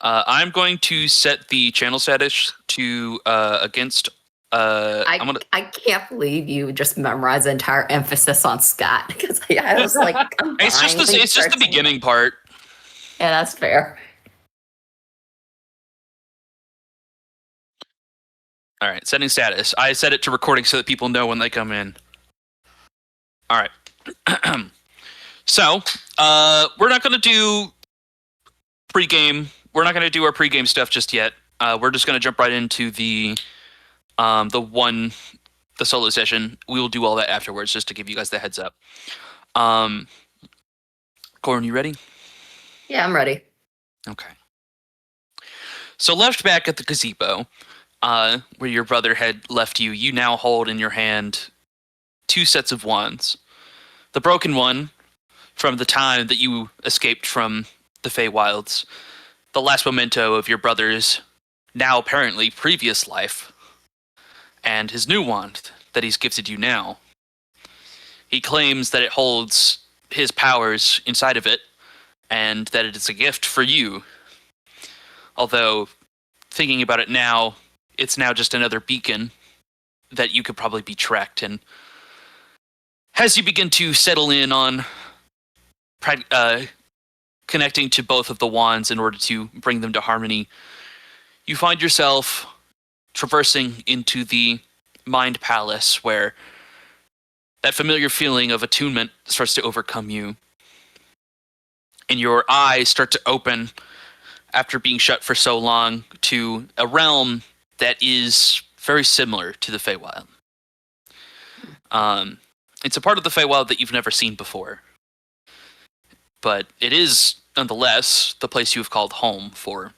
I'm going to set the channel status to against. I can't believe you just memorized the entire emphasis on Scott because I was like, it's just the beginning part. Yeah, that's fair. All right, setting status. I set it to recording so that people know when they come in. All right. So, we're not going to do pregame. We're not going to do our pregame stuff just yet. We're just going to jump right into the solo session. We will do all that afterwards, just to give you guys the heads up. Corin, you ready? Yeah, I'm ready. Okay. So left back at the gazebo, where your brother had left you, you now hold in your hand 2 sets of wands. The broken one from the time that you escaped from the Feywilds, the last memento of your brother's now apparently previous life, and his new wand that he's gifted you now. He claims that it holds his powers inside of it, and that it is a gift for you. Although, thinking about it now, it's now just another beacon that you could probably be tracked. And as you begin to settle in on connecting to both of the wands in order to bring them to harmony, you find yourself traversing into the Mind Palace, where that familiar feeling of attunement starts to overcome you. And your eyes start to open after being shut for so long to a realm that is very similar to the Feywild. It's a part of the Feywild that you've never seen before. But it is, nonetheless, the place you have called home for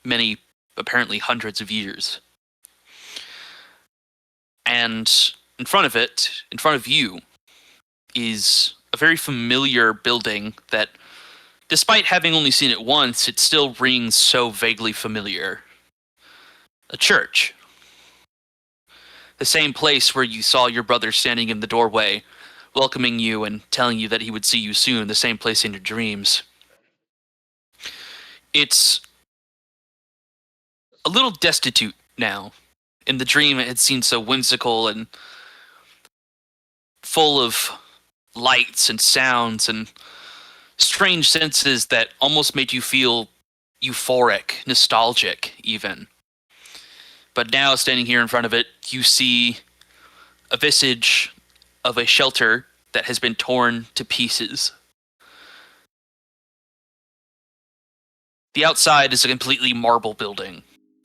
many, apparently hundreds of years. And in front of it, in front of you, is a very familiar building that, despite having only seen it once, it still rings so vaguely familiar. A church. The same place where you saw your brother standing in the doorway, welcoming you and telling you that he would see you soon, the same place in your dreams. It's a little destitute now. In the dream, it had seemed so whimsical and full of lights and sounds and strange senses that almost made you feel euphoric, nostalgic even. But now, standing here in front of it, you see a visage of a shelter that has been torn to pieces. The outside is a completely marble building,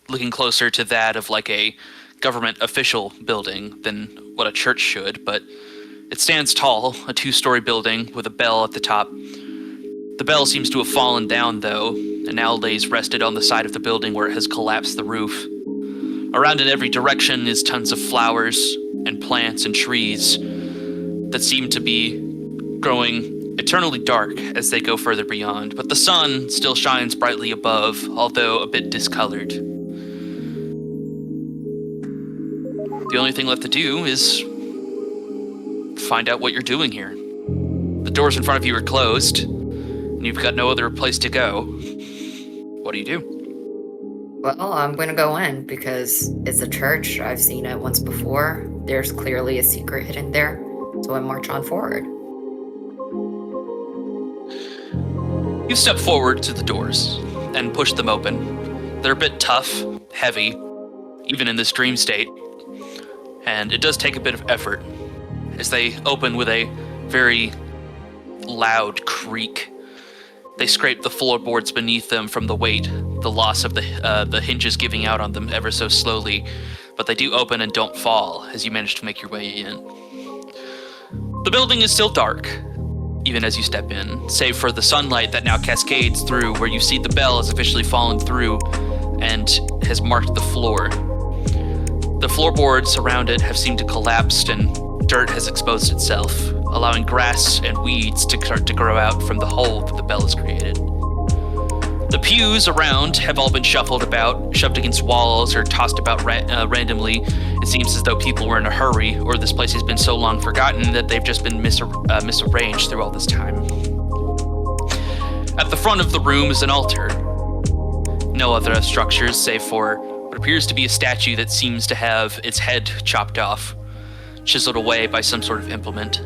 looking closer to that of like a government official building than what a church should, but it stands tall, a 2-story building with a bell at the top. The bell seems to have fallen down, though, and now lays rested on the side of the building where it has collapsed the roof. Around in every direction is tons of flowers and plants and trees that seem to be growing eternally dark as they go further beyond, but the sun still shines brightly above, although a bit discolored. The only thing left to do is find out what you're doing here. The doors in front of you are closed, and you've got no other place to go. What do you do? Well, I'm going to go in because it's a church. I've seen it once before. There's clearly a secret hidden there, so I march on forward. You step forward to the doors and push them open. They're a bit tough, heavy, even in this dream state, and it does take a bit of effort as they open with a very loud creak. They scrape the floorboards beneath them from the weight, the loss of the hinges giving out on them ever so slowly, but they do open and don't fall as you manage to make your way in. The building is still dark, even as you step in, save for the sunlight that now cascades through where you see the bell has officially fallen through and has marked the floor. The floorboards around it have seemed to collapse and dirt has exposed itself, allowing grass and weeds to start to grow out from the hole that the bell has created. The pews around have all been shuffled about, shoved against walls, or tossed about randomly. It seems as though people were in a hurry, or this place has been so long forgotten that they've just been misarranged through all this time. At the front of the room is an altar. no other structures save for what appears to be a statue that seems to have its head chopped off, chiseled away by some sort of implement,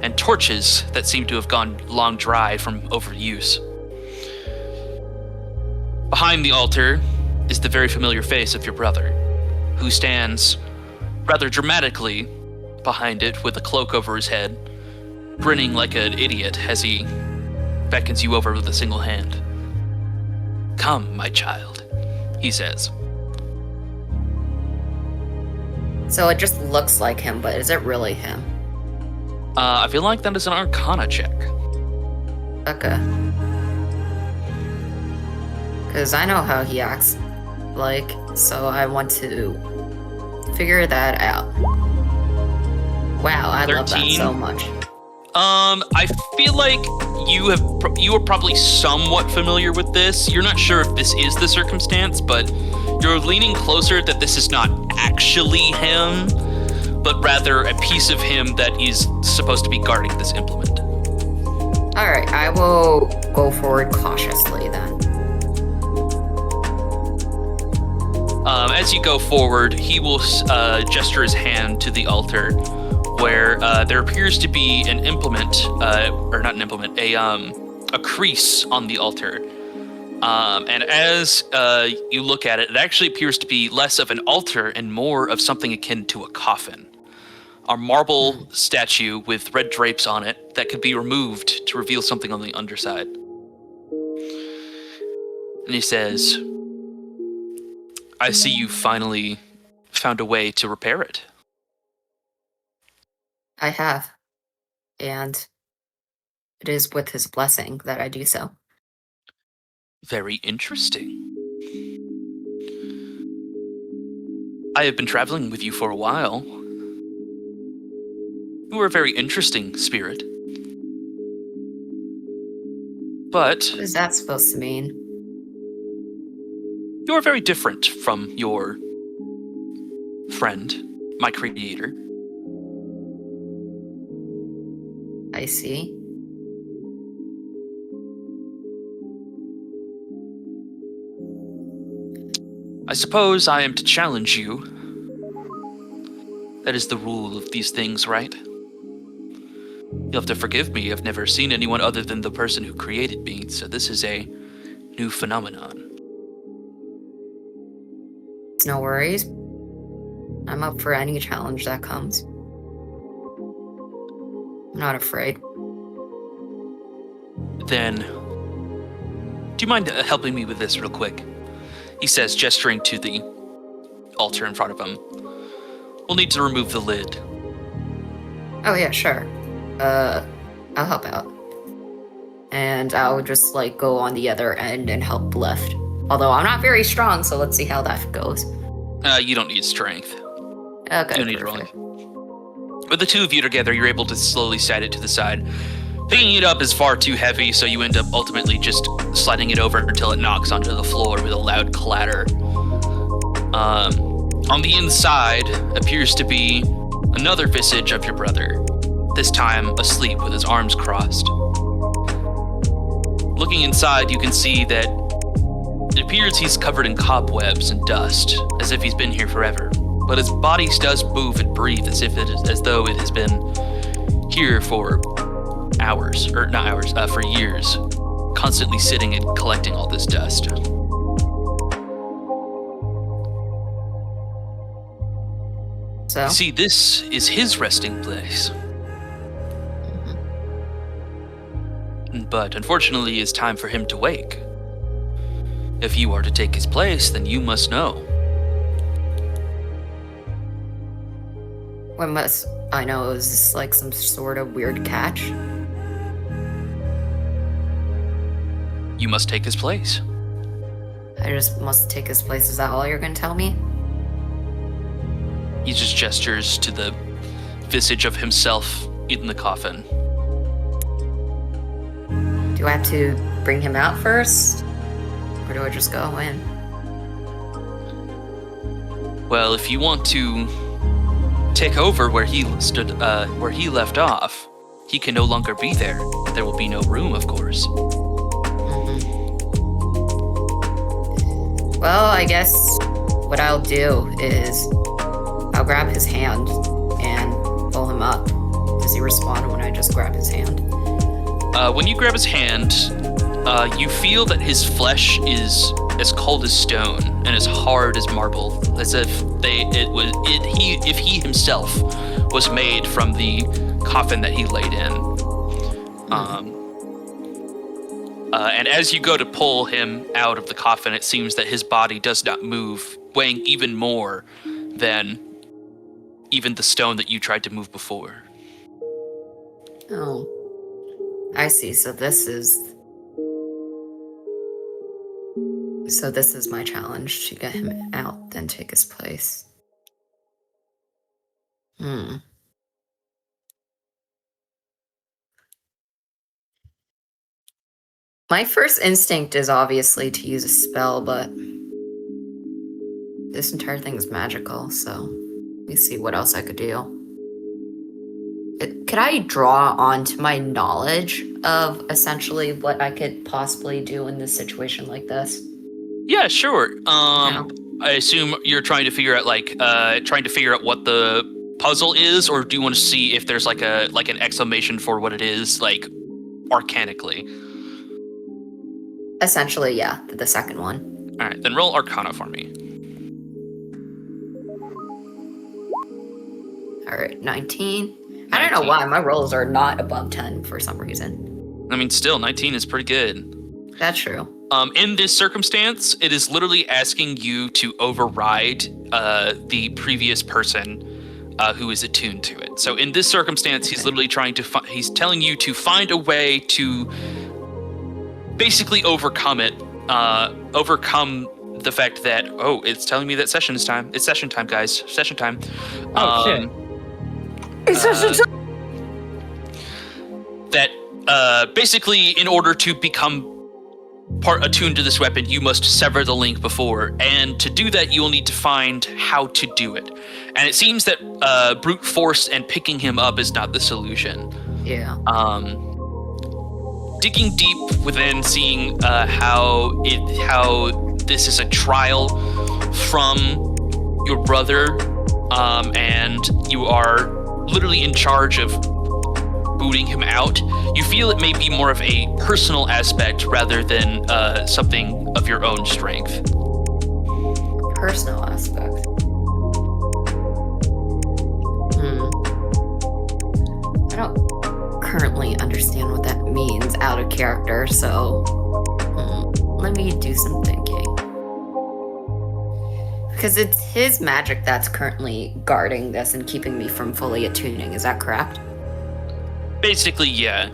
and torches that seem to have gone long dry from overuse. Behind the altar is the very familiar face of your brother, who stands rather dramatically behind it with a cloak over his head, grinning like an idiot as he beckons you over with a single hand. "Come, my child," he says. So it just looks like him, but is it really him? I feel like that is an Arcana check. Okay. Because I know how he acts like, so I want to figure that out. Wow, I love that 13. so much. I feel like you are probably somewhat familiar with this. You're not sure if this is the circumstance, but you're leaning closer that this is not actually him, but rather a piece of him that is supposed to be guarding this implement. Alright, I will go forward cautiously then. As you go forward, he will gesture his hand to the altar, where there appears to be an implement, or not an implement, a crease on the altar. And as you look at it, it actually appears to be less of an altar and more of something akin to a coffin. A marble statue with red drapes on it that could be removed to reveal something on the underside. And he says, "I see you finally found a way to repair it." I have. And it is with his blessing that I do so. Very interesting. I have been traveling with you for a while. You are a very interesting spirit. But What is that supposed to mean? you are very different from your friend, my creator. I see. I suppose I am to challenge you. That is the rule of these things, right? You'll have to forgive me. I've never seen anyone other than the person who created me, so this is a new phenomenon. It's no worries. I'm up for any challenge that comes. I'm not afraid. Then, do you mind helping me with this real quick? He says, gesturing to the altar in front of him. We'll need to remove the lid. Oh yeah, sure. I'll help out. And I'll just like go on the other end and help lift. Although I'm not very strong, so let's see how that goes. You don't need strength. Okay. You don't need perfect. rolling. With the two of you together, you're able to slowly slide it to the side. Picking it up is far too heavy, so you end up ultimately just sliding it over until it knocks onto the floor with a loud clatter. On the inside appears to be another visage of your brother, this time asleep with his arms crossed. Looking inside, you can see that it appears he's covered in cobwebs and dust, as if he's been here forever. But his body does move and breathe as though it has been here for hours, or not hours, for years, constantly sitting and collecting all this dust. So? See, this is his resting place. But unfortunately, it's time for him to wake. If you are to take his place, then you must know. What must I know? Is this like some sort of weird catch? You must take his place. I just must take his place. Is that all you're gonna tell me? He just gestures to the visage of himself in the coffin. Do I have to bring him out first? Or do I just go in? Well, if you want to take over where he stood, where he left off, he can no longer be there. There will be no room, of course. Well, I guess what I'll do is I'll grab his hand and pull him up. Does he respond when I just grab his hand? When you grab his hand, you feel that his flesh is as cold as stone and as hard as marble, as if he himself was made from the coffin that he laid in. And as you go to pull him out of the coffin, it seems that his body does not move, weighing even more than even the stone that you tried to move before. Oh, I see. So this is my challenge, to get him out, then take his place. My first instinct is obviously to use a spell, but this entire thing is magical, so let me see what else I could do. Could I draw onto my knowledge of essentially what I could possibly do in this situation like this? Yeah, sure. No. I assume you're trying to figure out what the puzzle is, or do you want to see if there's like an exclamation for what it is, like arcanically? Essentially, yeah, the second one. All right, then roll Arcana for me. All right, 19. I don't know why my rolls are not above 10 for some reason. I mean, still, 19 is pretty good. That's true. In this circumstance, it is literally asking you to override the previous person who is attuned to it. So in this circumstance, he's literally he's telling you to find a way to basically overcome it, overcome the fact that, it's telling me that session is time. It's session time, guys. Session time. Shit. It's session time! That basically, in order to become part attuned to this weapon, you must sever the link before, and to do that, you will need to find how to do it. And it seems that brute force and picking him up is not the solution. Yeah. Digging deep within, seeing how this is a trial from your brother, and you are literally in charge of booting him out. You feel it may be more of a personal aspect rather than something of your own strength. Personal aspect. I don't currently understand what that means out of character, so let me do some thinking. Because it's his magic that's currently guarding this and keeping me from fully attuning, is that correct? Basically, yeah.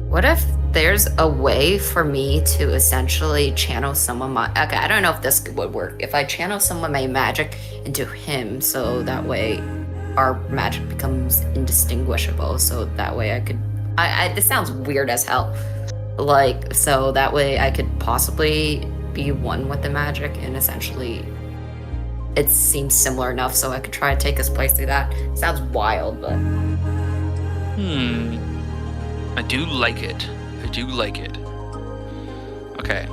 What if there's a way for me to essentially channel some of my... Okay, I don't know if this would work. If I channel some of my magic into him, so that way our magic becomes indistinguishable, so that way I could... this sounds weird as hell. Like, so that way I could possibly be one with the magic, and essentially it seems similar enough so I could try to take his place through that. Sounds wild, but... I do like it. Okay.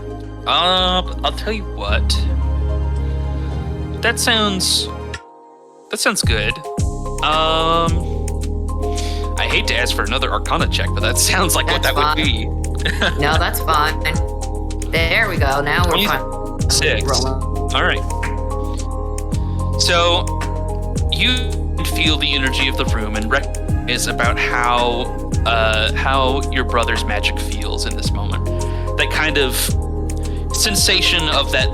I'll tell you what. That sounds good. I hate to ask for another Arcana check, but that sounds like That's what that fine. would be. No, that's fine. There we go. Now we're fine. 6. Rolling. All right. So you feel the energy of the room and recognize about how your brother's magic feels in this moment. That kind of sensation of that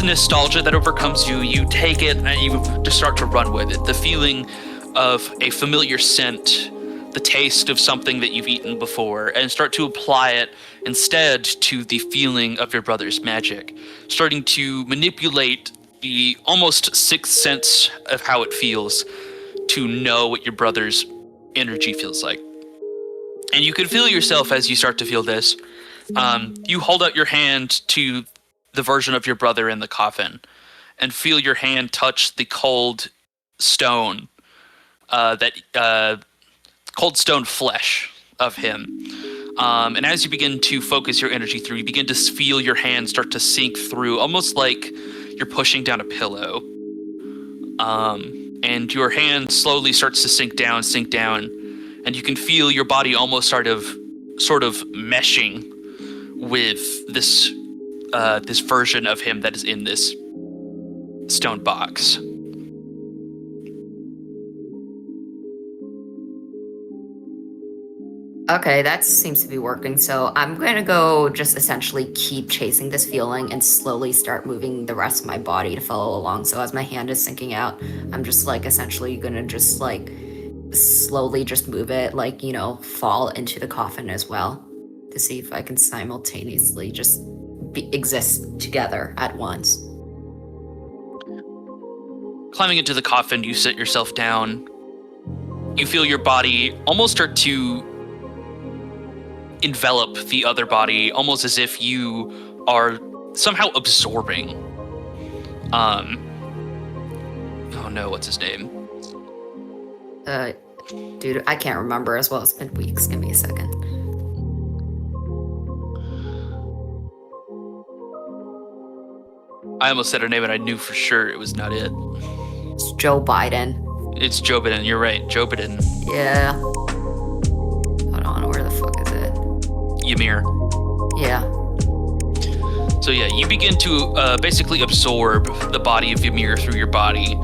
nostalgia that overcomes you. You take it and you just start to run with it. The feeling of a familiar scent, the taste of something that you've eaten before, and start to apply it instead to the feeling of your brother's magic, starting to manipulate the almost sixth sense of how it feels to know what your brother's energy feels like. And you can feel yourself as you start to feel this. You hold out your hand to the version of your brother in the coffin and feel your hand touch the cold stone, cold stone flesh of him. And as you begin to focus your energy through, you begin to feel your hands start to sink through, almost like you're pushing down a pillow. And your hand slowly starts to sink down, and you can feel your body almost sort of meshing with this this version of him that is in this stone box. Okay, that seems to be working. So I'm going to go just essentially keep chasing this feeling and slowly start moving the rest of my body to follow along. So as my hand is sinking out, I'm just like essentially going to just like slowly just move it, like, fall into the coffin as well to see if I can simultaneously just exist together at once. Climbing into the coffin, you sit yourself down. You feel your body almost start to envelop the other body, almost as if you are somehow absorbing. Oh no, what's his name? Dude, I can't remember as well. It's been weeks. Give me a second. I almost said her name and I knew for sure it was not it. It's Joe Biden. It's Joe Biden, you're right, Joe Biden. Yeah. Hold on, where the fuck is it? Ymir. Yeah. So yeah, you begin to basically absorb the body of Ymir through your body.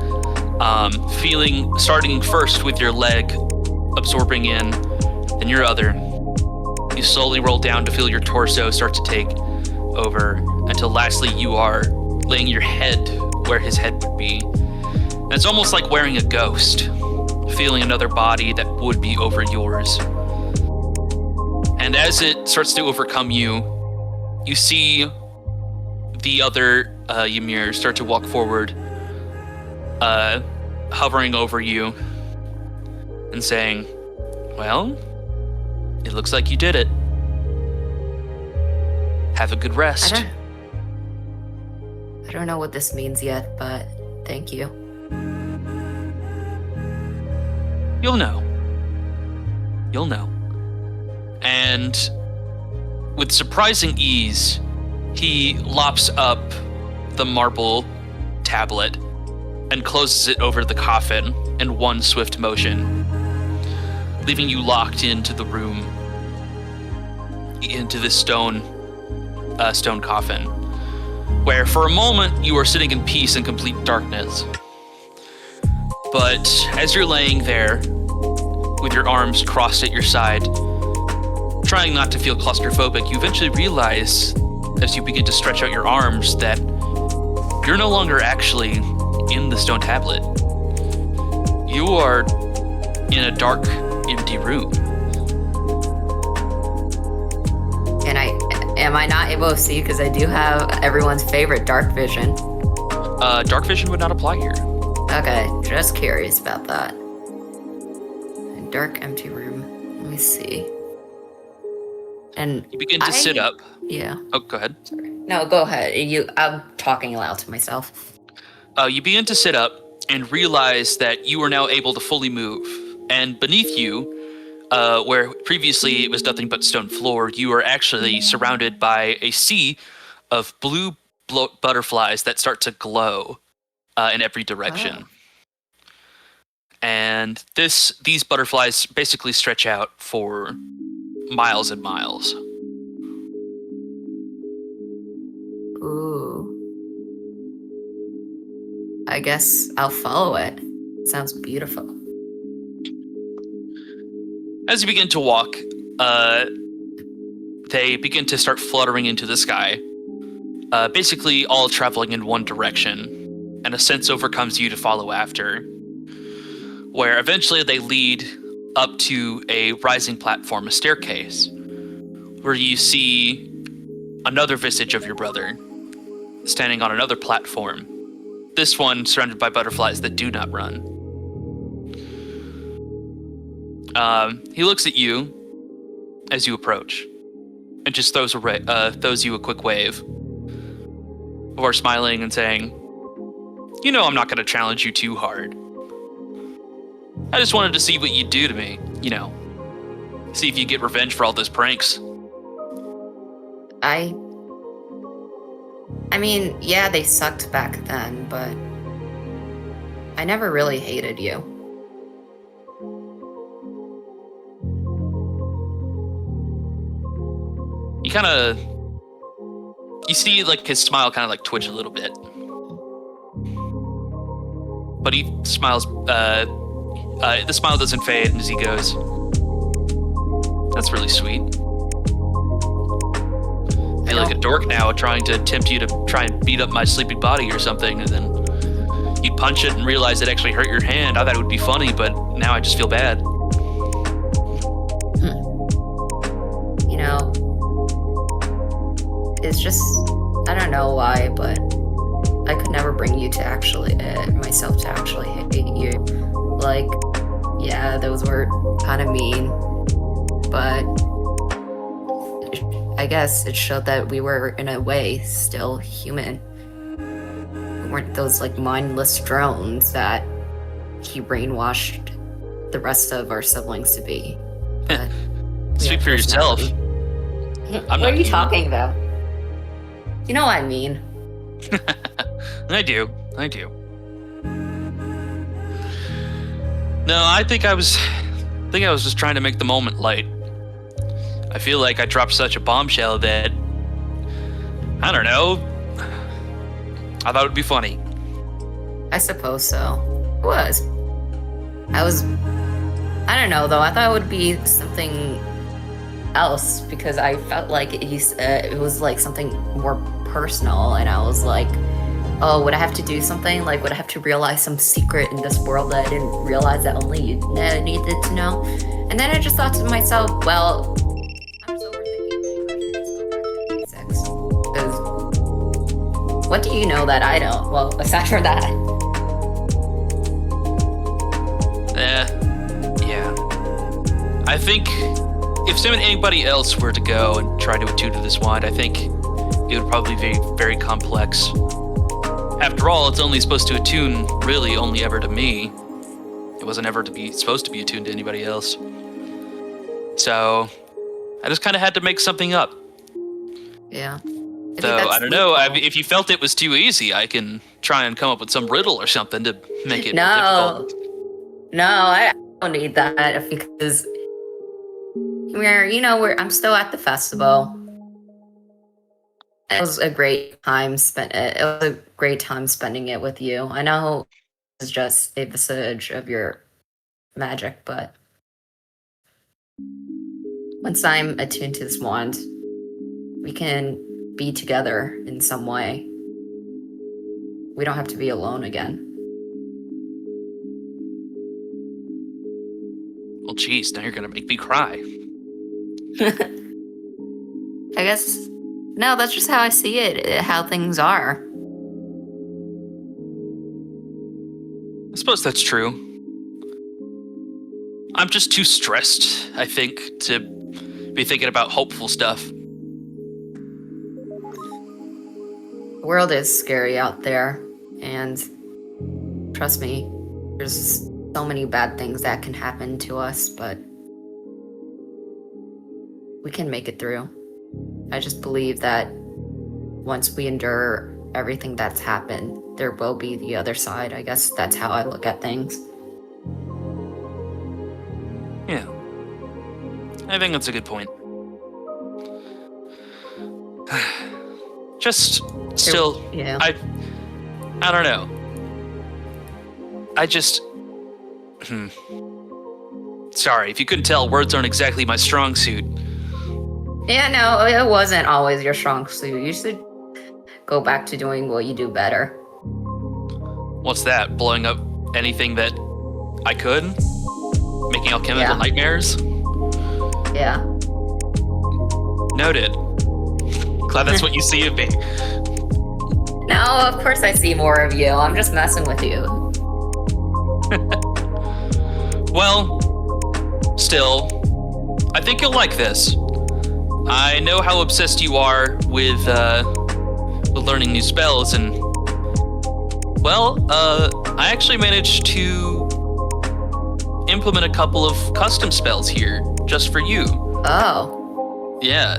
Starting first with your leg absorbing in, then your other. You slowly roll down to feel your torso start to take over, until lastly you are laying your head where his head would be. And it's almost like wearing a ghost, feeling another body that would be over yours. And as it starts to overcome you, you see the other Ymir start to walk forward, hovering over you and saying, well, it looks like you did it. Have a good rest. I don't know what this means yet, but thank you. You'll know. You'll know. And with surprising ease, he lops up the marble tablet and closes it over the coffin in one swift motion, leaving you locked into the room, into this stone coffin, where for a moment you are sitting in peace and complete darkness. But as you're laying there, with your arms crossed at your side, trying not to feel claustrophobic, you eventually realize, as you begin to stretch out your arms, that you're no longer actually in the stone tablet. You are in a dark, empty room. Am I not able to see? Because I do have everyone's favorite dark vision. Dark vision would not apply here. Okay, just curious about that. A dark, empty room. Let me see. And you begin to sit up. Yeah. Oh, go ahead. Sorry. No, go ahead. I'm talking aloud to myself. You begin to sit up and realize that you are now able to fully move. And beneath you, where previously it was nothing but stone floor, you are actually surrounded by a sea of blue butterflies that start to glow in every direction. Oh. And these butterflies basically stretch out for miles and miles. Ooh. I guess I'll follow it. Sounds beautiful. As you begin to walk, they begin to start fluttering into the sky, basically all traveling in one direction, and a sense overcomes you to follow after, where eventually they lead up to a rising platform, a staircase, where you see another visage of your brother standing on another platform, this one surrounded by butterflies that do not run. He looks at you as you approach and just throws you a quick wave before smiling and saying, you know I'm not going to challenge you too hard. I just wanted to see what you'd do to me, See if you get revenge for all those pranks. I mean, yeah, they sucked back then, but I never really hated you. You see like his smile kind of like twitch a little bit. But he smiles, the smile doesn't fade as he goes, "That's really sweet. I feel like a dork now trying to tempt you to try and beat up my sleeping body or something, and then you punch it and realize it actually hurt your hand. I thought it would be funny, but now I just feel bad." You know, it's just, I don't know why, but I could never bring you to actually, myself to actually hate you. Like, yeah, those were kind of mean, but I guess it showed that we were, in a way, still human. We weren't those, like, mindless drones that he brainwashed the rest of our siblings to be. But Speak for yourself. What are you talking about? You know what I mean. I do. No, I think I was just trying to make the moment light. I feel like I dropped such a bombshell that, I don't know, I thought it would be funny. I suppose so. It was. I don't know though. I thought it would be something else because I felt like it was like something more personal, and I was like, oh, would I have to do something? Like, would I have to realize some secret in this world that I didn't realize that only you needed to know? And then I just thought to myself, well, I'm just overthinking things. I should just go back to basics. Because what do you know that I don't? Well, aside from that. Yeah. I think if anybody else were to go and try to attune to this wand, I think it would probably be very complex. After all, it's only supposed to attune really only ever to me. It wasn't ever supposed to be attuned to anybody else. So I just kind of had to make something up. Yeah. So I don't know. If you felt it was too easy, I can try and come up with some riddle or something to make it difficult. No, I don't need that because I'm still at the festival. It was a great time spent. It was a great time spending it with you. I know it's just a visage of your magic, but once I'm attuned to this wand, we can be together in some way. We don't have to be alone again. Well, geez, now you're gonna make me cry. I guess, no, that's just how I see it, how things are. I suppose that's true. I'm just too stressed, I think, to be thinking about hopeful stuff. The world is scary out there, and trust me, there's so many bad things that can happen to us, but we can make it through. I just believe that once we endure everything that's happened, there will be the other side. I guess that's how I look at things. Yeah. I think that's a good point. Just still, Yeah. I don't know. I just, Sorry, if you couldn't tell, words aren't exactly my strong suit. Yeah, no, it wasn't always your strong suit. You should go back to doing what you do better. What's that? Blowing up anything that I could? Making alchemical nightmares? Yeah. Noted. Glad that's what you see of me. No, of course I see more of you. I'm just messing with you. Well, still, I think you'll like this. I know how obsessed you are with learning new spells, and well, I actually managed to implement a couple of custom spells here, just for you. Oh. Yeah.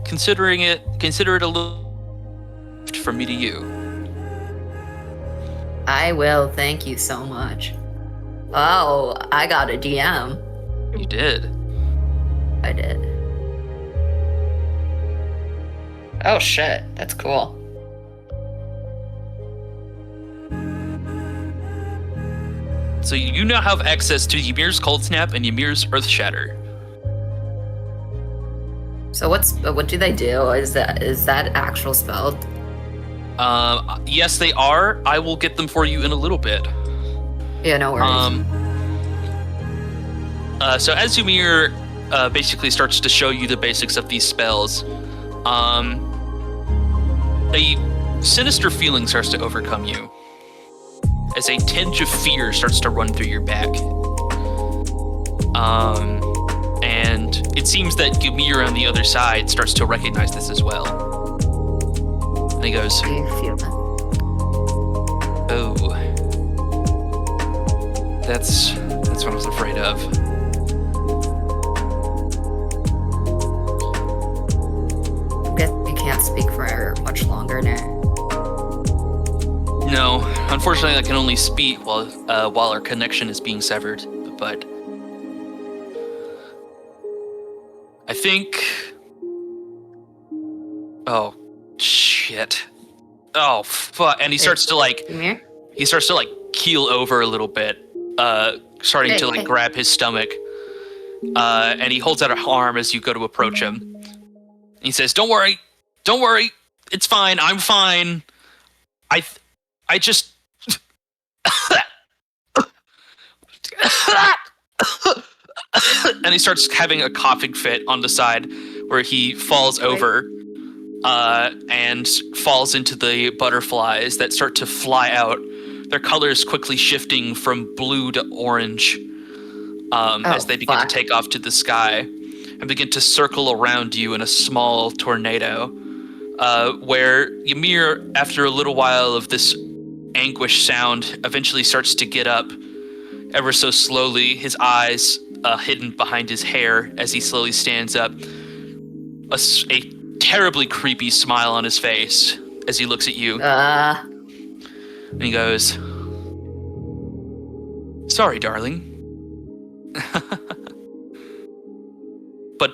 Consider it a little gift from me to you. I will. Thank you so much. Oh, I got a DM. You did. I did. Oh shit, that's cool. So you now have access to Ymir's Cold Snap and Ymir's Earth Shatter. So what do they do? Is that actual spell? Yes, they are. I will get them for you in a little bit. Yeah, no worries. So as Ymir basically starts to show you the basics of these spells, a sinister feeling starts to overcome you as a tinge of fear starts to run through your back. And it seems that Ymir on the other side starts to recognize this as well. And he goes, Do you feel that? "Oh, that's what I was afraid of." I guess you can't speak for much longer now. No, unfortunately, I can only speak while our connection is being severed. But I think. Oh, shit! Oh, fuck! And he starts to Ymir? keel over a little bit, starting to Hey. grab his stomach. And he holds out an arm as you go to approach him. He says, "Don't worry, it's fine. I'm fine. I just." And he starts having a coughing fit on the side where he falls over and falls into the butterflies that start to fly out, their colors quickly shifting from blue to orange as they begin to take off to the sky and begin to circle around you in a small tornado, where Ymir, after a little while of this anguish sound, eventually starts to get up ever so slowly, his eyes hidden behind his hair as he slowly stands up, a terribly creepy smile on his face as he looks at you. And he goes, "Sorry, darling. But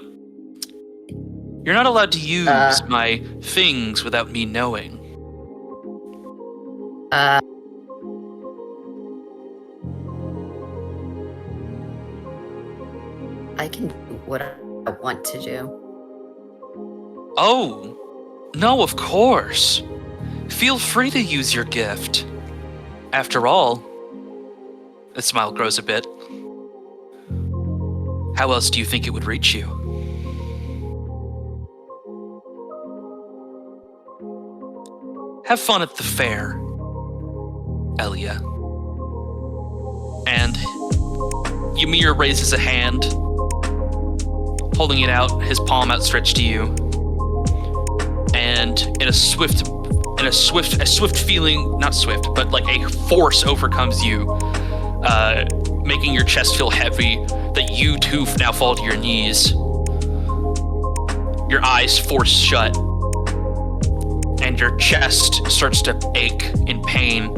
you're not allowed to use my things without me knowing." I can do what I want to do. Oh, no, of course. Feel free to use your gift. After all, the smile grows a bit. How else do you think it would reach you? Have fun at the fair, Elia. And Ymir raises a hand, holding it out, his palm outstretched to you. And in a swift feeling, not swift, but like a force overcomes you, making your chest feel heavy, that you too now fall to your knees. Your eyes force shut, and your chest starts to ache in pain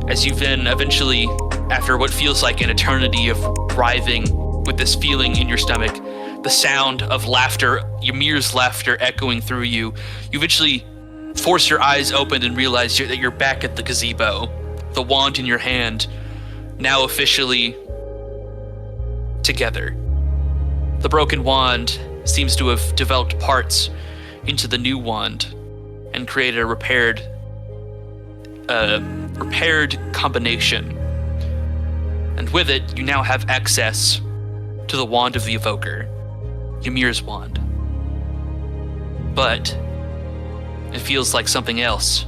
as you then eventually, after what feels like an eternity of writhing with this feeling in your stomach, the sound of laughter, Ymir's laughter echoing through you, you eventually force your eyes open and realize that you're back at the gazebo, the wand in your hand, now officially together. The broken wand seems to have developed parts into the new wand and created a repaired combination. And with it, you now have access to the wand of the Evoker, Ymir's wand. But it feels like something else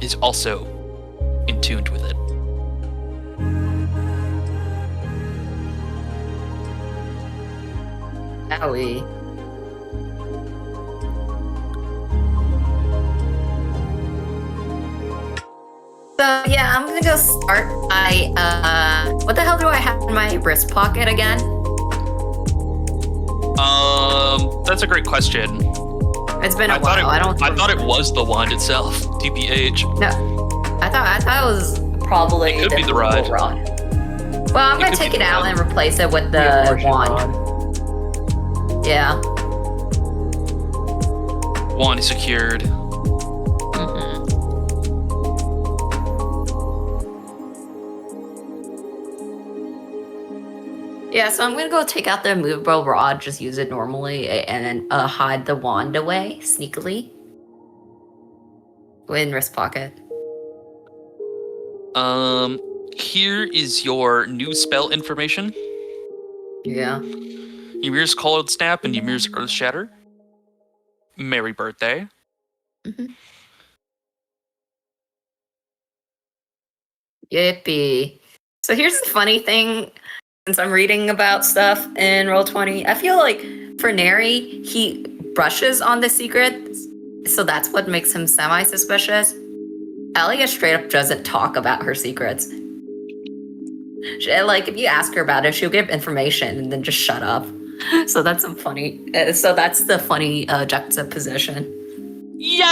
is also in tune with it. Owie. So yeah, I'm gonna go start. What the hell do I have in my wrist pocket again? That's a great question. It's been a while. I thought it was the wand itself. TBH. No, I thought it was probably It could be the rod. Well, I'm gonna take it out and replace it with the wand. Yeah. Wand is secured. Yeah, so I'm gonna go take out the movable rod, just use it normally, and then hide the wand away sneakily in wrist pocket. Here is your new spell information. Yeah. Ymir's Cold Snap and Ymir's Earth Shatter. Merry birthday. Yippee. So here's the funny thing, since I'm reading about stuff in Roll20, I feel like for Neri, he brushes on the secrets, so that's what makes him semi-suspicious. Alia straight up doesn't talk about her secrets. Like, if you ask her about it, she'll give information and then just shut up. So that's some funny. So that's the funny juxtaposition. Yay!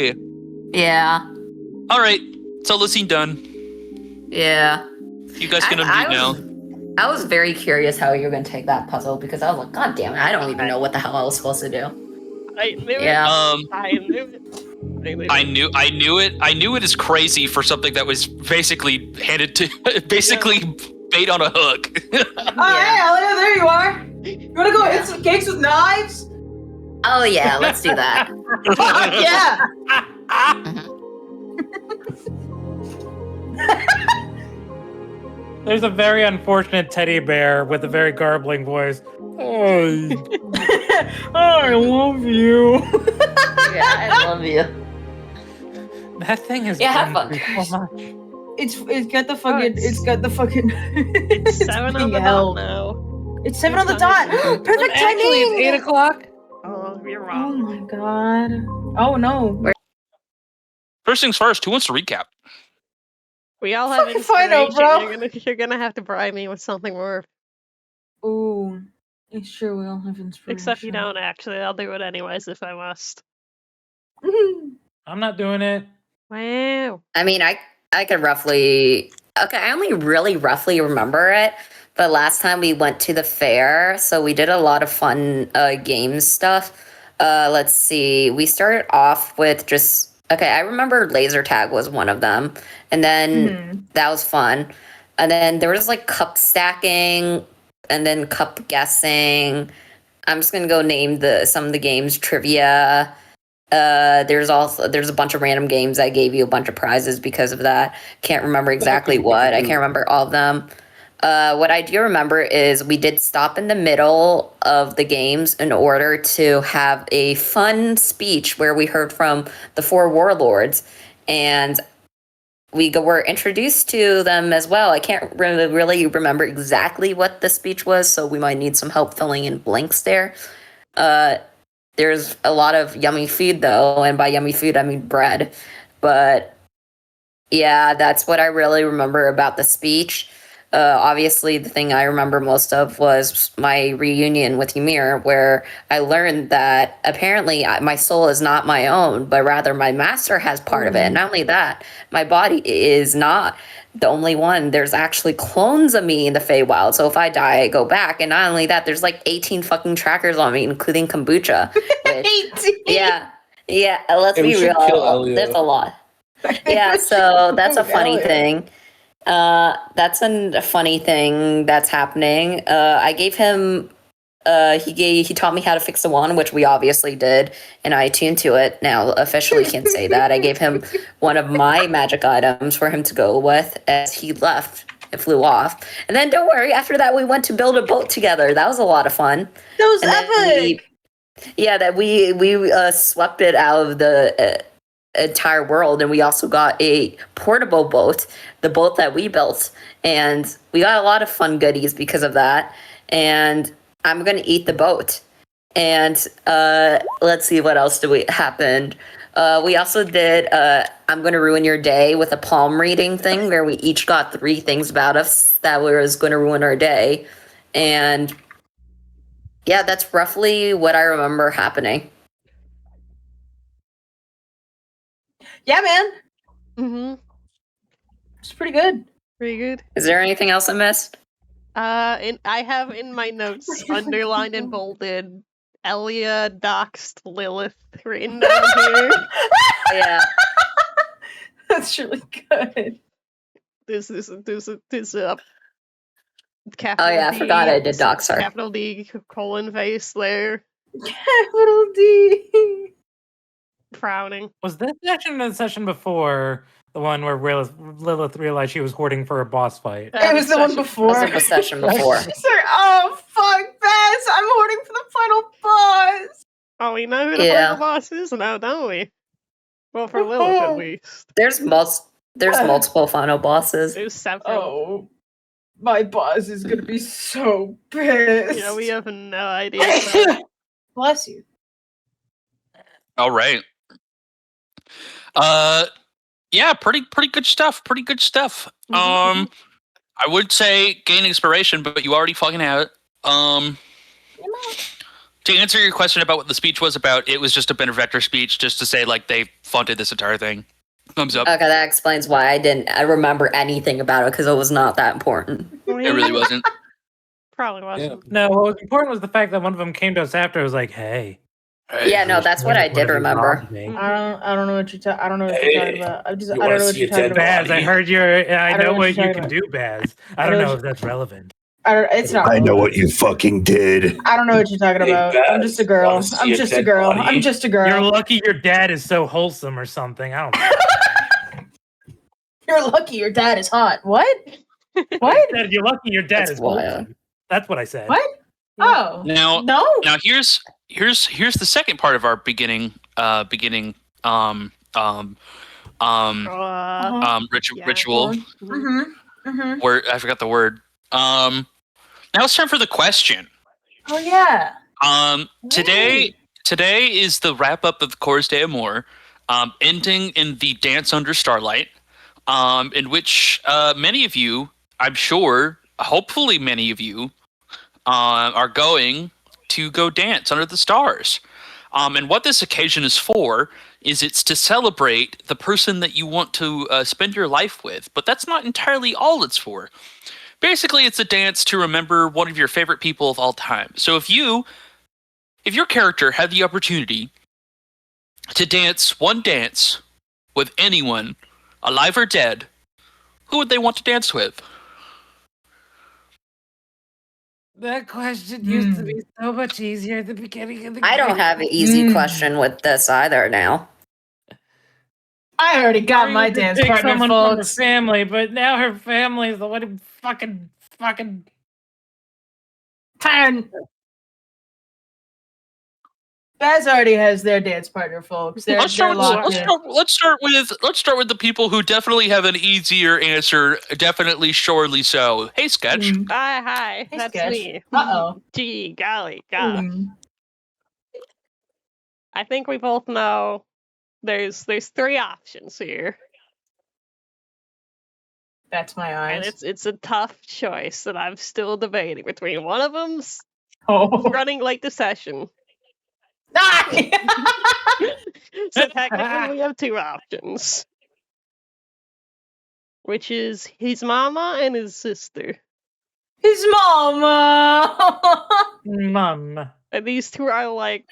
Yeah. Yeah. All right, solo scene done. Yeah. You guys can unmute now. I was very curious how you were gonna take that puzzle because I was like, God damn it, I don't even know what the hell I was supposed to do. I knew it. I knew it. I knew it is crazy for something that was basically handed to, bait on a hook. Hey, Alia, there you are. You wanna go eat some cakes with knives? Oh yeah, let's do that. Yeah. There's a very unfortunate teddy bear with a very garbling voice. Oh, I love you. Yeah, I love you. That thing is. Yeah, have fun. So much. It's got the fucking. It's got the fucking. It's 7 on the dot now. It's 7 on the dot. Perfect Actually, timing. it's 8 o'clock. Oh, you're Oh wrong. my god. Oh no. First things first, who wants to recap? We all have Fucking Fido, inspiration. bro. You're gonna have to bribe me with something more. Ooh. It's true. We all have inspiration. Except you don't actually. I'll do it anyways if I must. I'm not doing it. Wow. I mean, I could roughly. Okay, I only really roughly remember it. But last time we went to the fair, so we did a lot of fun games stuff. Let's see. We started off with just. Okay, I remember laser tag was one of them, and then that was fun. And then there was like cup stacking, and then cup guessing. I'm just gonna go name some of the games. Trivia. There's a bunch of random games. I gave you a bunch of prizes because of that. Can't remember exactly what. I can't remember all of them. What I do remember is we did stop in the middle of the games in order to have a fun speech where we heard from the 4 warlords, and we were introduced to them as well. I can't really remember exactly what the speech was, so we might need some help filling in blanks there. There's a lot of yummy food, though, and by yummy food, I mean bread. But yeah, that's what I really remember about the speech. Obviously, the thing I remember most of was my reunion with Ymir, where I learned that apparently my soul is not my own, but rather my master has part of it. And not only that, my body is not the only one. There's actually clones of me in the Feywild. So if I die, I go back. And not only that, there's like 18 fucking trackers on me, including kombucha. Which, 18. yeah, let's be real. There's a lot. Yeah, so that's a funny thing. That's a funny thing that's happening. I gave him, he taught me how to fix the wand, which we obviously did, and I attuned to it. Now, officially can't say that. I gave him one of my magic items for him to go with as he left. It flew off. And then don't worry, after that, we went to build a boat together. That was a lot of fun. That was And then epic. we swept it out of the entire world, and we also got a portable boat, the boat that we built, and we got a lot of fun goodies because of that. And I'm gonna eat the boat. And let's see what else happened. We also did I'm gonna ruin your day with a palm reading thing where we each got 3 things about us that was gonna ruin our day. And yeah, that's roughly what I remember happening. Yeah, man. Mm-hmm. It's pretty good. Pretty good. Is there anything else I missed? I have in my notes underlined and bolded Elia doxed Lilith written down here. Yeah. That's really good. This capital Oh yeah, I D, forgot I did dox her. capital D colon face there, Capital D. frowning. Was this session or the session before the one where Lilith realized she was hoarding for a boss fight? It was the one That before. was the session before. She's like, oh fuck, Bess, I'm hoarding for the final boss. Oh, we know who the Yeah. final boss is now, don't we? Well, for Lilith at least. There's multiple final bosses. There's several. Oh, my boss is gonna be so pissed. Yeah, we have no idea. Bless you. All right. Yeah, pretty good stuff. Pretty good stuff. Mhm. I would say gain inspiration, but you already fucking have it. To answer your question about what the speech was about, it was just a benefactor speech, just to say like they funded this entire thing. Thumbs up. Okay, that explains why I remember anything about it because it was not that important. It really wasn't. Probably wasn't. No, what was important was the fact that one of them came to us after. Was like, "Hey, Yeah, no, that's what I did remember. I don't know what you're talking. I don't know what you're talking about. I don't know what you're talking about. Baz, I heard your. I don't know know what what you're you talking can do, Baz. I don't know if that's relevant. It's not. I know what you fucking did. I don't know what you're talking Hey, about. Baz, I'm just a girl. wanna see I'm a just a dead girl. body? I'm just a You're girl. lucky your dad is so wholesome or something. I don't know. You're lucky your dad is hot. What? What? Said you're lucky your dad That's is wild. wholesome. That's what I said. What? Oh. Now, No. now here's the second part of our beginning Uh, ritual. Yeah. Ritual. Mm-hmm. Mm-hmm. Word. I forgot the word. Now it's time for the question. Oh yeah. Today is the wrap up of the Chorus Day Amor, ending in the Dance Under Starlight, in which many of you, I'm sure, hopefully many of you, are going to go dance under the stars. And what this occasion is for is it's to celebrate the person that you want to spend your life with, but that's not entirely all it's for. Basically, it's a dance to remember one of your favorite people of all time. So if your character had the opportunity to dance one dance with anyone, alive or dead, who would they want to dance with? That question used to be so much easier at the beginning of the game. I don't have an easy question with this either now. I already got my You could dance pick partner, someone from her folks. family, but now her family is the one who fucking. Pan. Baz already has their dance partner, folks. They're Let's start locked in. with the people who definitely have an easier answer. Definitely, surely so. Hey, Sketch. Mm. Hi, Hey, that's Sketch. me. Uh-oh. Gee, golly, God. Mm. I think we both know there's three options here, That's my and eyes. it's a tough choice that I'm still debating between. One of them's Oh. running late to session, Ah! so technically we have two options, which is his mama and his sister. His mama. Mom. And these two are like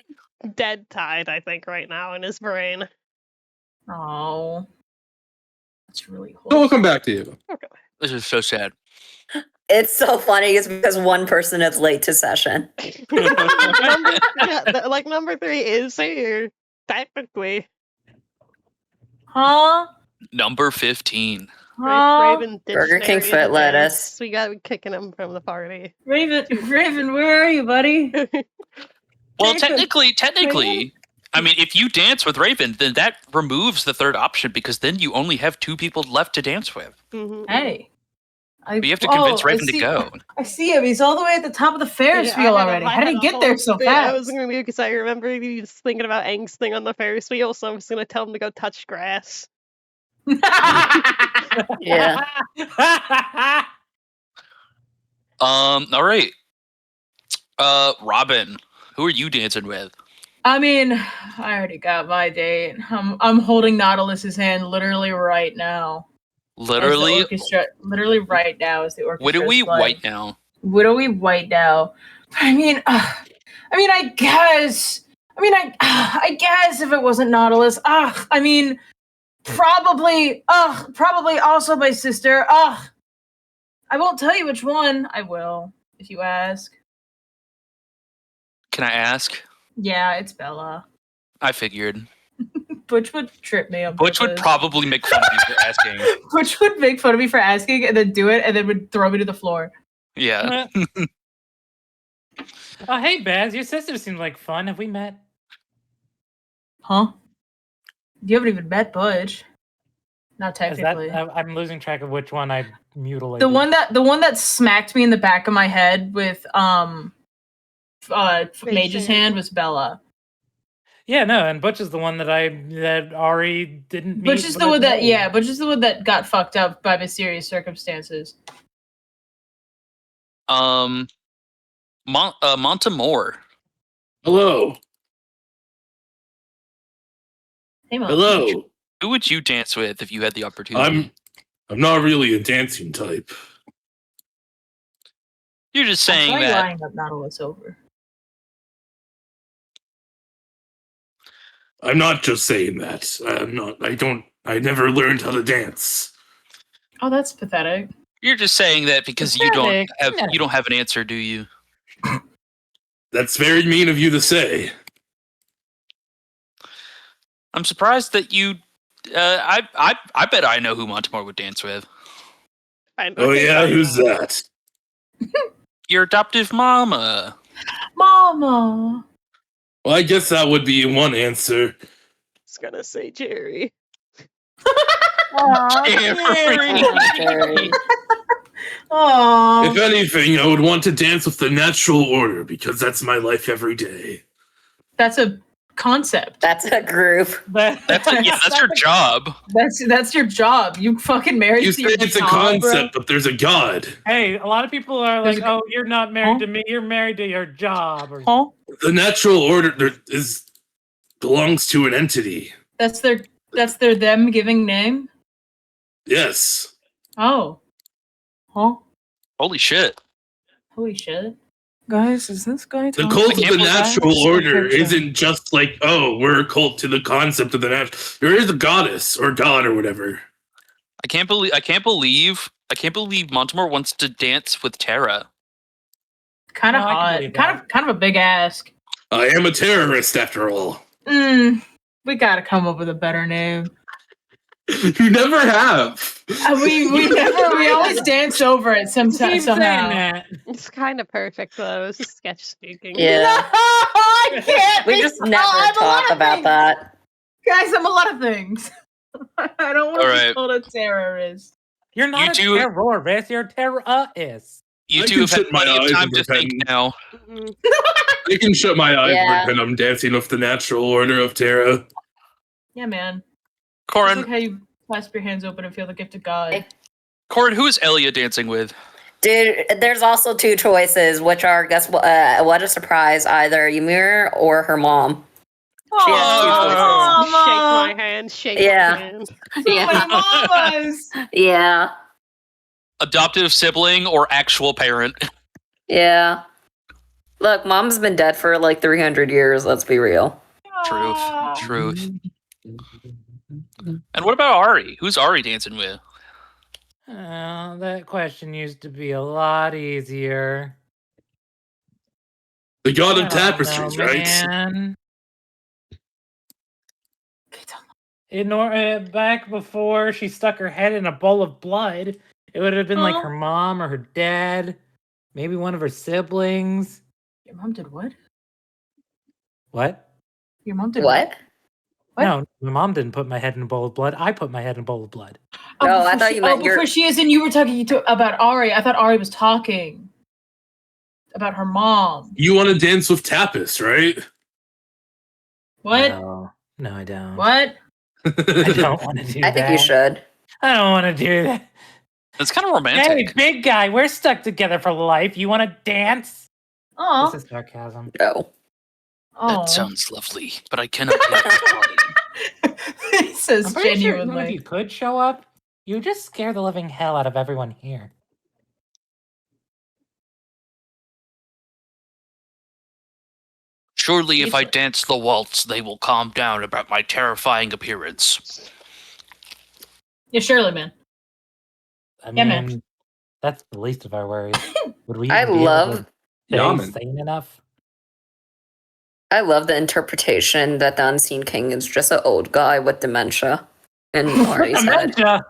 dead tied, I think, right now in his brain. Oh. That's really So cool. we'll come back to you. This is so sad. It's so funny. It's because one person is late to session. Number 3 is here, technically. Huh? Number 15. Huh? Raven ditched Burger King Mary in foot the lettuce. dance. We gotta be kicking him from the party. Raven, where are you, buddy? Well, Raven. technically, I mean, if you dance with Raven, then that removes the third option because then you only have 2 people left to dance with. Mhm. Hey. But you have to convince Raven to go. I see him. He's all the way at the top of the Ferris Yeah, wheel I had a- already. I How did had he a get whole there so bit I fast? was gonna do because I remember he was thinking about angsting on the Ferris wheel, so I'm just gonna tell him to go touch grass. Yeah. All right. Robin, who are you dancing with? I mean, I already got my date. I'm holding Nautilus's hand literally right now. As the Literally, orchestra, literally right now as the orchestra. widowy is playing. white now. Widowy white now. I mean, I guess. I guess if it wasn't Nautilus, I mean, probably also my sister. I won't tell you which one. I will if you ask. Can I ask? Yeah, it's Bella. I figured. Butch would trip me on Butch would purpose. probably make fun of you for asking. Butch would make fun of me for asking and then do it and then would throw me to the floor. Yeah. Oh, hey, Baz, your sister seems like fun. Have we met? Huh? You haven't even met Butch. Not Is that, technically. I'm losing track of which one I mutilated. The one that smacked me in the back of my head with Mage's hand was Bella. Yeah, no, and Butch is the one that Ari didn't meet. Butch is the one Butch is the one that got fucked up by mysterious circumstances. Montemore. Hello. Hey, Mom. Hello. Who would you dance with if you had the opportunity? I'm not really a dancing type. You're just I saying saw you that. lining up Nautilus over. I'm not just saying that. I never learned how to dance. Oh, that's pathetic. You're just saying that because you Pathetic. don't have an answer, do you? That's very mean of you to say. I'm surprised that you. I bet I know who Montemore would dance with. Oh yeah, who's that? Your adoptive mama. Mama. Well, I guess that would be one answer. I was gonna say Jerry. Jerry. Aww. If anything, I would want to dance with the natural order because that's my life every day. That's a concept. That's a group. That's your job. That's your job. You fucking married You to your said it's a job, concept, but there's a god. Hey, a lot of people are like, There's- "Oh, you're not married Huh? to me. You're married to your job." Or, bro. Huh? The natural order belongs to an entity. That's their them giving name? Yes. Oh. Huh? Holy shit. Holy shit. Guys, is this guy The talking? cult of can't the believe natural that. order isn't just like, oh, we're a cult to the concept of the natural. There is a goddess or god or whatever. I can't believe Montemore wants to dance with Tara. Kind of No, I can hot. believe Kind of a big ask. I am a terrorist after all. We gotta come up with a better name. You never have. We always dance over it Keep saying somehow. that. It's kind of perfect though. It's just sketch speaking. Yeah. No, I can't. We be- just I'm never a lot talk of about things. that. Guys, I'm a lot of things. I don't want to Alright. be called a terrorist. You're not You a two- terrorist. You're a terrorist. You I two can have had shut my plenty of eyes time and to think pretend. now. Mm-mm. I can shut my eyes Yeah. when I'm dancing with the natural order of Terra. Yeah, man. It's Corin, like how you clasp your hands open and feel the gift of God. Hey. Corin, who is Elia dancing with? Dude, there's also two choices, which are, guess what? What a surprise! Either Ymir or her mom. She has two choices. Shake my hand. Shake Yeah. my hand. Yeah. My mamas. Yeah, Adoptive sibling or actual parent? yeah. Look, mom's been dead for like 300 years. Let's be real. Truth. And what about Ari? Who's Ari dancing with? That question used to be a lot easier. The god I of don't tapestries, know, right? man. Back before she stuck her head in a bowl of blood, it would have been like Huh? her mom or her dad, maybe one of her siblings. Your mom did what? What? Your mom did What? What? No, my mom didn't put my head in a bowl of blood. I put my head in a bowl of blood. No, I before thought she- you meant your- before she is, and you were talking about Ari. I thought Ari was talking about her mom. You want to dance with Tapis, right? What? No, I don't. What? I don't want to do I that. think you should. I don't want to do that. It's kind of Hey, romantic. big guy, we're stuck together for life. You want to dance? Oh, This is sarcasm. No. That sounds lovely, but I cannot let the party. He says I'm pretty sure even if genuinely. you could show up, you just scare the living hell out of everyone here. Surely, if I dance the waltz, they will calm down about my terrifying appearance. Yeah, surely, man. I Yeah, mean, man. that's the least of our worries. Would we I even be able love- to Yeah, stay man. sane enough? I love the interpretation that the Unseen King is just an old guy with dementia in Ari's head. Dementia!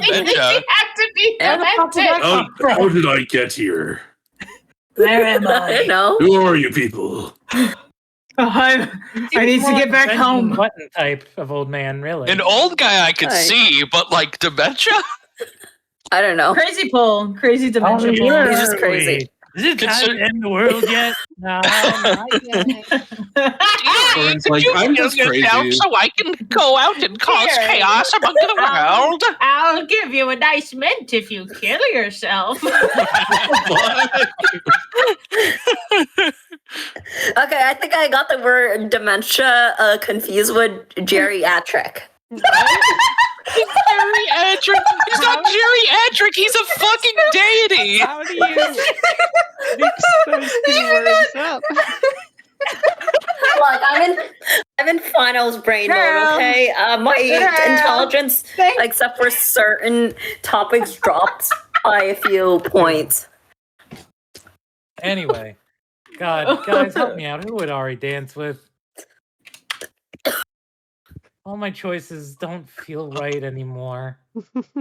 Dementia. Have to be Yeah. demented. How did I get here? Where am I I? know. Who are you people? I need to get back Benjamin home. Button type of old man, really. An old guy I could Right. see, but like dementia? I don't know. Crazy pull. Crazy dimension pull. where He's just are crazy. we? Is it time Consider- to end the world yet? No, not yet. Soren's like, I'm just crazy. so I can go out and cause Here. chaos among the world? I'll give you a nice mint if you kill yourself. Okay, I think I got the word dementia confused with geriatric. Geriatric. He's not geriatric. He's a fucking deity. How do you mix those two words up? Look, I'm in finals brain Girl. mode, okay? My Girl. intelligence, except for certain topics, drops by a few points. Anyway, God, guys, help me out. Who would Ari dance with? All my choices don't feel right anymore.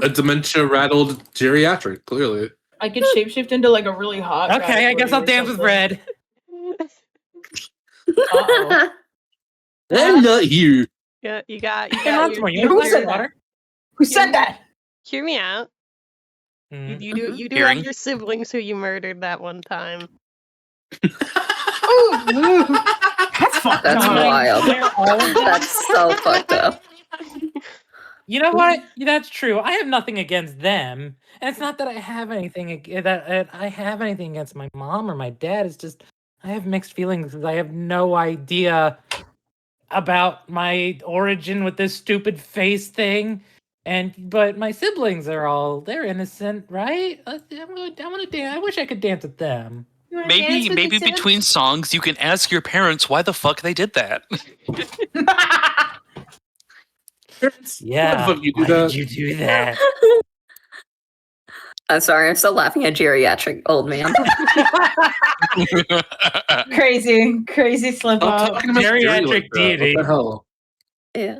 A dementia rattled geriatric, clearly. I could shapeshift into like a really hot. Okay, I guess I'll dance with Red. Uh-oh. I'm not here. Yeah, you got Hey, Runsmore, you Who know said water? Who said that? Hear me out. Mm. You do Hearing. have your siblings who you murdered that one time. That's fucked That's up. wild. They're all- That's so fucked up. You know what? That's true. I have nothing against them, and it's not that I have anything that I have anything against my mom or my dad. It's just I have mixed feelings. I have no idea about my origin with this stupid face thing, but my siblings they're innocent, right? I'm gonna dance. I wish I could dance with them. You wanna dance Maybe with maybe the Sims? between songs you can ask your parents why the fuck they did that. Yeah. fuck you do why that? did you do that? I'm sorry, I'm still laughing at geriatric old man. Crazy slip Stop up. talking about Jerry Geriatric like that. deity. What the hell? Yeah,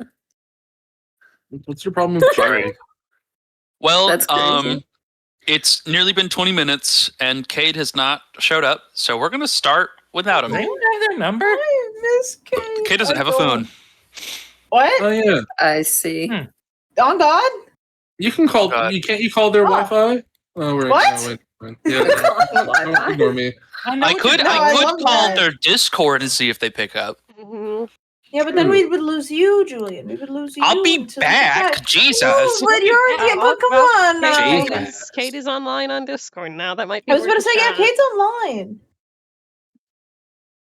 What's your problem with Jerry? Well, that's crazy. it's nearly been 20 minutes and Cade has not showed up, so we're gonna start without him. Does anyone have their number? Cade doesn't have a phone. What? Oh yeah, I see. On God? you can call. God. You call their Oh. Wi-Fi. Oh, we're, What? Oh, wait. Yeah, don't ignore me. I know I what could you're- I I love could call that. their Discord and see if they pick up. Mhm. Yeah, but then we would lose you, Julian. We would lose you. I'll be until- back. Jesus. Oh, but you're Yeah, but come on. Jesus. Kate is online on Discord now. That might be. I was worth going to a say, yeah, shot. Kate's online.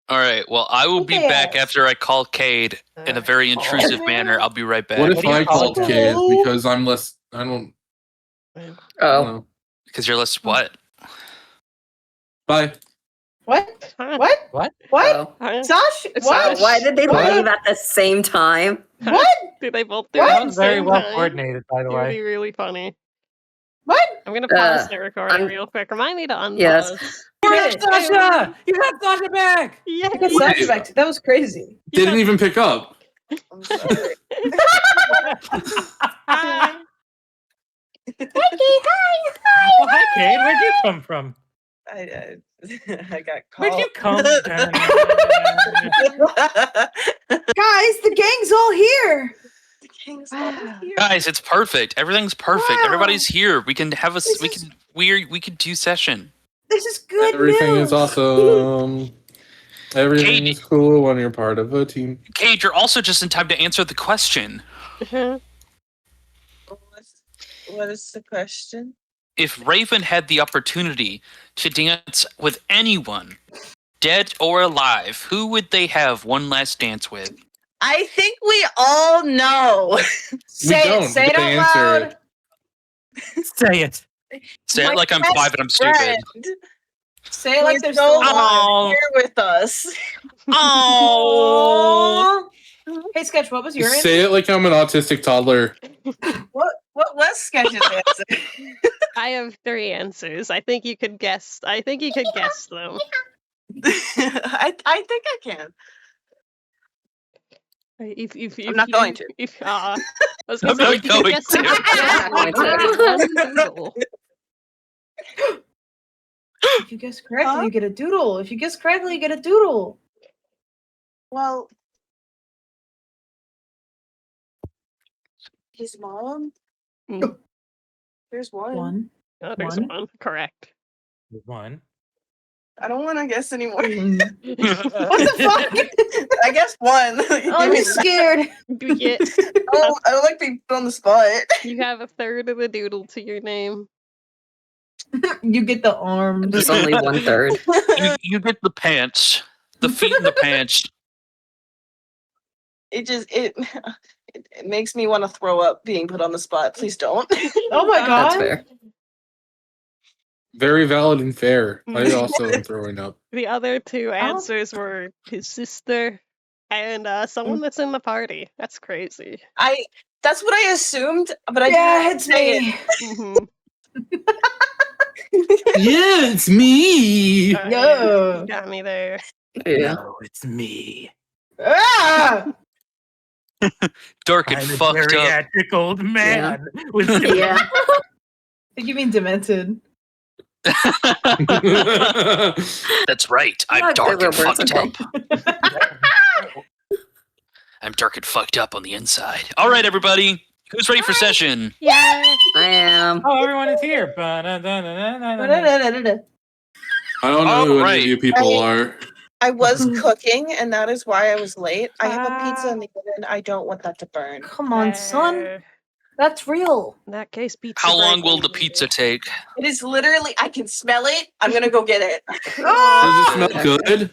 All right. Well, I will be Okay. back after I call Cade in a very intrusive manner. I'll be right back. What if What do you I call called it? Cade because I'm less? I don't Oh, know. Because you're less what? Bye. What? Huh? What? What? What? oh. Huh? Sash? It's What? Sash. Why did they What? leave at the same time? What? Did they both do What? it That at the was very same well time? coordinated, by the It would way. be really funny. What? I'm gonna pause Uh, the recording I'm- real quick. Remind me to unpause. Yes. Yes. Sasha! You got Sasha back! Yeah. I got Sasha back. That was crazy. Didn't even pick up. I'm sorry. Hi. Oh, hi, Kate. Where'd you come from? I got Where'd called. you come from? Guys, the gang's all here. The king's Wow. here. Guys, it's perfect. Everything's perfect. Wow. Everybody's here. We can have a This we is- can we can do session. This is good Everything news. is awesome. Everything Katie. is cool when you're part of a team. Cade, you're also just in time to answer the question. What is the question? If Raven had the opportunity to dance with anyone, dead or alive, who would they have one last dance with? I think we all know. Say don't, it. Say but it they out answer loud. Say it. Say it My like I'm best 5 and I'm stupid. friend. Say it like He's there's no still longer here with us. Oh, Aw. Hey, Sketch, what was your Say it like I'm an autistic toddler. What was Sketch's answer? I have 3 answers. I think you could guess. I think you could guess them. I think I can. If I'm not going to. I was I'm gonna say, not if you could going guess to. them, one doodle. If you guess correctly, you get a doodle. If you guess correctly, you get a doodle. Well, his mom. Mm. There's one. One. Oh, there's One. one. Correct. One. I don't want to guess anymore. What the fuck? I guess one. I'm scared. You get. I don't like being put on the spot. You have a third of the doodle to your name. You get the arms. There's only 1/3. you get the pants, the feet and the pants. It makes me want to throw up being put on the spot. Please don't. Oh my god. That's fair. Very valid and fair. I also am throwing up. The other 2 answers were his sister and someone that's in the party. That's crazy. That's what I assumed, but I Yeah, didn't it's say me. Mhm. Yeah, it's me. Alright, Yo. you got me there. Yeah. No, it's me. Ah! Dark and I'm a fucked up. geriatric old man. With Yeah. I think you mean demented. That's right. I'm My dark and favorite word fucked today. up. I'm dark and fucked up on the inside. All right, everybody. Who's ready for session? Yeah. I am. Oh, everyone is here. Ba-da-da-da-da-da-da. Da-da-da-da-da-da. I don't know who any Alright. of you people are. I was cooking, and that is why I was late. I have a pizza in the oven. I don't want that to burn. Come on, son. That's real. In that case, pizza. How long break will is the needed. pizza take? It is literally. I can smell it. I'm gonna go get it. Ah! Does it smell good?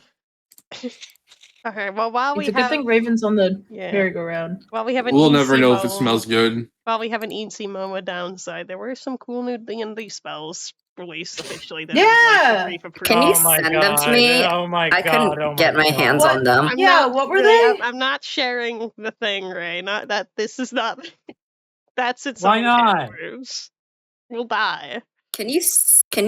Okay. Well, while we It's a good have thing Raven's on the yeah, merry-go-round. while we have an We'll never easy know if it mo- smells good. While we have an easy moment downside, there were some cool new D&D spells released officially. That Yeah! brief approval. Can you Oh my send them to me? Oh my I god. couldn't oh get my God. hands What? on them. I'm Yeah, not- what were Ray, they? I'm not sharing the thing, Ray. Not that this is not. That's its Why own not? can of worms. We'll die. Can you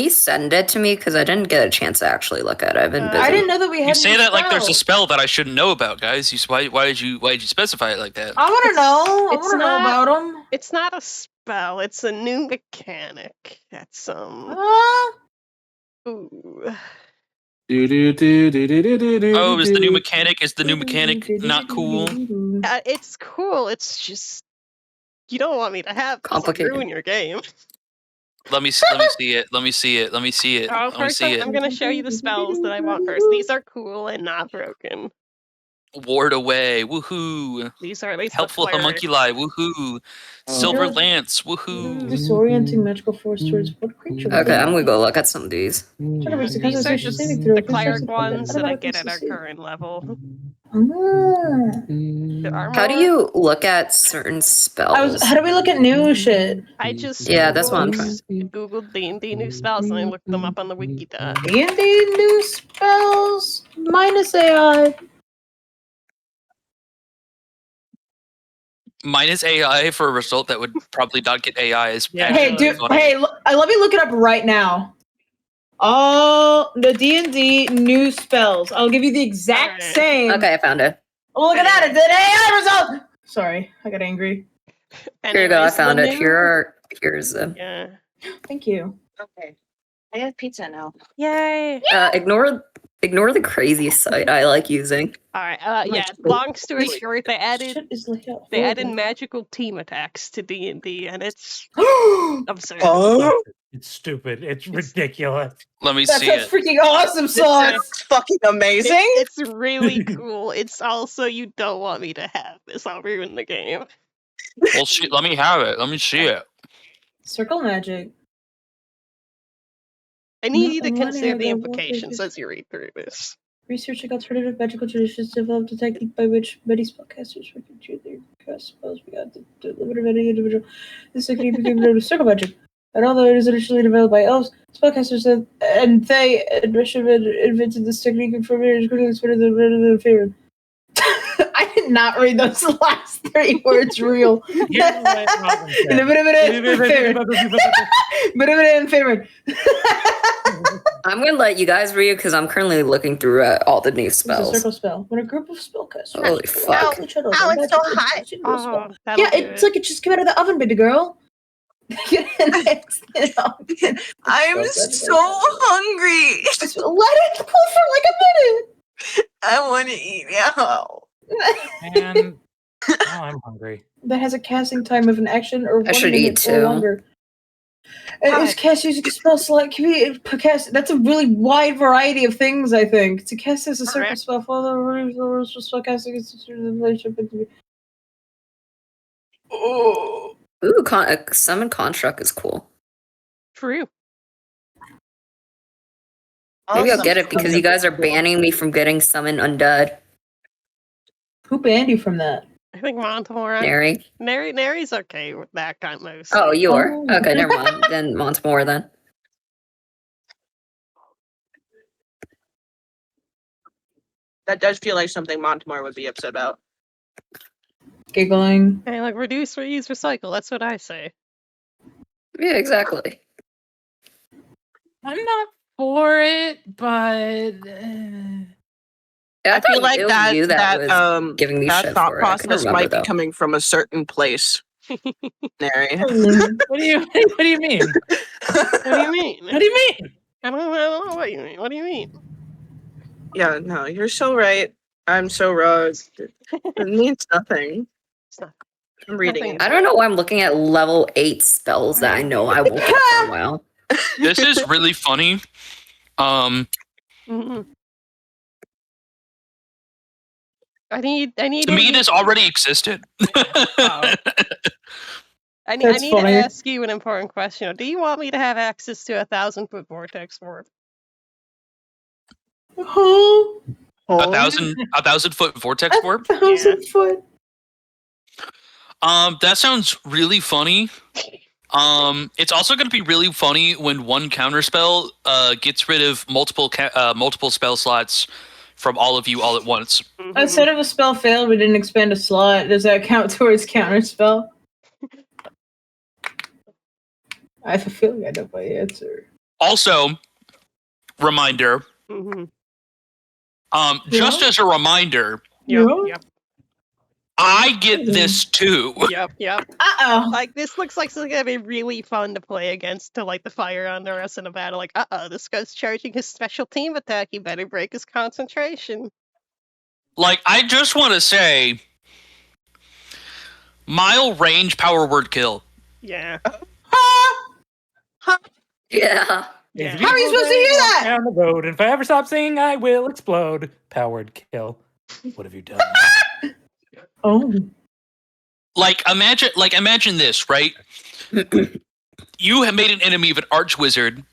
send it to me? Because I didn't get a chance to actually look at it. I've been busy. I didn't know that we had You say new that like there's a spells. spell that I shouldn't know about, guys. Why did you specify it like that? I want to know. I It's want to know not- about them. It's not a spell. It's a new mechanic. That's Ooh. Oh, is the new mechanic? Is the new mechanic not cool? It's cool. It's just you don't want me to have this. It'll Complicated. ruin your game. Let me see it. Let me see it. Let me see it. Oh, Let me first see I'm it. gonna show you the spells that I want first. These are cool and not broken. Ward away. Woohoo. These are at least Helpful the cleric. homunculi. Woohoo. Silver Yeah. lance. Woohoo. Disorienting magical force towards what creature? Okay, I'm gonna go look at some of these. These are just the cleric ones that I get at our current level. The armor How do you look at certain spells? How do we look at new shit? I just Yeah, that's what I'm trying. Googled D&D new spells and I looked them up on the wiki. D&D new spells minus AI. Minus AI for a result that would probably not get AI is Yeah. actually Hey, dude. funny. Hey, let me look it up right now. All the D&D new spells. I'll give you the exact Alright. same. Okay, I found it. Oh, look at that! It did AI result. Sorry, I got angry. Here you go. I Anyways, the found it. new- Here's the. Yeah. Thank you. Okay. I have pizza now. Yay! Ignore the crazy site I like using. Alright, yeah, long story short, they Shit is like hell. they added magical team attacks to D&D, and it's absurd. It's stupid. It's ridiculous. Let me That see sounds it. freaking awesome, son. That's fucking amazing. It's really cool. It's also you don't want me to have this. I'll ruin the game. Well, shit, let me have it. Let me see it. Circle magic. I need you to on one consider hand, the the wolf is implications just- as you read through this. Researching alternative magical traditions developed a technique by which many spellcasters work into their cast spells beyond the limit of any individual. This technique became known as circle magic. And although it was initially developed by elves, spellcasters and they invented this technique and from it quickly spread the favorite. I did not read those last 3 words real. Favorite. I'm gonna let you guys read because I'm currently looking through all the new It's a spells. circle spell. When a group of spellcasters Holy fuck. Ow, it's so hot. Oh, Yeah, it's like it just came out of the oven, baby girl. I'm so hungry. Just let it cool for like a minute. I want to eat now. And now I'm hungry. That has a casting time of an action or 1 should minute eat or too. longer. And it's cast using a spell slot. Can be cast. That's a really wide variety of things. I think to cast as a circle Correct. spell. Follow the rules for spell casting. Oh. Ooh, summon construct is cool. True. Maybe I'll Awesome. get it because you guys are banning me from getting summon undead. Who banned you from that? I think Montemore. Nary. Nary's okay with that kind of most. Oh, you are? Oh. Okay, never mind. Then Montemore then. That does feel like something Montemar would be upset about. Giggling. Hey, like reduce, reuse, recycle. That's what I say. Yeah, exactly. I'm not for it, but Yeah, I feel thought like it was that you was giving me that shit thought for it. I couldn't process remember, might be though. coming from a certain place. Nary. what do you mean? What do you mean? What do you mean? I don't know what you mean. What do you mean? Yeah, no, you're so right. I'm so wrong. It means nothing. It's not. I'm reading Nothing. it. I don't know why I'm looking at level 8 spells that I know I won't get for a while. This is really funny. Mhm. I need. To me, this already existed. I need That's funny. to ask you an important question. Do you want me to have access to 1,000-foot vortex warp? Oh, A 1,000-foot vortex warp. 1,000 foot. That sounds really funny. It's also going to be really funny when one counterspell gets rid of multiple spell slots from all of you all at once. Instead of a spell failed, we didn't expand a slot. Does that count towards counterspell? I have a feeling I know my answer. Also, reminder. Mhm. Just Yeah? as a reminder, Yep, Yeah? yep, I get this too. yep, yep. Uh-oh. Like, this looks like something that'd be really fun to play against to light the fire under us in a battle. Like, this guy's charging his special team attack. You better break his concentration. Like, I just want to say, mile range power word kill. Yeah. Yeah. Yeah. How are you supposed to hear that? Down the road, and if I ever stop singing, I will explode. Powered kill. What have you done? Oh. Like, imagine this, right? You have made an enemy of an archwizard.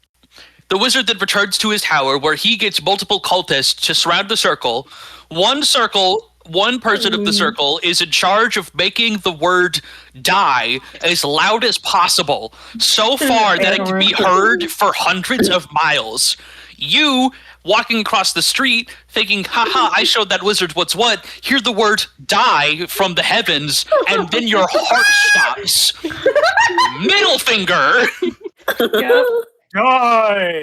The wizard then returns to his tower where he gets multiple cultists to surround the circle. One person of the circle is in charge of making the word die as loud as possible, so far that it can be heard for hundreds of miles. You, walking across the street, thinking, haha, I showed that wizard what's what, hear the word die from the heavens, and then your heart stops. Middle finger! Die!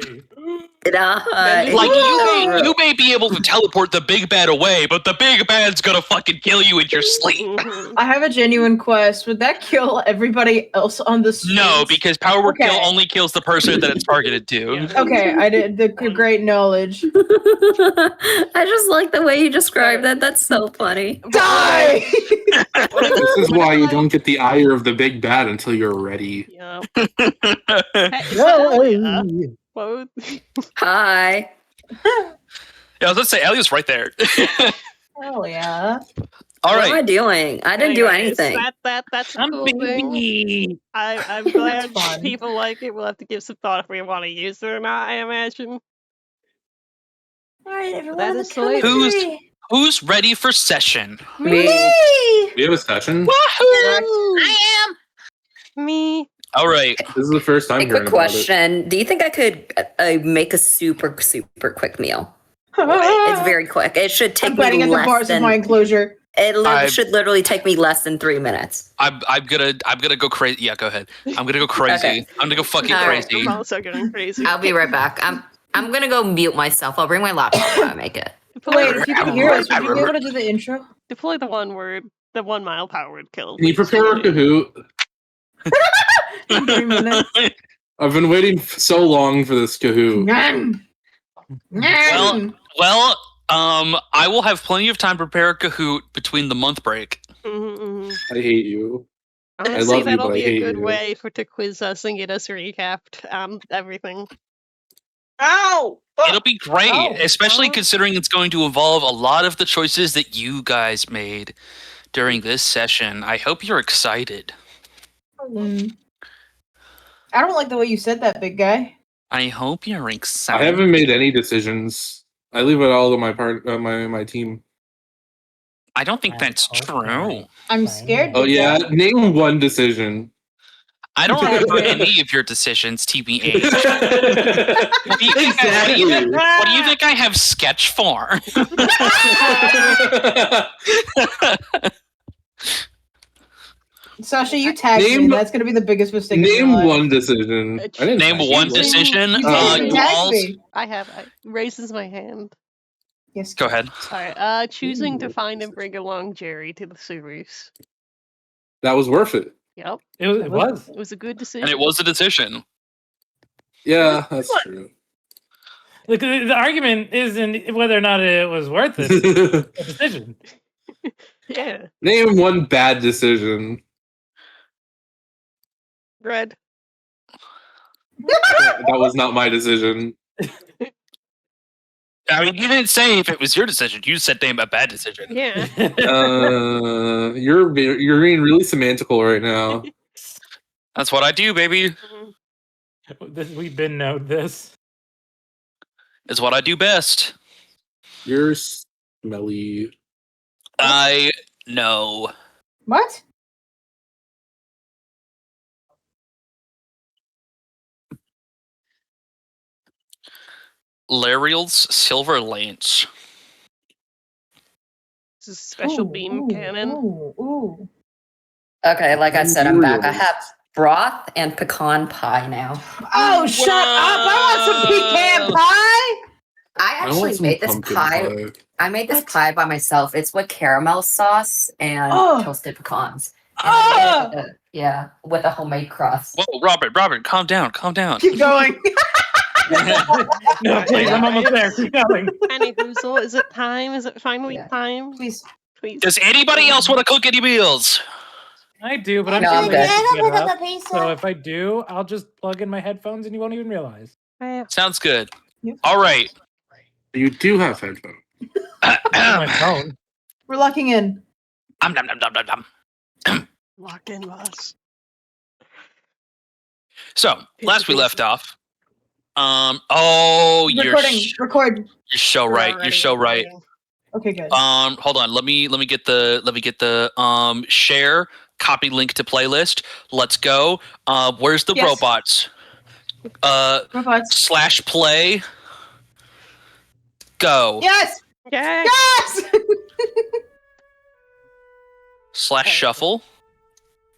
Like, you may be able to teleport the big bad away, but the big bad's gonna fucking kill you in your sleep. Mhm. I have a genuine quest. Would that kill everybody else on the street? No, because power word kill Okay. only kills the person that it's targeted to. Yeah. Okay, I did the great knowledge. I just like the way you described that. That's so funny. Die! This is why you don't get the ire of the big bad until you're ready. Yeah. Hey, so, yeah. What would- Hi. Yeah, I was gonna say, Elliot's right there. Hell yeah. All What am I right. doing? I didn't do Anyways, anything. That's a I'm cool thing. busy. I'm glad fun. people like it. We'll have to give some thought if we want to use it or not, I imagine. All right, everyone That on the is count of Who's- three. Who's ready for session? Me. We have a session. Woohoo! Me. All right. This is the first time A hearing quick about it. question. Do you think I could make a super quick meal? It's very quick. It should take I'm me betting at the less bars than of my enclosure. should literally take me less than 3 minutes. I'm gonna go crazy. Yeah, go ahead. I'm gonna go crazy. Okay. I'm gonna go fucking All right. crazy. I'm also going crazy. I'll be right back. I'm gonna go mute myself. I'll bring my laptop when I make it. Wait, if you can hear us, would you be able to do the intro? Deploy the 1 word, the 1 mile power word kill. Can you prepare a Kahoot? In 3 minutes. I've been waiting so long for this Kahoot. Well, I will have plenty of time to prepare a Kahoot between the month break. Mm-hmm. I hate you. Honestly, love you, that'll but I be a hate good you. way to quiz us and get us recapped. Everything. Ow! It'll be great, Oh, especially oh. considering it's going to involve a lot of the choices that you guys made during this session. I hope you're excited. I don't like the way you said that, big guy. I hope you're excited. I haven't made any decisions. I leave it all to my my team. I don't think that's Oh, true. right. I'm Right. scared. Oh big yeah, guy. name one decision. I don't remember Exactly. any of your decisions, TBH. What do you think what do you think I have sketch for? Sasha, you tagged me. Name- That's gonna be the biggest mistake. of your Name life. one decision. I didn't Name tag one you. decision. You Uh, did. You You tagged all. me. I raises my hand. Yes. Go ahead. Alright, choosing Ooh, to find and bring along Jerry to the series. That was worth it. Yep, It was. it was a good decision. And it was a decision. Yeah, that's true. Look, the argument isn't whether or not it was worth it. It's a decision. Yeah, Name one bad decision. Red. That was not my decision. I mean, you didn't say if it was your decision. You said name a bad decision. Yeah. You're being really semantical right now. That's what I do, baby. We've been known this. It's what I do best. You're smelly. I know. What? Lariel's Silver Lance. This is special Ooh, beam ooh, cannon. Ooh. Okay, like I said, I'm back. I Imperials. have broth and pecan pie now. Oh, shut up! I want some pecan pie. I I want actually some made this pumpkin pie. I made this pie by myself. It's with caramel sauce and Oh. toasted pecans. And I made it with a homemade crust. Whoa, Robert, calm down, calm down. Keep going. No, please, I'm almost there. Keep going. Annie Hoozle, is it time? Is it finally Yeah. time? Please. Please. Does anybody else want to cook any meals? I do, but I'm No, too I'm lazy good. to get up. So if I do, I'll just plug in my headphones and you won't even realize. Sounds good. Yep. All right. You do have headphones. My phone. We're locking in. Nom, nom, nom, nom, nom, nom. Lock in, boss. So, last we Pizza. left off. You're Recording. Record. you're so right. You're so right. Okay, good. Hold on. Let me get the share copy link to playlist. Let's go. Where's the Yes. robots? Robots. /play. Go. Yes. Yay! Yes. /shuffle.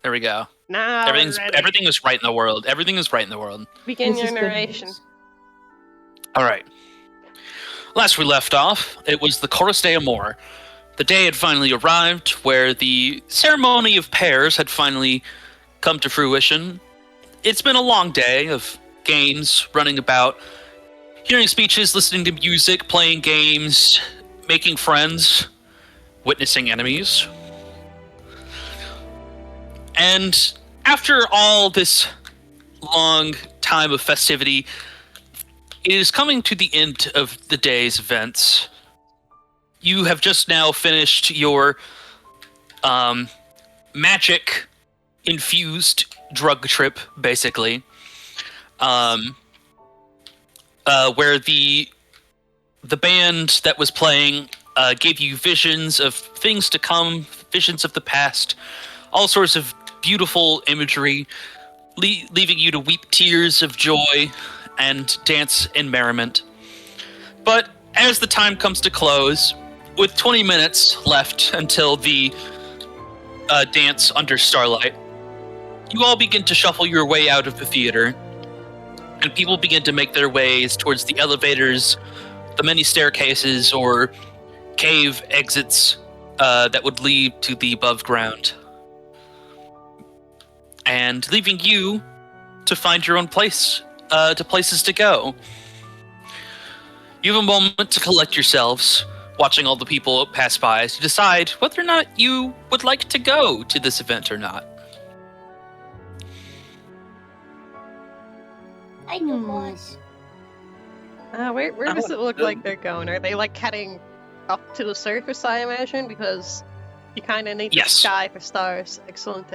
There we go. Now Everything is right in the world. Everything is right in the world. Begin This your is good narration. news. All right. Last we left off, it was the Chorus de Amor. The day had finally arrived where the ceremony of pairs had finally come to fruition. It's been a long day of games, running about, hearing speeches, listening to music, playing games, making friends, witnessing enemies. And after all this long time of festivity, it is coming to the end of the day's events. You have just now finished your magic infused drug trip, basically, where the the band that was playing gave you visions of things to come, visions of the past, all sorts of beautiful imagery, leaving you to weep tears of joy and dance in merriment. But as the time comes to close, with 20 minutes left until the dance under starlight, you all begin to shuffle your way out of the theater, and people begin to make their ways towards the elevators, the many staircases or cave exits that would lead to the above ground, and leaving you to find your own place, to places to go. You have a moment to collect yourselves, watching all the people pass by, to decide whether or not you would like to go to this event or not. I know, boss. Where does it look like they're going? Are they like heading up to the surface, I imagine? Because you kind of need the sky for stars. Excellent.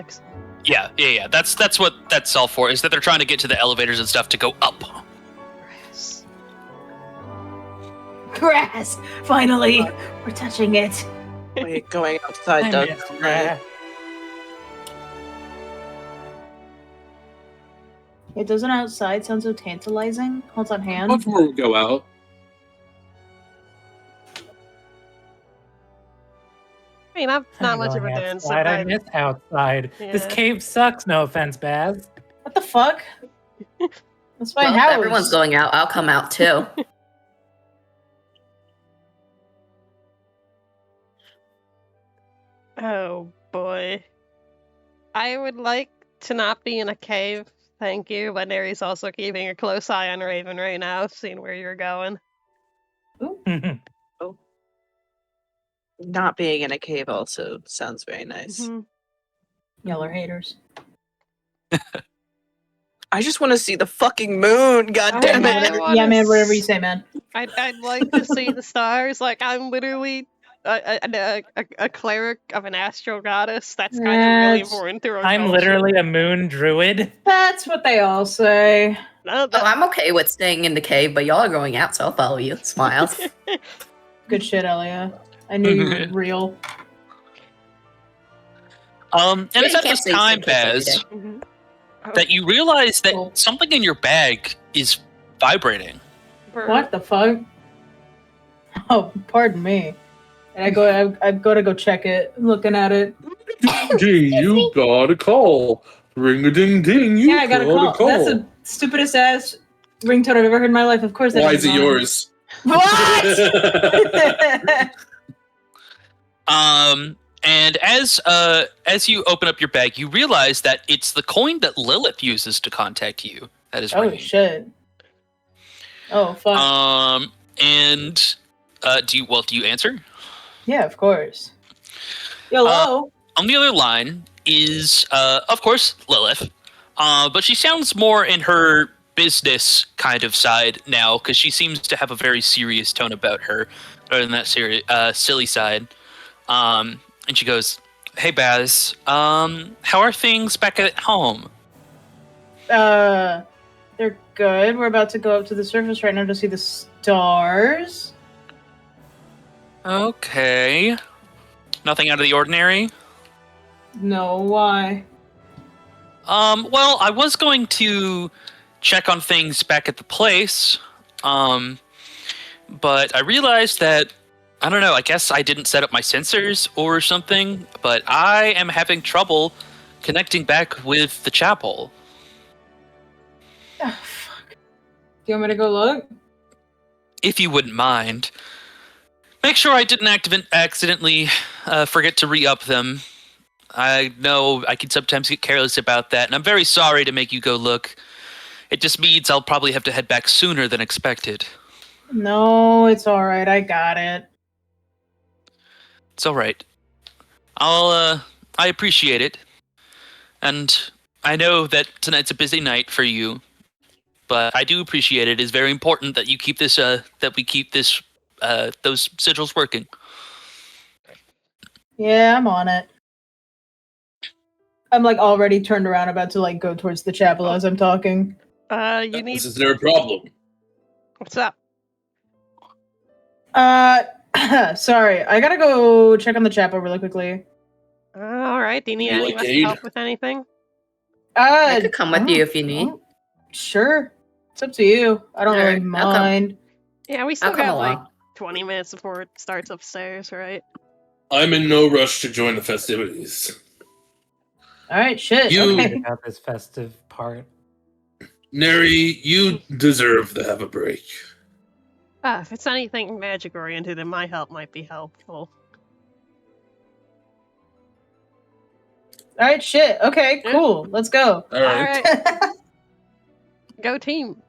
Yeah. That's what that's all for, is that they're trying to get to the elevators and stuff to go up. Grass! Finally! We're touching it. Wait, going outside does. It doesn't outside sound so tantalizing. Holds on hand. Before we go out. I mean, I'm not much of a dancer. I miss outside. This Yeah. cave sucks, no offense, Baz. What the fuck? That's my Well, if house. everyone's going out, I'll come out too. Oh boy. I would like to not be in a cave, thank you, but Neri's also keeping a close eye on Raven right now, seeing where you're going. Not being in a cave also sounds very nice. Y'all are haters. I just want to see the fucking moon. God damn it! Yeah, man. Whatever you say, man. I'd like to see the stars. Like, I'm literally a cleric of an astral goddess. That's kind of really important to our I'm culture. literally a moon druid. That's what they all say. No, Oh, I'm okay with staying in the cave, but y'all are going out, so I'll follow you. Smiles. Good shit, Elia. I knew you were real. And Yeah, it's you at can't this say time, something every Baz, Mhm. that you realize that something in your bag is vibrating. What the fuck? Oh, pardon me. And I've got to go check it. I'm looking at it. Gee, you got a call. Ring a ding ding. You Yeah, I got a call. That's the stupidest ass ringtone I've ever heard in my life. Of course. Why is it yours? What? And as you open up your bag, you realize that it's the coin that Lilith uses to contact you. That is Oh ringing. shit. Oh fuck. And do you answer? Yeah, of course. Hello. On the other line is of course Lilith, but she sounds more in her business kind of side now, because she seems to have a very serious tone about her, rather than that silly side. And she goes, "Hey Baz, how are things back at home?" They're good. We're about to go up to the surface right now to see the stars. Okay. Nothing out of the ordinary? No, why? Well, I was going to check on things back at the place, but I realized that, I don't know, I guess I didn't set up my sensors or something, but I am having trouble connecting back with the chapel. Oh, fuck. Do you want me to go look? If you wouldn't mind. Make sure I didn't accidentally forget to re-up them. I know I can sometimes get careless about that, and I'm very sorry to make you go look. It just means I'll probably have to head back sooner than expected. No, it's alright. I got it. It's all right. I appreciate it. And I know that tonight's a busy night for you, but I do appreciate it. It's very important that you keep this, that we keep this, those sigils working. Yeah, I'm on it. I'm like already turned around, about to like go towards the chapel as I'm talking. You need. Is there a problem? What's up? Sorry, I gotta go check on the chapel really quickly. All right. Do you need You any like of us to aid? help with anything? I could come with you if you need. Sure, it's up to you. I don't really Alright, I'll come. mind. Yeah, we still I'll come got like along. 20 minutes before it starts upstairs, right? I'm in no rush to join the festivities. All right, shit. You- Okay. About this festive part. Neri, you deserve to have a break. If it's anything magic oriented, then my help might be helpful. All right, shit. Okay, Yeah. cool. Let's go. All right. Go team.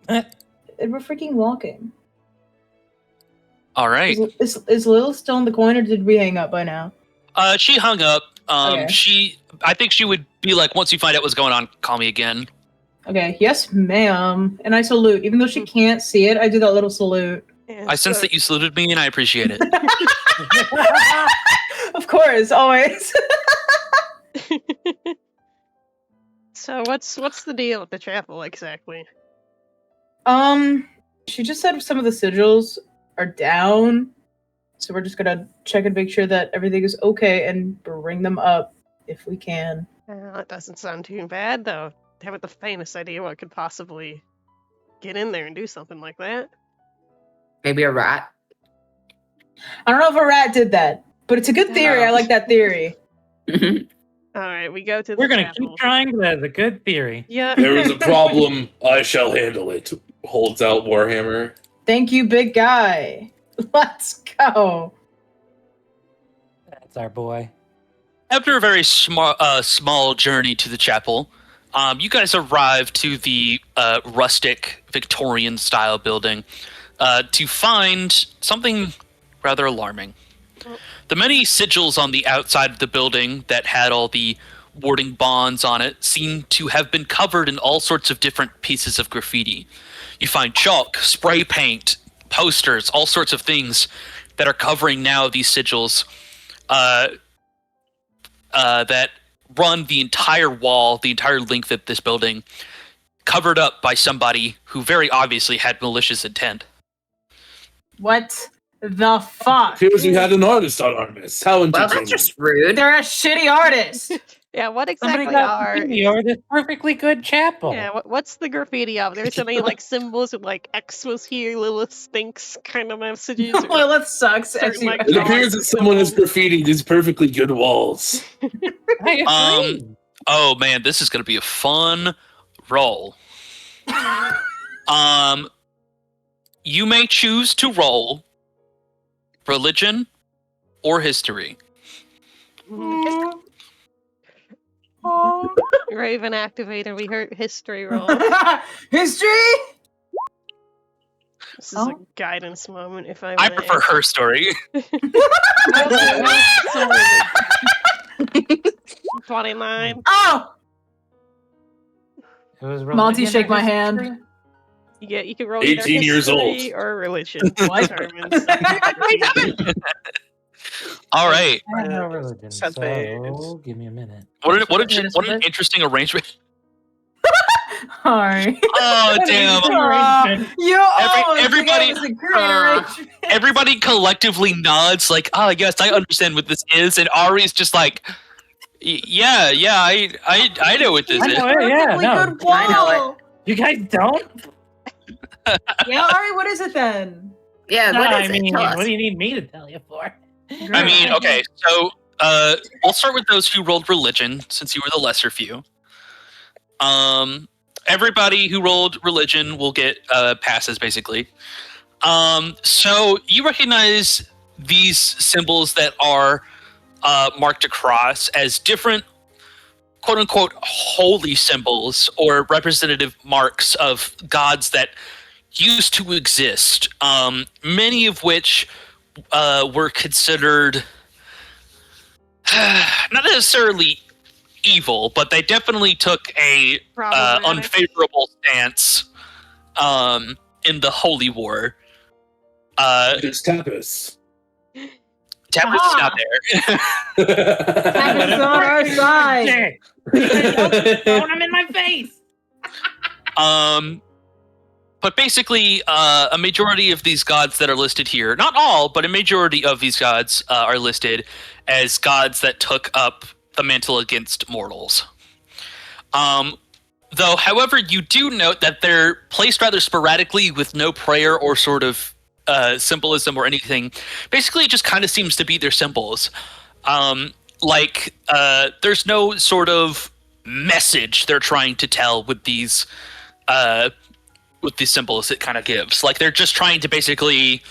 And we're freaking walking. All right. Is Lil still in the coin, or did we hang up by now? She hung up. Okay. I think she would be like, once you find out what's going on, call me again. Okay, yes, ma'am. And I salute. Even though she can't see it, I do that little salute. Yeah, I sense that you saluted me, and I appreciate it. Of course, always. So what's the deal with the chapel exactly? She just said some of the sigils are down. So we're just gonna check and make sure that everything is okay and bring them up if we can. That doesn't sound too bad, though. I haven't the faintest idea what could possibly get in there and do something like that. Maybe a rat. I don't know if a rat did that, but it's a good theory. I like that theory. All right, we go to the We're gonna chapel. keep trying, but that's a good theory. Yeah. There is a problem. I shall handle it. Holds out Warhammer. Thank you, big guy. Let's go. That's our boy. After a very small journey to the chapel, you guys arrive to the rustic Victorian style building to find something rather alarming. The many sigils on the outside of the building that had all the warding bonds on it seem to have been covered in all sorts of different pieces of graffiti. You find chalk, spray paint, posters, all sorts of things that are covering now these sigils that run the entire wall, the entire length of this building, covered up by somebody who very obviously had malicious intent. What the fuck? Appears we had an artist on our list. How Well, entertaining. that's just rude. They're a shitty artist. Yeah, what Somebody exactly got are... graffiti over this perfectly good chapel. Yeah, what's the graffiti of? There's any like symbols with like X was here, Lilith stinks kind of messages. or- Lilith sucks. Certain, like, It appears that someone has graffitied these perfectly good walls. I agree. Oh man, this is gonna be a fun roll. You may choose to roll religion or history. Raven activated. We heard history roll. History? This is a guidance moment, if I may. I prefer her story. 29. Oh! It was Monty, religion shake or my history? hand. Yeah, you can roll either 18 years history old. or religion. What? Determines- All right. I have no religion, Sounds so bad. give me a minute. What an interesting arrangement. Sorry. Oh damn. You almost everybody- think it was a great arrangement. Everybody collectively nods like, "Oh, yes, I understand what this is," and Ari's just like, "Yeah, I know what this I is." know it, yeah, Perfectly no. good wall. I know You guys don't? Yeah, Ari, what is it then? Yeah, No, what I is mean, it? Tell what us. do you need me to tell you for? I mean, okay, so we'll start with those who rolled religion, since you were the lesser few. Everybody who rolled religion will get passes, basically. So you recognize these symbols that are marked across as different, quote-unquote, holy symbols or representative marks of gods that used to exist, many of which were considered not necessarily evil, but they definitely took a Problematic. unfavorable stance in the Holy War. It's Tapas. Tapas is not there. Tapas is on our side. Don't him in my face! But basically, a majority of these gods that are listed here, not all, but a majority of these gods are listed as gods that took up the mantle against mortals. Though, however, you do note that they're placed rather sporadically with no prayer or sort of symbolism or anything. Basically, it just kind of seems to be their symbols. There's no sort of message they're trying to tell with these symbols it kind of gives. Like, they're just trying to basically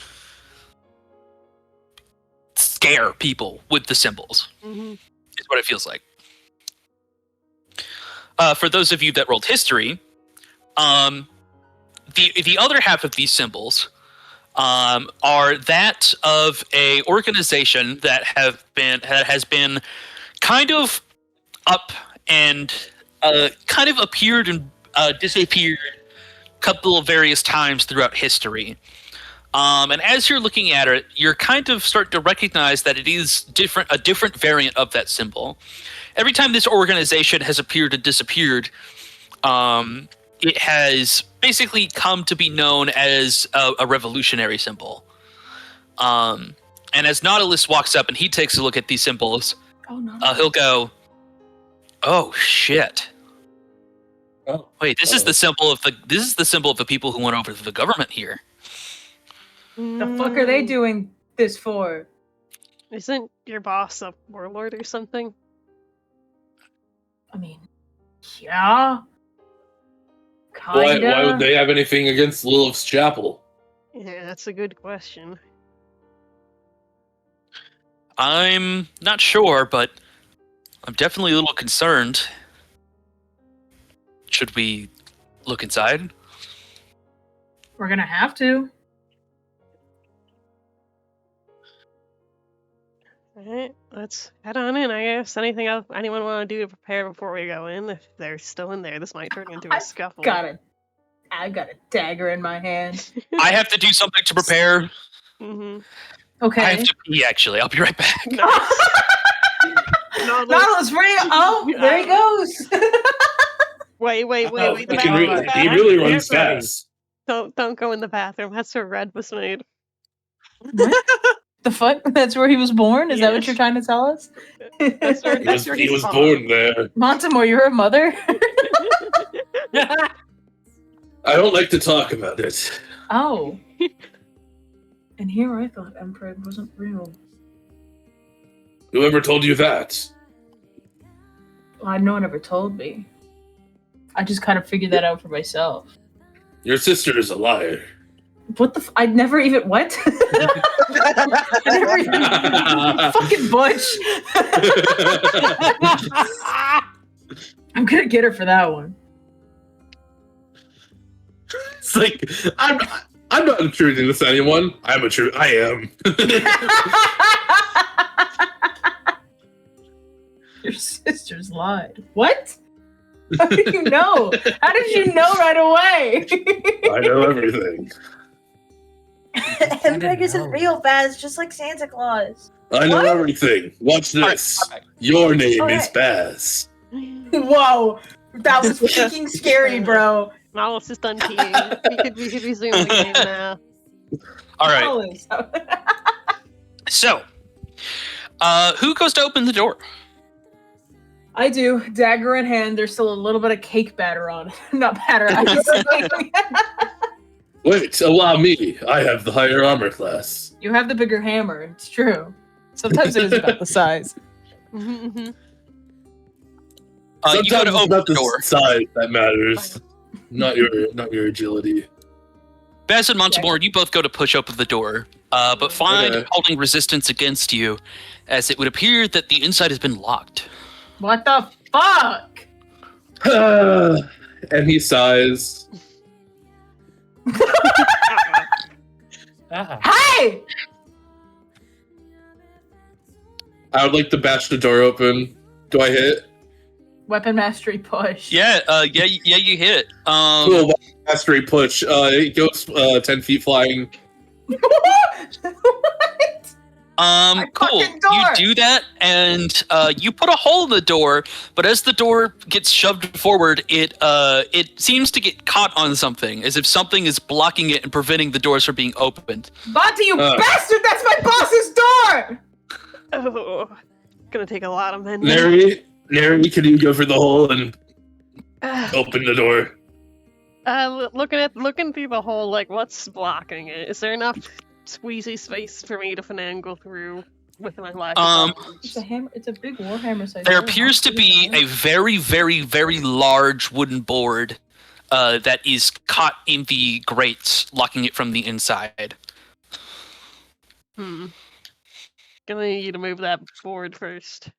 scare people with the symbols. Mm-hmm. Is what it feels like. For those of you that rolled history, the other half of these symbols are that of a organization that has been kind of up and kind of appeared and disappeared a couple of various times throughout history. And as you're looking at it, you're kind of starting to recognize that it is a different variant of that symbol. Every time this organization has appeared and disappeared, it has basically come to be known as a revolutionary symbol. And as Nautilus walks up and he takes a look at these symbols, he'll go, "Oh shit! Oh. Wait, this is the symbol of the people who went over to the government here." The fuck are they doing this for? Isn't your boss a warlord or something? I mean, yeah. Why Kinda. would they have anything against Lilith's Chapel? Yeah, that's a good question. I'm not sure, but I'm definitely a little concerned. Should we look inside? We're gonna have to. Alright, let's head on in, I guess. Anything else anyone want to do to prepare before we go in? If they're still in there, this might turn into a scuffle. I got a dagger in my hand. I have to do something to prepare. Mm-hmm. Okay. I have to pee, actually. I'll be right back. Nautilus, ready? Oh, there he goes. Wait. He really runs fast. Don't go in the bathroom. That's where Red was made. What? The fuck? That's where he was born? Is that what Yes. you're trying to tell us? That's where He was he's born there. Montemore, you're a mother? I don't like to talk about it. Oh. And here I thought Emperor wasn't real. Whoever told you that? Well, no one ever told me. I just kind of figured that out for myself. Your sister is a liar. What the I'd never even... What? I never even... Fucking Butch. I'm gonna get her for that one. It's like, I'm not intruding with anyone. I am. Your sister's lied. What? How did you know? How did you know right away? I know everything. Mpeg isn't real, Baz, just like Santa Claus. I know What? everything. Watch this. Your name is Baz. Whoa. That was fucking scary, bro. Nautilus is done peeing. we could resume the game now. All right. Always. So, who goes to open the door? I do. Dagger in hand. There's still a little bit of cake batter on it. Not batter. I just Wait, allow me. I have the higher armor class. You have the bigger hammer. It's true. Sometimes it is about the size. Mm-hmm. You Sometimes go to it's open not the the door. size that matters, not your agility. Baz and Montemore, you both go to push open the door, but find Okay. holding resistance against you, as it would appear that the inside has been locked. What the fuck? And he sighs. Hey! I would like to bash the door open. Do I hit? Weapon mastery push. Yeah, you hit. Cool. Mastery push. It goes 10 feet flying. What? Cool. fucking door! You do that, and you put a hole in the door. But as the door gets shoved forward, it seems to get caught on something, as if something is blocking it and preventing the doors from being opened. Bonte, you bastard! That's my boss's door! Oh, gonna take a lot of men. Neri, can you go for the hole and open the door? Looking through the hole, like what's blocking it? Is there enough squeezy space for me to finagle through with my life? It's a hammer. It's a big warhammer size. There appears to be a very, very, very large wooden board that is caught in the grates, locking it from the inside. Gonna need you to move that board first.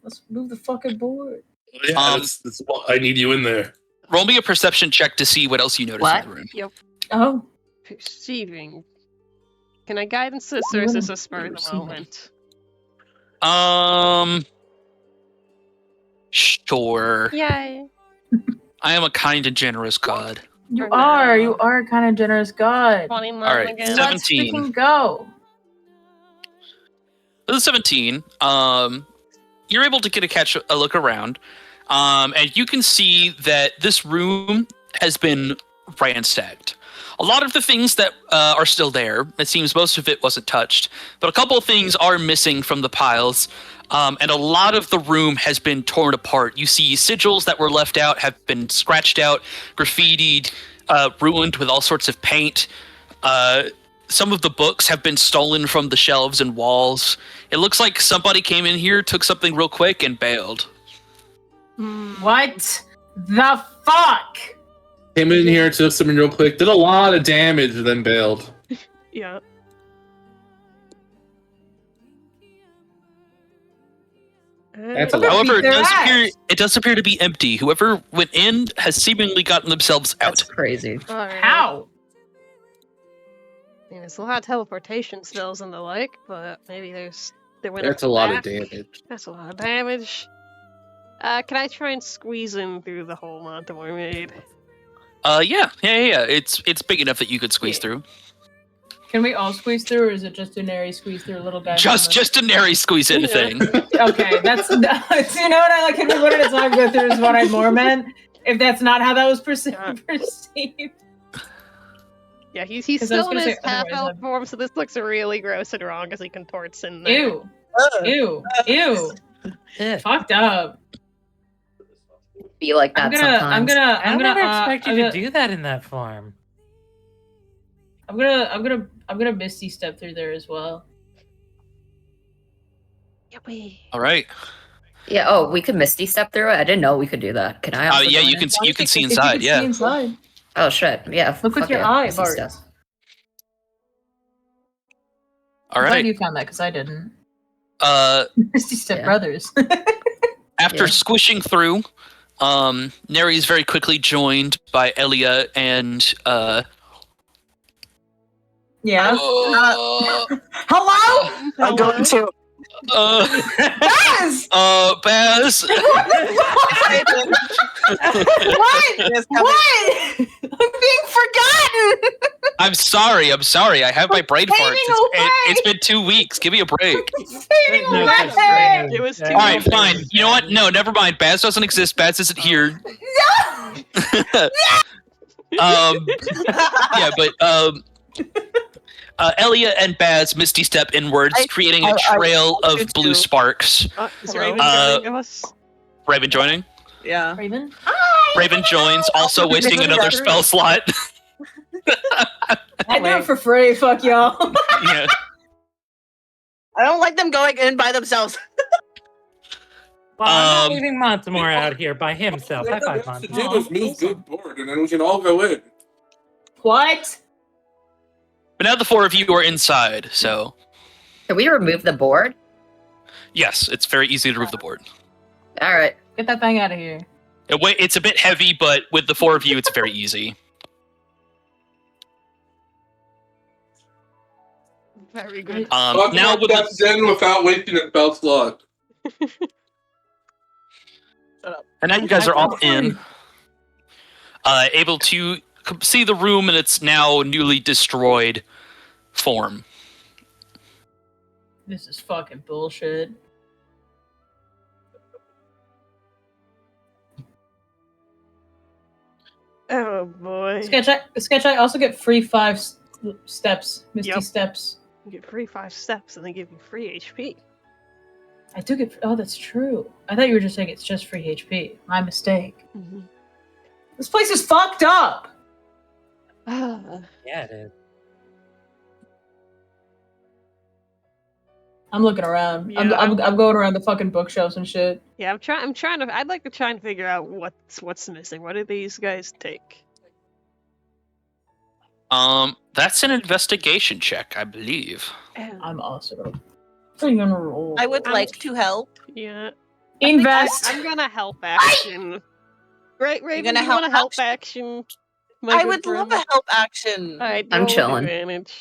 Let's move the fucking board. Yeah, that's why I need you in there. Roll me a perception check to see what else you notice in the room. Oh. Perceiving. Can I guidance this, or is this a spur of the moment? Sure. Yay. I am a kind and generous god. You are a kind of generous god. 29 All right, again. 17. Let's freaking go. This is 17. You're able to catch a look around, and you can see that this room has been ransacked. A lot of the things that are still there, it seems most of it wasn't touched, but a couple of things are missing from the piles, and a lot of the room has been torn apart. You see sigils that were left out have been scratched out, graffitied, ruined with all sorts of paint. Some of the books have been stolen from the shelves and walls. It looks like somebody came in here, took something real quick, and bailed. What the fuck? Came in here, took something real quick, did a lot of damage, then bailed. Yeah. That's a lot. However, Beat it does appear to be empty. Whoever went in has seemingly gotten themselves out. That's crazy. How? Yeah, there's a lot of teleportation spells and the like, but maybe there went That's a lot of damage. That's a lot of damage. Can I try and squeeze in through the hole Montemore made? Yeah. It's big enough that you could squeeze through. Can we all squeeze through, or is it just a nary squeeze through, little guy? Just a nary squeeze in thing. Okay, that's you know what I like. Can we one at a time go through is what I more meant. If that's not how that was perceived. Yeah, he's 'Cause I was still in gonna his say half otherwise elf I'd- form, so this looks really gross and wrong as he contorts in there. Ew. Ew. Fucked up. Be like that I'm sometimes. I would never expect you I'm to gonna- do that in that farm. I'm gonna Misty step through there as well. All right. Yeah. Oh, we could Misty step through it. I didn't know we could do that. Can I? Oh Also yeah, go you in? can you can see If you inside. can see Yeah. inside. Oh shit. Yeah. Look with fuck your yeah, eye, Misty Bart. step. All I'm glad right. you found that because I didn't. Misty Step Yeah. Brothers. After Yeah. squishing through, Neri is very quickly joined by Elia and Yeah. Hello? I'm going to. Baz! Baz. What? What? I'm being forgotten. I'm sorry. I have my brain farts. fading away. It's been 2 weeks. Give me a break. It's fading No, away. that's great. It was too All right, much. fine. You know what? No, never mind. Baz doesn't exist. Baz isn't here. Yeah, but Elia and Baz misty step inwards, creating a trail of do blue too. sparks. Is Hello? Raven joining us? Raven joining. Yeah. Raven? Raven joins, also wasting another spell slot. I do it for free. Fuck y'all. Yeah. I don't like them going in by themselves. Well, I'm not Um, leaving Montemore out here by himself. High five, to do Montemore. is move the board, and then we can all go in. What? But now the four of you are inside, so Can we remove the board? yes, it's very easy to remove the board. All right. Get that thing out of here. It's a bit heavy, but with the four of you, it's very easy. Very good. Now with the, steps in without wasting a spell slot. and now you guys are all in, able to see the room in its now newly destroyed form. This is fucking bullshit. Oh boy. Sketch, I also get free 5 steps, Misty Yep. steps. You get free 5 steps and they give you free HP. I do get. Oh, that's true. I thought you were just saying it's just free HP. My mistake. Mm-hmm. This place is fucked up. Ah. Yeah, it is. I'm looking around. Yeah, I'm going around the fucking bookshelves and shit. Yeah, I'm trying to. I'd like to try and figure out what's missing. What did these guys take? That's an investigation check, I believe. I'm also gonna roll. I would like to help. Yeah. Invest. I'm gonna help action. Right, Raven, gonna you help want to help action? my I good would love friend? a help action. All right, I'm roll chilling. advantage.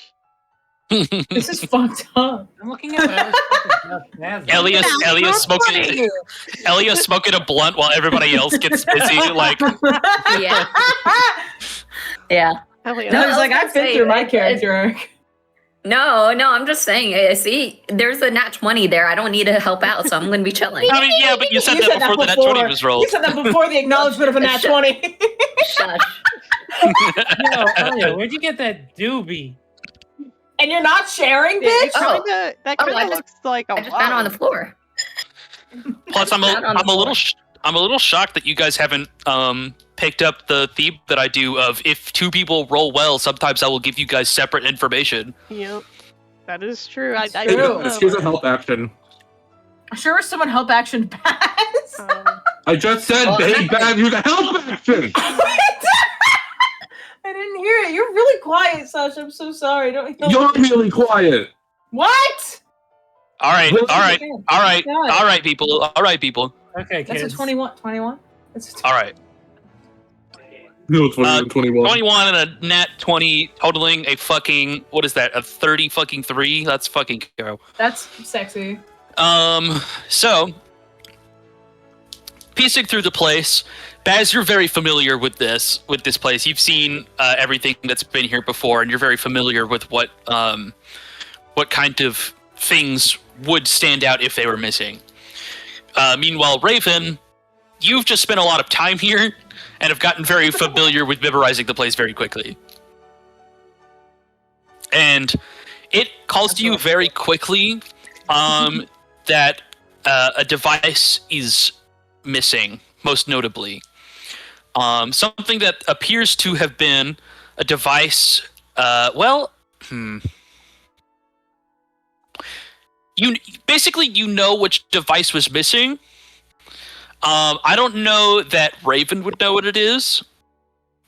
This is fucked up. I'm looking at whatever stuff is left. Elias smoking a blunt while everybody else gets busy. Like, Yeah. Yeah. Elliot, No, I was like, I I've was been gonna through say, my it- character arc. No, I'm just saying. See, there's a nat 20 there. I don't need to help out, so I'm going to be chilling. I mean, yeah, but you said that before the nat 20 was rolled. You said that before the acknowledgement of a nat 20. Shush. Yo, Elliot, where'd you get that doobie? And you're not sharing, yeah, bitch? Oh. that Oh, kind I of just- looks like a I just found it on the wand. floor. Plus, I'm Not on the a little floor. I'm a little shocked that you guys haven't picked up the theme that I do of if 2 people roll well, sometimes I will give you guys separate information. Yep, that is true. I True. don't know. Here's a help action. Sure as someone help action pass. I just said, Oh, hey, Bad, here's a help action. I didn't hear it. You're really quiet, Sasha. I'm so sorry. Don't You're really quiet. What? All right, Well, all right, God. all right, God. all right, people, all right, people. Okay, That's kids. a 21. 21? That's a All right. No, 21, 21. 21 and a nat 20 totaling a fucking, what is that, a 30 fucking 3? That's fucking go. That's sexy. So, piecing through the place, Baz, you're very familiar with this place. You've seen everything that's been here before, and you're very familiar with what kind of things would stand out if they were missing. Meanwhile, Raven, you've just spent a lot of time here and have gotten very familiar with memorizing the place very quickly. And it calls to you very quickly that a device is missing, most notably. Something that appears to have been a device, You know which device was missing. I don't know that Raven would know what it is.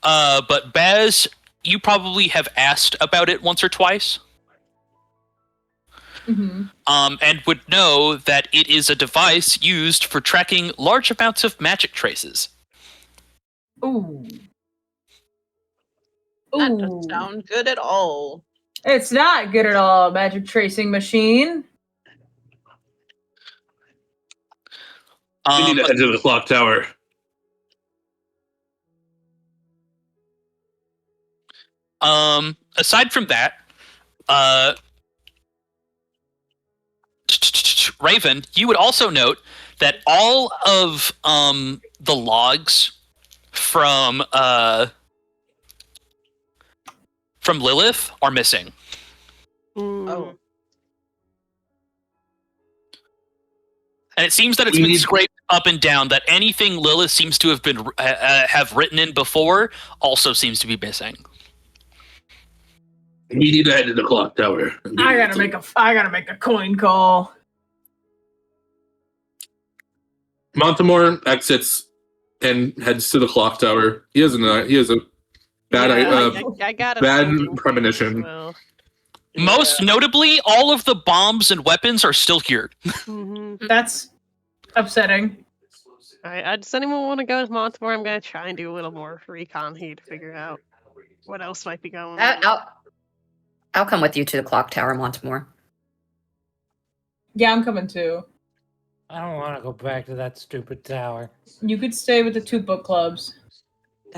But Baz, you probably have asked about it once or twice. Mm-hmm. And would know that it is a device used for tracking large amounts of magic traces. Ooh. That Ooh. doesn't sound good at all. It's not good at all, magic tracing machine. We need to head to the clock tower. Aside from that, Raven, you would also note that all of the logs from Lilith are missing. Oh. And it seems that it's We been need- scraped up and down. That anything Lilith seems to have been have written in before also seems to be missing. We need to head to the clock tower. I gotta make a coin call. Montemore exits and heads to the clock tower. He has a bad I got a bad feeling as premonition. well. Most notably, all of the bombs and weapons are still here. Mhm. That's upsetting. Alright, does anyone want to go with Montemore? I'm gonna try and do a little more recon here to figure out what else might be going on. I'll come with you to the clock tower, Montemore. Yeah, I'm coming too. I don't want to go back to that stupid tower. You could stay with the 2 book clubs.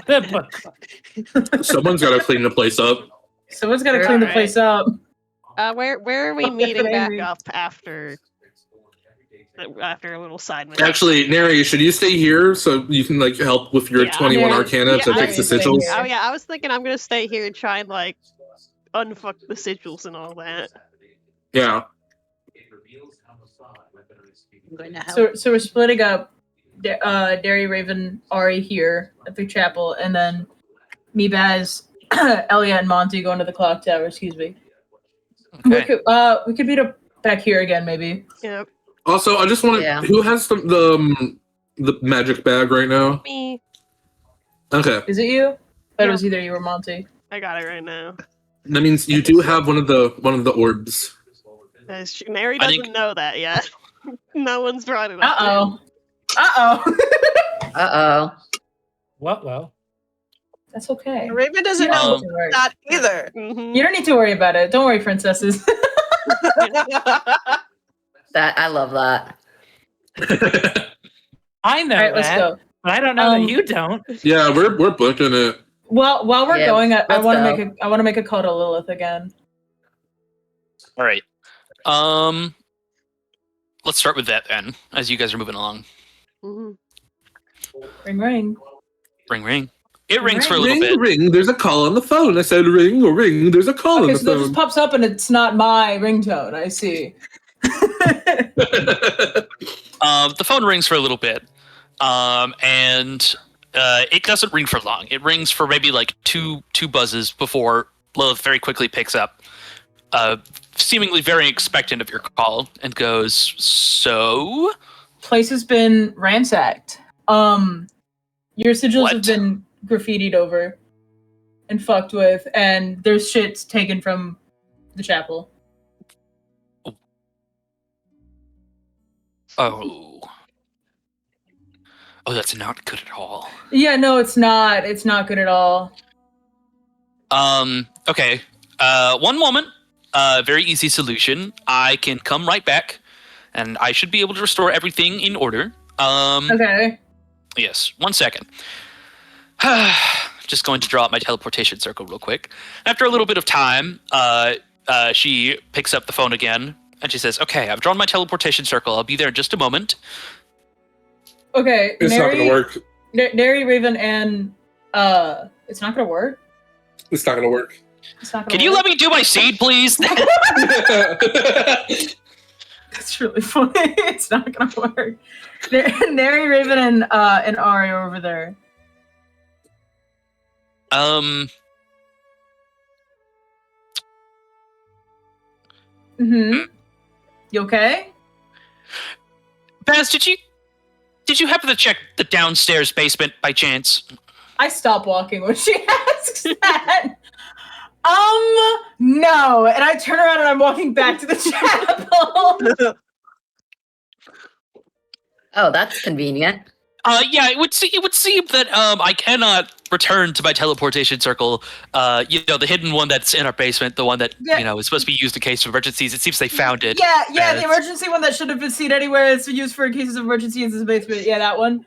The book. Someone's got to clean the place up. Someone's gotta clean the place up. Where are we Fuck, meeting I'm back angry. up after a little side mission? Actually, Neri, should you stay here so you can like help with your Yeah, 21 Neri- Arcana to yeah, fix the stay sigils? here. Oh yeah, I was thinking I'm gonna stay here and try and like unfuck the sigils and all that. Yeah. I'm going to help. So we're splitting up. Derry, Raven, Ari here at the chapel, and then me, Baz, Elia, and Monty going to the clock tower. Excuse me. Okay. We could meet up back here again, maybe. Yep. Also, I just want to. Yeah. Who has the magic bag right now? Me. Okay, Is it you? That Yeah. was either you or Monty. I got it right now. that means you do have one of the orbs. Mary I doesn't think- know that yet. No one's brought it Uh up. oh. Uh oh. Uh Well. That's okay. Raven doesn't You know don't need to worry. that either. Mhm. You don't need to worry about it. Don't worry, princesses. oh. That I love that. I know All right, let's that, go. but I don't know Um, that you don't. Yeah, we're booking it. Well, while we're Yeah, going, I let's want to go. make a call to Lilith again. All right. Let's start with that then, as you guys are moving along. Mhm. Ring, ring. Ring, ring. It rings for a little Ring, bit. ring. There's a call on the phone. I said ring or ring. There's a call Okay, on so that the just pops up and it's not my ringtone. I see. phone. The phone rings for a little bit, and it doesn't ring for long. It rings for maybe like two buzzes before Lilith very quickly picks up, seemingly very expectant of your call, and goes, "So, Place has been ransacked. Your sigils What? have been graffitied over and fucked with, and there's shit taken from the chapel. oh, that's not good at all." Yeah, no, it's not. It's not good at all. Okay. One moment. Very easy solution. I can come right back, and I should be able to restore everything in order. Okay. Yes. 1 second. Just going to draw up my teleportation circle real quick. After a little bit of time, she picks up the phone again, and she says, "Okay, I've drawn my teleportation circle. I'll be there in just a moment." Okay. It's not gonna work. Neri, Raven, and it's not gonna work. It's not gonna work. It's not gonna Can you work. let me do my seed, please? That's really funny. It's not gonna work. Neri, Raven, and Ari are over there. Mm-hmm. You okay? Baz, did you happen to check the downstairs basement by chance? I stop walking when she asks that. No. And I turn around and I'm walking back to the chapel. Oh, that's convenient. Yeah, it would seem that I cannot return to my teleportation circle. The hidden one that's in our basement, the one that Yeah. is supposed to be used in case of emergencies. It seems they found it. Yeah, the Yes. emergency one that should have been seen anywhere. It's used for cases of emergency in the basement. Yeah, that one.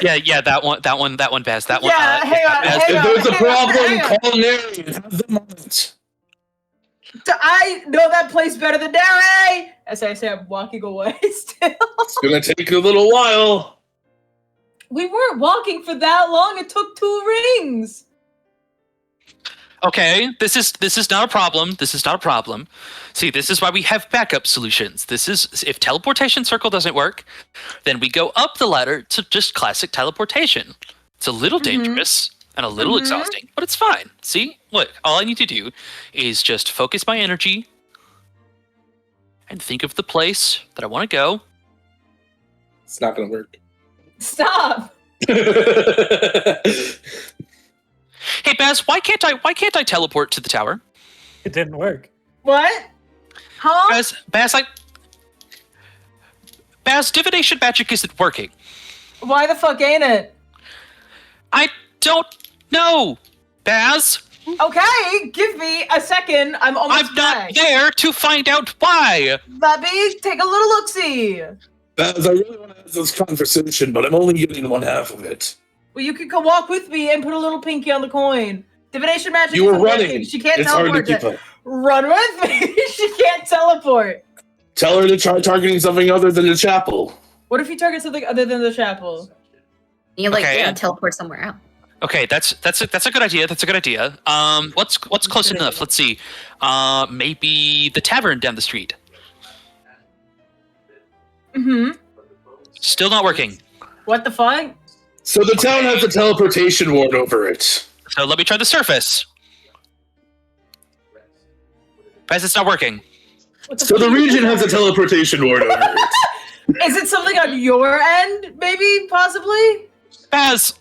Yeah, that one, Baz, that one. Yeah, hang on, Baz, hang If on. there's a problem, hang on. call Neri. Have them on it. I know that place better than Derry! As I say, I'm walking away still. It's gonna take a little while. We weren't walking for that long. It took 2 rings. Okay, this is not a problem. This is not a problem. See, this is why we have backup solutions. This is if teleportation circle doesn't work, then we go up the ladder to just classic teleportation. It's a little dangerous and a little exhausting, but it's fine. See? Look, all I need to do is just focus my energy and think of the place that I want to go. It's not gonna work. Stop. Hey Baz, why can't I teleport to the tower? It didn't work. What? Huh? Baz, divination magic isn't working. Why the fuck ain't it? I don't know, Baz. Okay, give me a second. I'm almost I'm not back. there to find out why. Let me take a little look-see. Baz, I really want to have this conversation, but I'm only getting one half of it. Well, you can come walk with me and put a little pinky on the coin. Divination magic You were isn't running. working. She can't It's hard to teleport keep yet. up. Run with me. She can't teleport. Tell her to try targeting something other than the chapel. What if you target something other than the chapel? You like Okay, yeah, yeah. teleport somewhere else. Okay, that's a good idea. That's a good idea. What's close enough? Let's see. Maybe the tavern down the street. Mm-hmm. Still not working. What the fuck? So the town has a teleportation ward over it. So let me try the surface. Guys, it's not working. What So the fuck? region has a teleportation ward over it. Is it something on your end? Maybe, possibly. Baz,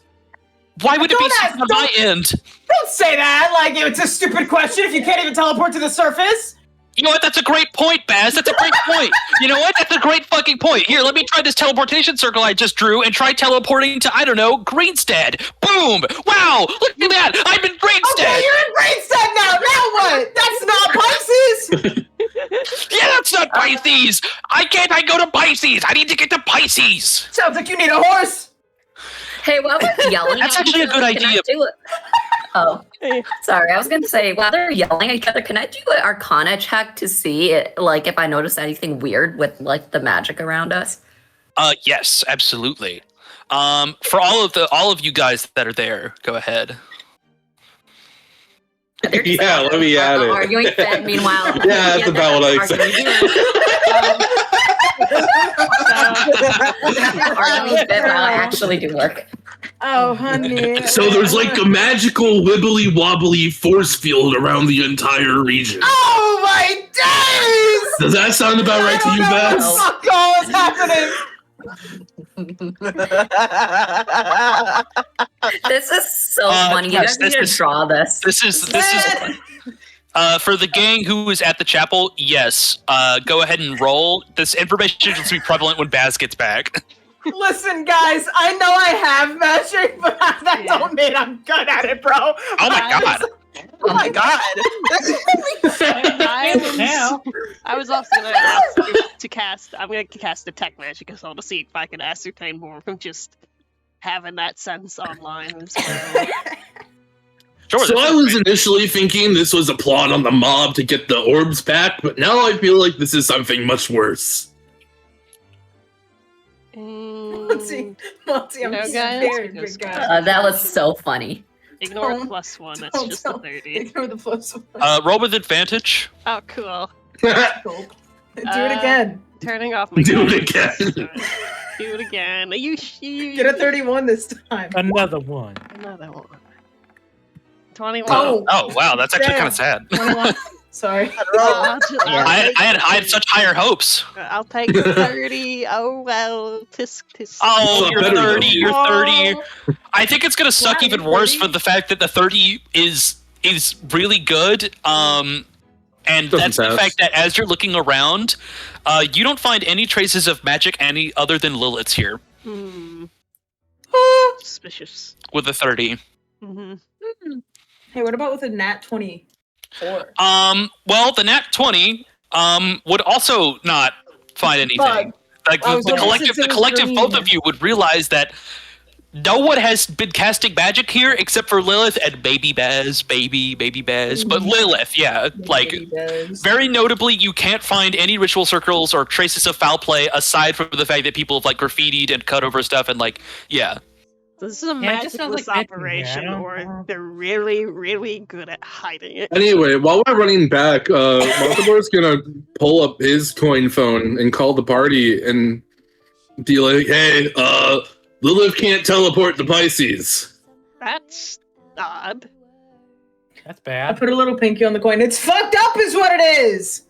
why would it be Don't ask- something on my end? Don't say that. Like it's a stupid question. If you can't even teleport to the surface. You know what? That's a great point, Baz. That's a great point. You know what? That's a great fucking point. Here, let me try this teleportation circle I just drew and try teleporting to, I don't know, Greenstead. Boom! Wow! Look at that! I'm in Greenstead! Okay, you're in Greenstead now. Now what? That's not Pisces. Yeah, that's not Pisces! I go to Pisces! I need to get to Pisces! Sounds like you need a horse. Hey, while we're yelling, That's at actually a each good other, can I idea. do it? Oh, sorry. I was gonna say while they're yelling at each other, can I do an Arcana check to see it, like if I notice anything weird with like the magic around us? Yes, absolutely. For all of you guys that are there, go ahead. They're just Yeah, let me add it. arguing fit. Meanwhile, Yeah, that's about what I arguing fit while I actually do work. Oh, honey. So there's like a magical wibbly wobbly force field around the entire region. Oh my days! Does that sound about right to you, What the Baz? fuck all is happening? This is so funny. You yes, guys need this to is- draw this. This is for the gang who is at the chapel. Yes, go ahead and roll. This information should just be prevalent when Baz gets back. Listen, guys, I know I have magic, but that don't mean I'm good at it, bro. Oh my god! Oh my god. I was also gonna ask you to cast. I'm gonna cast detect magic as well to see if I can ascertain more from just having that sense online. So. Sure. So I was initially thinking this was a plot on the mob to get the orbs back, but now I feel like this is something much worse. Monty, I'm No, guys, scared, because- big guy. That was so funny. Ignore Don't- +1. That's don't just a tell- 30. Ignore the plus one. roll with advantage. Oh, cool. Do it again. Turning off my. Do it graphics. again. Do it again. You Get a 31 this time. Another one. Another one. 21. Oh. Oh wow, that's actually Damn. kind of sad. 21. Sorry. I'll I had such higher hopes. I'll take the 30. Oh well. Tisk. Oh, Oh, you're better 30. though. You're 30. I think it's gonna suck Wow, even you're worse 30? for the fact that the 30 is really good. And Doesn't that's the pass. fact that as you're looking around, you don't find any traces of magic any other than Lilith's here Suspicious. with a 30. Mm-hmm. Hey, what about with a nat 24? Well, the nat 20 would also not find anything. Fuck. Like I was the gonna collective, say the collective, green. both of you would realize that no one has been casting magic here except for Lilith and baby Baz, baby Baz. But Lilith, yeah, like very notably, you can't find any ritual circles or traces of foul play aside from the fact that people have like graffitied and cut over stuff and like, yeah. This is a Yeah, it just sounds magicless like magic, operation, yeah, I don't or know. they're really, really good at hiding it. Anyway, while we're running back, Maltabor's gonna pull up his coin phone and call the party and be like, "Hey, Lilith can't teleport to Pisces." That's odd. That's I bad. put a little pinky on the coin. It's fucked up, is what it is.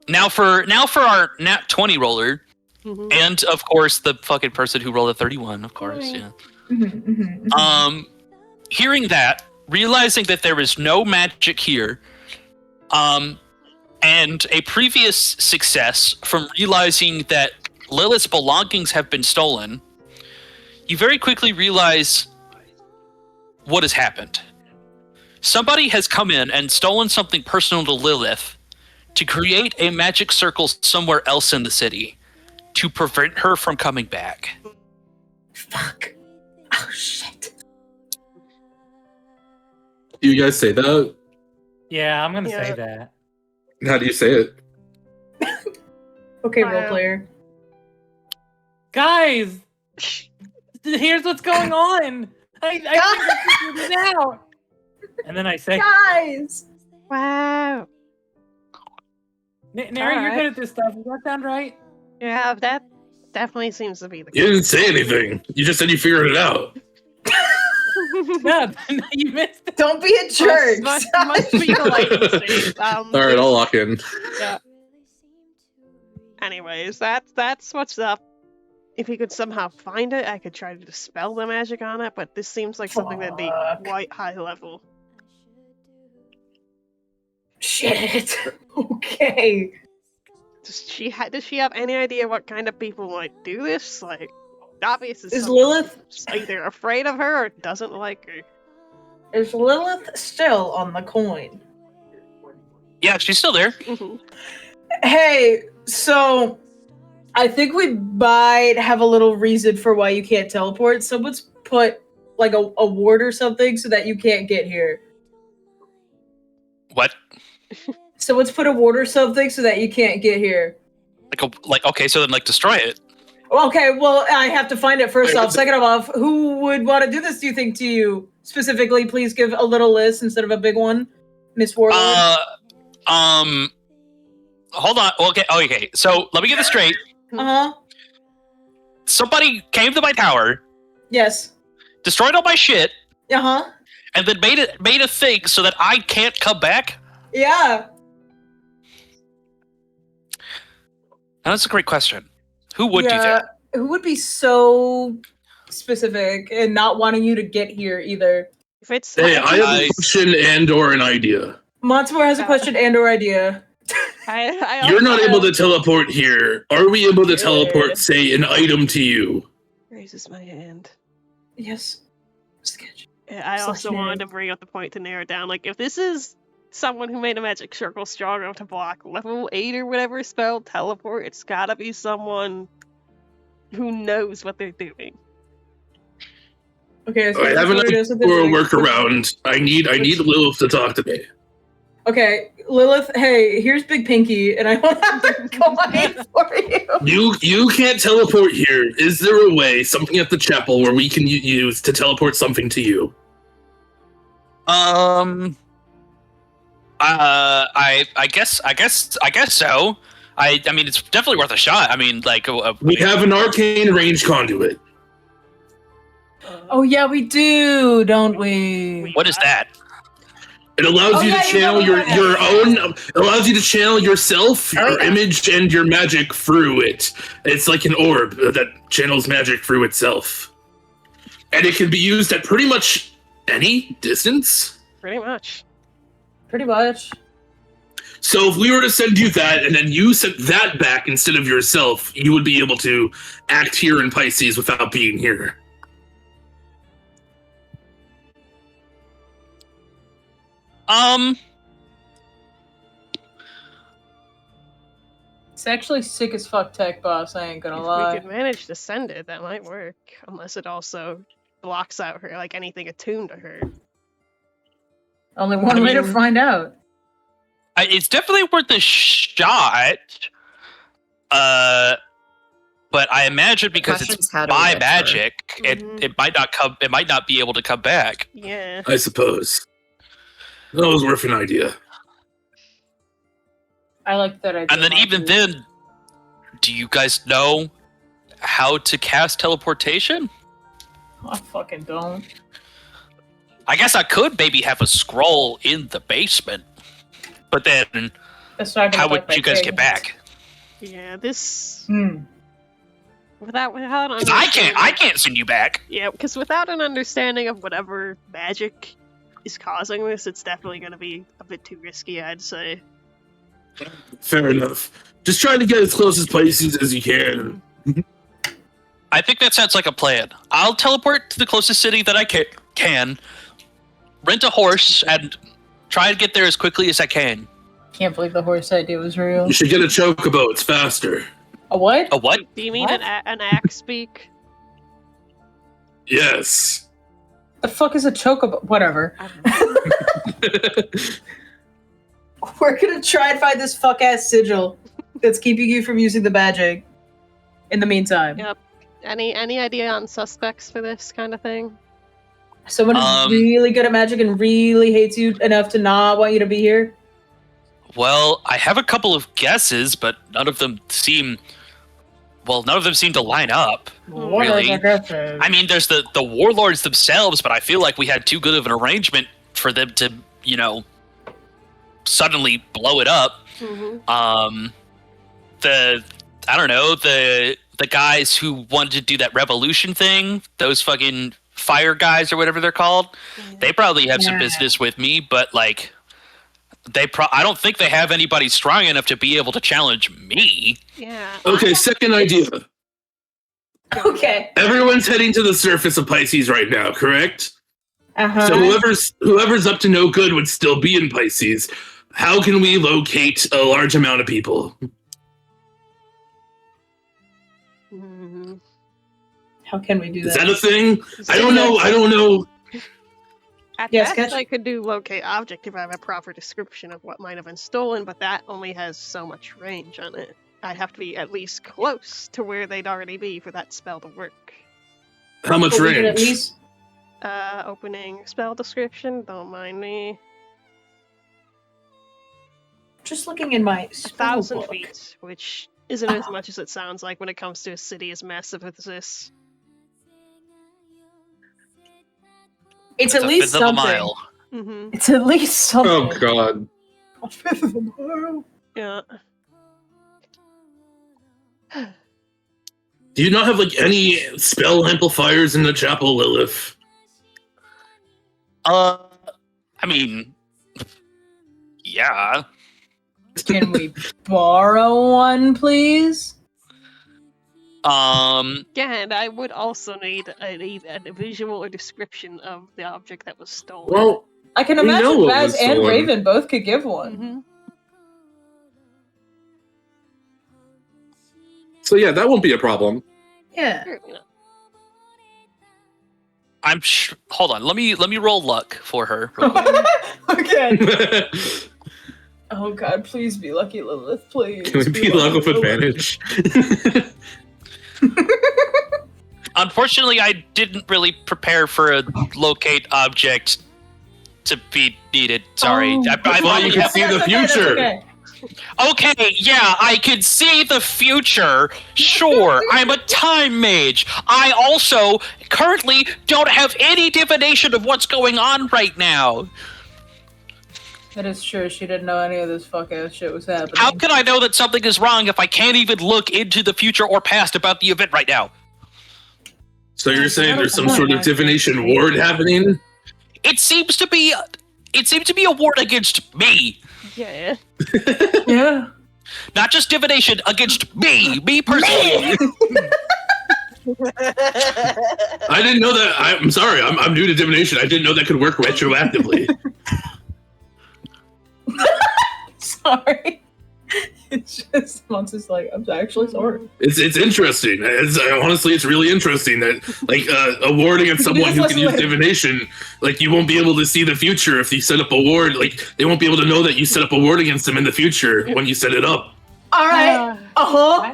Now for our nat 20 roller, Mhm. and of course the fucking person who rolled a 31, of course, yeah. Hearing that, realizing that there is no magic here, and a previous success from realizing that Lilith's belongings have been stolen, you very quickly realize what has happened. Somebody has come in and stolen something personal to Lilith to create a magic circle somewhere else in the city to prevent her from coming back. Fuck. Oh, shit. You guys say that? Yeah, I'm gonna say Yeah. that. How do you say it? Okay, Wow. role player. Guys, here's what's going on. I think I figured it out. And then I say, Guys! Wow. Nary, you're Alright. good at this stuff. Does that sound right? Yeah, that definitely seems to be the You didn't say anything. You just said you figured it out. No, you missed it. Don't be a jerk! Must be the lighting state. All right, I'll lock in. Anyways, that's what's up. If you could somehow find it, I could try to dispel the magic on it, but this seems like something that'd be Fuck. quite high level. Shit. Okay. Does she have any idea what kind of people might do this? Like, obviously, Is Lilith either afraid of her or doesn't like her. is Lilith still on the coin? Yeah, she's still there. Hey, so I think we might have a little reason for why you can't teleport. Someone's put like a ward or something so that you can't get here. What? Someone's put a ward or something so that you can't get here. Like okay, so then like destroy it. Okay, well, I have to find it first off. Second of all, who would want to do this, do you think, to you? Specifically, please give a little list instead of a big one. Miss Warlord. Hold on. Okay. So let me get this straight. Uh-huh. Somebody came to my tower, Yes. destroyed all my shit, Uh-huh. and then made a thing so that I can't come back. Yeah. Now, that's a great question. Who would do that? Who would be so specific and not wanting you to get here either? If it's Hey, I have a question and/or an idea. Montemore has a question and/or idea. I You're not also- able to teleport here. Are we able to teleport, say, an item to you? Raises my hand. Yes. Sketch. I Slash also wanted to nerd. bring up the point to narrow it down. Like, if this is someone who made a magic circle strong enough to block level 8 or whatever spell teleport, it's gotta be someone who knows what they're doing. Okay, so I have that's an what it idea is with this for a thing. workaround. I need Lilith to talk to me. Okay, Lilith, hey, here's Big Pinky, and I want to coin for you. You can't teleport here. Is there a way, something at the chapel, where we can use to teleport something to you? I guess so. I mean, it's definitely worth a shot. I mean, like We have an arcane range conduit. Oh yeah, we do, don't we? What is that? It allows Oh, you yeah, to you channel know your what? own. It allows you to channel yourself, Oh, your yeah. image, and your magic through it. It's like an orb that channels magic through itself, and it can be used at pretty much any distance. Pretty much. Pretty much. So if we were to send you that, and then you sent that back instead of yourself, you would be able to act here in Pisces without being here. It's actually sick as fuck tech, boss. I ain't gonna If lie. we could manage to send it, that might work. Unless it also blocks out her, like anything attuned to her. Only one I way to mean- find out. It's definitely worth a shot. But I imagine because it's Question's how do we by get to her? magic, Mhm. it might not come. It might not be able to come back. Yeah. I suppose. That was worth an idea. I like that idea. And then even then, do you guys know how to cast teleportation? I fucking don't. I guess I could maybe have a scroll in the basement, but then That's not gonna how would affect my you guys thing. get back? Yeah, this Hmm. without 'Cause I can't send you back. Yeah, because without an understanding of whatever magic is causing this, it's definitely going to be a bit too risky, I'd say. Fair enough. Just try to get as close as Pisces as you can. I think that sounds like a plan. I'll teleport to the closest city that I can, rent a horse, and try to get there as quickly as I can. Can't believe the horse idea was real. You should get a chocobo. It's faster. A what? A what? Do you mean What? an axe speak? Yes. The fuck is a chocobo? Whatever. I don't know. We're gonna try and find this fuck ass sigil that's keeping you from using the magic. In the meantime, Yep. Any idea on suspects for this kind of thing? someone who's really good at magic and really hates you enough to not want you to be here. Well, I have a couple of guesses, but none of them seem to line up. What Really? are the guesses? I mean, there's the warlords themselves, but I feel like we had too good of an arrangement for them to, suddenly blow it up. Mm-hmm. I don't know, the guys who wanted to do that revolution thing, those fucking fire guys or whatever they're called, they probably have some business with me, but like I don't think they have anybody strong enough to be able to challenge me. Yeah. Okay, second idea. Okay. Everyone's heading to the surface of Pisces right now, correct? Uh-huh. So whoever's up to no good would still be in Pisces. How can we locate a large amount of people? Mm-hmm. How can we do that? Is that a thing? I don't know. At Yes, best, Ketch? I could do locate object if I have a proper description of what might have been stolen, but that only has so much range on it. I'd have to be at least close to where they'd already be for that spell to work. How much But we can range? at least Opening spell description, don't mind me. just looking in my 1,000 spellbook. feet, which isn't as much as it sounds like when it comes to a city as massive as this. It's That's at a least fifth of a something. mile. Mm-hmm. It's at least something. Oh god. A fifth of a mile. Yeah. Do you not have like any spell amplifiers in the chapel, Lilith? I mean, yeah. Can we borrow one, please? Yeah, and I would also need a visual or description of the object that was stolen. Well, I can We know imagine what Baz was and stolen. Raven both could give one. Mm-hmm. so yeah, that won't be a problem. Yeah. Apparently not. Hold on. Let me roll luck for her. real quick. Okay. Oh god, please be lucky, Lilith. Please. Can we be luck with Lilith. advantage? Unfortunately, I didn't really prepare for a locate object to be needed. Sorry. Oh, I Well, you can that's see the okay, that's future. okay. Okay, yeah, I can see the future. Sure, I'm a time mage. I also currently don't have any divination of what's going on right now. That is true. She didn't know any of this fuck ass shit was happening. How can I know that something is wrong if I can't even look into the future or past about the event right now? So you're saying there's some sort of divination ward happening? It seems to be a ward against me. Yeah. Yeah. Not just divination against me personally. I didn't know that. I'm sorry. I'm new to divination. I didn't know that could work retroactively. Sorry. It's just Monster's like, I'm actually sorry. It's interesting. Honestly, it's really interesting that like a ward against someone who can use divination, like you won't be able to see the future if you set up a ward. Like they won't be able to know that you set up a ward against them in the future when you set it up. All right. Uh-huh.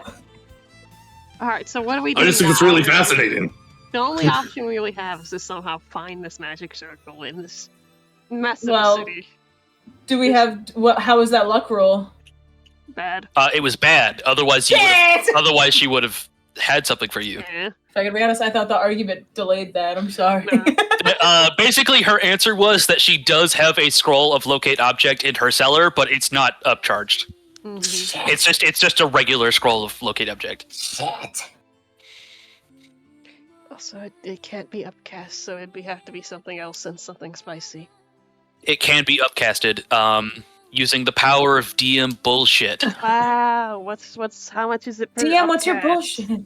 Alright, so what do we do I just think it's now? really fascinating. The only option we really have is to somehow find this magic circle in this massive Well, city. Do we have how is that luck roll? Bad. It was bad. Otherwise, she would have had something for you. Yeah. If I can be honest, I thought the argument delayed that. I'm sorry. Basically, her answer was that she does have a scroll of locate object in her cellar, but it's not upcharged. Mm-hmm. It's just a regular scroll of locate object. Shit. Also, it can't be upcast, so it'd have to be something else and something spicy. It can be upcasted using the power of DM bullshit. Wow, how much is it per DM, what's your upcast? bullshit?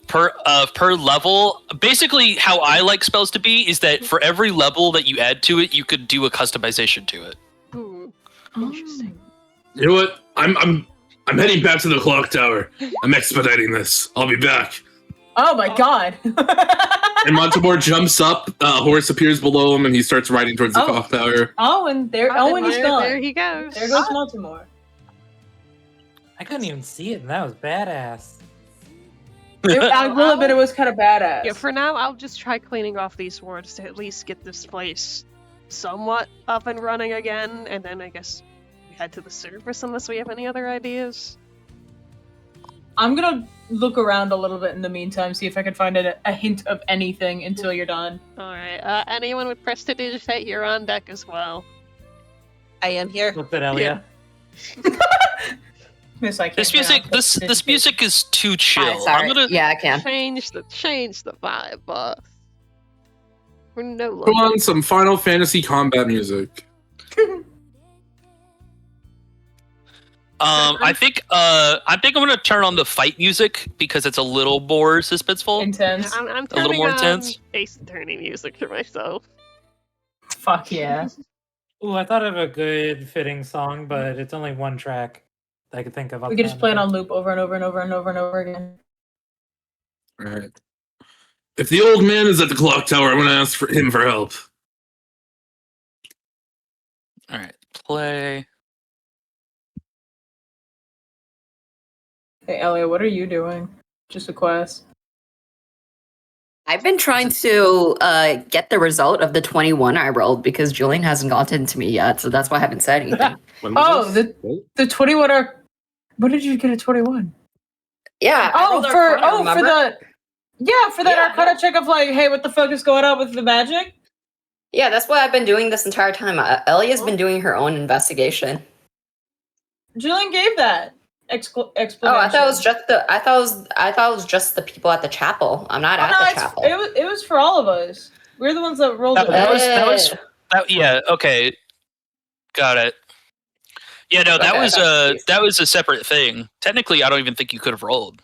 Per level, basically how I like spells to be is that for every level that you add to it, you could do a customization to it. Interesting. You know what? I'm heading back to the clock tower. I'm expediting this. I'll be back. Oh my god. And Montemore jumps up, horse appears below him, and he starts riding towards the Oh. clock tower. Oh, and there. Oh, and he's gone. There he goes. There goes Montemore. I couldn't even see it, and that was badass. I will admit it was kind of badass. Yeah, for now, I'll just try cleaning off these wards to at least get this place somewhat up and running again, and then I guess we head to the surface unless we have any other ideas. I'm gonna look around a little bit in the meantime, see if I can find a hint of anything until you're done. Alright, anyone with Prestidigitate, you're on deck as well. I am here. Look at Elia. Miss, I can't This music, pronounce it. this music is too chill. Hi, sorry. I'm gonna. Yeah, I can. Change the vibe, boss. We're no Put longer. on some Final Fantasy combat music. I think I'm gonna turn on the fight music because it's a little more suspenseful. Intense. I'm A little turning more on intense? Ace Attorney music for myself. Fuck yeah. Ooh, I thought of a good fitting song, but it's only one track that I could think of. We could just play it on loop over and over and over and over and over again. Alright. If the old man is at the clock tower, I'm gonna ask for him for help. All right, play. Hey, Elia, what are you doing? Just a quest. I've been trying to get the result of the 21 I rolled because Julian hasn't gotten to me yet, so that's why I haven't said anything. Oh, the 21 are. What did you get at 21? Yeah. I Oh, rolled for Arcana, for remember? that Yeah, Arcana check of like, hey, what the fuck is going on with the magic? Yeah, that's what I've been doing this entire time. Elia's been doing her own investigation. Julian gave that explanation. Oh, I thought it was just the. I thought it was just the people at the chapel. I'm not at the chapel. It was for all of us. We're the ones that rolled it. Yeah. Okay. Got it. Yeah. No, that Okay, was that's that was a separate thing. Technically, I don't even think you could have rolled.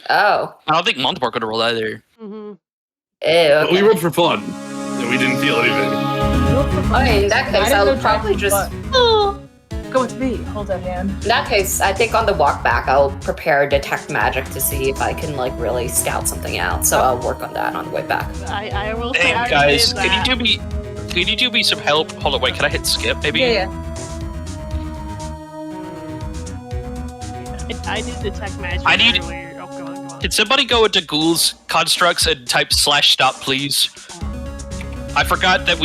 Oh. I don't think Montemore could have rolled either. Mm-hmm. Ew, But we okay. rolled for fun, and we didn't feel anything. Okay, in that case, I would probably just. Go with me. Hold that hand. In that case, I think on the walk back, I'll prepare detect magic to see if I can like really scout something out. So I'll work on that on the way back. I will say Hey I guys, did can that. you do me some help? Hold on, wait. Can I hit skip? Maybe. Yeah. I did detect magic I need- earlier. Oh, go on. Can somebody go into Ghoul's constructs and type /stop, please? I forgot that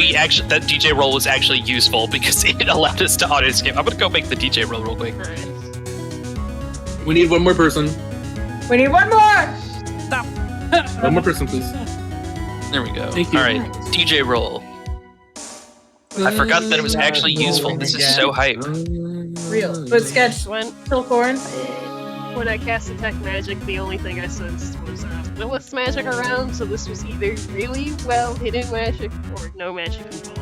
that DJ roll was actually useful because it allowed us to auto skip. I'm gonna go make the DJ roll real quick. We need one more person. We need one more. One more person, please. There we go. Thank you. All right, DJ roll. I forgot that it was actually useful. This is so hype. Real. But sketch When Silcorn. I cast detect magic, the only thing I sensed was Lilith's magic around, so this was either really well hidden magic or no magic involved.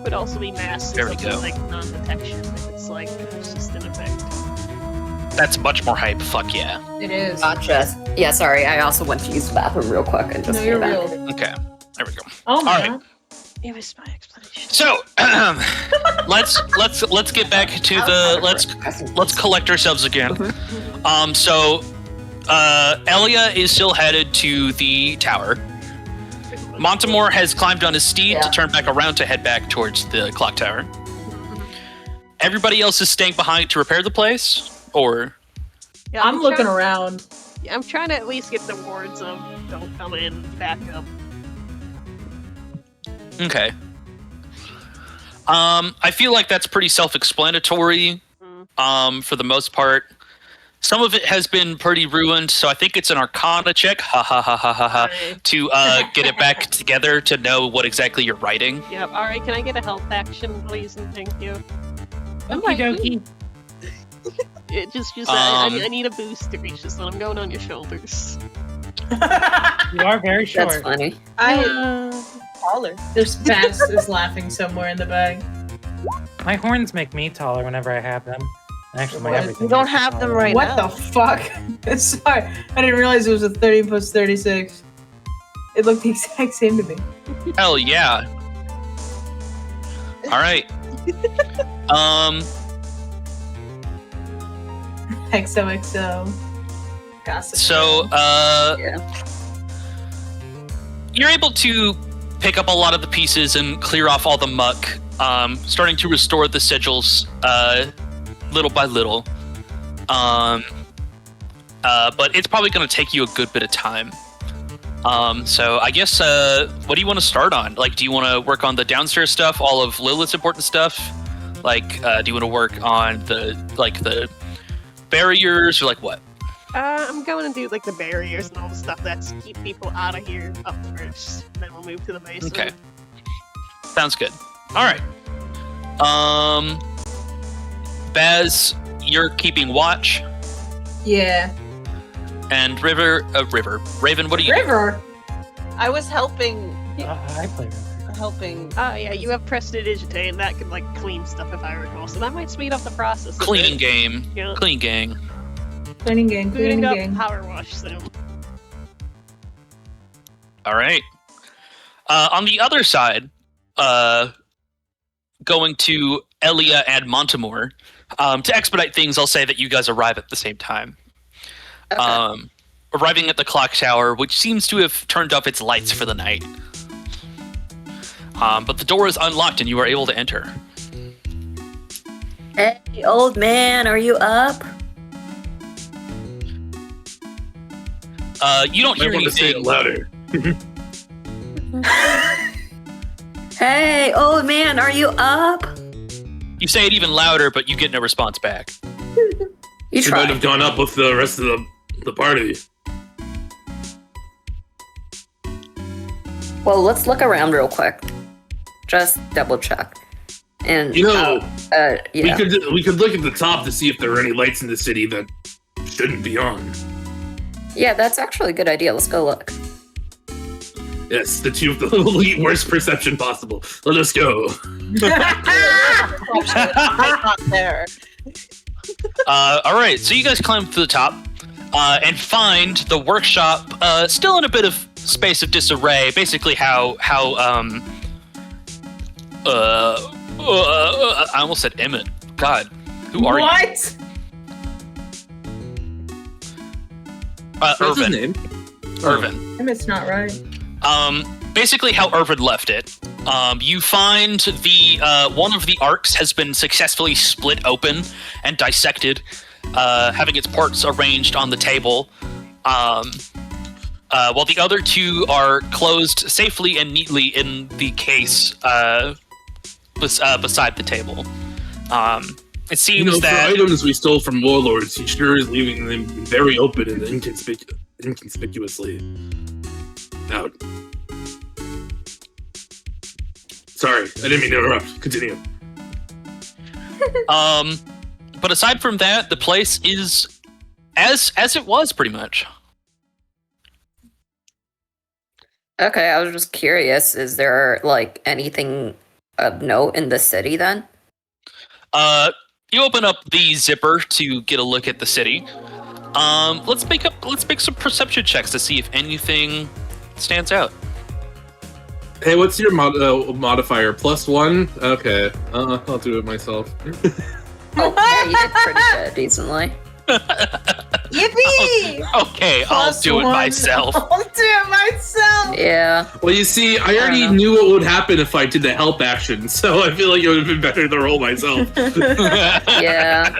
Could also be masked There we something go. like non-detection if it's like persistent effect. That's much more hype. Fuck yeah. It is. Gotcha. Yeah, sorry. I also went to use the bathroom real quick and just. No, you're came back. real. Okay. There we go. Oh my All right. god. It was my explanation. So let's get back to the let's collect ourselves again. So Elia is still headed to the tower. Montemore has climbed on his steed to turn back around to head back towards the clock tower. Everybody else is staying behind to repair the place, or Yeah, I'm looking trying- around. Yeah, I'm trying to at least get the wards of don't come in, back up. okay. I feel like that's pretty self-explanatory. For the most part, some of it has been pretty ruined, so I think it's an Arcana check. Ha ha ha ha ha ha. To get it back together to know what exactly you're writing. Yep. All right. Can I get a health action, please, and thank you. Okie dokie. It just Um, I need a boost to reach this one. I'm going on your shoulders. You are very short. That's funny. Taller. There's Bass is laughing somewhere in the bag. My horns make me taller whenever I have them. Actually, my What? everything. You don't makes me have them taller. right What now. the fuck? Sorry, I didn't realize it was a 30 plus 36. It looked the exact same to me. Hell yeah. All right. XOXO. Gossip. So, Yeah. you're able to pick up a lot of the pieces and clear off all the muck, starting to restore the sigils little by little. But it's probably going to take you a good bit of time. So I guess, what do you want to start on? Like, do you want to work on the downstairs stuff, all of Lilith's important stuff? Like, do you want to work on the barriers, or like what? I'm going to do like the barriers and all the stuff that's keep people out of here up first. And then we'll move to the basement. Okay. Sounds good. All right. Baz, you're keeping watch, Yeah. and Raven, what are you doing? River. I was helping. I play. Helping. Yeah, you have Prestidigitate, and that could like clean stuff if I recall. So that might speed up the process. a Clean bit. game. Yeah. Clean gang. Cleaning gang. Booting Cleaning up gang. power wash soon. All right. On the other side, going to Elia and Montemore. To expedite things, I'll say that you guys arrive at the same time. Okay. Arriving at the clock tower, which seems to have turned off its lights for the night. But the door is unlocked and you are able to enter. Hey, old man, are you up? You don't hear I want to say it anything. louder. Hey, old man, are you up? You say it even louder, but you get no response back. You You might try. have gone up with the rest of the party. Well, let's look around real quick. Just double check. And You know, yeah. we could look at the top to see if there are any lights in the city that shouldn't be on. Yeah, that's actually a good idea. Let's go look. Yes, the two of the worst perception possible. Let us go. Not there. All right, so you guys climb to the top and find the workshop still in a bit of space of disarray. Basically, how I almost said Emmett. God, who are you? What? What's his Irvin. name? Irvin. It's not right. Basically, how Irvin left it. You find the one of the arcs has been successfully split open and dissected, having its parts arranged on the table, while the other two are closed safely and neatly in the case beside the table. It seems You know, that for items we stole from warlords, he sure is leaving them very open and inconspicuously out. Sorry, I didn't mean to interrupt. Continue. but aside from that, the place is as it was pretty much. Okay, I was just curious. Is there like anything of note in the city then? You open up the zipper to get a look at the city. Let's make some perception checks to see if anything stands out. Hey, what's your modifier? +1? Okay. I'll do it myself. Oh, yeah, you did pretty good, decently. Yippee! Okay, I'll do it myself. I'll do it myself. Yeah. Well, you see, I already know. knew what would happen if I did the help action, so I feel like it would have been better to roll myself. Yeah.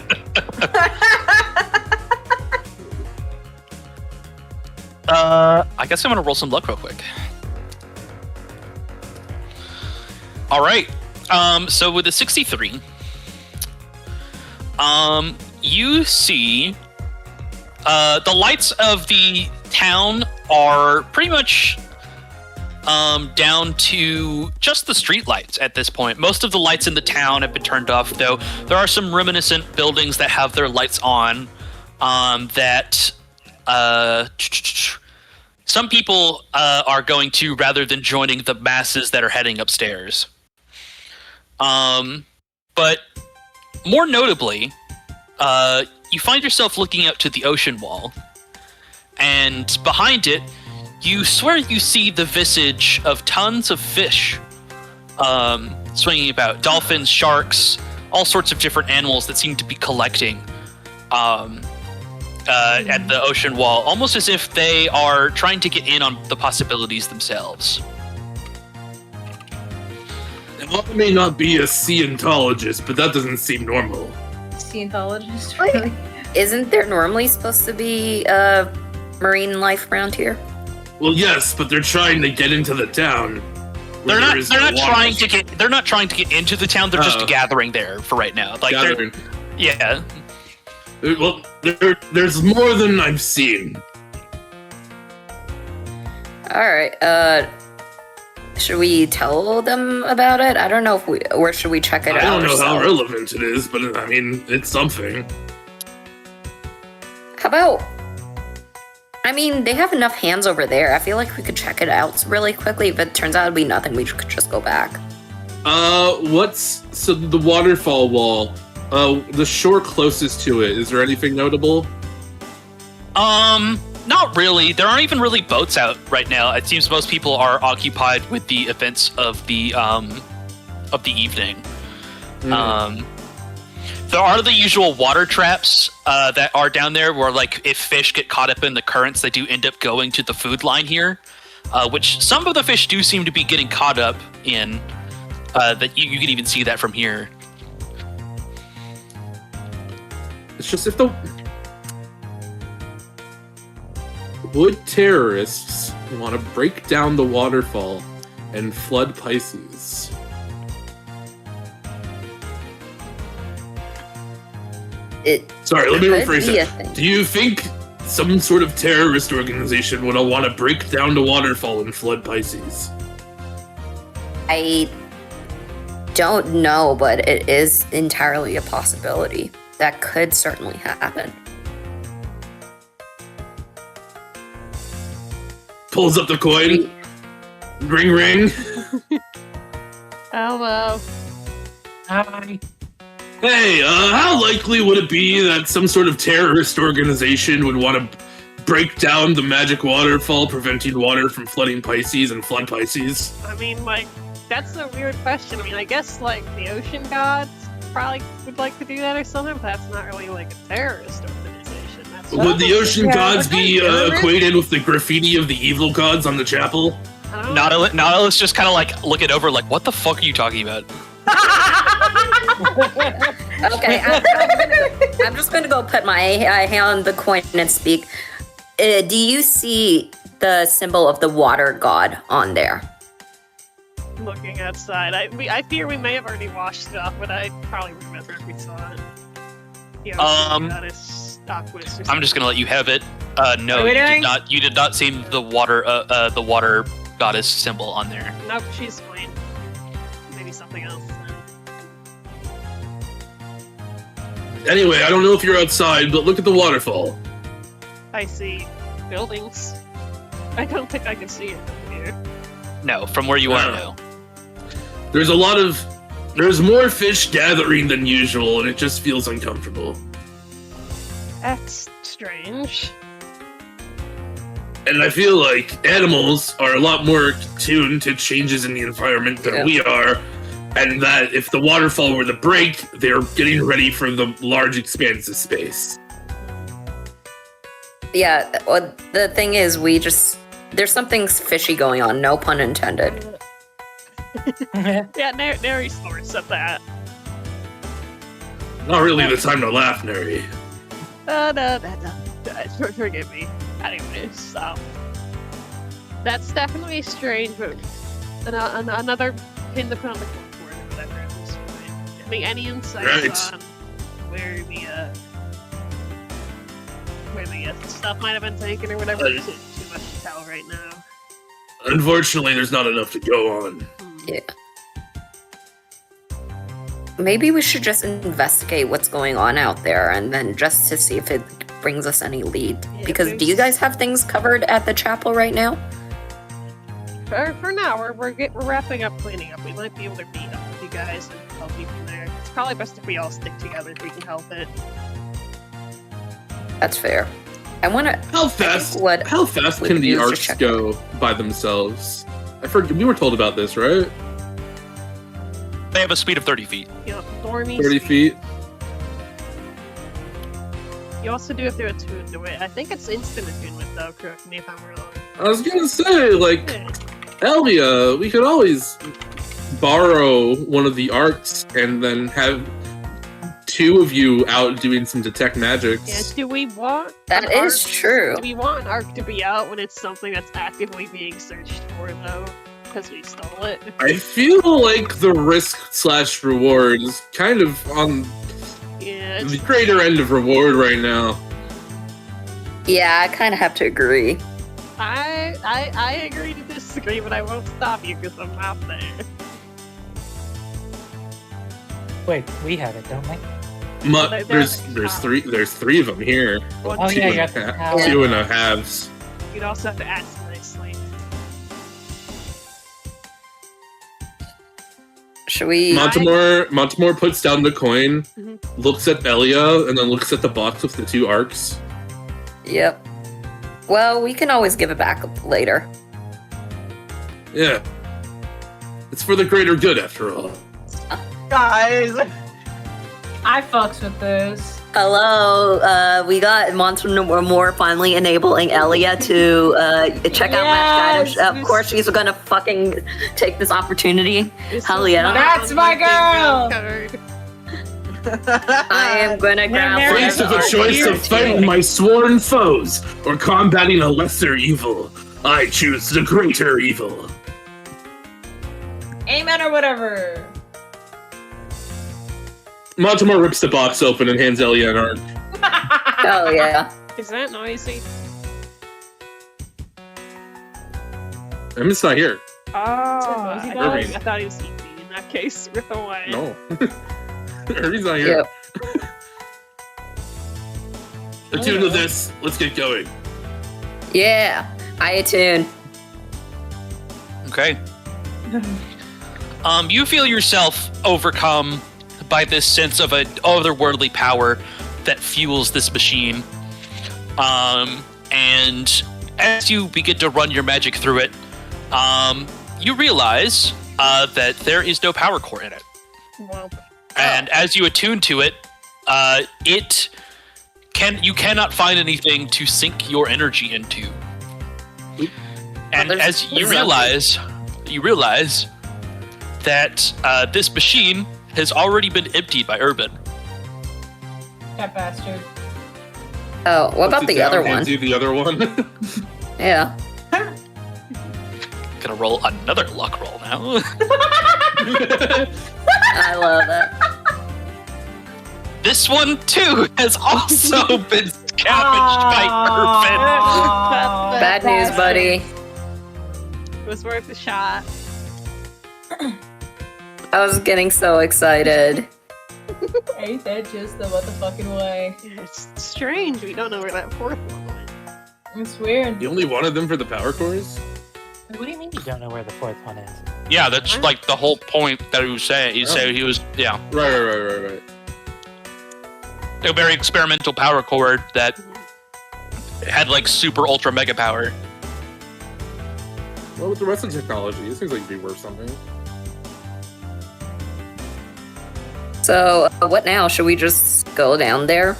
I guess I'm gonna roll some luck real quick. All right. So with a 63, you see the lights of the town are pretty much down to just the street lights at this point. Most of the lights in the town have been turned off, though there are some reminiscent buildings that have their lights on that some people are going to rather than joining the masses that are heading upstairs. But more notably, you find yourself looking out to the ocean wall, and behind it, you swear you see the visage of tons of fish swinging about. Dolphins, sharks, all sorts of different animals that seem to be collecting at the ocean wall, almost as if they are trying to get in on the possibilities themselves. I may not be a Scientologist, but that doesn't seem normal. Scientologist. Wait. Isn't there normally supposed to be marine life around here? Well, yes, but they're trying to get into the town. They're not trying to get. They're not trying to get into the town. They're just Oh. gathering there for right now. Like Gathering. yeah. Well, there's more than I've seen. All right. Should we tell them about it? I don't know or should we check it I out? don't know how ourselves? relevant it is, but I mean, it's something. How about? I mean, they have enough hands over there. I feel like we could check it out really quickly. If it turns out to be nothing, we could just go back. So the waterfall wall? The shore closest to it. Is there anything notable? Not really. There aren't even really boats out right now. It seems most people are occupied with the events of the evening. There are the usual water traps that are down there where, like, if fish get caught up in the currents, they do end up going to the food line here, which some of the fish do seem to be getting caught up in. That you can even see that from here. It's just would terrorists want to break down the waterfall and flood Pisces? Sorry, let me could rephrase be a it. thing. Do you think some sort of terrorist organization would want to break down the waterfall and flood Pisces? I don't know, but it is entirely a possibility. That could certainly happen. Pulls up the coin. Ring, ring. Hello. Hi. Hey, how likely would it be that some sort of terrorist organization would want to break down the magic waterfall, preventing water from flooding Pisces and flood Pisces? I mean, like, that's a weird question. I mean, I guess, like, the ocean gods probably would like to do that or something, but that's not really, like, a terrorist organization. That's Would the ocean Yeah, gods but be they're equated with the graffiti of the evil gods on the chapel? I don't know. Nautilus just kind of like look it over, like, what the fuck are you talking about? Okay, I'm just gonna go put my hand on the coin and speak. Do you see the symbol of the water god on there? Looking outside, I fear we may have already washed it off, but I probably remember if we saw it. The ocean goddess Aquis or something. I'm just gonna let you have it. No, Are we you doing- did not. You did not see the water goddess symbol on there. Nope, she's fine. Maybe something else. Then. Anyway, I don't know if you're outside, but look at the waterfall. I see buildings. I don't think I can see it from here. No, from where you are now. There's more fish gathering than usual, and it just feels uncomfortable. That's strange. And I feel like animals are a lot more tuned to changes in the environment than Yeah. we are, and that if the waterfall were to break, they're getting ready for the large expanse of space. Yeah, well, the thing is, there's something fishy going on, no pun intended. Yeah, Neri snorts at that. Not really the time to laugh, Neri. No. Forgive me. Anyways, that's definitely strange, but another pin to put on the clipboard or whatever at this point. I mean, any insights Right. on where the stuff might have been taken or whatever? Is it too much to tell right now? Unfortunately, there's not enough to go on. Yeah. Maybe we should just investigate what's going on out there, and then just to see if it brings us any lead. Yeah, Because do you guys have things covered at the chapel right now? For now, we're wrapping up cleaning up. We might be able to meet up with you guys and help you from there. It's probably best if we all stick together if we can help it. That's fair. I want to. How fast we can could the use to arcs check go by themselves? I forget. We were told about this, right? They have a speed of 30 feet. You know, Thorny 30 feet. You also do have to attune to it. I think it's instant attunement though, correct me if I'm wrong. I was gonna say, like, Yeah. Elia, we could always borrow one of the arcs and then have two of you out doing some detect magics. Yeah, do we want That an is arc- true. Do we want an arc to be out when it's something that's actively being searched for though? Because we stole it. I feel like the risk/reward is kind of on Yeah, the greater end of reward right now. Yeah, I kind of have to agree. I agree to disagree, but I won't stop you because I'm not there. Wait, we have it, don't we? There's three of them here. One, Oh, two, yeah, and you a got the half- power. two and a halves. You'd also have to add some nicely. Should we? Montemore puts down the coin, Mhm. looks at Elia, and then looks at the box with the two arcs. Yep. Well, we can always give it back later. Yeah. It's for the greater good, after all. Guys, I fucks with this. Hello, we got Montemore finally enabling Elia to check out Match Guidance. Yes! Of course, she's gonna fucking take this opportunity. This Hell was yeah. not That's on my bingo girl! card. I am gonna grab Faced with whatever a choice art of fighting my sworn foes or combating a lesser evil, I choose the greater evil. Amen or whatever. Montemore rips the box open and hands Elia an arc. Hell yeah. Is that noisy? I'm just not here. Oh, I guy? thought he was eating in that case. Rip away. No. He's not here. Yep. Attune to this. Let's get going. Yeah. I attune. Okay. You feel yourself overcome by this sense of an otherworldly power that fuels this machine. And as you begin to run your magic through it, you realize that there is no power core in it. Well, And as you attune to it, you cannot find anything to sink your energy into. And there's- as you there's realize that this machine has already been emptied by Urban. That bastard. Oh, what about Puts it the down, other one? hands you the other one. Yeah. Gonna roll another luck roll now. I love that. This one too has also been scavenged by Urban. Aw, Bad news, buddy. it was worth a shot. I was getting so excited. Ain't that just the motherfucking way? It's strange. We don't know where that fourth one went. It's weird. You only wanted them for the power cores? What do you mean you don't know where the fourth one is? Yeah, that's like the whole point that he was saying. He said he was, yeah, Right. a very experimental power cord that had like super ultra mega power. Well, with the rest of the technology, it seems like it'd be worth something. So, what now? Should we just go down there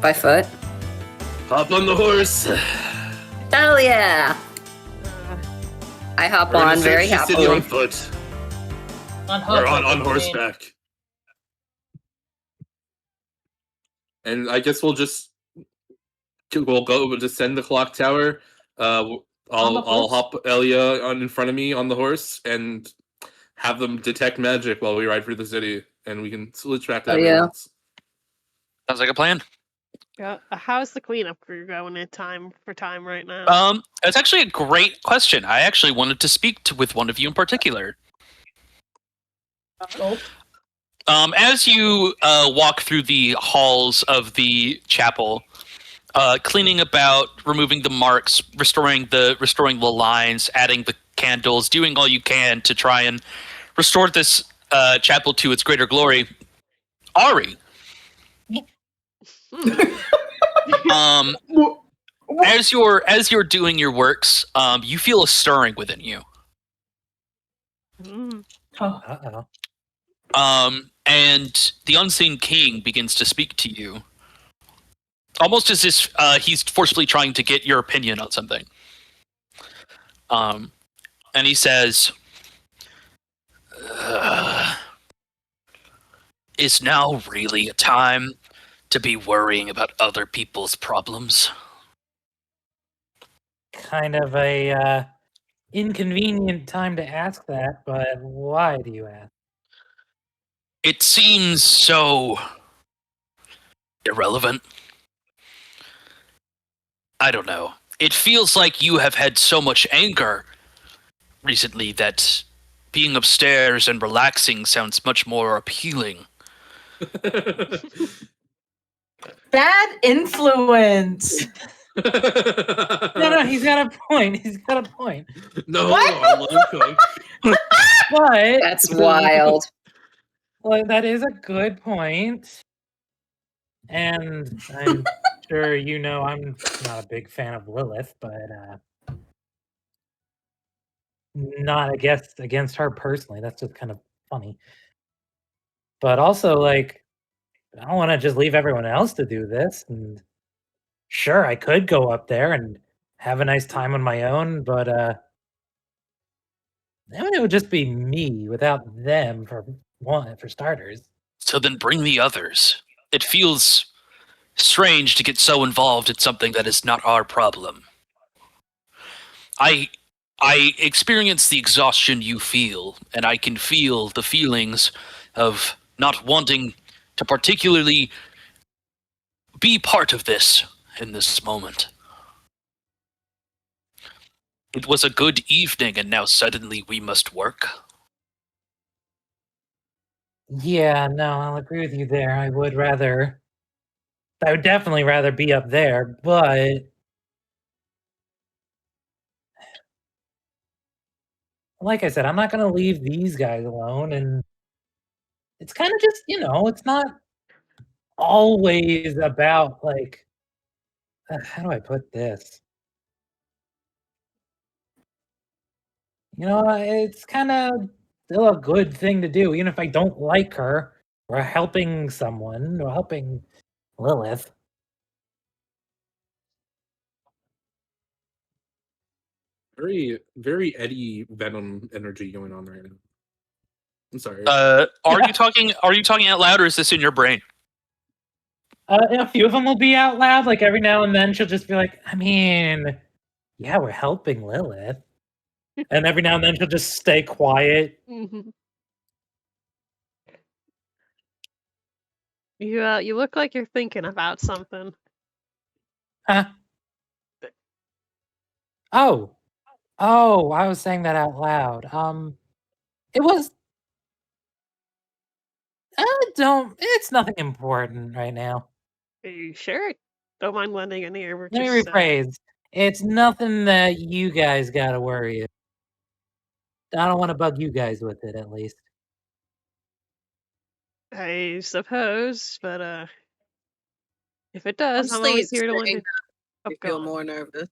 by foot? Hop on the horse. Hell yeah! Uh, I hop We're gonna on search very the city happily. on foot On or hook, on I mean. horseback. And I guess we'll descend the clock tower. I'll hop Elia on in front of me on the horse and have them detect magic while we ride through the city, and we can switch back to Oh, everyone yeah. else. Sounds like a plan. yeah. How's the cleanup crew going in time right now? It's actually a great question. I actually wanted to speak with one of you in particular. Oh. As you walk through the halls of the chapel, cleaning about, removing the marks, restoring the lines, adding the candles, doing all you can to try and restore this chapel to its greater glory, Ari. As you're doing your works, you feel a stirring within you. Mm. Oh. Uh-oh. And the unseen king begins to speak to you. almost as if he's forcibly trying to get your opinion on something. And he says, "Is now really a time to be worrying about other people's problems?" Kind of a inconvenient time to ask that, but why do you ask? It seems so irrelevant. I don't know. It feels like you have had so much anger recently that being upstairs and relaxing sounds much more appealing. Bad influence. No, he's got a point. He's got a point. No, What? I love Cook. But That's wild. well, that is a good point. And I'm sure you know I'm not a big fan of Lilith, but not against her personally. That's just kind of funny. But also, like, I don't want to just leave everyone else to do this. And sure, I could go up there and have a nice time on my own, but then it would just be me without them for starters. So then bring the others. It feels strange to get so involved in something that is not our problem. I experience the exhaustion you feel, and I can feel the feelings of not wanting to particularly be part of this in this moment. It was a good evening, and now suddenly we must work. Yeah, no, I'll agree with you there. I would definitely rather be up there, but like I said, I'm not gonna leave these guys alone, and it's kind of just, it's not always about like how do I put this? It's kind of still a good thing to do, even if I don't like her or helping someone or helping Lilith. Very, very Eddie Venom energy going on right now. I'm sorry. Are you talking out loud, or is this in your brain? A few of them will be out loud, like every now and then she'll just be like, I mean, yeah, we're helping Lilith. And every now and then she'll just stay quiet. Mhm. You look like you're thinking about something. Huh? Oh, I was saying that out loud. It was. It's nothing important right now. Are you sure? Don't mind lending an ear. We're Let me just, rephrase. It's nothing that you guys gotta worry about. I don't want to bug you guys with it, at least. I suppose, but if it does, I'm Honestly, always here to saying lend. that Oh, I go feel on. more nervous.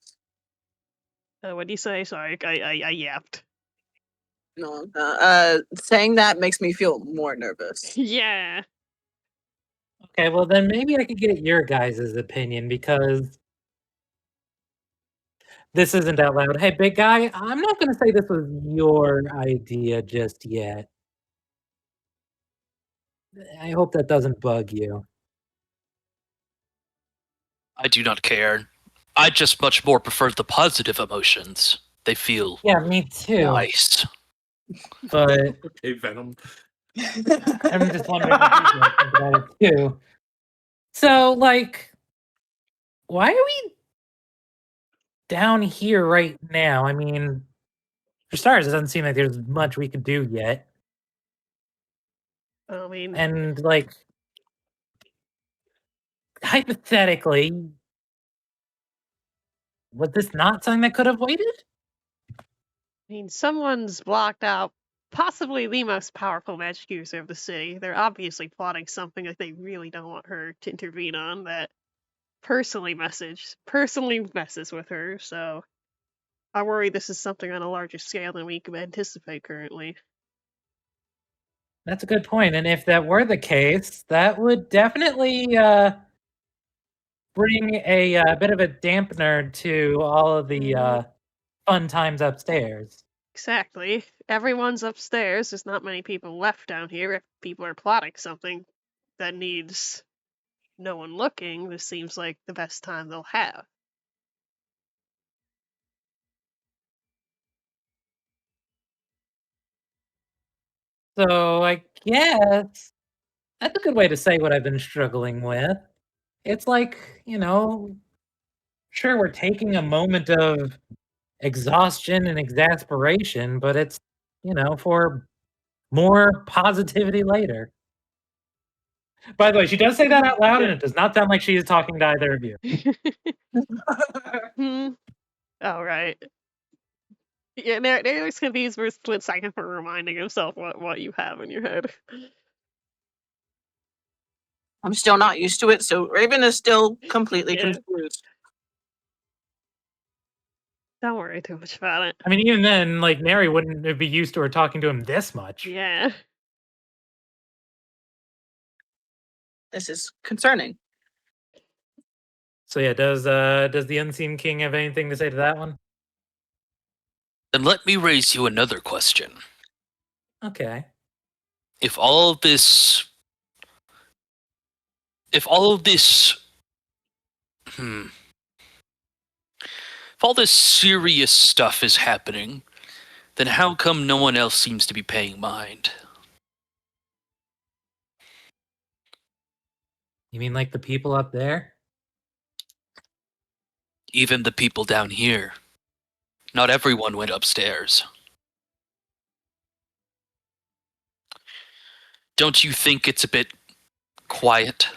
What do you say? Sorry, I yapped. No, saying that makes me feel more nervous. Yeah. Okay, well then maybe I could get your guys' opinion because this isn't out loud. Hey, big guy, I'm not gonna say this was your idea just yet. I hope that doesn't bug you. I do not care. I just much more prefer the positive emotions. They feel Yeah, me too. nice. But Okay, Venom. I'm just wondering what you guys think about it too. So, like, why are we down here right now? I mean, for starters, it doesn't seem like there's much we could do yet. I mean, And, like, hypothetically, was this not something that could have waited? someone's blocked out possibly the most powerful magic user of the city. They're obviously plotting something that they really don't want her to intervene on that personally messes with her, so I worry this is something on a larger scale than we can anticipate currently. That's a good point. And if that were the case, that would definitely bring a bit of a dampener to all of the fun times upstairs. Exactly. Everyone's upstairs. There's not many people left down here. If people are plotting something that needs no one looking, this seems like the best time they'll have. So I guess that's a good way to say what I've been struggling with. It's like, sure, we're taking a moment of exhaustion and exasperation, but it's, for more positivity later. By the way, she does say that out loud, and it does not sound like she is talking to either of you. All right. Yeah, Naylor's confused for a split second for reminding himself what you have in your head. I'm still not used to it, so Raven is still completely Yeah. confused. Don't worry too much about it. I mean, even then, like, Mary wouldn't be used to her talking to him this much. Yeah. This is concerning. So yeah, does the Unseen King have anything to say to that one? Then let me raise you another question. Okay. If all of this if all this serious stuff is happening, then how come no one else seems to be paying mind? You mean like the people up there? Even the people down here. Not everyone went upstairs. Don't you think it's a bit quiet?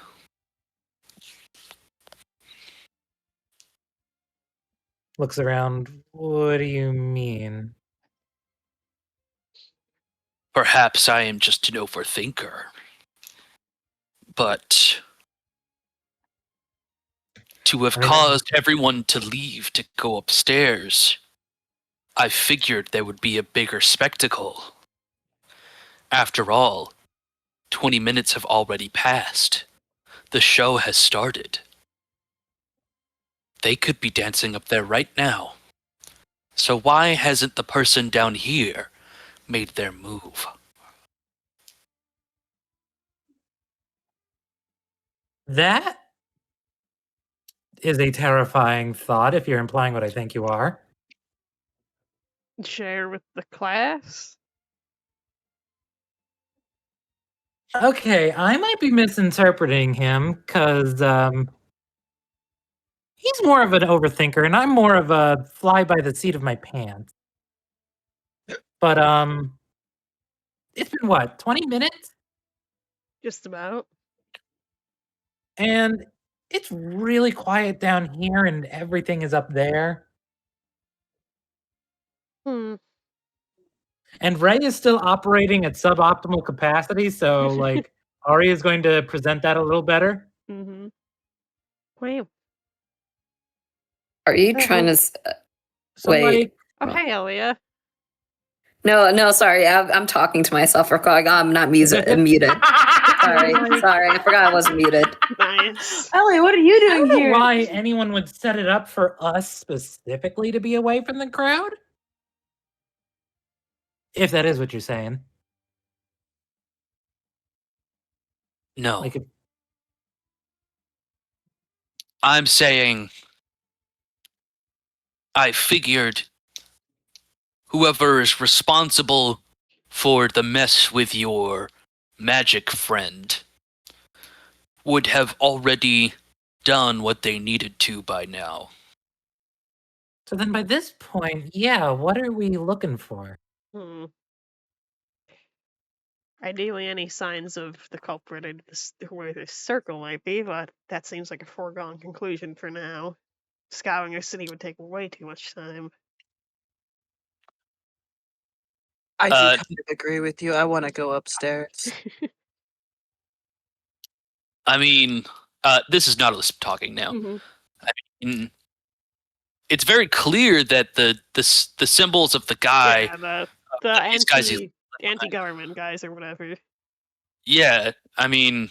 Looks around. What do you mean? Perhaps I am just an overthinker. But to have caused everyone to leave to go upstairs, I figured there would be a bigger spectacle. After all, 20 minutes have already passed. The show has started. They could be dancing up there right now. So why hasn't the person down here made their move? That is a terrifying thought, if you're implying what I think you are. Share with the class? Okay, I might be misinterpreting him, because he's more of an overthinker, and I'm more of a fly by the seat of my pants. But, it's been what, 20 minutes? Just about. And it's really quiet down here, and everything is up there. Hmm. And Ray is still operating at suboptimal capacity, so, like, Ari is going to present that a little better. Mm-hmm. Wow. Are you trying to? Wait. Oh, hey, Elia. No, sorry. I'm talking to myself. I'm not muted. Sorry. I forgot I wasn't muted. Nice. Ellie, what are you I doing don't know here? why anyone would set it up for us specifically to be away from the crowd. If that is what you're saying. No. Like, I'm saying I figured whoever is responsible for the mess with your magic friend would have already done what they needed to by now. so then by this point, yeah, what are we looking for? Ideally, any signs of the culprit in where this circle might be, but that seems like a foregone conclusion for now. Scouring the city would take way too much time. I do kind of agree with you. I want to go upstairs. I mean, this is Nautilus talking now. Mm-hmm. I mean, it's very clear that the symbols of the guy, Yeah, the these guys, anti-government guys or whatever. yeah, I mean,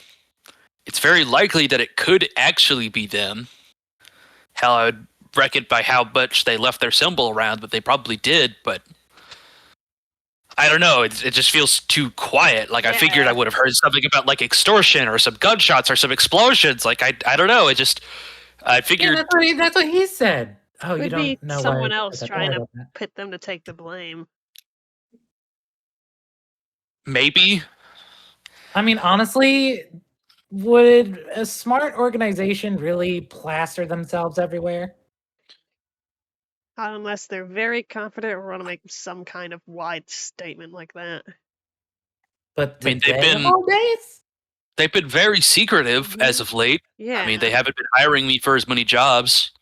it's very likely that it could actually be them. Hell, I would reckon by how much they left their symbol around, but they probably did, but I don't know. It just feels too quiet. Like, I figured I would have heard something about, like, extortion or some gunshots or some explosions. Like, I don't know. I Yeah, figured that's what he said. Oh, you Could be don't know someone why I else said that. trying Don't to worry about that. pit them to take the blame. maybe. I mean, honestly, would a smart organization really plaster themselves everywhere? Not unless they're very confident or want to make some kind of wide statement like that. But I mean, they've today of been- all days? They've been very secretive as of late. Yeah. I mean, they haven't been hiring me for as many jobs.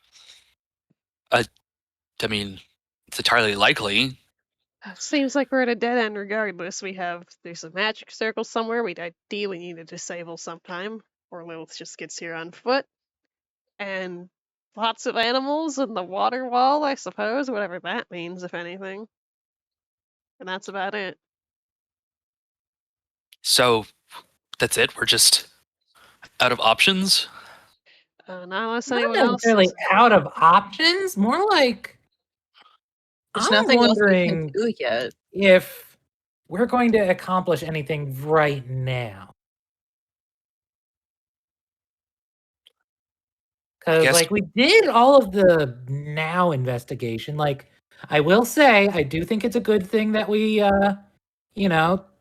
I mean, it's entirely likely. Seems like we're at a dead end regardless. There's a magic circle somewhere we'd ideally need to disable sometime, or Lilith just gets here on foot. And lots of animals and the water wall, I suppose, whatever that means, if anything. And that's about it. So that's it. We're just out of options. Not unless Not anyone else necessarily is- out of options, more like There's I'm nothing else we can wondering do yet. if we're going to accomplish anything right now. Because, guess- like, we did all of the now investigation. Like, I will say, I do think it's a good thing that we,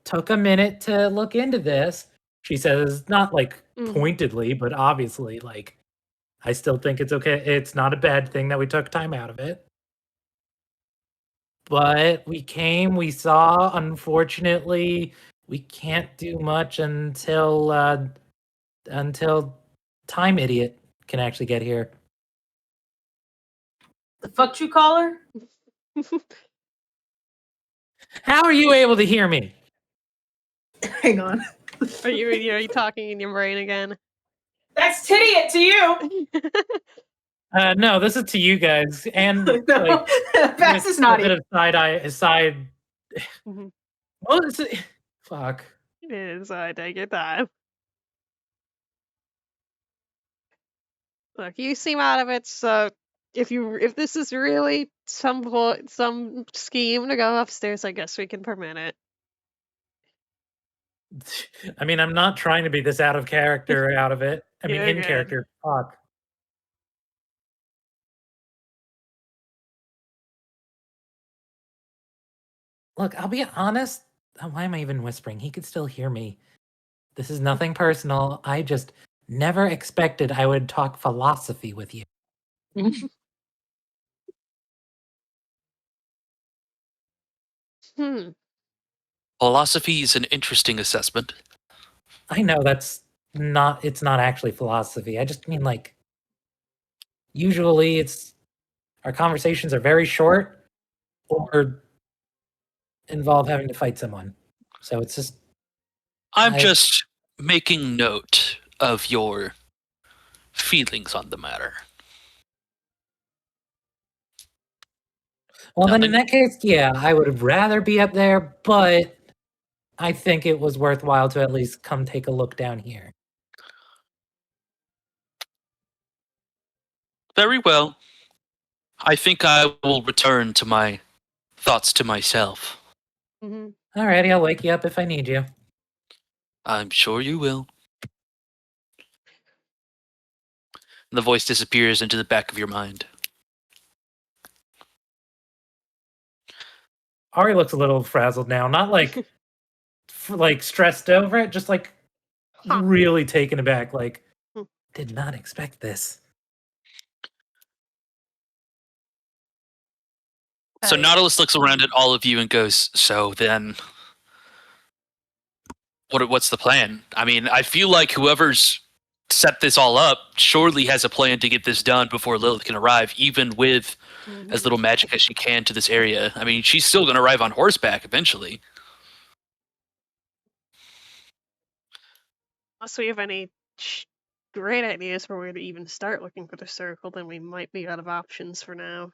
took a minute to look into this. She says, not like Mhm. pointedly, but obviously, like, I still think it's okay. It's not a bad thing that we took time out of it. But we saw, unfortunately, we can't do much until Time Idiot can actually get here. The fuck you call her? How are you able to hear me? Hang on. Are you talking in your brain again? That's titty to you. No, this is to you guys, and No, like, Bass with is not a bit it. of side. Mhm. What is it? Fuck. It is. I take your time. Look, you seem out of it, so if this is really some scheme to go upstairs, I guess we can permit it. I mean, I'm not trying to be this out of character out of it. I mean, You're in good. character. Fuck. Look, I'll be honest. Why am I even whispering? He could still hear me. This is nothing personal. I just never expected I would talk philosophy with you. Philosophy is an interesting assessment. I know it's not actually philosophy. I just mean, like, usually our conversations are very short or involve having to fight someone. So it's just I'm I- just making note of your feelings on the matter. well, then in Nothing. that case, yeah, I would have rather be up there, but I think it was worthwhile to at least come take a look down here. Very well. I think I will return to my thoughts to myself. Mm-hmm. Alrighty, I'll wake you up if I need you. I'm sure you will. And the voice disappears into the back of your mind. Ari looks a little frazzled now, not like like stressed over it, just like Huh. really taken aback. Like, Hmm. did not expect this. So Hey. Nautilus looks around at all of you and goes, so then what's the plan? I mean, I feel like whoever's set this all up surely has a plan to get this done before Lilith can arrive, even with as little magic as she can to this area. I mean, she's still going to arrive on horseback eventually. Unless we have any great ideas for where to even start looking for the circle, then we might be out of options for now.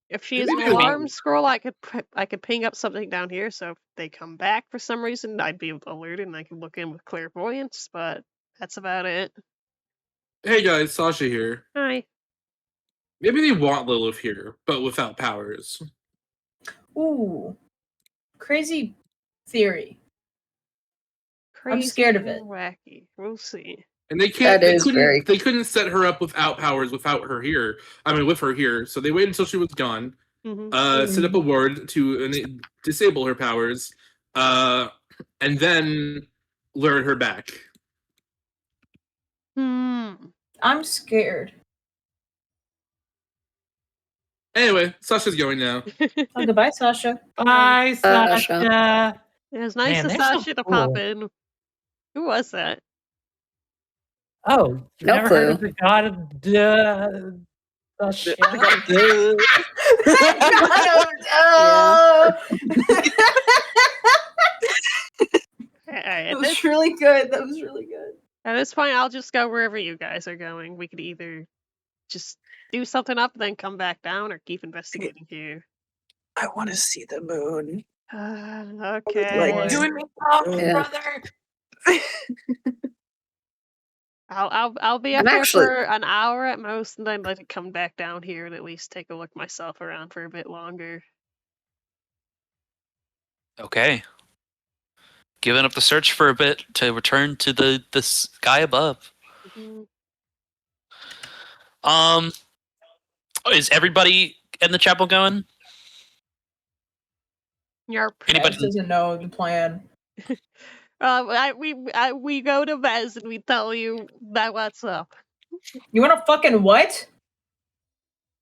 If she is an Maybe we- alarm scroll, I could ping up something down here, so if they come back for some reason, I'd be alerted and I could look in with clairvoyance. But That's about it. Hey guys, Sasha here. Hi. Maybe they want Lilith here, but without powers. Ooh, crazy theory. Crazy scared of it. and wacky. We'll see. And they can't. That is very They couldn't set her up without powers, without her here. I mean, with her here. So they waited until she was gone. Mhm. Set up a ward to disable her powers, and then lure her back. I'm scared. Anyway, Sasha's going now. Oh, goodbye, Sasha. Bye, Sasha. Sasha. It was nice Man, of they're so Sasha to pop cool. in. Who was that? Oh, you've No never heard of clue. the god of Sasha? Alright, That was really good. That was really good. at this point, I'll just go wherever you guys are going. We could either just do something up, then come back down, or keep investigating here. I want to see the moon. Okay. Like, You and me both, Yeah. brother. I'll be I'm up there actually- for an hour at most, and then let it come back down here and at least take a look myself around for a bit longer. Okay. Giving up the search for a bit to return to the sky above. Mhm. Is everybody in the chapel going? Yarp. Anybody? Ash doesn't know the plan. We go to Vez and we tell you that what's up. You want to fucking what?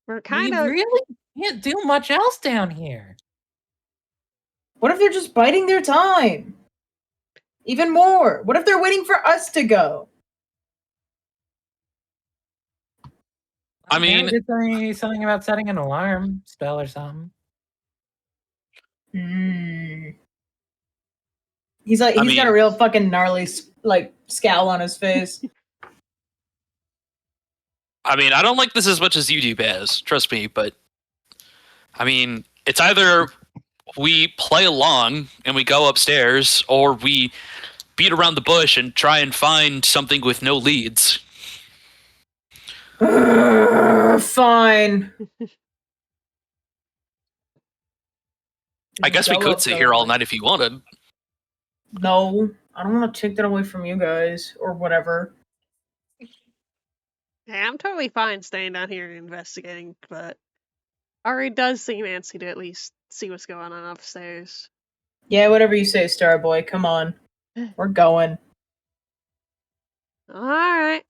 We're We kind of really can't do much else down here. What if they're just biding their time? Even more. What if they're waiting for us to go? I mean- Maybe it's something about setting an alarm spell or something. He's like, I he's got mean- a real fucking gnarly scowl on his face. I mean, I don't like this as much as you do, Baz. Trust me, but I mean, it's either we play along and we go upstairs, or we beat around the bush and try and find something with no leads. Fine. I guess we Go could up, sit go here all up. night if you wanted. No, I don't want to take that away from you guys or whatever. Hey, I'm totally fine staying down here and investigating, but Ari does seem antsy to at least see what's going on upstairs. Yeah, whatever you say, Starboy. Come on, we're going. All right.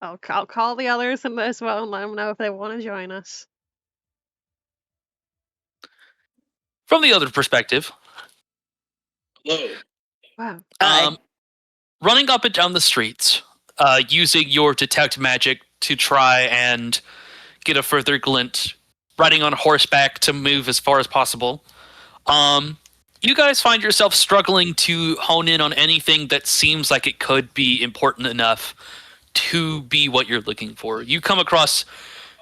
I'll call the others as well and let them know if they want to join us. From the other perspective, Hello. Wow. Hi. running up and down the streets, using your detect magic to try and get a further glint, riding on horseback to move as far as possible. You guys find yourself struggling to hone in on anything that seems like it could be important enough to be what you're looking for. You come across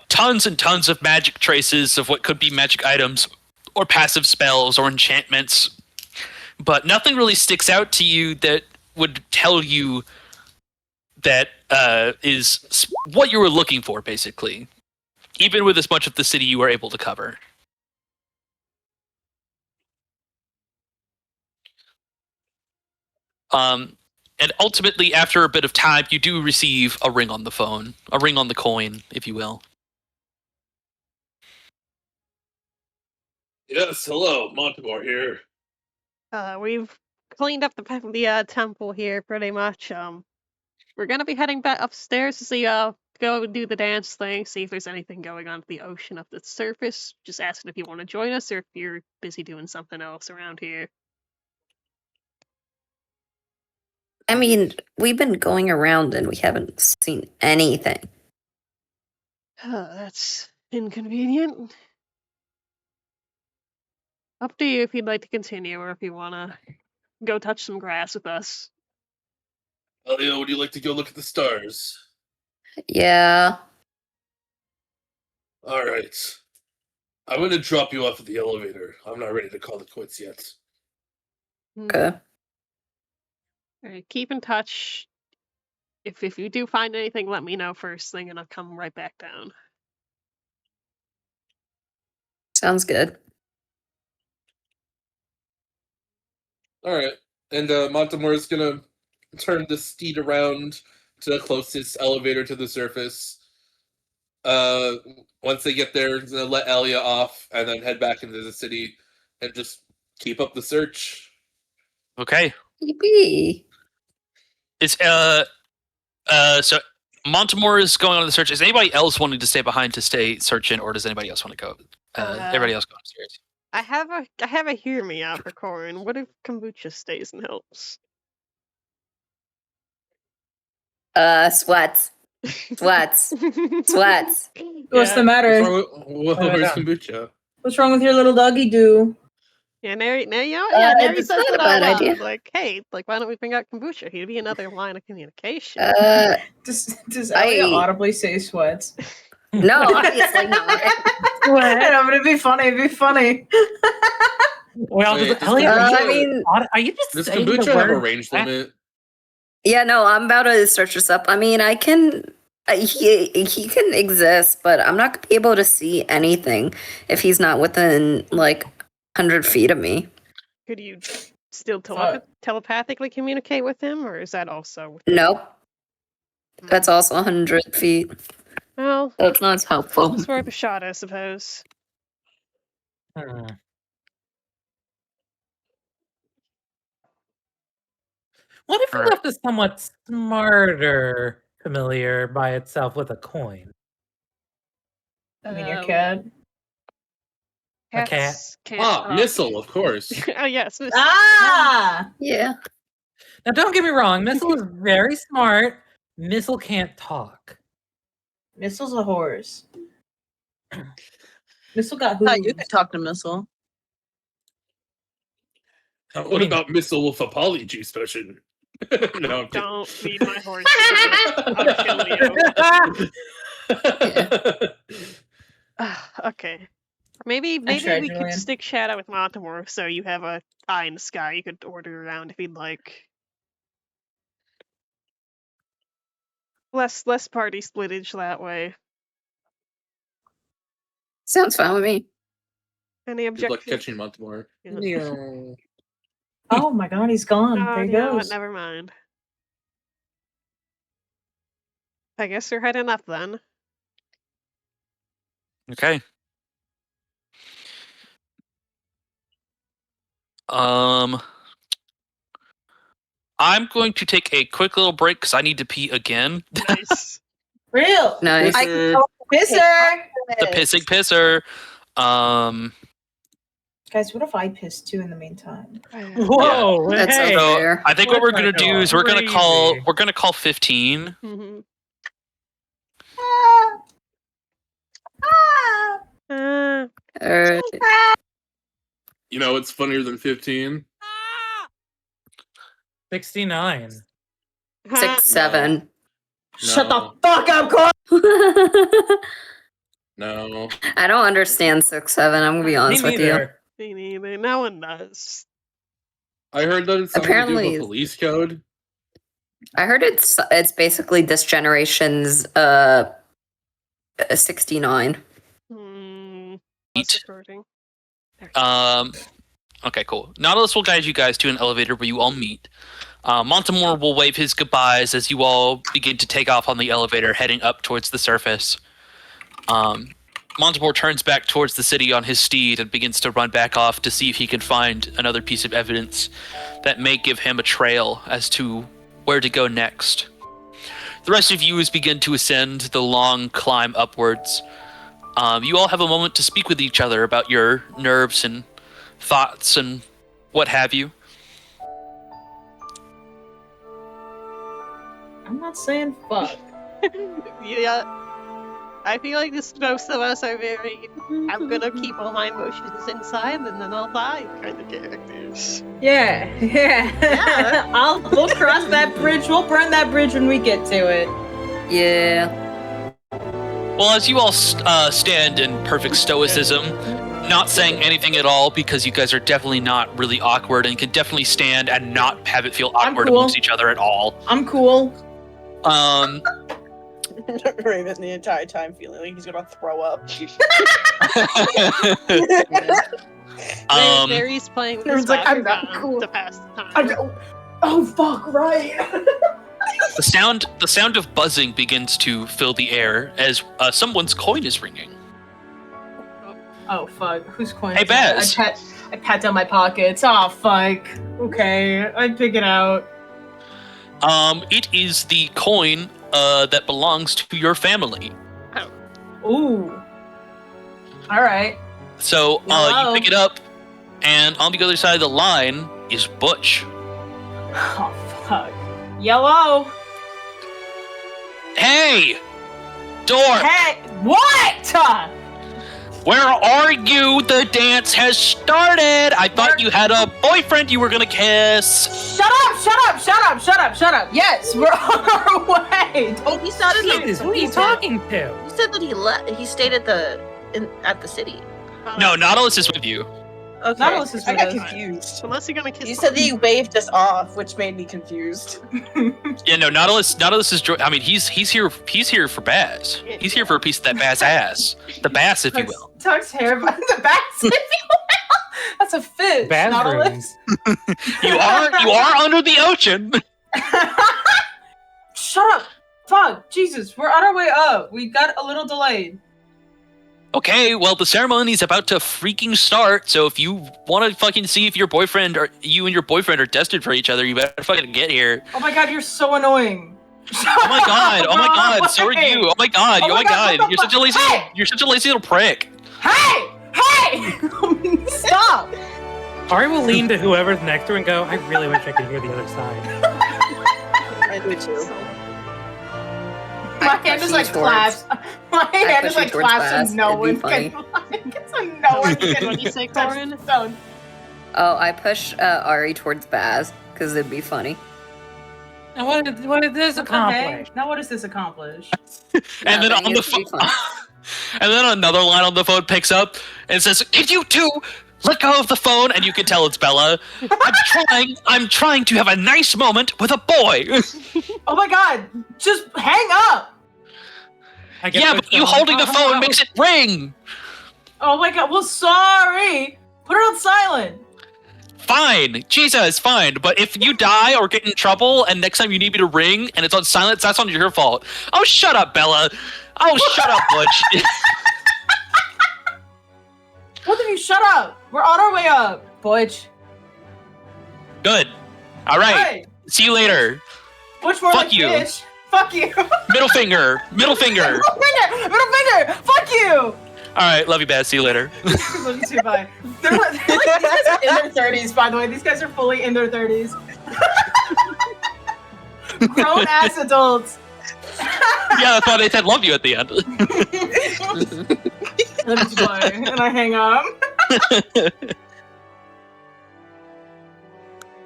tons and tons of magic traces of what could be magic items or passive spells or enchantments, but nothing really sticks out to you that would tell you that is what you were looking for, basically, even with as much of the city you were able to cover. And ultimately, after a bit of time, you do receive a ring on the phone, a ring on the coin, if you will. Yes, hello, Montemore here. We've cleaned up the temple here pretty much. We're gonna be heading back upstairs to see go and do the dance thing, see if there's anything going on at the ocean up the surface. Just asking if you want to join us or if you're busy doing something else around here. I mean, we've been going around and we haven't seen anything. That's inconvenient. Up to you if you'd like to continue or if you wanna go touch some grass with us. Elio, would you like to go look at the stars? Yeah. All right. I'm going to drop you off at the elevator. I'm not ready to call it quits yet. Okay. Alright, keep in touch. if you do find anything, let me know first thing, and I'll come right back down. Sounds good. All right, and Montemore is gonna turn the steed around to the closest elevator to the surface. Once they get there, he's gonna let Elia off and then head back into the city and just keep up the search. Okay. Yippee. It's so Montemore is going on the search. Is anybody else wanting to stay behind to stay searching, or does anybody else want to go? Everybody else go upstairs. I have a hear me out for Corin. What if kombucha stays and helps? Sweats. Sweats. Sweats. What's the matter? Where's kombucha? What's wrong with your little doggy do? Yeah, now you it's said not it a out bad loud. idea. Like, hey, like, why don't we bring out kombucha? He'd be another line of communication. Does Elia audibly say sweats? No, obviously not. I know, but it'd be funny. It'd be funny. Well, Wait, does Elliot, I mean, are you just Does saying the kombucha have a word range sweat? limit? yeah, no, I'm about to search this up. I mean, I can. He can exist, but I'm not gonna be able to see anything if he's not within like 100 feet of me. Could you still Fuck. telepathically communicate with him, or is that also? Nope. That's also 100 feet. Well, So it's not as helpful. it's worth a shot, I suppose. Hmm. What if we Alright. left a somewhat smarter familiar by itself with a coin? I mean, your Um, cat. A cat. Cats can't Ah, talk. missile, of course. Oh yes, Miss. Ah! Yeah. Now, don't get me wrong. Missile is very smart. Missile can't talk. Missile's a horse. Missile got Thought hooves. you could talk to Missile. What about missile with a polyjuice potion? No, I'm kidding. Don't feed my horse. I'll kill you. Okay. Maybe tried, we could Julian. stick Shadow with Montemore, so you have a eye in the sky you could order around if you'd like. Less party splittage that way. Sounds fine with me. Any Good luck objections? catching Montemore. Yeah. Oh my god, he's gone. Oh, There he you know what? goes. Never mind. I guess you're heading up then. Okay. I'm going to take a quick little break because I need to pee again. Nice. Real. Nice. Pisser. The pissing pisser. Guys, what if I piss too in the meantime? Whoa! That's hey. so So fair. I think what Oh we're my gonna do God. is we're gonna Crazy. call 15. Mhm. Ah. Alright. You know what's funnier than 15? 69. 6, 7. Shut the No. fuck up, Cor. No. I don't understand 6, 7. I'm gonna be Me honest with you. neither. Me neither. No one does. I heard that it's something to do Apparently- with police code. I heard it's basically this generation's 69. Hmm. Eat. Recording. Okay, cool. Nautilus will guide you guys to an elevator where you all meet. Montemore will wave his goodbyes as you all begin to take off on the elevator, heading up towards the surface. Montemore turns back towards the city on his steed and begins to run back off to see if he can find another piece of evidence that may give him a trail as to where to go next. The rest of you begin to ascend the long climb upwards. You all have a moment to speak with each other about your nerves and thoughts and what have you. I'm not saying fuck. Yeah. I feel like most of us are very I'm gonna keep all my emotions inside and then I'll die kind of characters. Yeah. We'll cross that bridge. We'll burn that bridge when we get to it. Yeah. Well, as you all stand in perfect stoicism, not saying anything at all because you guys are definitely not really awkward and can definitely stand and not have it feel I'm awkward cool. amongst each other at all. I'm cool. Raven the entire time feeling like he's gonna throw up. Barry's playing with Everyone's his like, I'm bathroom not gun cool. to pass the time. Oh fuck! Right. The sound of buzzing begins to fill the air as someone's coin is ringing. Oh fuck! Whose coin? Hey, is that? Baz. I pat down my pockets. Oh fuck! Okay, I pick it out. It is the coin that belongs to your family. Ooh. All right. So Hello? you pick it up, and on the other side of the line is Butch. Oh fuck. Yellow. Hey, Dork, Hey, what? where are you? The dance has started. I thought you had a boyfriend you were gonna kiss. Shut up! Shut up! Shut up! Shut up! Shut up! Yes, we're on our way. Oh, he started. Jesus, who are you talking to? He said that he left. He stayed at the city. No, Nautilus is with you. Okay. Nautilus is I with got us. confused. Unless you're gonna kiss. You said that you waved us off, which made me confused. Yeah, no, Nautilus is. I mean, he's here for Baz. He's here for a piece of that Baz ass, the bass, if you will. Tuck's hair, but the back. If you will. That's a fish. Nautilus. Bathrooms. You are under the ocean. Shut up! Fuck! Jesus, we're on our way up. We got a little delayed. Okay, well, the ceremony's about to freaking start, so if you want to fucking see if you and your boyfriend are destined for each other, you better fucking get here. Oh my god, you're so annoying. Oh my god, oh my god, so are you. Oh my god, Oh my God, what the you're such a fuck? lazy Hey! you're such a lazy little prick. Hey! Hey! Stop! Ari will lean to whoever's next to her and go, I really wish I could hear the other side. I do too. I My hand push is you like towards- clasped. My hand push is you like towards clasped Baz. so no It'd be one funny. can so no one can What do you say, touch Corin? the stone. Oh, I push Ari towards Baz because it'd be funny. And what did this Okay. accomplish? Now what does this accomplish? And then Nothing, on the it'd be phone, fun. and then another line on the phone picks up and says, "Can you two let go of the phone?" And you can tell it's Bella. I'm trying to have a nice moment with a boy. Oh my god! Just hang up! I guess Yeah, it's but you holding the phone makes it ring. Oh my god, well sorry! Put her on silent! Fine, Jesus, fine. But if you die or get in trouble, and next time you need me to ring and it's on silence, that's on your fault. Oh, shut up, Bella. Oh, shut up, Butch. Both of you shut up! We're on our way up, Butch. Good. All right. Hey! See you later. Butch more Fuck like you. fish. Fuck you! Middle finger. Middle finger. Middle finger! Middle finger! Fuck you! All right. Love you, Baz. See you later. Love you too, bye. They're like, these guys are in their 30s, by the way. These guys are fully in their 30s. Grown ass adults. Yeah, that's why they said love you at the end. Love you too, bye. And I hang up.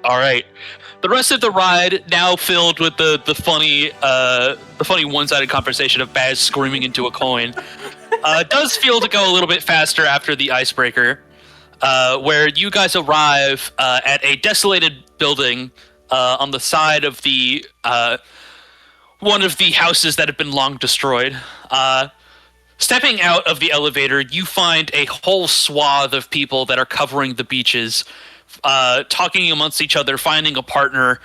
All right. The rest of the ride now filled with the funny one-sided conversation of Baz screaming into a coin. Does feel to go a little bit faster after the icebreaker, where you guys arrive at a desolated building on the side of the one of the houses that have been long destroyed. Stepping out of the elevator, you find a whole swath of people that are covering the beaches, talking amongst each other, finding a partner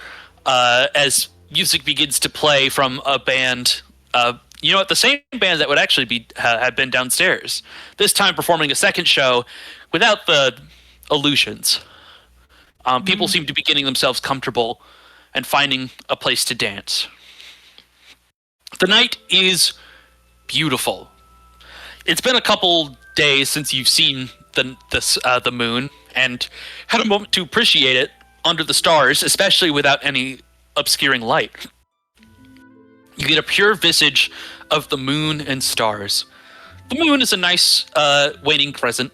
as music begins to play from a band. The same band that would actually have been downstairs. This time performing a second show without the illusions. People seem to be getting themselves comfortable and finding a place to dance. The night is beautiful. It's been a couple days since you've seen the moon and had a moment to appreciate it under the stars, especially without any obscuring light. You get a pure visage of the moon and stars. The moon is a nice waning crescent.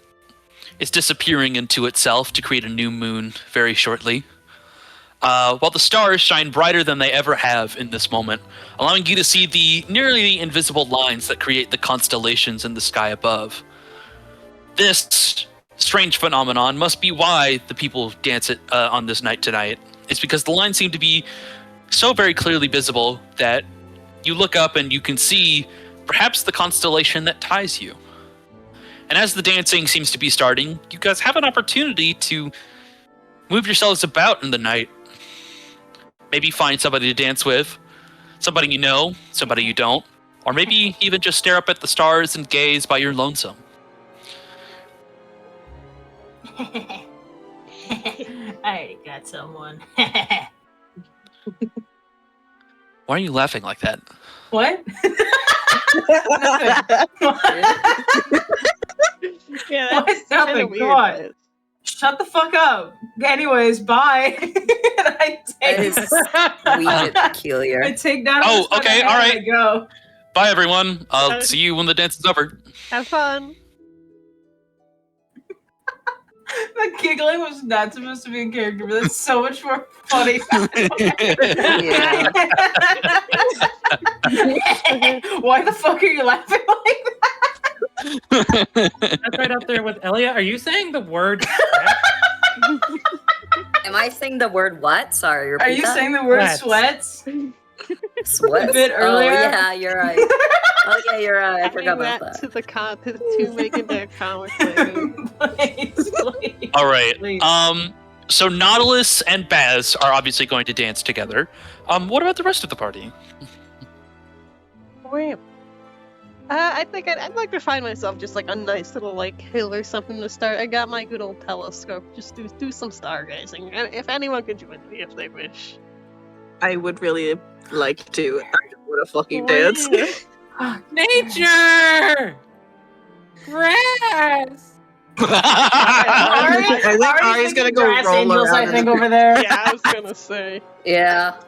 It's disappearing into itself to create a new moon very shortly. While the stars shine brighter than they ever have in this moment, allowing you to see the nearly invisible lines that create the constellations in the sky above. This strange phenomenon must be why the people dance it on this night tonight. It's because the lines seem to be so very clearly visible that you look up and you can see perhaps the constellation that ties you. And as the dancing seems to be starting, you guys have an opportunity to move yourselves about in the night. Maybe find somebody to dance with, somebody you know, somebody you don't, or maybe even just stare up at the stars and gaze by your lonesome. I already got someone. Why are you laughing like that? What? Yeah, What? that's Nothing, kind of come weird. on. but- Shut the fuck up. Anyways, bye. And I That take, is weird and peculiar. I take that. Oh, okay, all right. I go. Bye, everyone. I'll see you when the dance is over. Have fun. The giggling was not supposed to be in character, but that's so much more funny. Yeah. Why the fuck are you laughing like that? That's right up there with Elia. Are you saying the word? Am I saying the word what? Sorry, repeat Are you that? saying the word Sweats. sweats? Sweats? a bit earlier? Oh, yeah, you're right. Oh, yeah, you're right. I forgot Adding about that. to making their comic later. Please, please. All right. Please. So Nautilus and Baz are obviously going to dance together. What about the rest of the party? Wait. I think I'd like to find myself just like a nice little like hill or something to start. I got my good old telescope. Just do some stargazing. And if anyone could join me if they wish. I would really like to. I want to fucking Oh, dance. yeah. Nature! Grass! I think Ari's gonna go Grass roll angels, around I in think, the- over there. Yeah, I was gonna say. Yeah.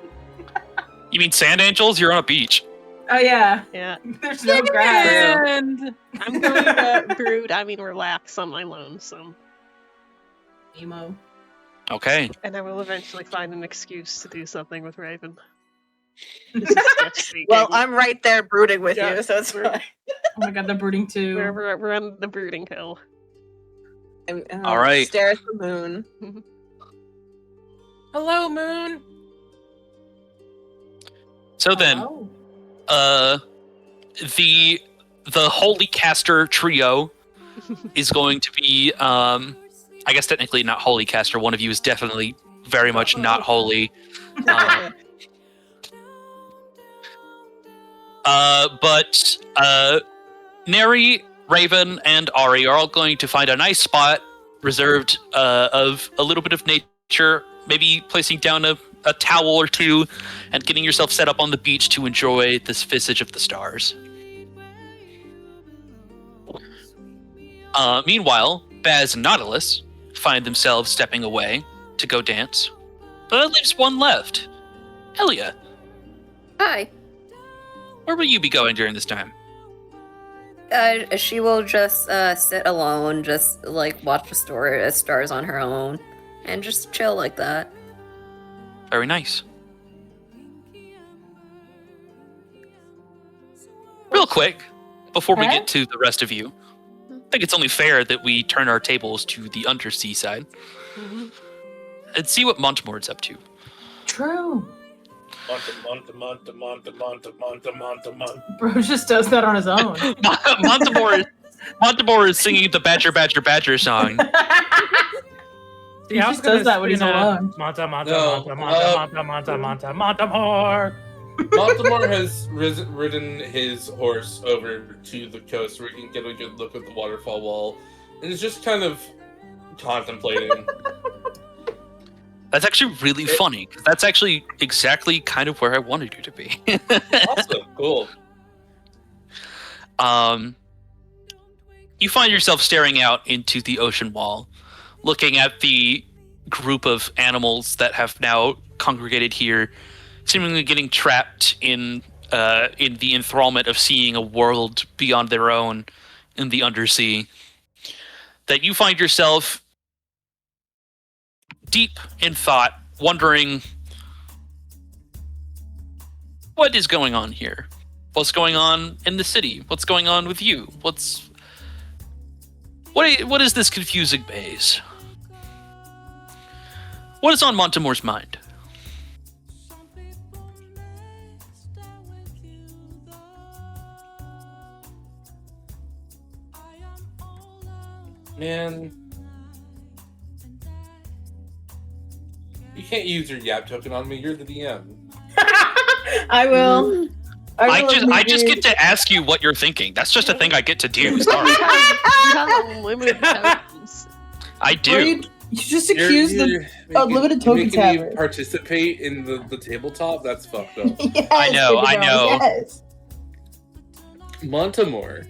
You mean sand angels? You're on a beach. Oh, yeah. Yeah. There's no grass. And I'm going to brood, relax on my lonesome. Emo. Okay. And I will eventually find an excuse to do something with Raven. This is sketch speaking. Well, I'm right there brooding with Yeah, you, so it's we're- fine. Oh my god, they're brooding too. we're on the brooding hill. All right. Stare at the moon. hello, moon. So then, Oh. the Holy Caster trio is going to be, I guess technically not Holy Caster. One of you is definitely very much not holy. But Neri, Raven, and Ari are all going to find a nice spot reserved of a little bit of nature, maybe placing down a towel or two and getting yourself set up on the beach to enjoy this visage of the stars. Meanwhile, Baz and Nautilus find themselves stepping away to go dance. But that leaves one left. Elia, Hi. where will you be going during this time? She will just sit alone, just like watch the stars on her own, and just chill like that. Very nice. Real quick, before we get to the rest of you, I think it's only fair that we turn our tables to the undersea side and see what Montemor's up to. True. Monte. Bro just does that on his own. Montemor is singing the Badger, Badger, Badger song. He just does that when he's alone. Montemor. Montemor has ridden his horse over to the coast where he can get a good look at the waterfall wall and is just kind of contemplating. That's actually really funny, because that's actually exactly kind of where I wanted you to be. Awesome, cool. You find yourself staring out into the ocean wall, looking at the group of animals that have now congregated here, seemingly getting trapped in the enthrallment of seeing a world beyond their own in the undersea. That you find yourself deep in thought, wondering what is going on here? What's going on in the city? What's going on with you? What is this confusing maze? What is on Montemor's mind? Man. You can't use your Yap token on me. You're the DM. I will. I will just admit- get to ask you what you're thinking. That's just a thing I get to do. Sorry. You have unlimited tokens. I Or do. you just accuse the unlimited tokens making me haver. participate in the tabletop. That's fucked up. Yes, I know, I Baby know. girl, Yes. Montemore.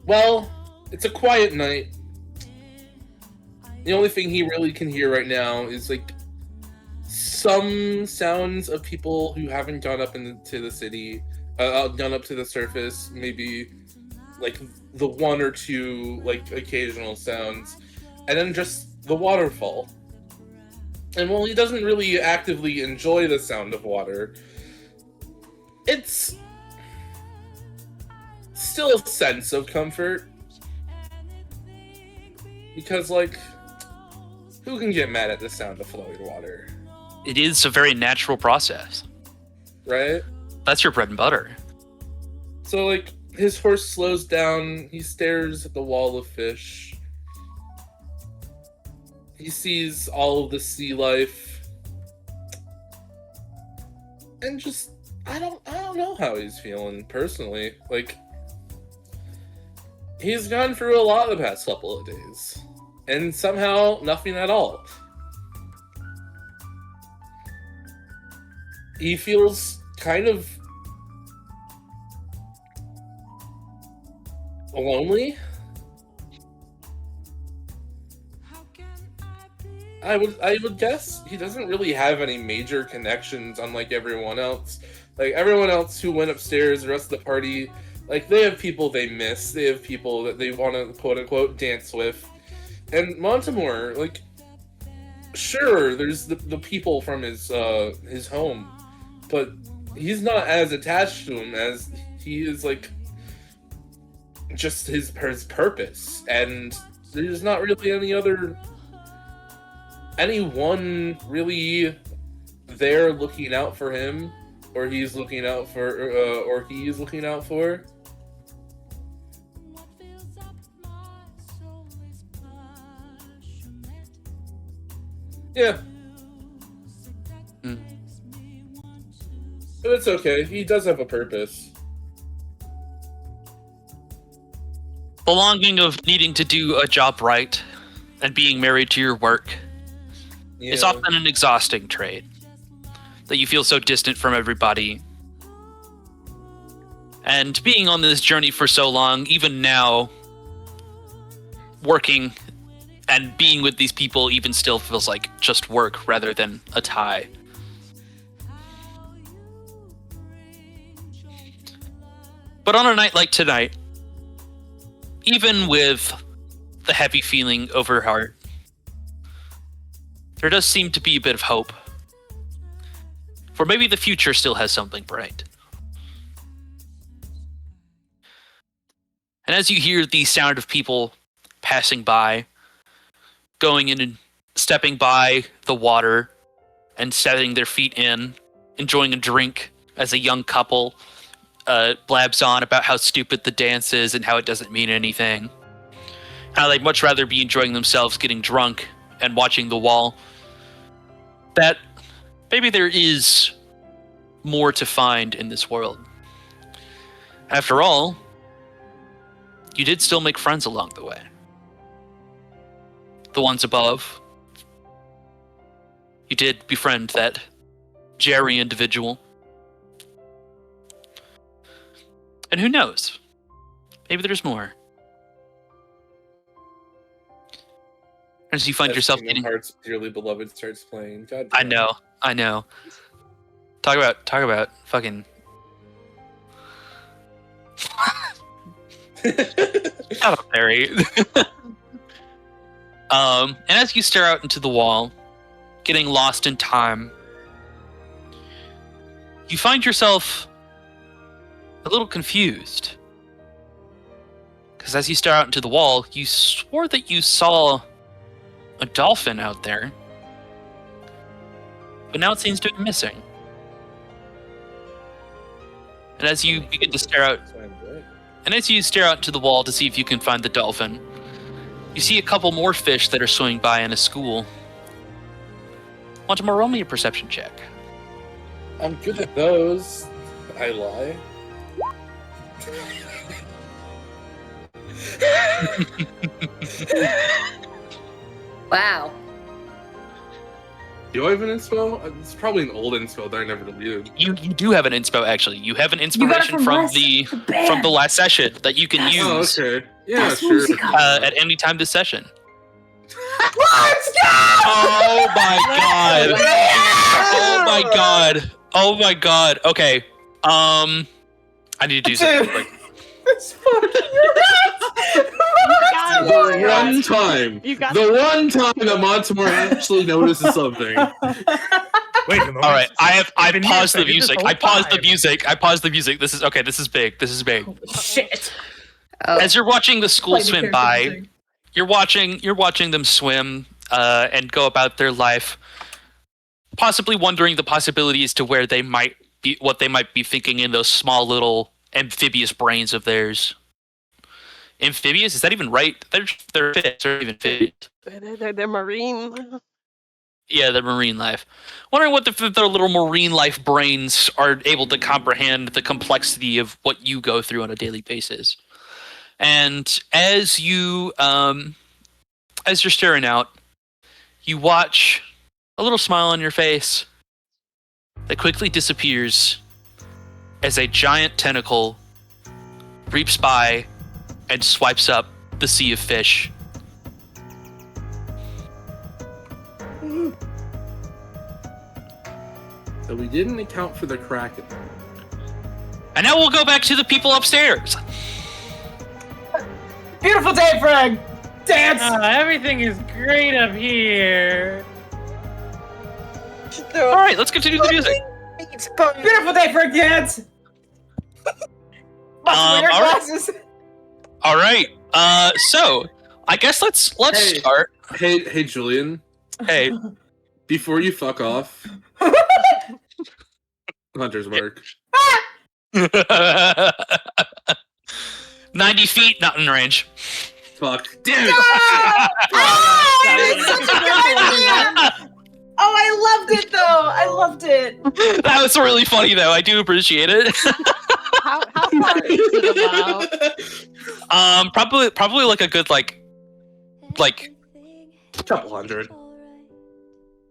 Well, it's a quiet night. The only thing he really can hear right now is like some sounds of people who haven't gone up into the city, gone up to the surface. Maybe like the one or two like occasional sounds, and then just the waterfall. And while he doesn't really actively enjoy the sound of water, it's still a sense of comfort. Because, like, who can get mad at the sound of flowing water? It is a very natural process. Right? That's your bread and butter. So, like, his horse slows down, he stares at the wall of fish. He sees all of the sea life. And just I don't know how he's feeling personally. Like, he's gone through a lot the past couple of days. And somehow nothing at all. He feels kind of lonely. I would guess he doesn't really have any major connections, unlike everyone else. Like everyone else who went upstairs, the rest of the party, like they have people they miss. They have people that they want to quote unquote dance with. And Montemore, like, sure, there's the people from his home, but he's not as attached to him as he is like just his purpose. And there's not really anyone really there looking out for him, or he's looking out for, or he is looking out for. Yeah. But it's okay. He does have a purpose. The longing of needing to do a job right and being married to your work is often an exhausting trait. That you feel so distant from everybody. And being on this journey for so long, even now, working and being with these people even still feels like just work rather than a tie. But on a night like tonight, even with the heavy feeling over her heart, there does seem to be a bit of hope. For maybe the future still has something bright. And as you hear the sound of people passing by, going in and stepping by the water and setting their feet in, enjoying a drink as a young couple blabs on about how stupid the dance is and how it doesn't mean anything. How they'd much rather be enjoying themselves getting drunk and watching the wall. That maybe there is more to find in this world. After all, you did still make friends along the way. The ones above. You did befriend that Jerry individual. And who knows? Maybe there's more. As you find yourself Kingdom getting... Hearts Dearly Beloved starts playing. God I damn. know. Talk about fucking... Shut up, Barry. And as you stare out into the wall, getting lost in time, you find yourself a little confused. Because as you stare out into the wall, you swore that you saw a dolphin out there. But now it seems to be missing. And as you begin to stare out... And as you stare out to the wall to see if you can find the dolphin, you see a couple more fish that are swimming by in a school. Want to roll me a perception check? I'm good at those. I lie. Wow. Do I have an inspo? It's probably an old inspo that I never deleted. You do have an inspo, actually. You have an got it inspiration from from last- the the band. from the last session that you can use Oh, okay. Yeah, That's sure. musical. at any time this session. Let's go! Oh my god! Oh my god! Oh my god! Okay. I need to do something. Dude. Quick. It's fucking got The it. one time. You got The one time that Montemore actually notices something. Wait a moment. All right, I Been paused here the for this music. whole I paused the time. music. I paused the music. This is okay. This is big. This is big. Shit. Oh, As you're watching the school Play the swim character by, music. you're watching them swim and go about their life, possibly wondering the possibilities to where they might be, what they might be thinking in those small little amphibious brains of theirs. Amphibious? Is that even right? They're fish. They're even fish. They're marine. Yeah, the marine life. Wondering what their little marine life brains are able to comprehend the complexity of what you go through on a daily basis. And as you're staring out, you watch a little smile on your face that quickly disappears as a giant tentacle reaps by and swipes up the sea of fish. So we didn't account for the Kraken. And now we'll go back to the people upstairs. Beautiful day, Frank. Dance. Everything is great up here. All right, let's continue the music. Beautiful day, Frank. Dance. all right. Glasses. All right. So I guess let's Hey. start. Hey, Julian. Hey, Before you fuck off, Hunter's mark. 90 feet, not in range. Fuck. Damn it! It's such a good idea. Oh, I loved it though. I loved it. That was really funny, though. I do appreciate it. How far is it about? Probably like a good like Couple hundred.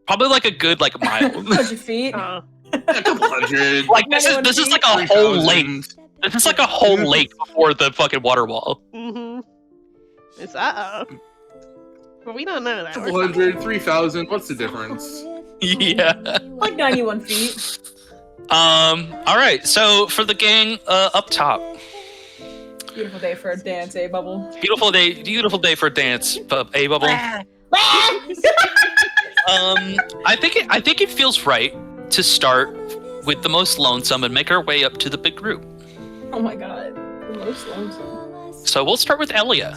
probably like a good like mile. 100 feet. Uh, A couple hundred. Like this is like a whole lake. 3,000. This is like a whole lake before the fucking water wall. mm-hmm. It's But we don't know that. Couple hundred, 3,000. What's the difference? Yeah. Like 91 feet. All right. So for the gang up top, Beautiful day for a dance, eh, Bubble? beautiful day for a dance. A bubble. I think it feels right to start with the most lonesome and make our way up to the big group. Oh my god. The most lonesome. So we'll start with Elia.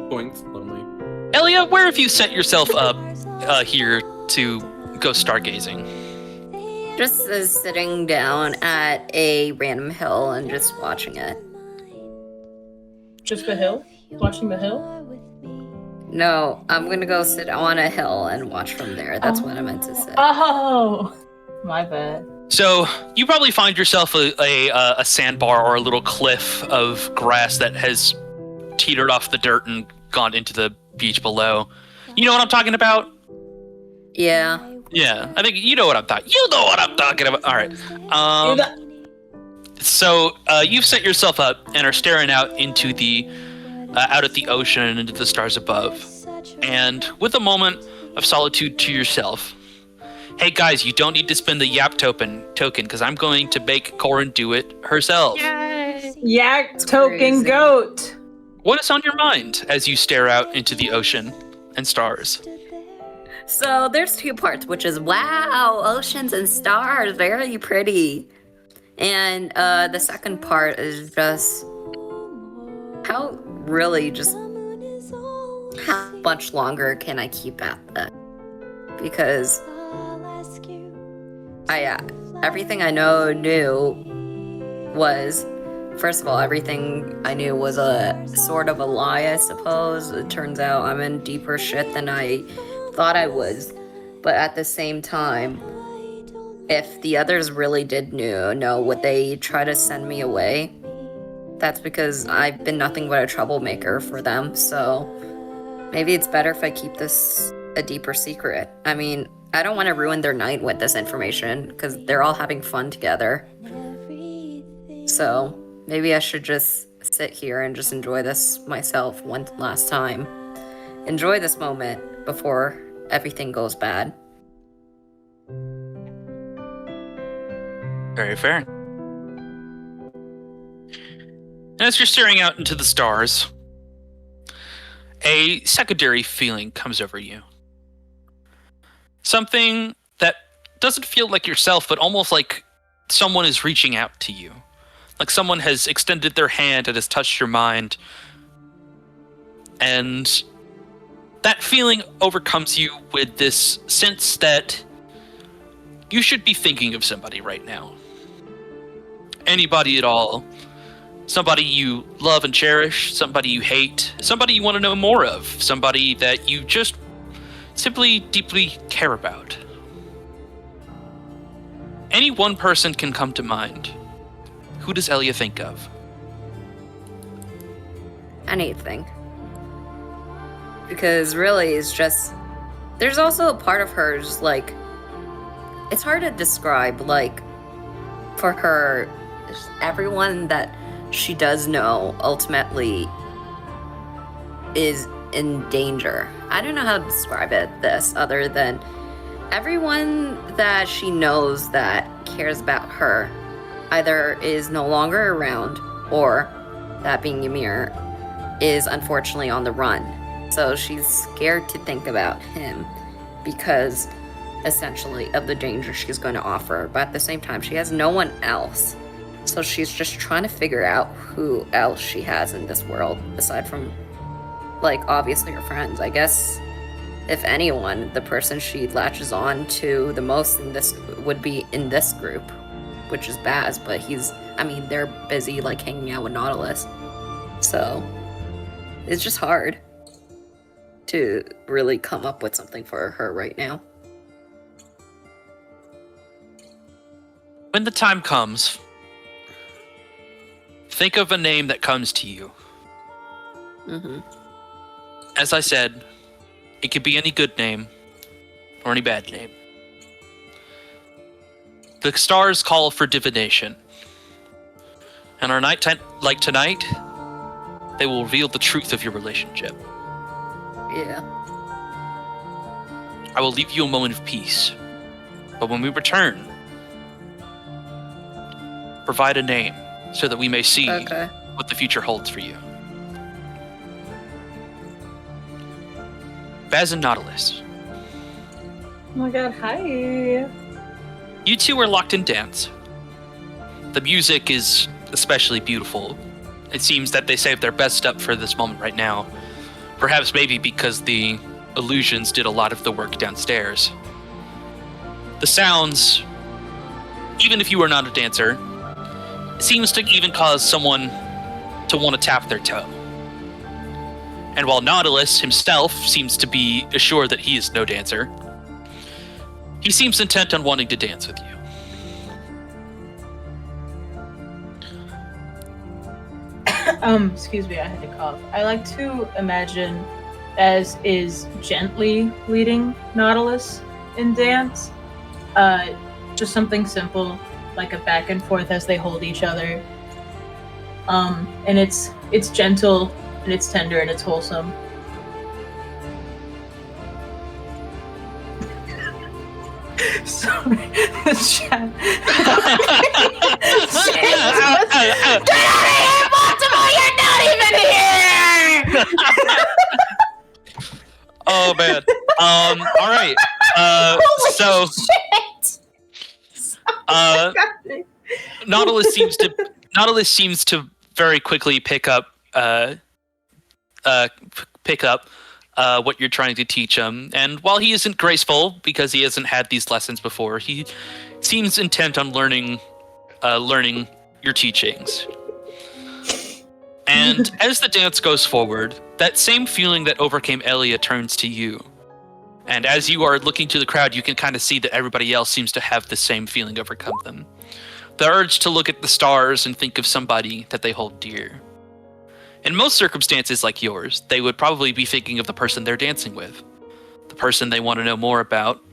Points. Lonely. Elia, where have you set yourself up here to go stargazing? just sitting down at a random hill and just watching it. Just the hill? Watching the hill? No, I'm gonna go sit on a hill and watch from there. That's what I meant to say. Oh, my bad. So you probably find yourself a sandbar or a little cliff of grass that has teetered off the dirt and gone into the beach below. You know what I'm talking about? Yeah. Yeah, I think you know what I'm talking. You know what I'm talking about. All right. So you've set yourself up and are staring out into the out at the ocean and into the stars above, and with a moment of solitude to yourself. Hey guys, you don't need to spend the Yap token because I'm going to make Corin do it herself. Yay! Yak token crazy. goat. What is on your mind as you stare out into the ocean and stars? So there's two parts, which is wow, oceans and stars, very pretty. And the second part is just how much longer can I keep at that? Because everything I knew was, first of all, everything I knew was a sort of a lie, I suppose. It turns out I'm in deeper shit than I thought I was. But at the same time, if the others really did know, would they try to send me away? That's because I've been nothing but a troublemaker for them, so maybe it's better if I keep this a deeper secret. I mean, I don't want to ruin their night with this information, because they're all having fun together. So maybe I should just sit here and just enjoy this myself one last time. Enjoy this moment before everything goes bad. Very fair. And as you're staring out into the stars, a secondary feeling comes over you. Something that doesn't feel like yourself, but almost like someone is reaching out to you. Like someone has extended their hand and has touched your mind. And that feeling overcomes you with this sense that you should be thinking of somebody right now. Anybody at all. Somebody you love and cherish, somebody you hate, somebody you want to know more of, somebody that you just simply deeply care about. Any one person can come to mind. Who does Elia think of? Anything. Because really, it's just... There's also a part of her just like... It's hard to describe, like... For her, everyone that she does know ultimately is in danger. I don't know how to describe this other than everyone that she knows that cares about her either is no longer around, or, that being Ymir, is unfortunately on the run. So she's scared to think about him because essentially of the danger she's going to offer, but at the same time she has no one else. So she's just trying to figure out who else she has in this world, aside from, like, obviously her friends. I guess, if anyone, the person she latches on to the most in this would be in this group, which is Baz, but they're busy, like, hanging out with Nautilus. So, it's just hard to really come up with something for her right now. When the time comes, think of a name that comes to you. Mm-hmm. As I said, it could be any good name or any bad name. The stars call for divination. And on a night like tonight, they will reveal the truth of your relationship. Yeah. I will leave you a moment of peace. But when we return, provide a name so that we may see what the future holds for you. Baz and Nautilus. Oh my god, hi. You two are locked in dance. The music is especially beautiful. It seems that they saved their best up for this moment right now. Perhaps maybe because the illusions did a lot of the work downstairs. The sounds, even if you are not a dancer, seems to even cause someone to want to tap their toe. And while Nautilus himself seems to be assured that he is no dancer, he seems intent on wanting to dance with you. Excuse me, I had to cough. I like to imagine Baz is gently leading Nautilus in dance. Just something simple, like a back and forth as they hold each other. And it's gentle, and it's tender, and it's wholesome. Sorry, the chat. You're not even here! Oh man. All right. So Nautilus seems to very quickly pick up what you're trying to teach him. And while he isn't graceful because he hasn't had these lessons before, he seems intent on learning your teachings. And as the dance goes forward, that same feeling that overcame Elia turns to you. And as you are looking to the crowd, you can kind of see that everybody else seems to have the same feeling overcome them. The urge to look at the stars and think of somebody that they hold dear. In most circumstances like yours, they would probably be thinking of the person they're dancing with, the person they want to know more about,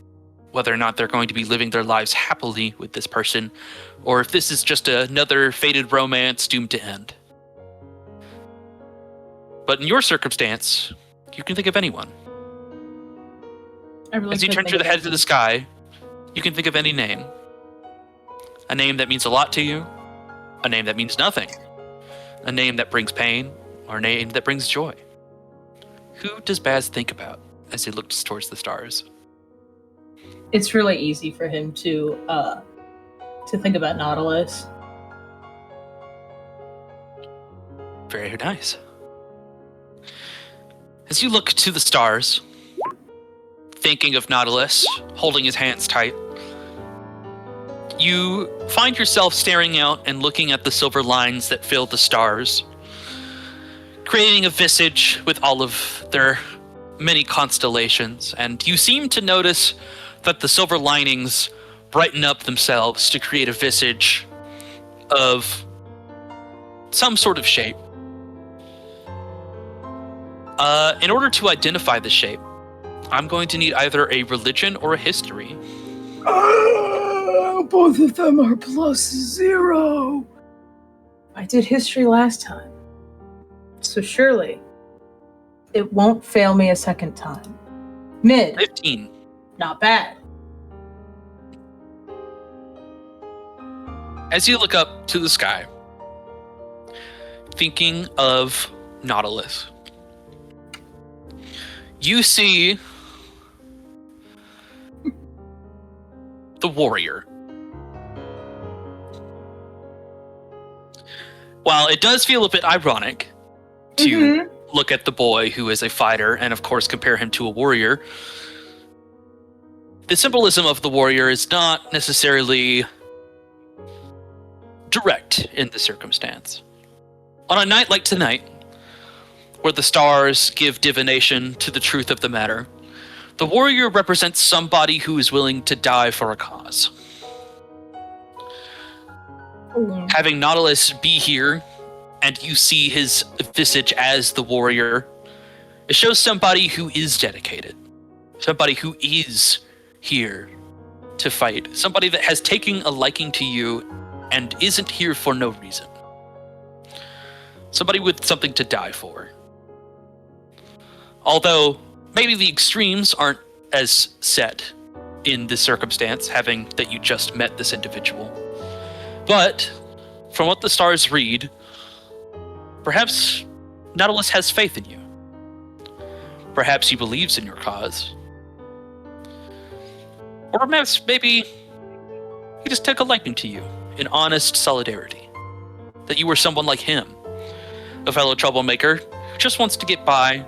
whether or not they're going to be living their lives happily with this person, or if this is just another fated romance doomed to end. But in your circumstance, you can think of anyone. As you turn your head to the sky, you can think of any name. A name that means a lot to you, a name that means nothing, a name that brings pain, or a name that brings joy. Who does Baz think about as he looks towards the stars? It's really easy for him to think about Nautilus. Very nice. As you look to the stars, thinking of Nautilus, holding his hands tight, you find yourself staring out and looking at the silver lines that fill the stars, creating a visage with all of their many constellations, and you seem to notice that the silver linings brighten up themselves to create a visage of some sort of shape. In order to identify the shape, I'm going to need either a religion or a history. Both of them are +0. I did history last time, so surely it won't fail me a second time. Mid. 15. Not bad. As you look up to the sky, thinking of Nautilus, you see the warrior. While it does feel a bit ironic to look at the boy who is a fighter and, of course, compare him to a warrior, the symbolism of the warrior is not necessarily direct in the circumstance. On a night like tonight, where the stars give divination to the truth of the matter, the warrior represents somebody who is willing to die for a cause. Having Nautilus be here, and you see his visage as the warrior, it shows somebody who is dedicated, somebody who is here to fight, somebody that has taken a liking to you and isn't here for no reason. Somebody with something to die for. Although, maybe the extremes aren't as set in this circumstance, having that you just met this individual. But, from what the stars read, perhaps Nautilus has faith in you. Perhaps he believes in your cause. Or perhaps maybe he just took a liking to you in honest solidarity. That you were someone like him, a fellow troublemaker who just wants to get by,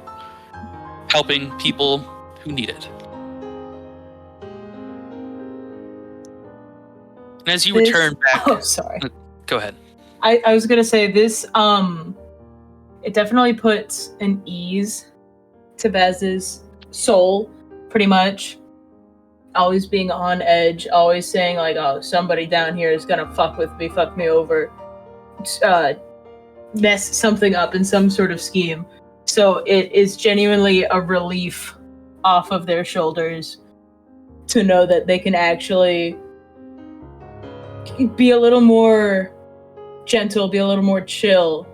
helping people who need it. And as you return back... Oh, sorry. Go ahead. I was going to say this, it definitely puts an ease to Baz's soul, pretty much. Always being on edge, always saying like, oh, somebody down here is going to fuck me over, mess something up in some sort of scheme. So it is genuinely a relief off of their shoulders to know that they can actually be a little more gentle, be a little more chill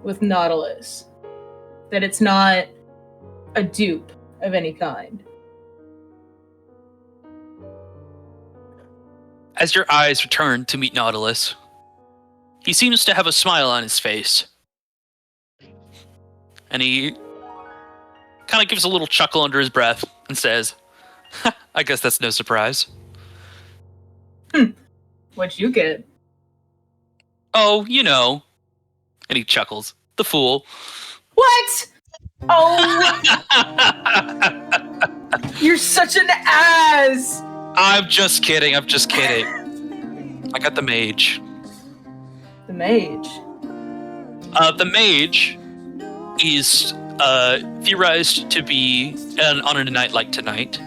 with Nautilus. That it's not a dupe of any kind. As your eyes return to meet Nautilus, he seems to have a smile on his face. And he kind of gives a little chuckle under his breath and says, I guess that's no surprise. What'd you get? Oh, you know. And he chuckles. The fool. What? Oh! You're such an ass! I'm just kidding. I got the mage. The mage. The mage is theorized to be, on a night like tonight,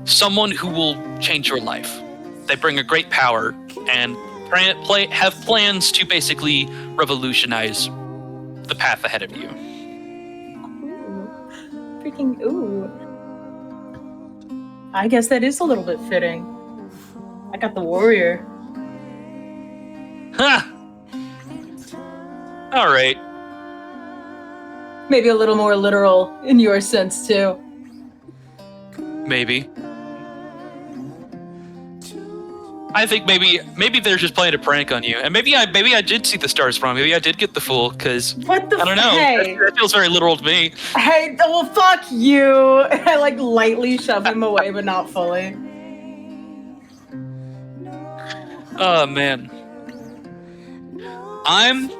someone who will change your life. They bring a great power and have plans to basically revolutionize the path ahead of you. Ooh. Freaking ooh. I guess that is a little bit fitting. I got the warrior. Ha! All right. Maybe a little more literal in your sense too. Maybe. I think maybe they're just playing a prank on you, and maybe I did see the stars wrong. Maybe I did get the fool, because What the I don't know. Hey, That feels very literal to me. hey, well, fuck you. I like lightly shove him away, but not fully. Oh man. I'm.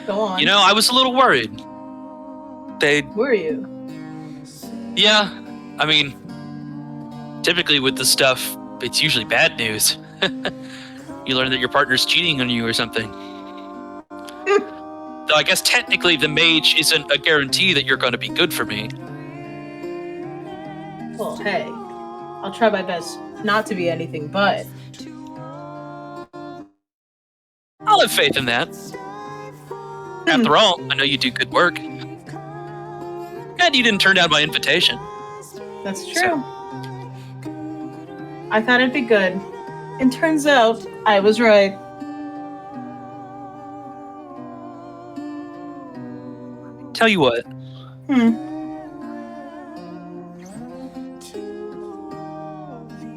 Go on. You know, I was a little worried. Were you? Yeah. I mean, typically with this stuff, it's usually bad news. You learn that your partner's cheating on you or something. Though I guess technically the mage isn't a guarantee that you're going to be good for me. Well, hey, I'll try my best not to be anything but. I'll have faith in that. After all, I know you do good work. And you didn't turn down my invitation. That's true. I thought it'd be good. And turns out, I was right. Tell you what.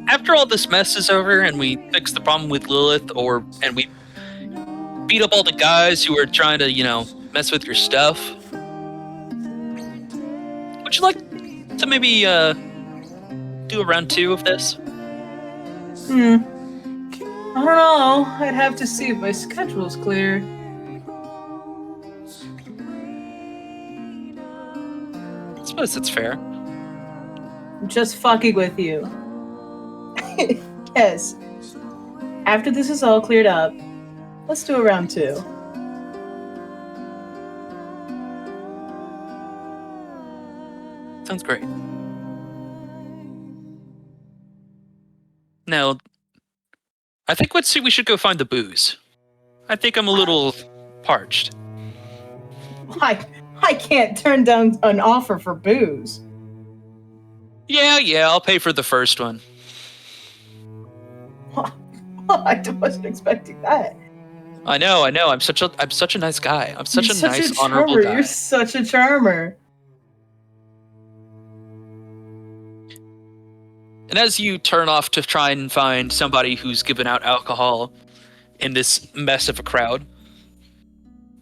After all this mess is over and we fix the problem with Lilith, and we beat up all the guys who are trying to, mess with your stuff, would you like to maybe do a round 2 of this? I don't know. I'd have to see if my schedule's clear. I suppose that's fair. I'm just fucking with you. Yes. After this is all cleared up, let's do a round 2. Sounds great. Now, I think we should go find the booze. I think I'm a little parched. I can't turn down an offer for booze. Yeah, I'll pay for the first one. I wasn't expecting that. I know. I'm such a nice guy. I'm such You're a nice, honorable charmer. guy. You're such a charmer. And as you turn off to try and find somebody who's given out alcohol in this mess of a crowd,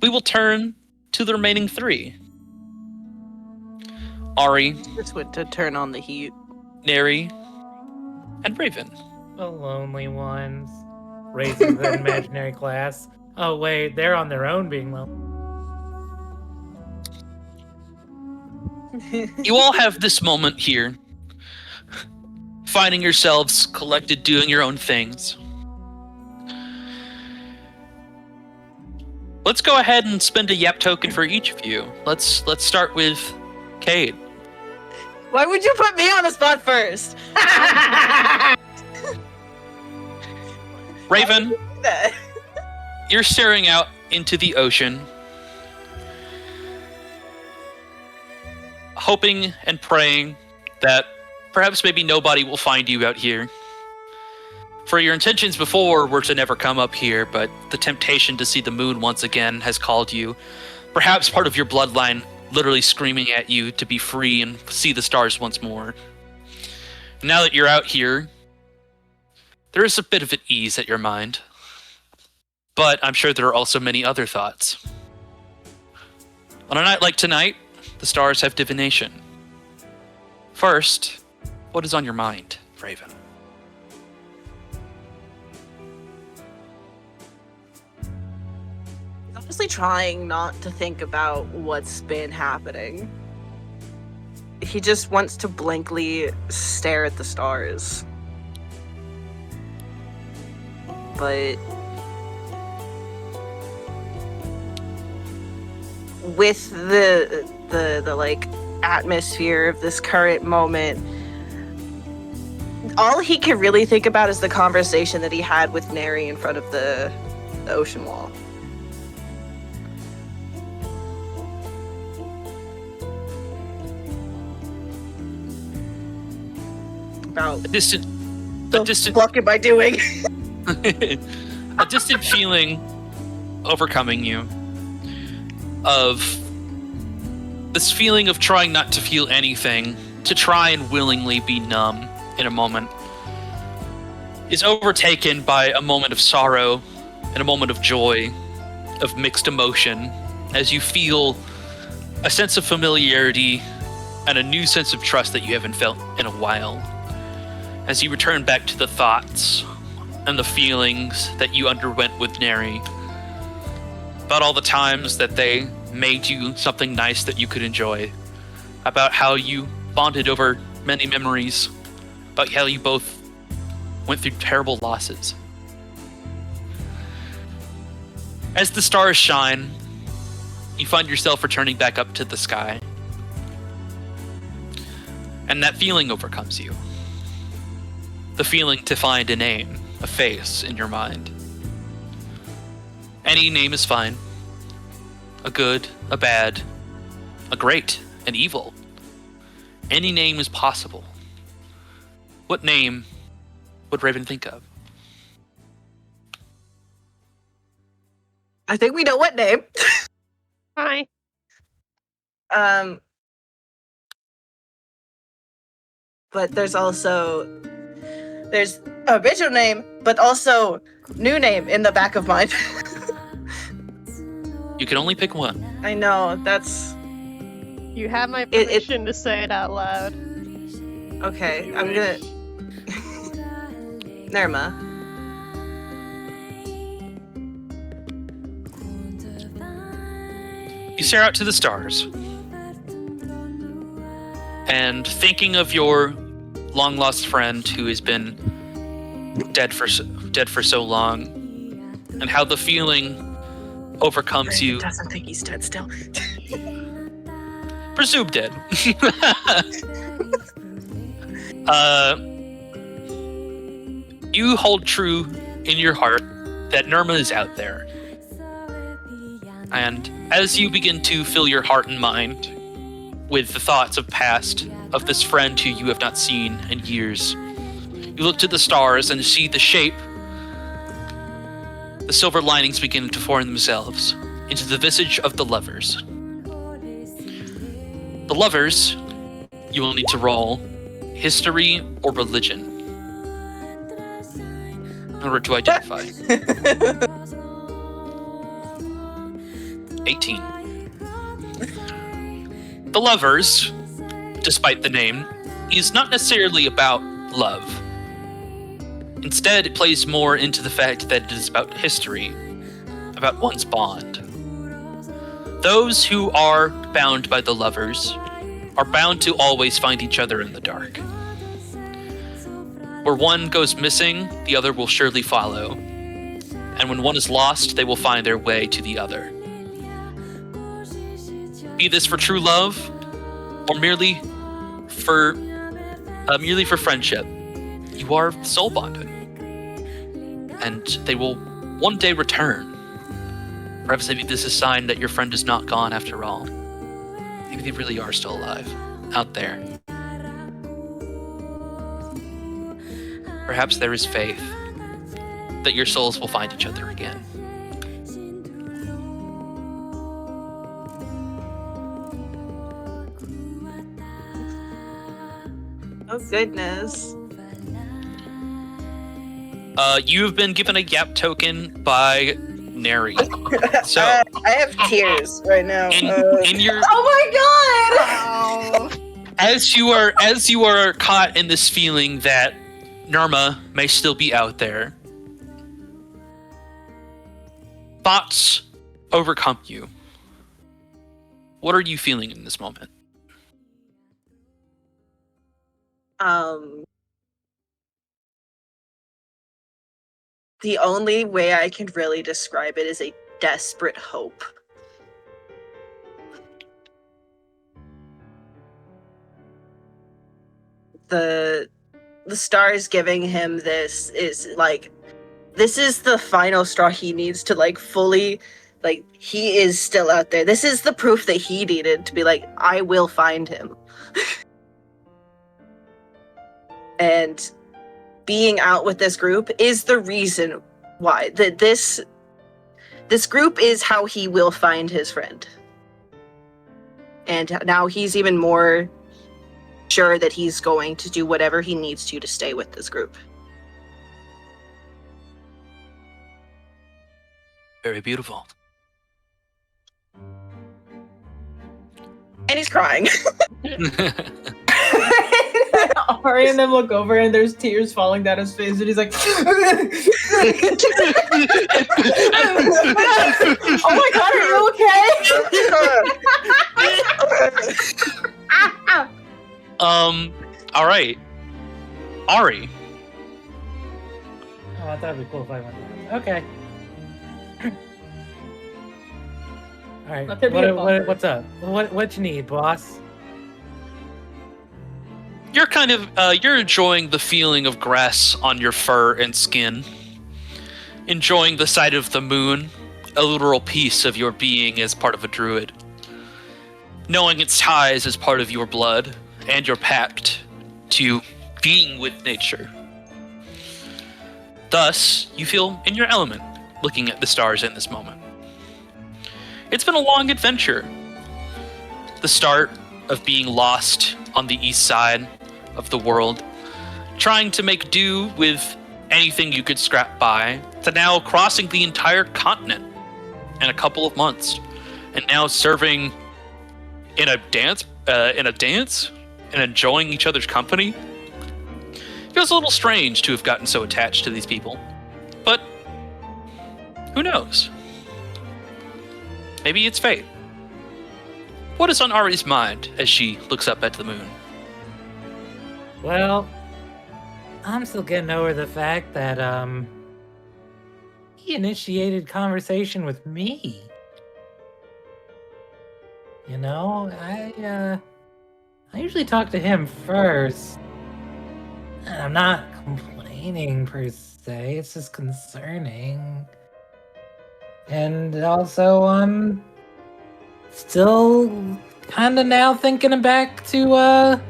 we will turn to the remaining 3. Ari, Just went to turn on the heat. Neri, and Raven. The lonely ones. Raisins an imaginary class. Oh wait, they're on their own being lonely. You all have this moment here, finding yourselves collected doing your own things. Let's go ahead and spend a yap token for each of you. Let's start with Cade. Why would you put me on the spot first? Raven, That- you're staring out into the ocean, hoping and praying that perhaps maybe nobody will find you out here. For your intentions before were to never come up here, but the temptation to see the moon once again has called you. Perhaps part of your bloodline literally screaming at you to be free and see the stars once more. Now that you're out here, there is a bit of an ease at your mind. But I'm sure there are also many other thoughts. On a night like tonight, the stars have divination. First, what is on your mind, Raven? Honestly, trying not to think about what's been happening. He just wants to blankly stare at the stars. but with the like atmosphere of this current moment, all he can really think about is the conversation that he had with Neri in front of the ocean wall. About A distant what am I doing? a distant feeling overcoming you of this feeling of trying not to feel anything, to try and willingly be numb in a moment, is overtaken by a moment of sorrow and a moment of joy, of mixed emotion, as you feel a sense of familiarity and a new sense of trust that you haven't felt in a while. As you return back to the thoughts and the feelings that you underwent with Neri, about all the times that they made you something nice that you could enjoy, about how you bonded over many memories, about how you both went through terrible losses. As the stars shine, you find yourself returning back up to the sky, and that feeling overcomes you. The feeling to find a name, a face in your mind. Any name is fine. A good, a bad, a great, an evil. Any name is possible. What name would Raven think of? I think we know what name. Hi. But there's original name, but also new name in the back of mind. You can only pick one. I know, that's You have my It- permission to say it out loud. okay. I'm gonna Nerma. You stare out to the stars, and thinking of your long-lost friend who has been dead for so long, and how the feeling overcomes you. Doesn't think he's dead still. Presumed dead. You hold true in your heart that Nirma is out there. And as you begin to fill your heart and mind with the thoughts of past, of this friend who you have not seen in years, you look to the stars and see the shape. The silver linings begin to form themselves into the visage of the lovers. The lovers, you will need to roll history or religion in order to identify. 18. The lovers, despite the name, is not necessarily about love. Instead, it plays more into the fact that it is about history, about one's bond. Those who are bound by the lovers are bound to always find each other in the dark. Where one goes missing, the other will surely follow. And when one is lost, they will find their way to the other. Be this for true love, or merely for friendship, you are soul bonded, and they will one day return. Perhaps maybe this is a sign that your friend is not gone after all. Maybe they really are still alive, out there. Perhaps there is faith that your souls will find each other again. Oh goodness. You have been given a Yap token by Neri. So I have tears right now. in your Oh my god! as you are caught in this feeling that Nirma may still be out there, thoughts overcome you. What are you feeling in this moment? the only way I can really describe it is a desperate hope. The stars giving him this is like, this is the final straw he needs to like fully, like, he is still out there. This is the proof that he needed to be like, I will find him. And being out with this group is the reason why. This group is how he will find his friend. And now he's even more sure that he's going to do whatever he needs to stay with this group. Very beautiful. And he's crying. Ari and them look over and there's tears falling down his face and he's like, oh my god, are you okay? All right. Ari. Oh, I thought it'd be cool if I went last. Okay. All right. Let there be a bumper. What's up? What you need, boss? You're kind of you're enjoying the feeling of grass on your fur and skin, enjoying the sight of the moon, a literal piece of your being as part of a druid, knowing its ties as part of your blood and your pact to being with nature. Thus, you feel in your element, looking at the stars in this moment. It's been a long adventure. The start of being lost on the east side of the world, trying to make do with anything you could scrap by, to now crossing the entire continent in a couple of months, and now serving in a dance and enjoying each other's company. It feels a little strange to have gotten so attached to these people, but who knows? Maybe it's fate. What is on Ari's mind as she looks up at the moon? Well, I'm still getting over the fact that he initiated conversation with me. You know, I usually talk to him first. And I'm not complaining per se, it's just concerning. And also, I'm still kind of now thinking back to,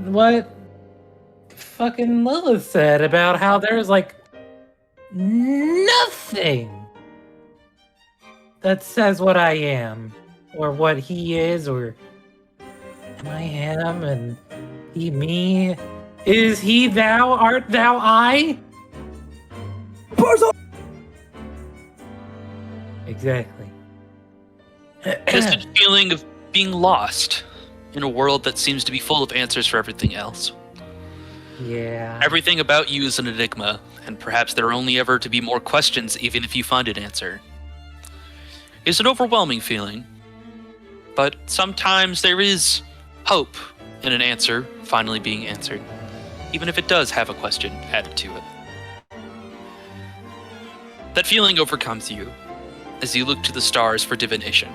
what fucking Lilith said about how there's, like, nothing that says what I am, or what he is, or am I him, and he me. Is he thou, art thou I? Exactly. Just a feeling of being lost in a world that seems to be full of answers for everything else. Yeah. Everything about you is an enigma, and perhaps there are only ever to be more questions even if you find an answer. It's an overwhelming feeling, but sometimes there is hope in an answer finally being answered, even if it does have a question added to it. That feeling overcomes you as you look to the stars for divination.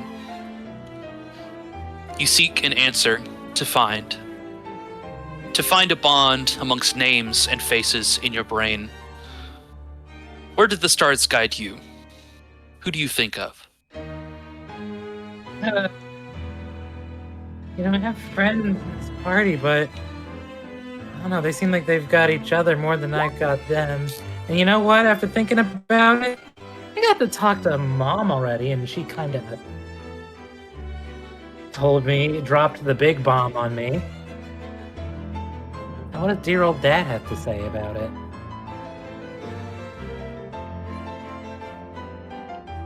You seek an answer to find a bond amongst names and faces in your brain. Where did the stars guide you? Who do you think of? You know, I have friends in this party, but I don't know, they seem like they've got each other more than I've got them. And you know what? After thinking about it, I got to talk to Mom already, and she kind of told me, dropped the big bomb on me. Now, what does dear old Dad have to say about it?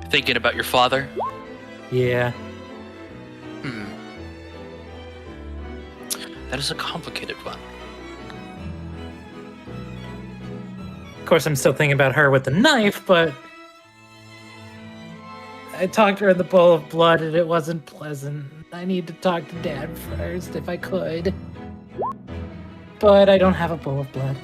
Thinking about your father? Yeah. That is a complicated one. Of course, I'm still thinking about her with the knife, but I talked to her in the bowl of blood, and it wasn't pleasant. I need to talk to Dad first, if I could. But I don't have a bowl of blood.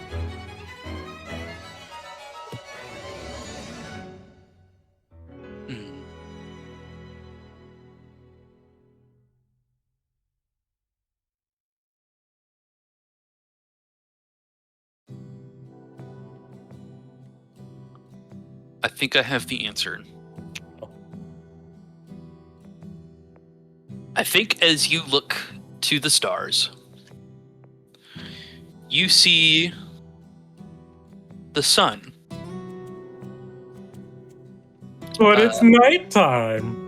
I think I have the answer. I think as you look to the stars, you see the sun. But it's nighttime.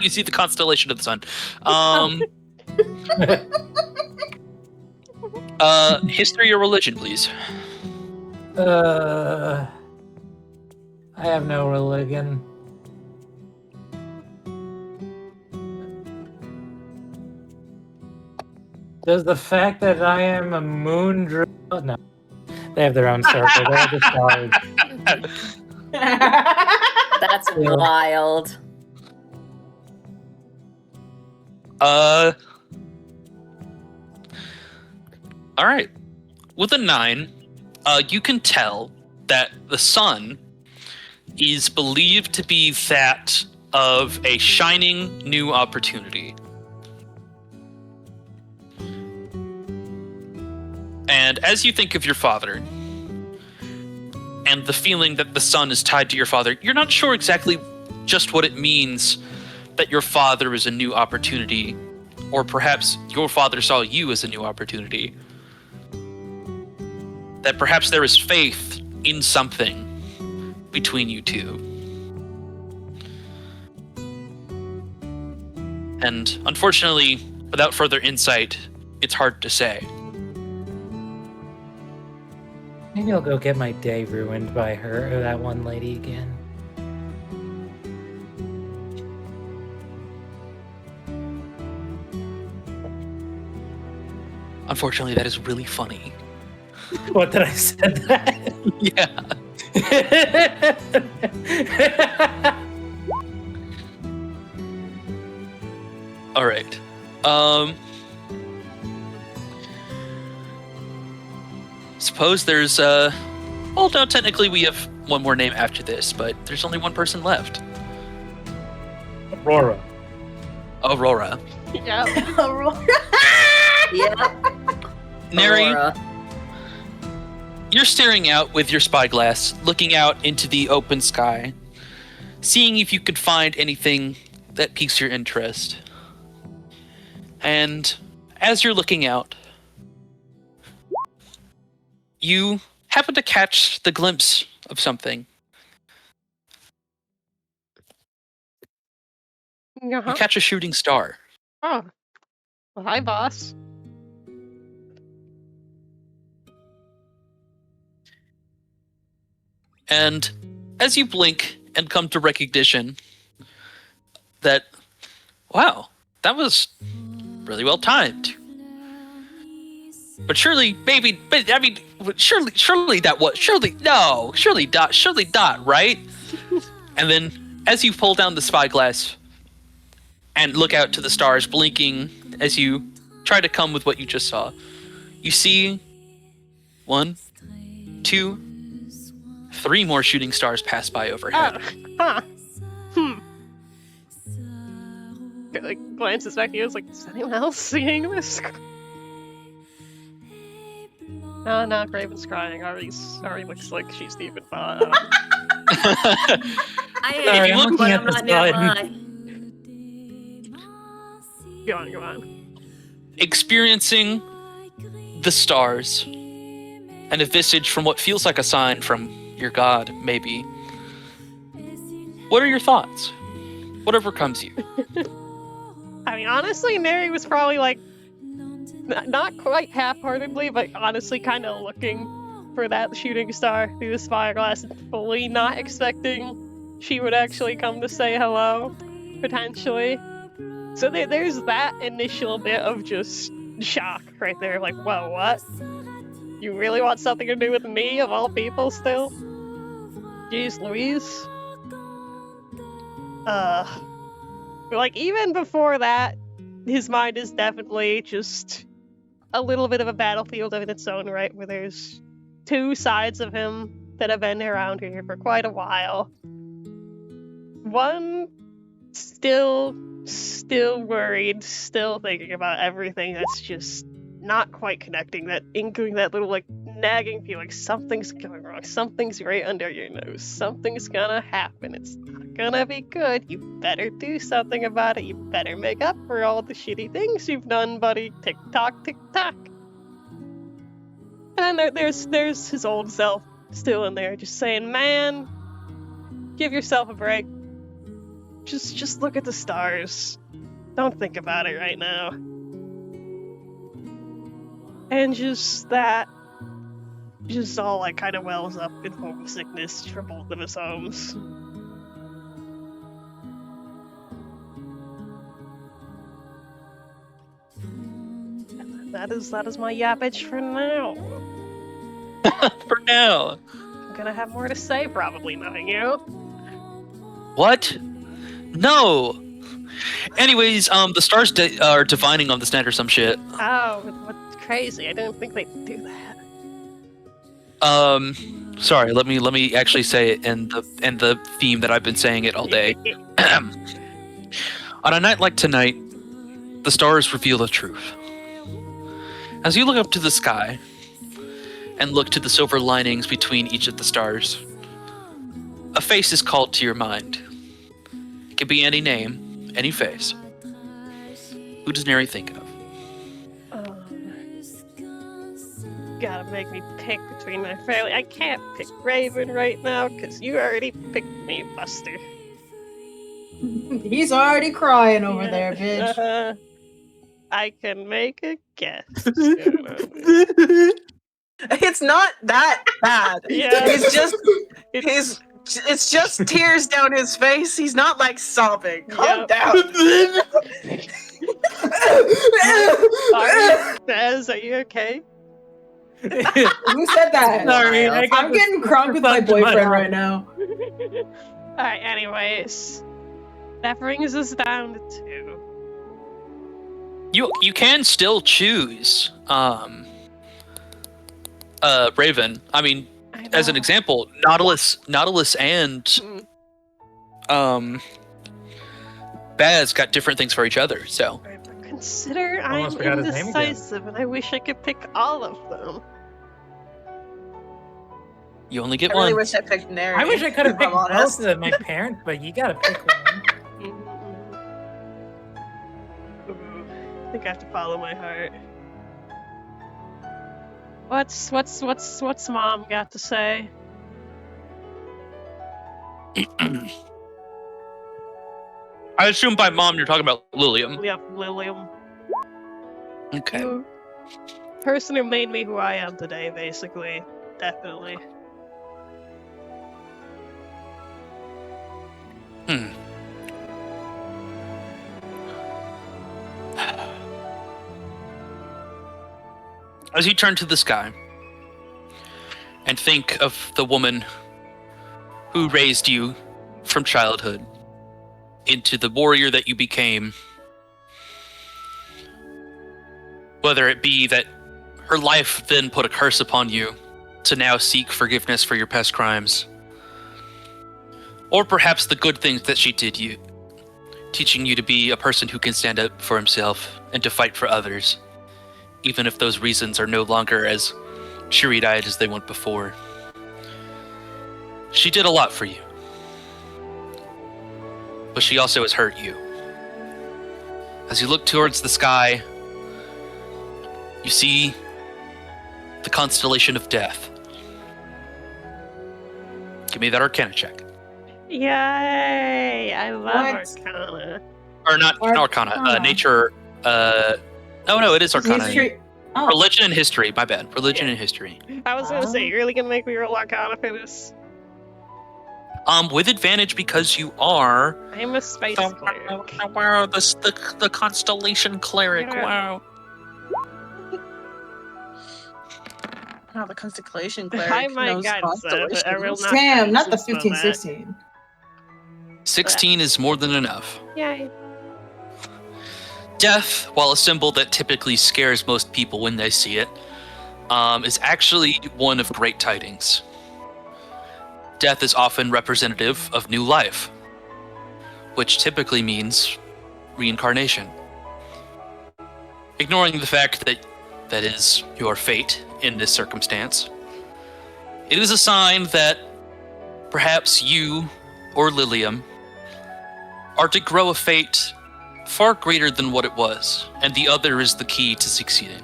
You see the constellation of the sun. History or religion, please. I have no religion. Does the fact that I am a moon druid... Oh, no. They have their own circle. They have the stars. That's Yeah. wild. All right. With a 9, you can tell that the sun is believed to be that of a shining new opportunity. And as you think of your father, and the feeling that the sun is tied to your father, you're not sure exactly just what it means that your father is a new opportunity, or perhaps your father saw you as a new opportunity. That perhaps there is faith in something between you two. And unfortunately, without further insight, it's hard to say. Maybe I'll go get my day ruined by her or that one lady again. Unfortunately, that is really funny. What did I said that? Yeah. All right. Suppose there's well, no, technically we have one more name after this, but there's only one person left. Aurora. Aurora. Yeah. Yep. Neri, Aurora. you're staring out with your spyglass, looking out into the open sky, seeing if you could find anything that piques your interest. And as you're looking out, you happen to catch the glimpse of something. You Uh-huh. catch a shooting star. Oh. Well, hi, boss. And as you blink and come to recognition that, wow, that was really well timed. But surely, surely that was, surely Dot, right? And then as you pull down the spyglass and look out to the stars blinking as you try to come with what you just saw, you see 1, 2, 3 more shooting stars pass by overhead. Huh. Like glances back at you, is like, is anyone else seeing this? No, Graven's crying. Ari looks like she's deep in thought. I Sorry, am, I'm but looking at I'm the not nearby. Go on. Experiencing the stars and a visage from what feels like a sign from your god, maybe. What are your thoughts? Whatever comes you. I mean, honestly, Neri was probably like, not quite half-heartedly, but honestly kind of looking for that shooting star through the spyglass and fully not expecting she would actually come to say hello, potentially. So there's that initial bit of just shock right there, like, whoa, what? You really want something to do with me, of all people, still? Jeez Louise. Like, even before that, his mind is definitely just a little bit of a battlefield of its own right, where there's 2 sides of him that have been around here for quite a while. One still worried, still thinking about everything that's just not quite connecting, that inkling, that little like nagging feeling, something's going wrong, something's right under your nose, something's gonna happen, it's not gonna be good, you better do something about it, you better make up for all the shitty things you've done, buddy. Tick tock, tick tock. And there's his old self still in there, just saying, man, give yourself a break. Just look at the stars. Don't think about it right now. And just all like kind of wells up in homesickness for both of his homes. And that is my yappage for now. For now. I'm gonna have more to say, probably knowing you. What? No. Anyways, the stars are divining on this net or some shit. Oh, what's crazy? I didn't think they'd do that. Sorry. Let me actually say it in the theme that I've been saying it all day. On a night like tonight, the stars reveal the truth. As you look up to the sky and look to the silver linings between each of the stars, a face is called to your mind. It could be any name, any face. Who does Neri think of? Gotta make me pick between my family. I can't pick Raven right now, because you already picked me, Buster. He's already crying over there, bitch. I can make a guess. It's not that bad. Yeah. It's just tears down his face. He's not like sobbing. Calm down. Dez, are you okay? Who said that? Sorry, I'm getting crunk with my boyfriend right now. Alright, anyways. That brings us down to 2. You can still choose Raven. I mean, as an example, Nautilus and Baz got different things for each other, so Consider I'm Almost forgot his name again. indecisive and I wish I could pick all of them. you only I get really one. wish I picked Neri. I wish I could have if picked I'm honest. both of my parents, but you gotta pick one. I think I have to follow my heart. What's Mom got to say? I assume by mom you're talking about Lilium. Yep, Lilium. Okay. The person who made me who I am today, basically. Definitely. As you turn to the sky and think of the woman who raised you from childhood into the warrior that you became, whether it be that her life then put a curse upon you to now seek forgiveness for your past crimes, or perhaps the good things that she did you, teaching you to be a person who can stand up for himself and to fight for others, even if those reasons are no longer as cheery-eyed as they went before. She did a lot for you, but she also has hurt you. As you look towards the sky, you see the constellation of death. Give me that Arcana check. Yay! I love What? Arcana. Or not Arcana, Arcana. nature, oh no, it is Arcana. History. Oh. Religion and history, my bad. Religion and history. I was gonna say, you're really gonna make me roll Arcana for this? With advantage because you are I'm a space cleric. wow, the constellation cleric. Yeah. Wow. Oh, the constellation cleric Hi, my knows guidance, I will constellations. not Damn, not the insist on 15, that. 16. 16 is more than enough. Yay. Death, while a symbol that typically scares most people when they see it, is actually one of great tidings. Death is often representative of new life, which typically means reincarnation. Ignoring the fact that that is your fate in this circumstance. It is a sign that perhaps you or Lilium are to grow a fate far greater than what it was, and the other is the key to succeeding.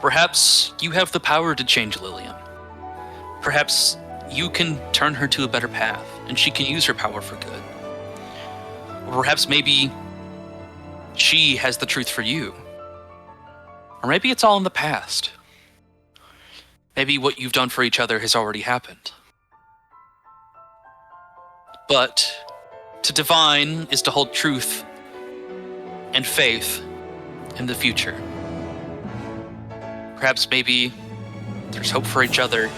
Perhaps you have the power to change Lilium. Perhaps you can turn her to a better path, and she can use her power for good. Or perhaps maybe she has the truth for you. Or maybe it's all in the past. Maybe what you've done for each other has already happened. But to divine is to hold truth and faith in the future. Perhaps maybe there's hope for each other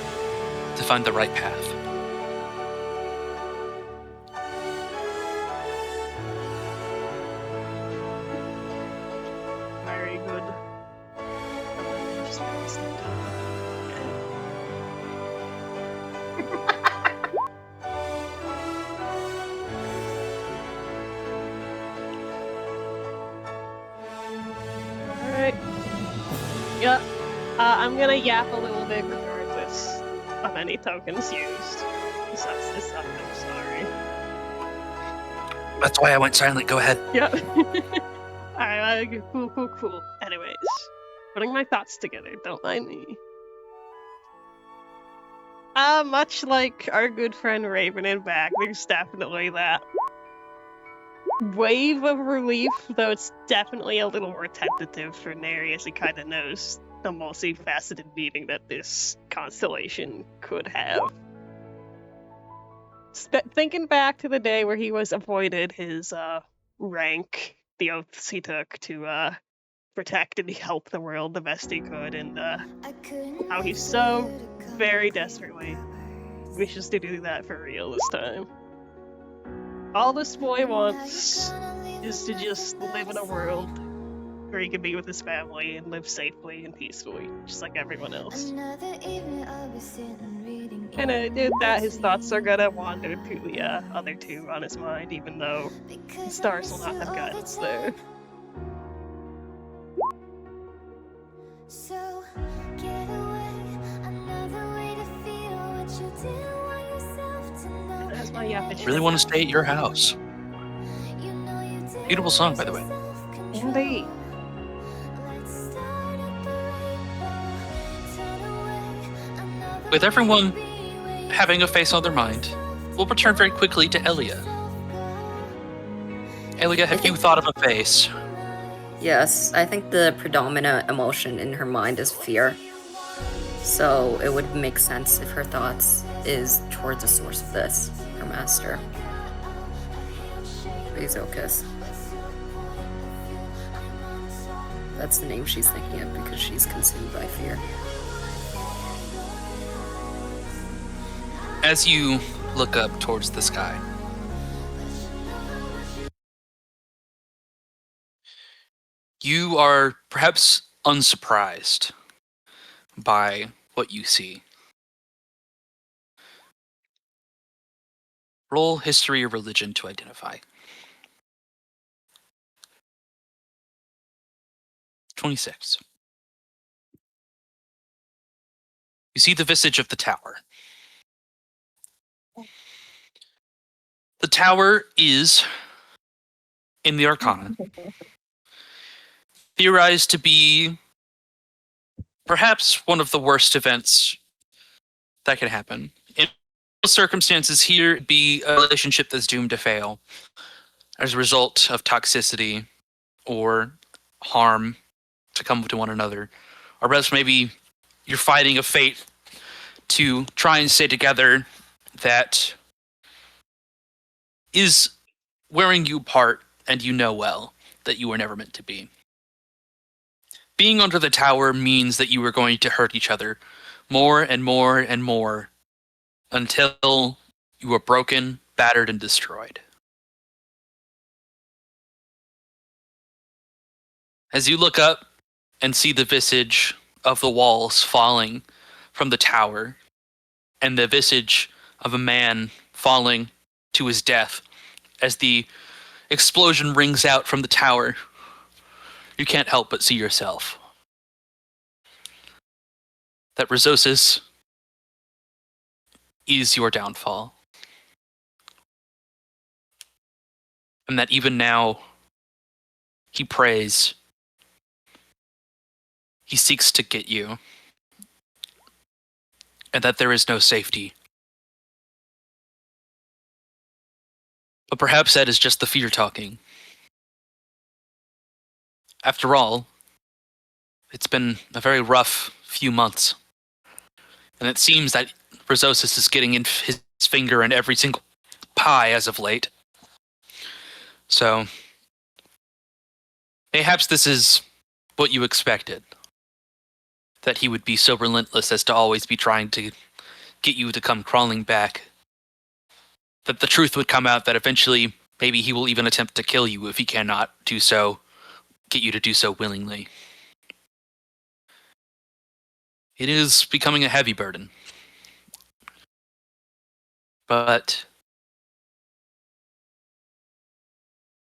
to find the right path. Very good. Alright. Yeah. I'm gonna yap a little bit regardless of any tokens used. Besides this, I'm sorry. That's why I went silent. Go ahead. Yeah. Alright, cool. Anyways, putting my thoughts together, don't mind me. Much like our good friend Raven and Back, there's definitely that wave of relief, though it's definitely a little more tentative for Neri as he kind of knows the multifaceted meaning that this constellation could have. Thinking back to the day where he was appointed his rank, the oaths he took to protect and help the world the best he could, and how he so very desperately wishes to do that for real this time. All this boy wants is to just live in a world where he can be with his family and live safely and peacefully, just like everyone else. And with that, his thoughts are gonna wander to the other two on his mind, even though the stars will not have guidance there. So get away, another way to feel what you didn't want yourself to know. That's my yap. Really want to stay at your house. Beautiful song, by the way. Indeed. With everyone having a face on their mind, we'll return very quickly to Elia. Elia, have you thought of a face? Yes, I think the predominant emotion in her mind is fear. So it would make sense if her thoughts is towards the source of this, her master. Bezokis. That's the name she's thinking of because she's consumed by fear. As you look up towards the sky, you are perhaps unsurprised by what you see. Roll history or religion to identify. 26. You see the visage of the tower. The tower is, in the Arcana, theorized to be perhaps one of the worst events that can happen. In most circumstances here, it'd be a relationship that's doomed to fail as a result of toxicity or harm to come to one another. Or else maybe you're fighting a fate to try and stay together that is wearing you apart, and you know well that you were never meant to be. Being under the tower means that you are going to hurt each other more and more and more until you are broken, battered, and destroyed. As you look up and see the visage of the walls falling from the tower, and the visage of a man falling to his death as the explosion rings out from the tower, you can't help but see yourself that Resosis is your downfall. And that even now, he prays. He seeks to get you. And that there is no safety. But perhaps that is just the fear talking. After all, it's been a very rough few months. And it seems that Resosis is getting his finger in every single pie as of late. So, perhaps this is what you expected. That he would be so relentless as to always be trying to get you to come crawling back. That the truth would come out that eventually maybe he will even attempt to kill you if he cannot do so, get you to do so willingly. It is becoming a heavy burden. But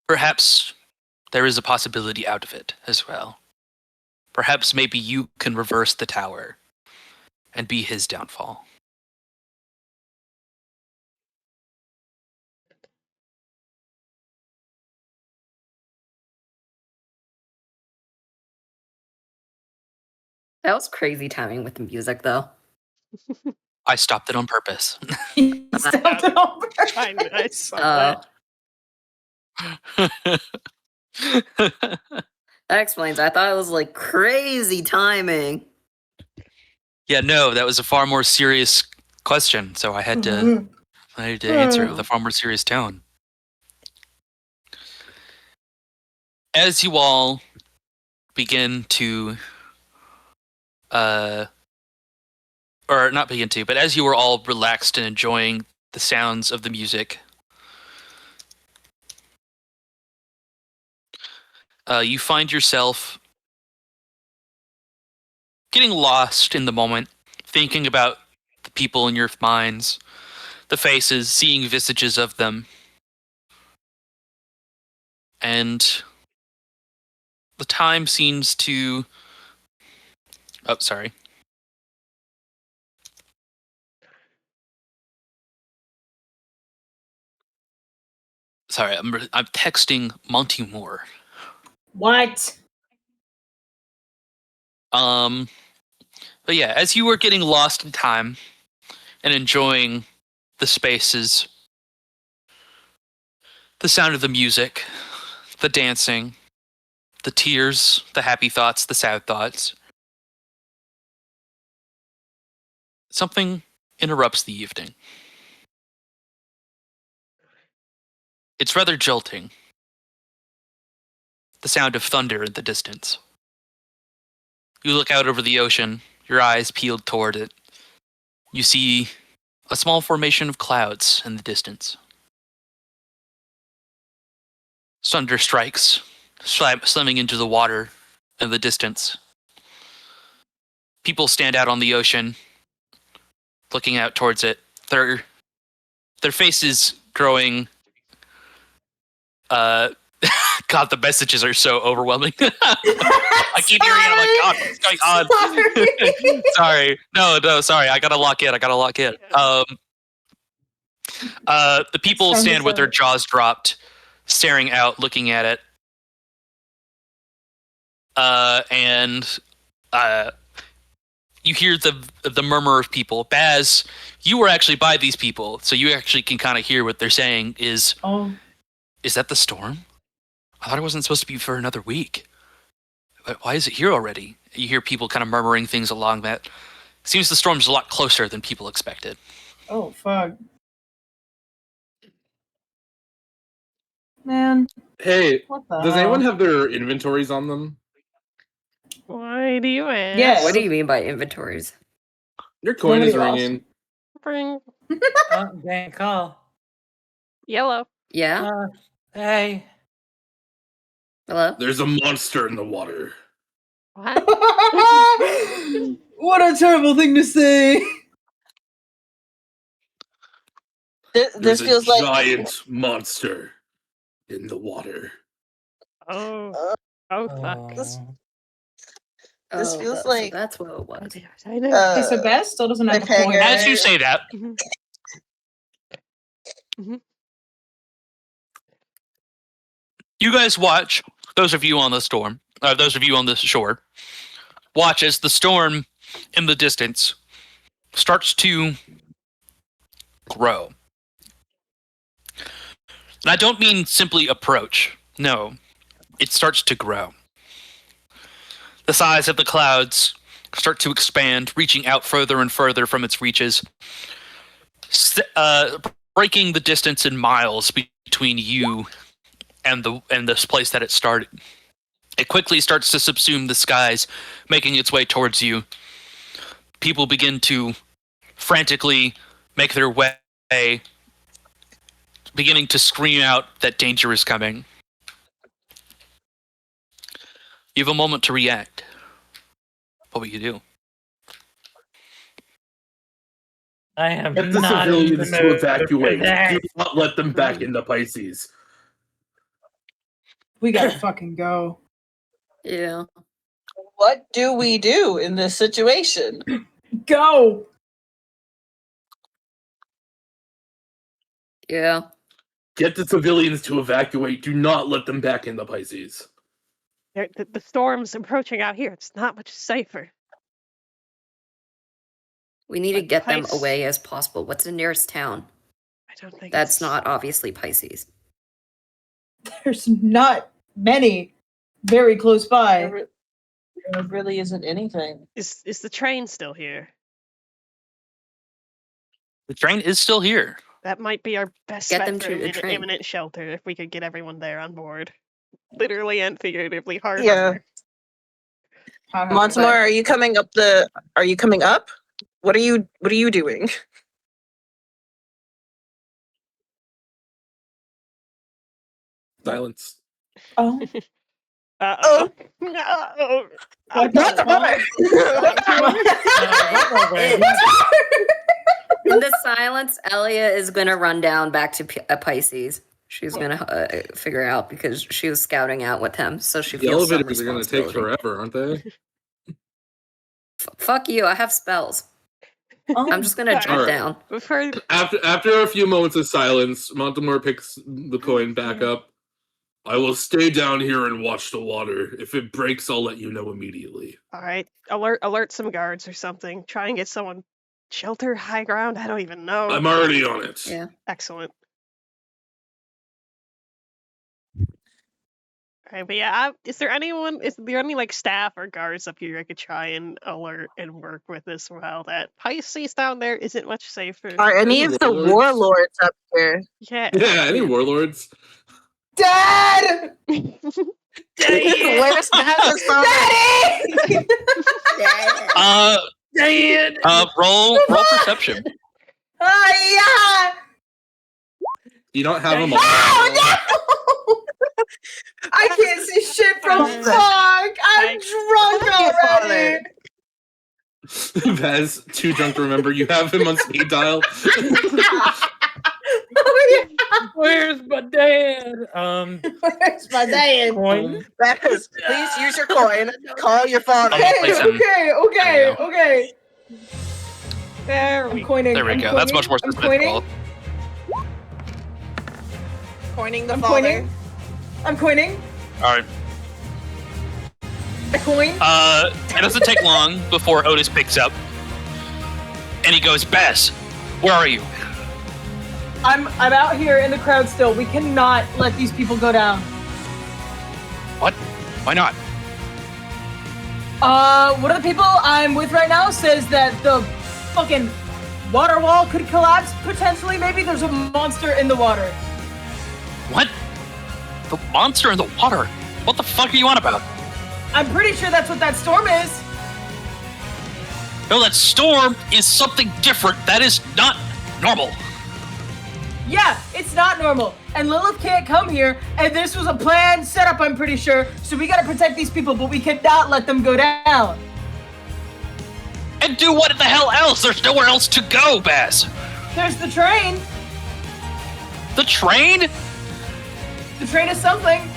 perhaps there is a possibility out of it as well. Perhaps maybe you can reverse the tower and be his downfall. That was crazy timing with the music, though. I stopped it on purpose. He stopped it all. I saw that. That explains. I thought it was like crazy timing. Yeah, no, that was a far more serious question, so I had to answer it with a far more serious tone. As you all begin to or not begin to, but as you were all relaxed and enjoying the sounds of the music, you find yourself getting lost in the moment, thinking about the people in your minds, the faces, seeing visages of them. And the time seems to... Oh, sorry. Sorry, I'm texting Monty Moore. What? But yeah, as you were getting lost in time and enjoying the spaces, the sound of the music, the dancing, the tears, the happy thoughts, the sad thoughts, something interrupts the evening. It's rather jolting. The sound of thunder in the distance. You look out over the ocean, your eyes peeled toward it. You see a small formation of clouds in the distance. Thunder strikes, slamming into the water in the distance. People stand out on the ocean, looking out towards it. Their faces growing... God, the messages are so overwhelming. I keep hearing it. I'm like, God, what's going on? Sorry. No, sorry. I gotta lock in. The people stand with their jaws dropped, staring out, looking at it. And you hear the murmur of people. Baz, you were actually by these people, so you actually can kind of hear what they're saying. Is that the storm? I thought it wasn't supposed to be for another week. Why is it here already? You hear people kind of murmuring things along that. Seems the storm's a lot closer than people expected. Oh, fuck. Man. Hey, What the does hell? anyone have their inventories on them? Why do you ask? Yes. What do you mean by inventories? Your coin is Nobody else. ringing. Bring Dang call. yellow. Yeah? Hey. Hello? There's a monster in the water. What? What a terrible thing to say. This There's feels a like giant monster in the water. Oh. Oh fuck. Oh. This Oh, feels so like that's what it was. I know. Okay, so Bess still doesn't have a coin. cliffhanger. As you say that, Mhm. Mhm. you guys watch, those of you on the shore, watch as the storm in the distance starts to grow. And I don't mean simply approach. No, it starts to grow. The size of the clouds start to expand, reaching out further and further from its reaches, breaking the distance in miles between you and this place that it started. It quickly starts to subsume the skies, making its way towards you. People begin to frantically make their way, beginning to scream out that danger is coming. You have a moment to react. What will you do? I am Get the not civilians in the to mood evacuate. for that. Do not let them back into Pisces. We gotta fucking go. Yeah. What do we do in this situation? Go! Yeah. Get the civilians to evacuate. Do not let them back into Pisces. The storm's approaching out here. It's not much safer. We need to But get them Pis- away as possible. What's the nearest town? I don't think That's it's- not obviously Pisces. There's not many very close by. There really isn't anything. Is the train still here? The train is still here. That might be our best Get bet them for to the an train. imminent shelter if we could get everyone there on board. Literally and figuratively hard. Yeah. Montemar, are you coming up are you coming up? What are you doing? Silence. Oh. Uh-oh. No. What the In the silence, Elia is going to run down back to Pisces. She's going to figure out because she was scouting out with him, so she The feels some elevators are going to take responsibility. forever, aren't they? Fuck you, I have spells. I'm just going to jump Alright. down. Before After a few moments of silence, Montemar picks the coin back up. I will stay down here and watch the water. If it breaks, I'll let you know immediately. all right, alert some guards or something. Try and get someone shelter, high ground. I don't even know. I'm already on it. Yeah. Excellent. Okay, but yeah, is there any like staff or guards up here I could try and alert and work with as well? That Pisces down there isn't much safer. Are any of the warlords up here? Yeah. Yeah, any warlords? Dad! Where's Dad? Daddy! Roll perception. Yeah! You don't have them all. Oh no! I can't see shit from fog. I'm drunk already. Vaz, too drunk to remember. You have him on speed dial. Where's my dad? Where's my dad? Coin. Please use your coin. Call your father. Okay. Place him. Okay. There I'm we coining. There we I'm go. That's much more I'm specific. coining. Coining the I'm father. coining. I'm coining. All right. A coin. It doesn't take long before Otis picks up, and he goes, "Bess, where are you?" I'm out here in the crowd still. We cannot let these people go down. What? Why not? One of the people I'm with right now says that the fucking water wall could collapse potentially. Maybe there's a monster in the water. What? The monster in the water? What the fuck are you on about? I'm pretty sure that's what that storm is. No, that storm is something different. That is not normal. Yeah, it's not normal. And Lilith can't come here, and this was a planned setup, I'm pretty sure. So we gotta protect these people, but we cannot let them go down. And do what the hell else? There's nowhere else to go, Baz. There's the train. The train? The train is something.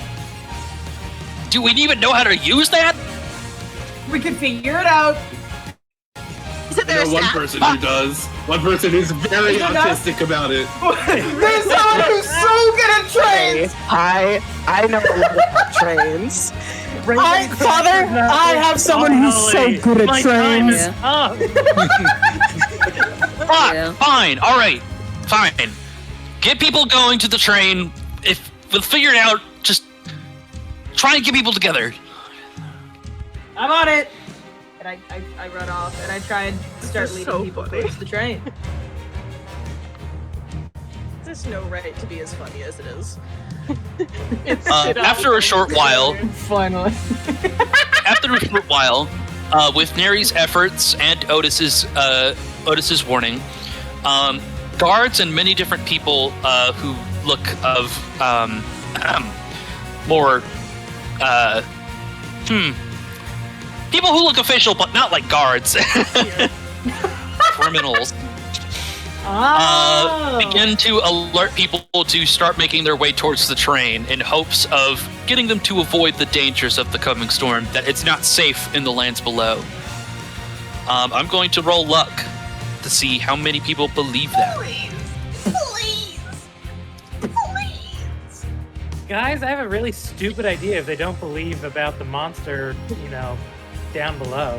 Do we even know how to use that? We can figure it out. Isn't I there know a one staff? person who does. One person who's very Is it not? autistic about it. There's someone who's so good at trains. I know a lot about trains. Father, I have someone who's so good at My time trains. is up. Fuck, Yeah. fine, alright, fine. Get people going to the train. If we'll figure it out, just try and get people together. I'm on it. And I run off and I try and start is leading so people funny. towards the train. There's no right to be as funny as it is. After a short while, Finally. with Neri's efforts and Otis's warning, guards and many different people who look of more people who look official but not like guards, criminals, begin to alert people to start making their way towards the train in hopes of getting them to avoid the dangers of the coming storm, that it's not safe in the lands below. I'm going to roll luck to see how many people believe that. Guys, I have a really stupid idea if they don't believe about the monster, down below.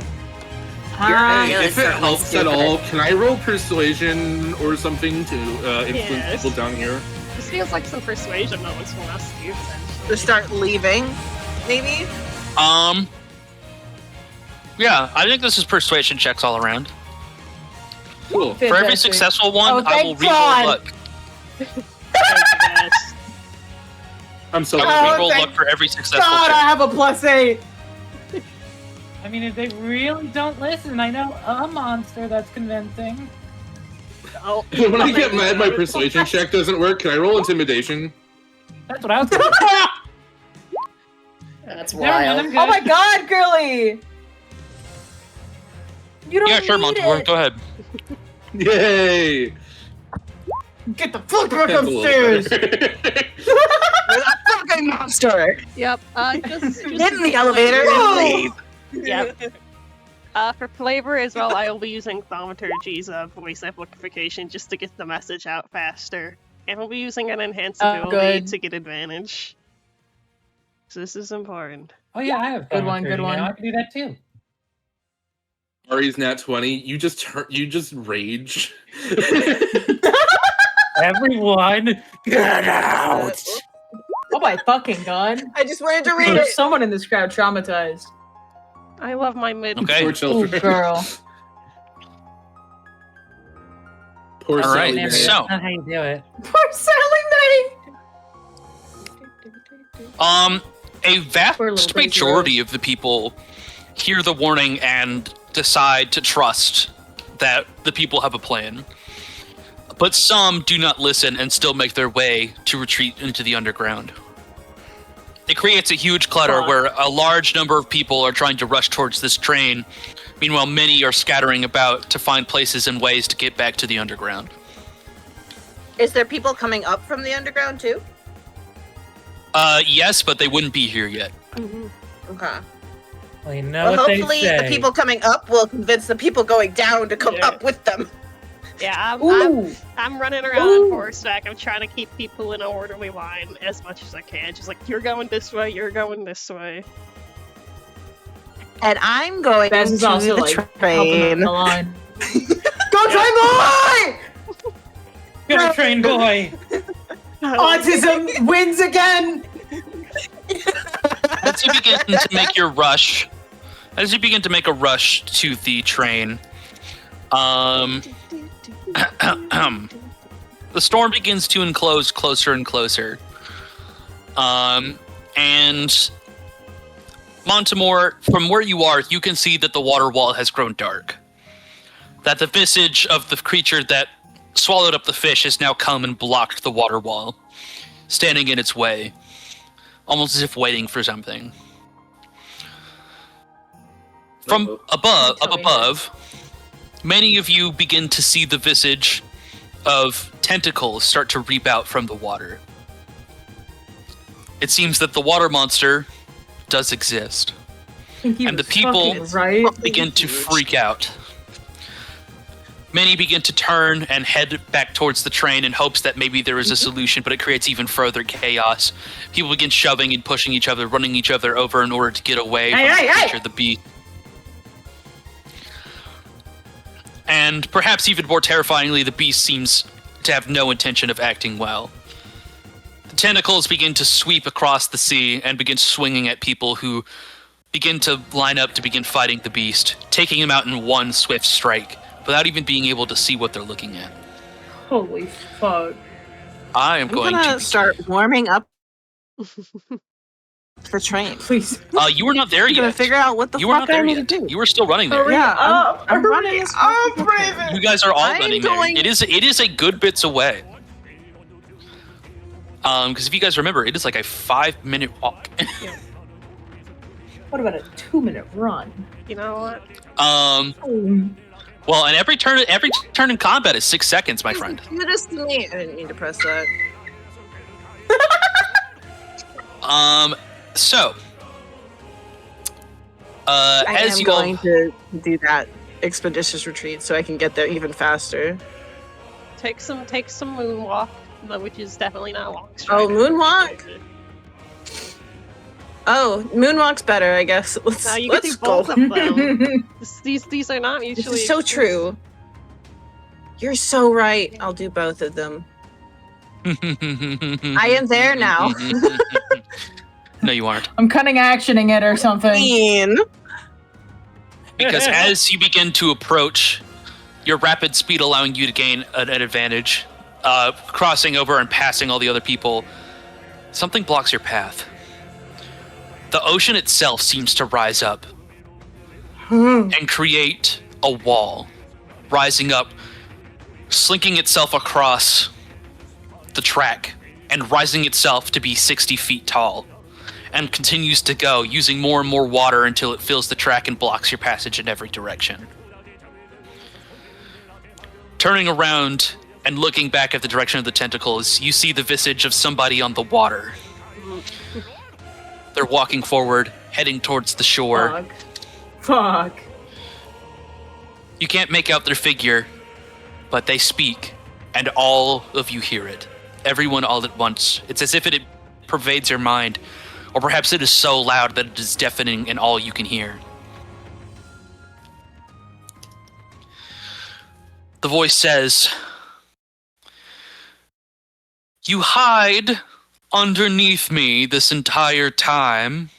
Hey, if it helps at all, can I roll persuasion or something to influence Yes. people down here? This feels like some persuasion moments from us, Steve. To start leaving, maybe? Yeah, I think this is persuasion checks all around. Cool. For every Fantastic. successful one, Oh, I thank will God. reroll luck. Yes. I'm so I happy. will reroll thank luck for every successful God, I check. have a +8. I mean, if they really don't listen, I know a monster that's convincing. Oh, When I get mad, my persuasion check doesn't work. Can I roll intimidation? That's what I was going to That's Never mind, wild. I'm good. Oh my God, girly! You don't Yeah, sure, need Montemore, it. go ahead. Yay! Get the fuck back That's a little upstairs. better. You're that fucking monster! yep. Just Get in the elevator and Whoa! leave! Yep. For flavor as well, I will be using Thaumaturgy's voice amplification just to get the message out faster. And we'll be using an enhanced Oh, ability good. to get advantage. So this is important. Oh, yeah, I have Good one, good thaumaturgy one. now. I can do that too. Ari's nat 20. You just rage. Everyone, get out! Oh my fucking God. I just wanted to read There's it! someone in this crowd traumatized. I love my mid. Okay. Poor Oh, children. girl. Poor All right, Sally Mae. so- That's not how you do it. Poor Sally Mae. A Poor vast little crazy majority of the people hear the warning and decide to trust that the people have a plan. But some do not listen and still make their way to retreat into the underground. It creates a huge clutter Fuck. where a large number of people are trying to rush towards this train. Meanwhile, many are scattering about to find places and ways to get back to the underground. Is there people coming up from the underground too? Yes, but they wouldn't be here yet. Okay. Well, you know Well, what they hopefully say. the people coming up will convince the people going down to come Yeah. up with them. Yeah, Ooh. I'm running around Ooh. on horseback. I'm trying to keep people in an orderly line as much as I can. Just like, you're going this way, you're going this way. And I'm going Baz is to also the like helping up train. the line. Go train boy! Go, train boy! Autism wins again. As you begin to make your rush, as you begin to make a rush to the train, the storm begins to enclose closer and closer. And Montemore, from where you are, you can see that the water wall has grown dark. That the visage of the creature that swallowed up the fish has now come and blocked the water wall, standing in its way, almost as if waiting for something. From above, up above, many of you begin to see the visage of tentacles start to reap out from the water. It seems that the water monster does exist. And the people right. begin to freak out. Many begin to turn and head back towards the train in hopes that maybe there is a solution, but it creates even further chaos. People begin shoving and pushing each other, running each other over in order to get away from the creature, the beast. And perhaps even more terrifyingly, the beast seems to have no intention of acting well. The tentacles begin to sweep across the sea and begin swinging at people who begin to line up to begin fighting the beast, taking him out in one swift strike, without even being able to see what they're looking at. Holy fuck. I am I'm going gonna to start warming up the train. Please. You were not there I'm gonna yet. figure out what the You were fuck not I there need yet. to do. You were still running there. Hurry Yeah, up. I'm Hurry running as fast up, as I can. Raven. You guys are all I'm running there. going- It is a good bits away. Because if you guys remember, it is like a 5-minute walk. What about a 2-minute run? You know what? Well, and every turn in combat is 6 seconds, my friend. Do this to me. I didn't mean to press that. So, I as am you going all, to do that expeditious retreat so I can get there even faster. Take some moonwalk, which is definitely not a walk. Oh, moonwalk? Oh, moonwalk's better, I guess. Let's, Now you can let's do both go. of them. These are not This mutually. is so true. You're so right. I'll do both of them. I am there now. No, you aren't. I'm cutting actioning it or something. Mean. Because as you begin to approach, your rapid speed allowing you to gain an advantage, crossing over and passing all the other people, something blocks your path. The ocean itself seems to rise up and create a wall, rising up, slinking itself across the track and rising itself to be 60 feet tall, and continues to go, using more and more water until it fills the track and blocks your passage in every direction. Turning around and looking back at the direction of the tentacles, you see the visage of somebody on the water. They're walking forward, heading towards the shore. Fuck. You can't make out their figure, but they speak, and all of you hear it. Everyone all at once. It's as if it pervades your mind, or perhaps it is so loud that it is deafening and all you can hear. The voice says, "You hide underneath me this entire time,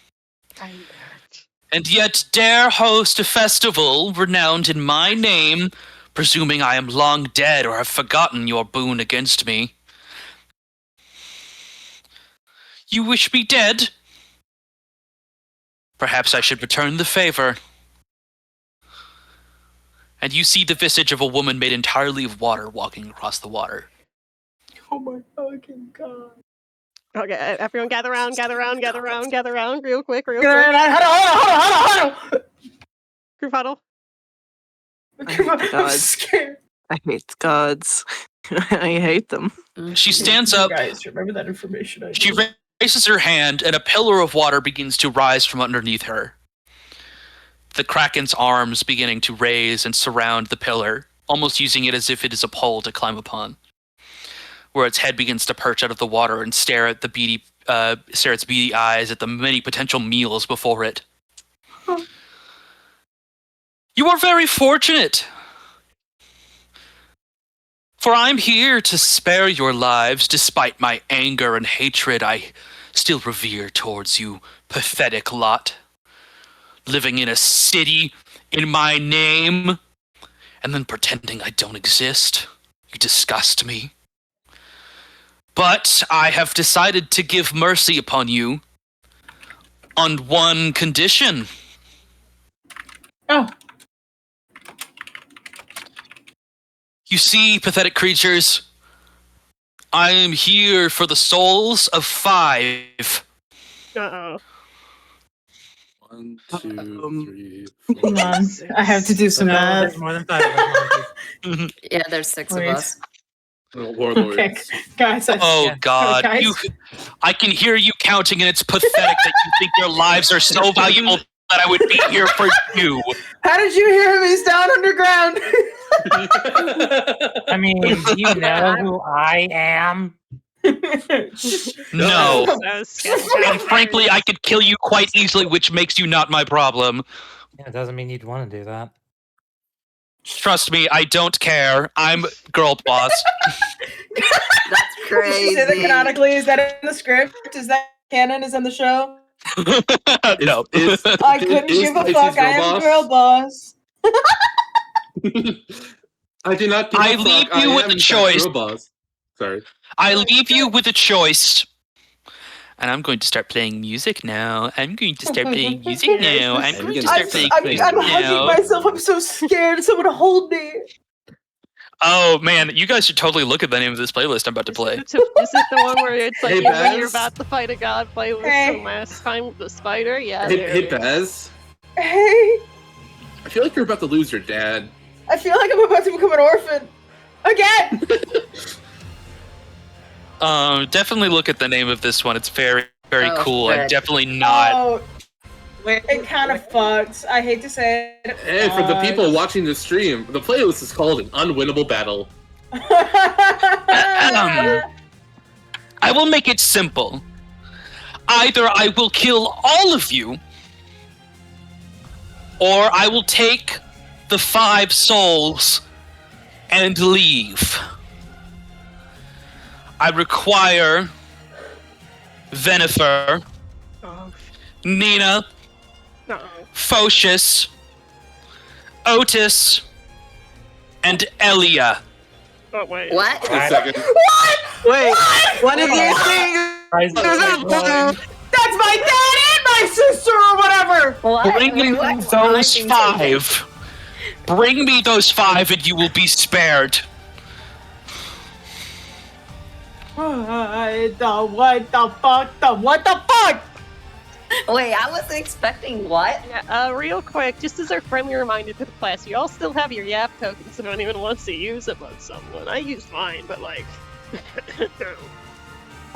and yet dare host a festival renowned in my name, presuming I am long dead or have forgotten your boon against me. You wish me dead? Perhaps I should return the favor." And you see the visage of a woman made entirely of water walking across the water. Oh my fucking god. Okay, everyone gather around, real quick. Hold on. Group huddle. I'm scared. I hate the gods. I hate them. She stands up, Guys, remember that information. she raises her hand, and a pillar of water begins to rise from underneath her. The Kraken's arms beginning to raise and surround the pillar, almost using it as if it is a pole to climb upon, where its head begins to perch out of the water and stare at its beady eyes at the many potential meals before it. You are very fortunate, for I'm here to spare your lives. Despite my anger and hatred, I still revere towards you, pathetic lot. Living in a city in my name, and then pretending I don't exist. You disgust me. But I have decided to give mercy upon you on one condition. Oh. You see, pathetic creatures, I am here for the souls of 5. Uh-oh. 1, 2, 3, Hang on. I have to do some math. There's more than 5 of us. Yeah, there's 6 of Wait. us. Warlords. Okay, guys. Oh God! Guys. I can hear you counting, and it's pathetic that you think your lives are so valuable that I would be here for you. How did you hear him? He's down underground. I mean, do you know who I am? No. That was sketchy. And frankly, I could kill you quite easily, which makes you not my problem. Yeah, it doesn't mean you'd want to do that. Trust me, I don't care. I'm girl boss. That's Did you say that crazy. canonically? Is that in the script? Is that canon? Is in the show? No. I couldn't is give a Pisces fuck. I girl am boss? girl boss. I do not give I a fuck. leave you I with am a that choice. girl boss. Sorry. I leave you with a choice. And I'm going to start playing music now. I'm going to start playing music now. I'm going to start playing music I'm now. hugging myself. I'm so scared. Someone hold me. Oh man, you guys should totally look at the name of this playlist I'm about to play. Is it the one where it's like Hey, when you're Baz? about to fight a god playlist Hey. from last time with the spider? Yeah. Hey, there hey it is. Baz. Hey, I feel like you're about to lose your dad. I feel like I'm about to become an orphan again. Definitely look at the name of this one. It's very, very Oh, cool. I'm shit. definitely not. Oh, Where it kind of fucks. I hate to say it. Hey, for the people watching the stream, the playlist is called An Unwinnable Battle. I will make it simple. Either I will kill all of you, or I will take the 5 souls and leave. I require Venifer, Oh, Nina, no. Phocius, Otis, and Elia. Oh, wait. What? A second. Wait, one of these things. That's my dad and my sister or whatever. What? Bring me Wait, what? those I'm 5. Bring me those 5 and you will be spared. What the fuck? Wait, I wasn't expecting what? Yeah, real quick, just as a friendly reminder to the class, you all still have your YAP tokens if anyone wants to use them on someone. I used mine, but like...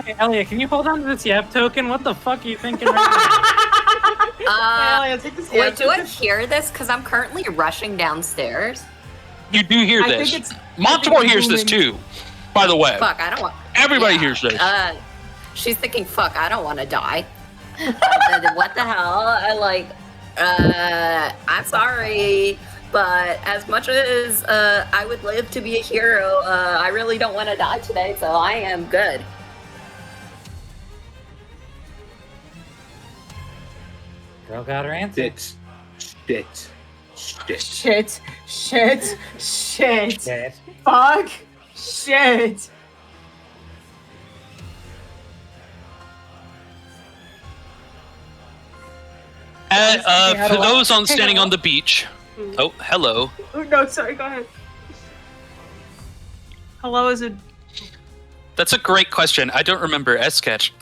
Hey, Elliot, can you hold on to this YAP token? What the fuck are you thinking right Elliot, take this Wait, do I hear this? Because I'm currently rushing downstairs. You do hear I this. think it's Montemore hears this too, by the way. Fuck, I don't want. Everybody Yeah, hears this. She's thinking, fuck, I don't want to die. What the hell? I'm sorry, but as much as I would live to be a hero, I really don't want to die today, so I am good. Girl got her answer. Shit. shit. Shit. Fuck. Shit. For those on standing on the beach. Oh, hello. Oh, no, sorry, go ahead. Hello, is it? That's a great question. I don't remember S-Sketch.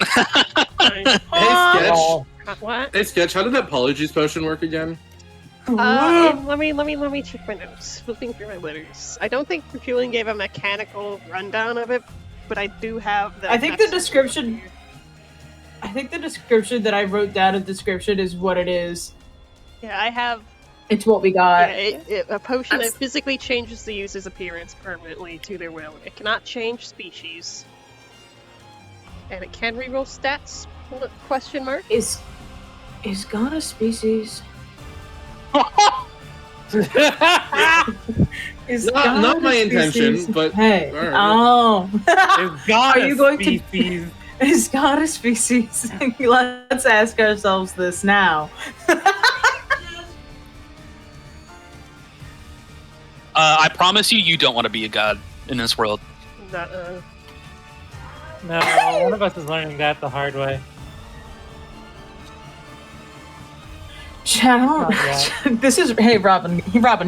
Hey, Sketch. Oh, What? Hey, Sketch, how did that Polyjuice potion work again? Let me check my notes. Flipping through my letters. I don't think Refueling gave a mechanical rundown of it, but I do have the. I think the description. I think the description that I wrote down in the description is what it is. Yeah, I have. It's what we got. A potion that I'm s- physically changes the user's appearance permanently to their will. It cannot change species, and it can reroll stats. Question mark. Is God a species? Is Not- God not a my intention, species? but- hey, alright. oh, Is God Are you going to- species? is God a species? Let's ask ourselves this now. I promise you, you don't want to be a god in this world. Not, No, one of us is learning that the hard way. Channel. This is Robin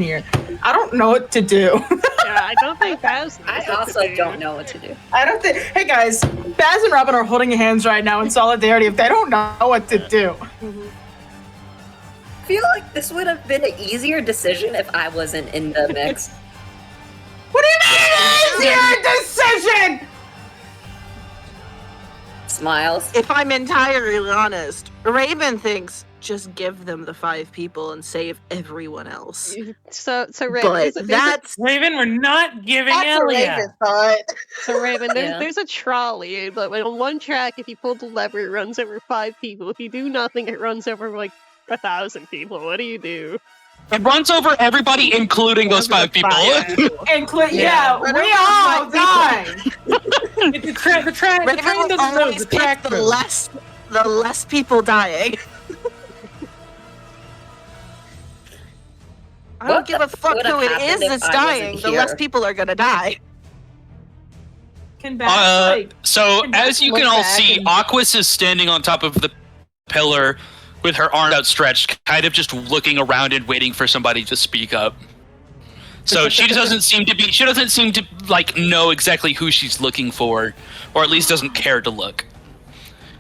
here. I don't know what to do. yeah, I don't think Baz knows I what to also do. don't know what to do. I don't think. Hey guys, Baz and Robin are holding hands right now in solidarity. If they don't know what to do, I feel like this would have been an easier decision if I wasn't in the mix. what do you mean it's your decision? It's smiles. If I'm entirely honest, Raven thinks just give them the 5 people and save everyone else. So Raven, But that's Raven, we're not giving That's what Elia. Raven thought. so Raven. Yeah. There's a trolley, but on one track, if you pull the lever, it runs over 5 people. If you do nothing, it runs over like 1,000 people. What do you do? It runs over everybody, including those 5 people. Yeah, Run we over all 5 die. The train Raven will doesn't know always the pick track the moves. less people dying. I don't What give a fuck would have who it happened is if that's I dying. wasn't The less here? people are gonna die. Can Baz, like, So Can as Beth you look can all back see, and- Aquas is standing on top of the pillar with her arm outstretched, kind of just looking around and waiting for somebody to speak up. So she doesn't seem to like know exactly who she's looking for, or at least doesn't care to look.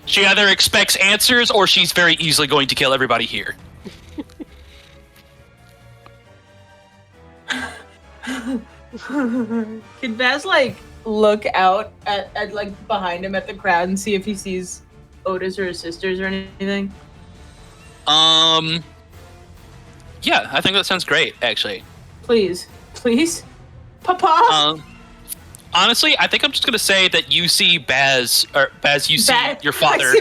She either expects answers or she's very easily going to kill everybody here. Can Baz like look out at like behind him at the crowd and see if he sees Otis or his sisters or anything? Yeah, I think that sounds great, actually. Please, Papa. Honestly, I think I'm just gonna say that you see Baz, you see your father.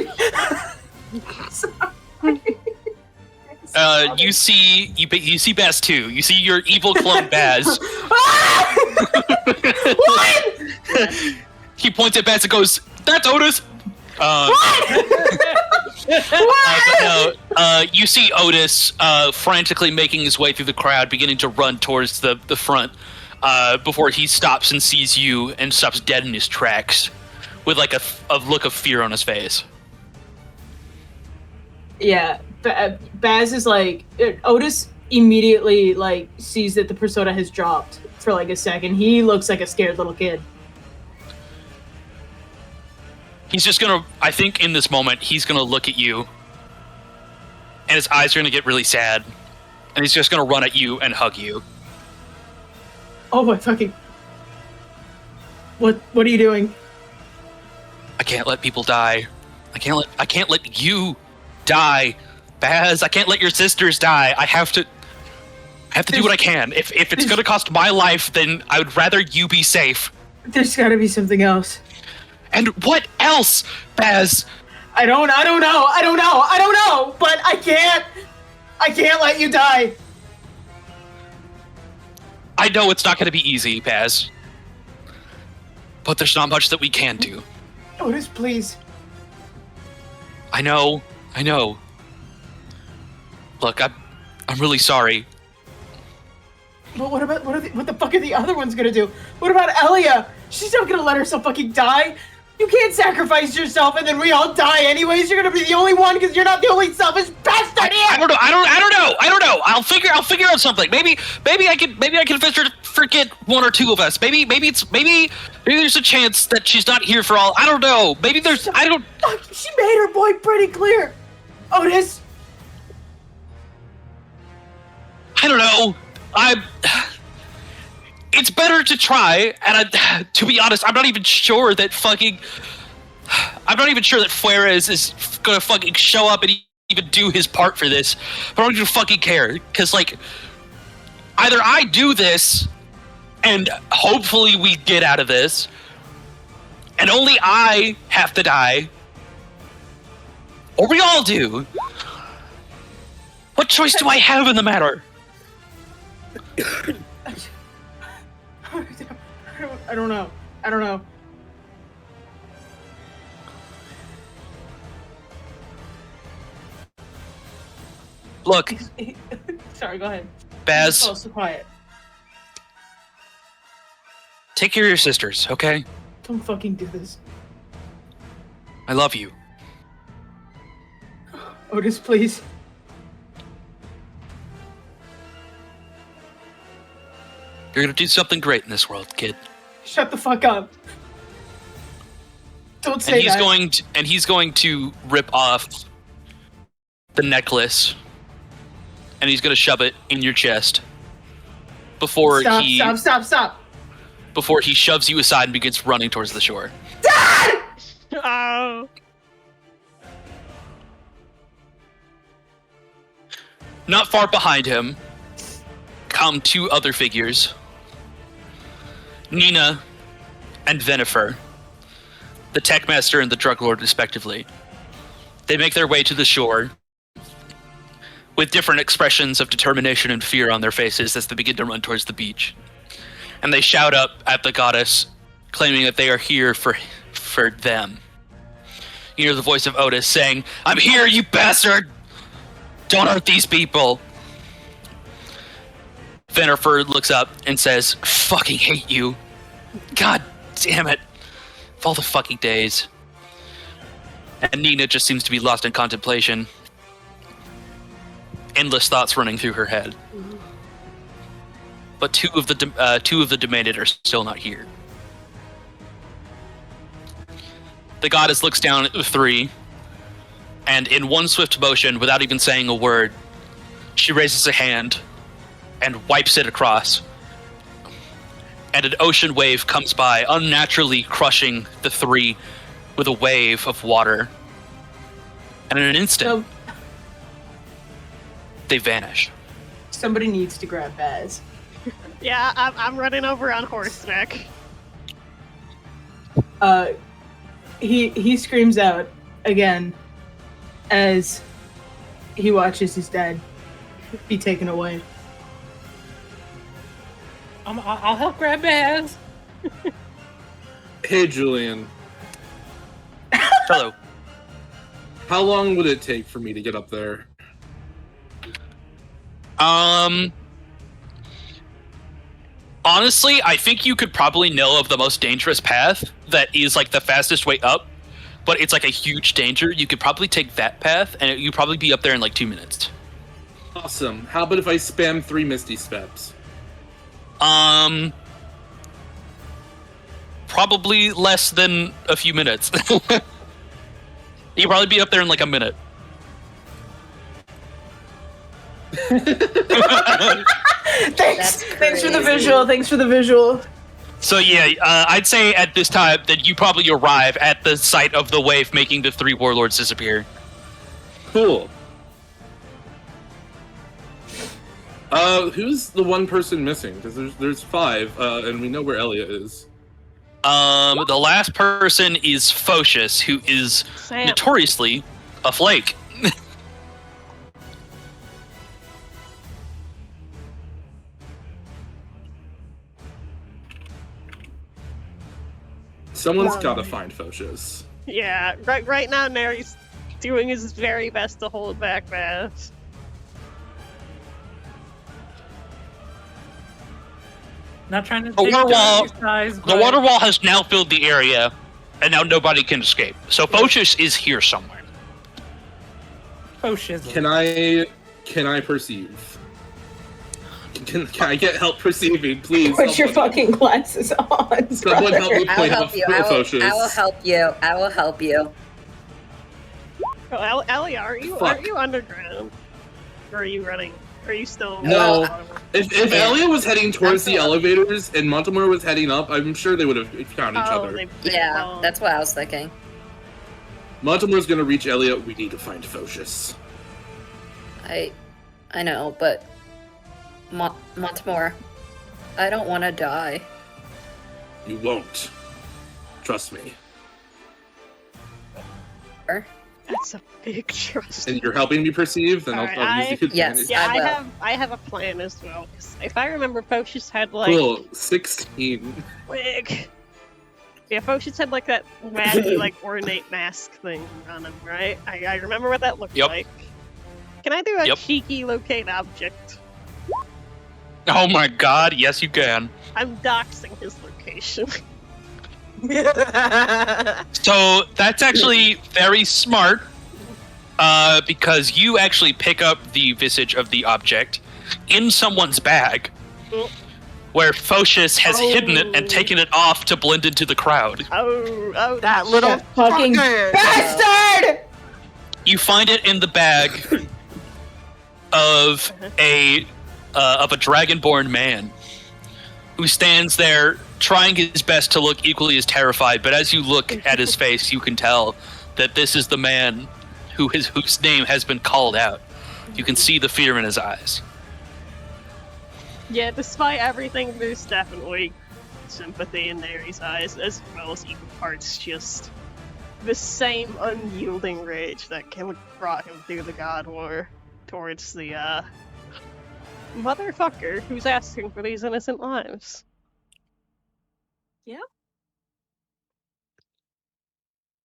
You see Baz too. You see your evil clone Baz. What? He points at Baz and goes, "That's Otis." You see Otis frantically making his way through the crowd, beginning to run towards the front, before he stops and sees you and stops dead in his tracks, with like a look of fear on his face. Yeah, Baz is like Otis immediately like sees that the persona has dropped for like a second. He looks like a scared little kid. He's just gonna, I think in this moment, he's gonna look at you, and his eyes are gonna get really sad, and he's just gonna run at you and hug you. Oh my fucking! What are you doing? I can't let people die. I can't let you die, Baz. I can't let your sisters die. I have to do what I can. If it's gonna cost my life, then I would rather you be safe. There's got to be something else. And what else, Baz? I don't know. But I can't let you die. I know it's not gonna be easy, Baz. But there's not much that we can do. Otis, please. I know. Look, I'm really sorry. But what the fuck are the other ones gonna do? What about Elia? She's not gonna let herself fucking die. You can't sacrifice yourself and then we all die anyways. You're gonna be the only one because you're not the only selfish bastard here. I don't know. I'll figure out something. Maybe I can forget one or two of us. Maybe there's a chance that she's not here for all. I don't know. Maybe there's. I don't. She made her point pretty clear. Otis. I don't know. It's better to try, and to be honest, I'm not even sure that Fuertes is gonna fucking show up and even do his part for this. But I don't even fucking care, because like, either I do this, and hopefully we get out of this, and only I have to die, or we all do. What choice do I have in the matter? I don't know. Look, Sorry, go ahead. Baz, Oh, so quiet. take care of your sisters, okay? Don't fucking do this. I love you. Otis, please. You're gonna do something great in this world, kid. Shut the fuck up. Don't say And he's that. going to rip off the necklace, and he's gonna shove it in your chest before Stop. before he shoves you aside and begins running towards the shore. Oh. Not far behind him come two other figures, Nina and Venifer, the tech master and the drug lord respectively. They make their way to the shore with different expressions of determination and fear on their faces as they begin to run towards the beach. And they shout up at the goddess, claiming that they are here for them. You hear the voice of Otis saying, "I'm here, you bastard! Don't hurt these people!" Venifer looks up and says, "Fucking hate you. God damn it. Of all the fucking days." And Nina just seems to be lost in contemplation. Endless thoughts running through her head. But two of the demented are still not here. The goddess looks down at the three, and in one swift motion, without even saying a word, she raises a hand and wipes it across. And an ocean wave comes by, unnaturally crushing the three with a wave of water. And in an instant, they vanish. Somebody needs to grab Baz. Yeah, I'm running over on horseback. He screams out again as he watches his dad be taken away. I'll help grab Baz. Hey, Julian. Hello. How long would it take for me to get up there? Honestly, I think you could probably know of the most dangerous path that is like the fastest way up, but it's like a huge danger. You could probably take that path, and you'd probably be up there in like 2 minutes. Awesome. How about if I spam 3 Misty Steps? Probably less than a few minutes. You'd probably be up there in like a minute. Thanks for the visual. Thanks for the visual. So yeah, I'd say at this time that you probably arrive at the site of the wave making the three warlords disappear. Cool. Who's the one person missing? Because there's 5, and we know where Elliot is. The last person is Phocius, who is Sam. notoriously a flake. Someone's gotta find Phocius. Yeah, right now Nary's doing his very best to hold back Baz. Not trying to The take water wall, Johnny's size, the but- water wall has now filled the area, and now nobody can escape. So Phocius is here somewhere. Oh shizzle. Can I perceive? Can I get help perceiving, please? Put your fucking glasses on. Someone help me I'll point help out you. Phocius. I will help you. I will help you. Oh, Ellie, aren't Fuck. you underground? Or are you running? Or are you still? No. If Yeah. Elliot was heading towards the That's all. elevators and Montemore was heading up, I'm sure they would have found each other. Yeah, that's what I was thinking. Montemore's gonna reach Elliot. We need to find Phocius. I know, but Montemore, I don't want to die. You won't. Trust me. That's a big trust. And you're helping me perceive, then Alright, I'll use the advantage. Yeah, I will. I have a plan as well. 'Cause if I remember, Phocius had like Cool. 16. wig. Yeah, Phocius had like that wacky, like ornate mask thing on him, right? I remember what that looked Yep. like. Can I do a Yep. cheeky locate object? Oh my god, yes you can. I'm doxing his location. So that's actually very smart, because you actually pick up the visage of the object in someone's bag, where Phocius has hidden it and taken it off to blend into the crowd. Oh, That little That fucking fucker. bastard! You find it in the bag of a dragonborn man who stands there trying his best to look equally as terrified, but as you look at his face, you can tell that this is the man whose name has been called out You can see the fear in his eyes. Yeah, despite everything, there's definitely sympathy in Neri's eyes, as well as equal parts just the same unyielding rage that brought him through the God War towards the motherfucker who's asking for these innocent lives.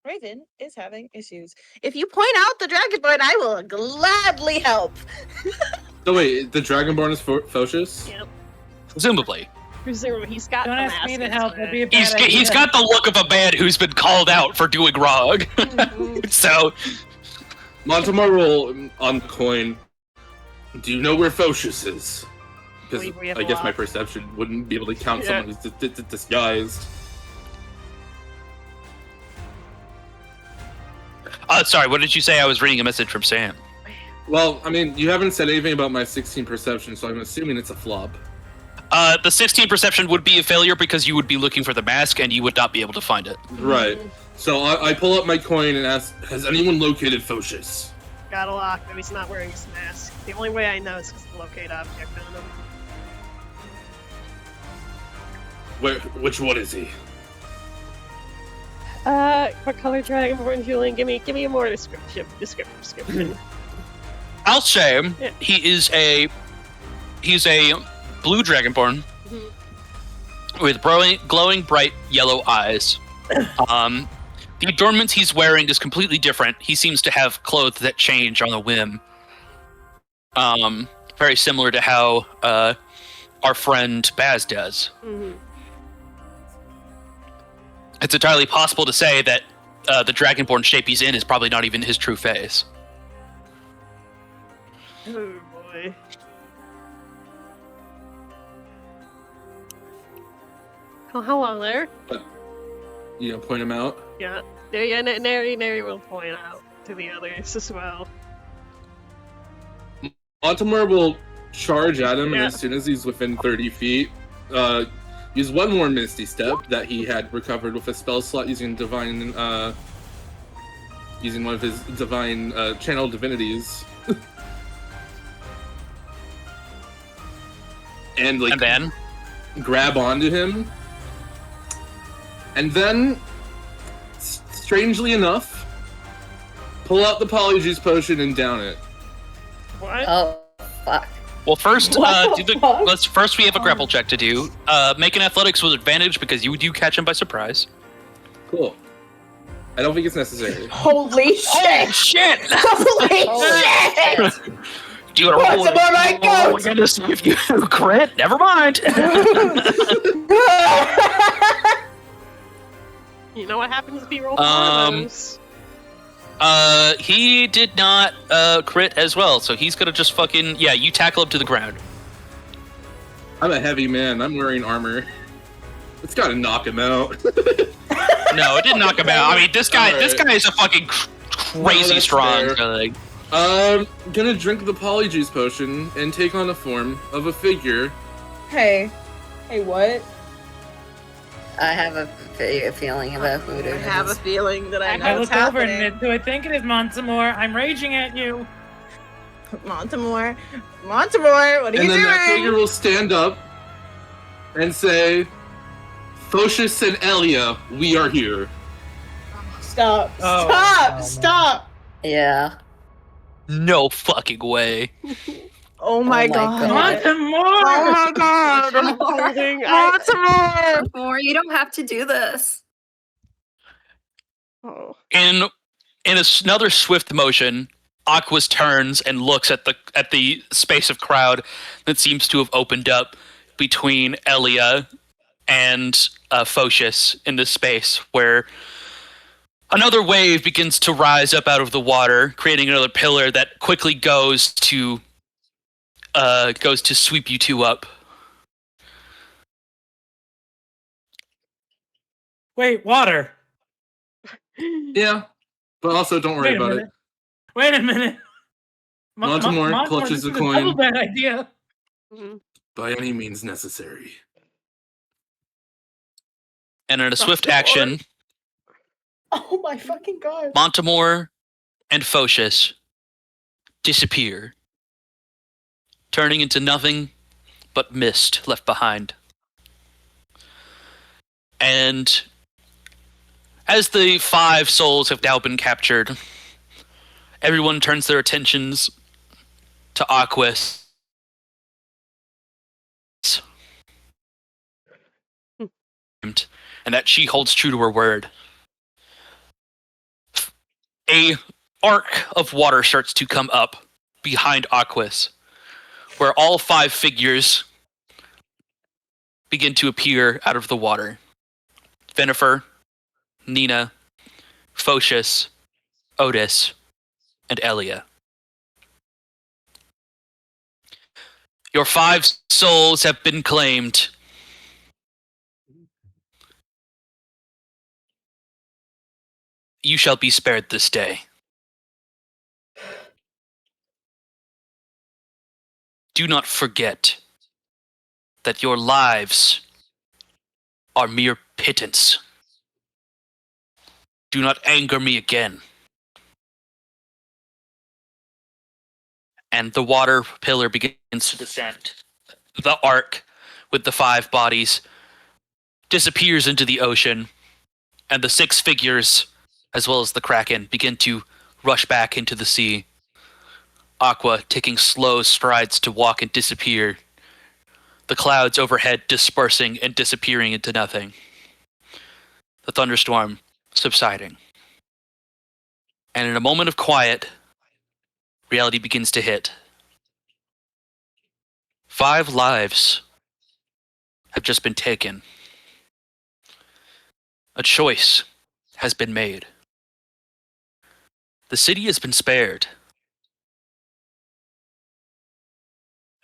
Raven is having issues. If you point out the Dragonborn, I will gladly help. So wait, the Dragonborn is Focius? Yep. Presumably. Presumably, he's got Don't the ask me to mask help. and That'd be a stuff. bad idea. He's got the look of a man who's been called out for doing wrong. So, Montemar will on the coin. Do you know where Focius is? Because We have I a guess my lot. perception wouldn't be able to count Yeah. someone who's disguised. sorry, what did you say? I was reading a message from Sam. Well, I mean, you haven't said anything about my 16 perception, so I'm assuming it's a flop. The 16 perception would be a failure because you would be looking for the mask and you would not be able to find it. Right. So I pull up my coin and ask, has anyone located Focius? Got a lock, but he's not wearing his mask. The only way I know is because the locate object on him. Which one is he? What color Dragonborn, Julian? Give me a more description. I'll say Yeah. he's a blue dragonborn with glowing bright yellow eyes. The adornments he's wearing is completely different. He seems to have clothes that change on a whim. Very similar to how our friend Baz does. It's entirely possible to say that the dragonborn shape he's in is probably not even his true face. Oh boy. Hello there. You know, point him out. Yeah. Neri will point out to the others as well. Montemar will charge at him, and Yeah. as soon as he's within 30 feet, use one more Misty Step that he had recovered with a spell slot using divine, using one of his divine channel divinities. and then grab onto him. And then, strangely enough, pull out the Polyjuice potion and down it. What? Oh, fuck. Well, first, What the fuck? first we have a grapple check to do. Make an athletics with advantage because you do catch him by surprise. Cool. I don't think it's necessary. Holy shit! Shit! Holy shit! Do you want to roll What's about my Oh my goat? goodness, if you crit, never mind. You know what happens if you roll Um, those? He did not crit as well, so he's gonna just fucking you tackle him to the ground. I'm a heavy man. I'm wearing armor. It's gotta knock him out. No, it didn't knock him out. I mean, this guy Alright. is a fucking crazy that's strong. fair. So, like, Gonna drink the Polyjuice potion and take on the form of a figure. Hey. Hey, what? I have a feeling about who it I is. have a feeling that I know I what's look over and happening. admit to it. Think it is Montemar. I'm raging at you. Montemar, what are you And then that doing? figure will stand up and say, Focius and Elia, we are here. Stop. Oh, Stop. no, no. Stop. Yeah. no fucking way. Oh my Oh my god. God. Montemar! Oh my god. I'm holding. Montemar! Or you don't have to do this. Oh. In another swift motion, Aquas turns and looks at the space of crowd that seems to have opened up between Elia and Photius in this space, where another wave begins to rise up out of the water, creating another pillar that quickly goes to sweep you two up. Wait, water. Yeah, but also don't worry Wait a about minute. Wait a minute. Montemar clutches this the is coin. a double bad idea. Mhm. it by any means necessary. And in a swift Lord. action, Oh my fucking god. Montemar and Photius disappear turning into nothing but mist left behind. And as the 5 souls have now been captured, everyone turns their attentions to Aquis. And that she holds true to her word. A arc of water starts to come up behind Aquis, where all 5 figures begin to appear out of the water. Venifer, Nina, Photius, Otis, and Elia. Your 5 souls have been claimed. You shall be spared this day. Do not forget that your lives are mere pittance. Do not anger me again. And the water pillar begins to descend. The ark with the 5 bodies disappears into the ocean, and the 6 figures, as well as the Kraken, begin to rush back into the sea. Aqua taking slow strides to walk and disappear. The clouds overhead dispersing and disappearing into nothing. The thunderstorm subsiding. And in a moment of quiet, reality begins to hit. 5 lives have just been taken. A choice has been made. The city has been spared.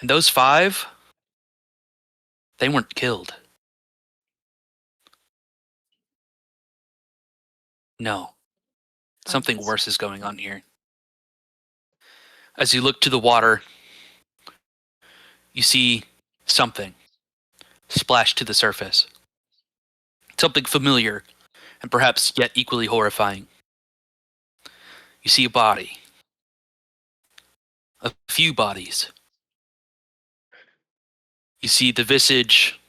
And those 5, they weren't killed. No. Something worse is going on here. As you look to the water, you see something splash to the surface. Something familiar and perhaps yet equally horrifying. You see a body. A few bodies. You see the visage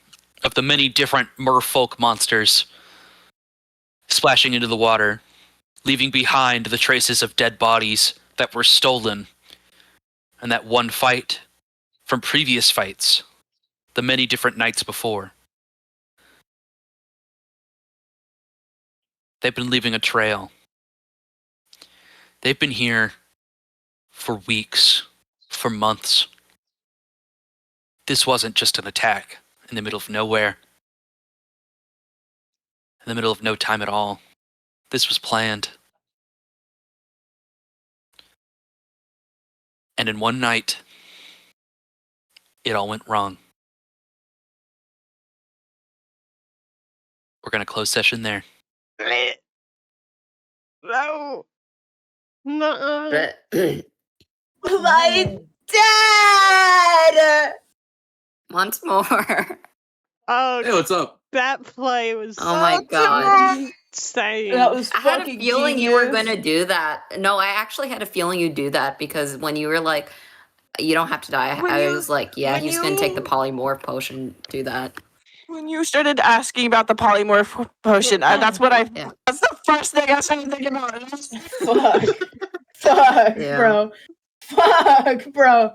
of the many different merfolk monsters splashing into the water, leaving behind the traces of dead bodies that were stolen, and that one fight from previous fights, the many different nights before. They've been leaving a trail. They've been here for weeks, for months. This wasn't just an attack in the middle of nowhere, in the middle of no time at all. This was planned. And in one night, it all went wrong. We're going to close session there. No. No. My dad! Once more. Oh, Hey, what's up? that play was Oh my god. insane. That was I had a fucking feeling you were genius. going to do that. No, I actually had a feeling you'd do that because when you were like, you don't have to die, When I you- was like, yeah, when he's going to take the you- polymorph potion, do that. When you started asking about the polymorph potion, that's what I. Yeah. That's the first thing I started thinking about. And I was like, Fuck. Fuck, Yeah. bro. Fuck, bro.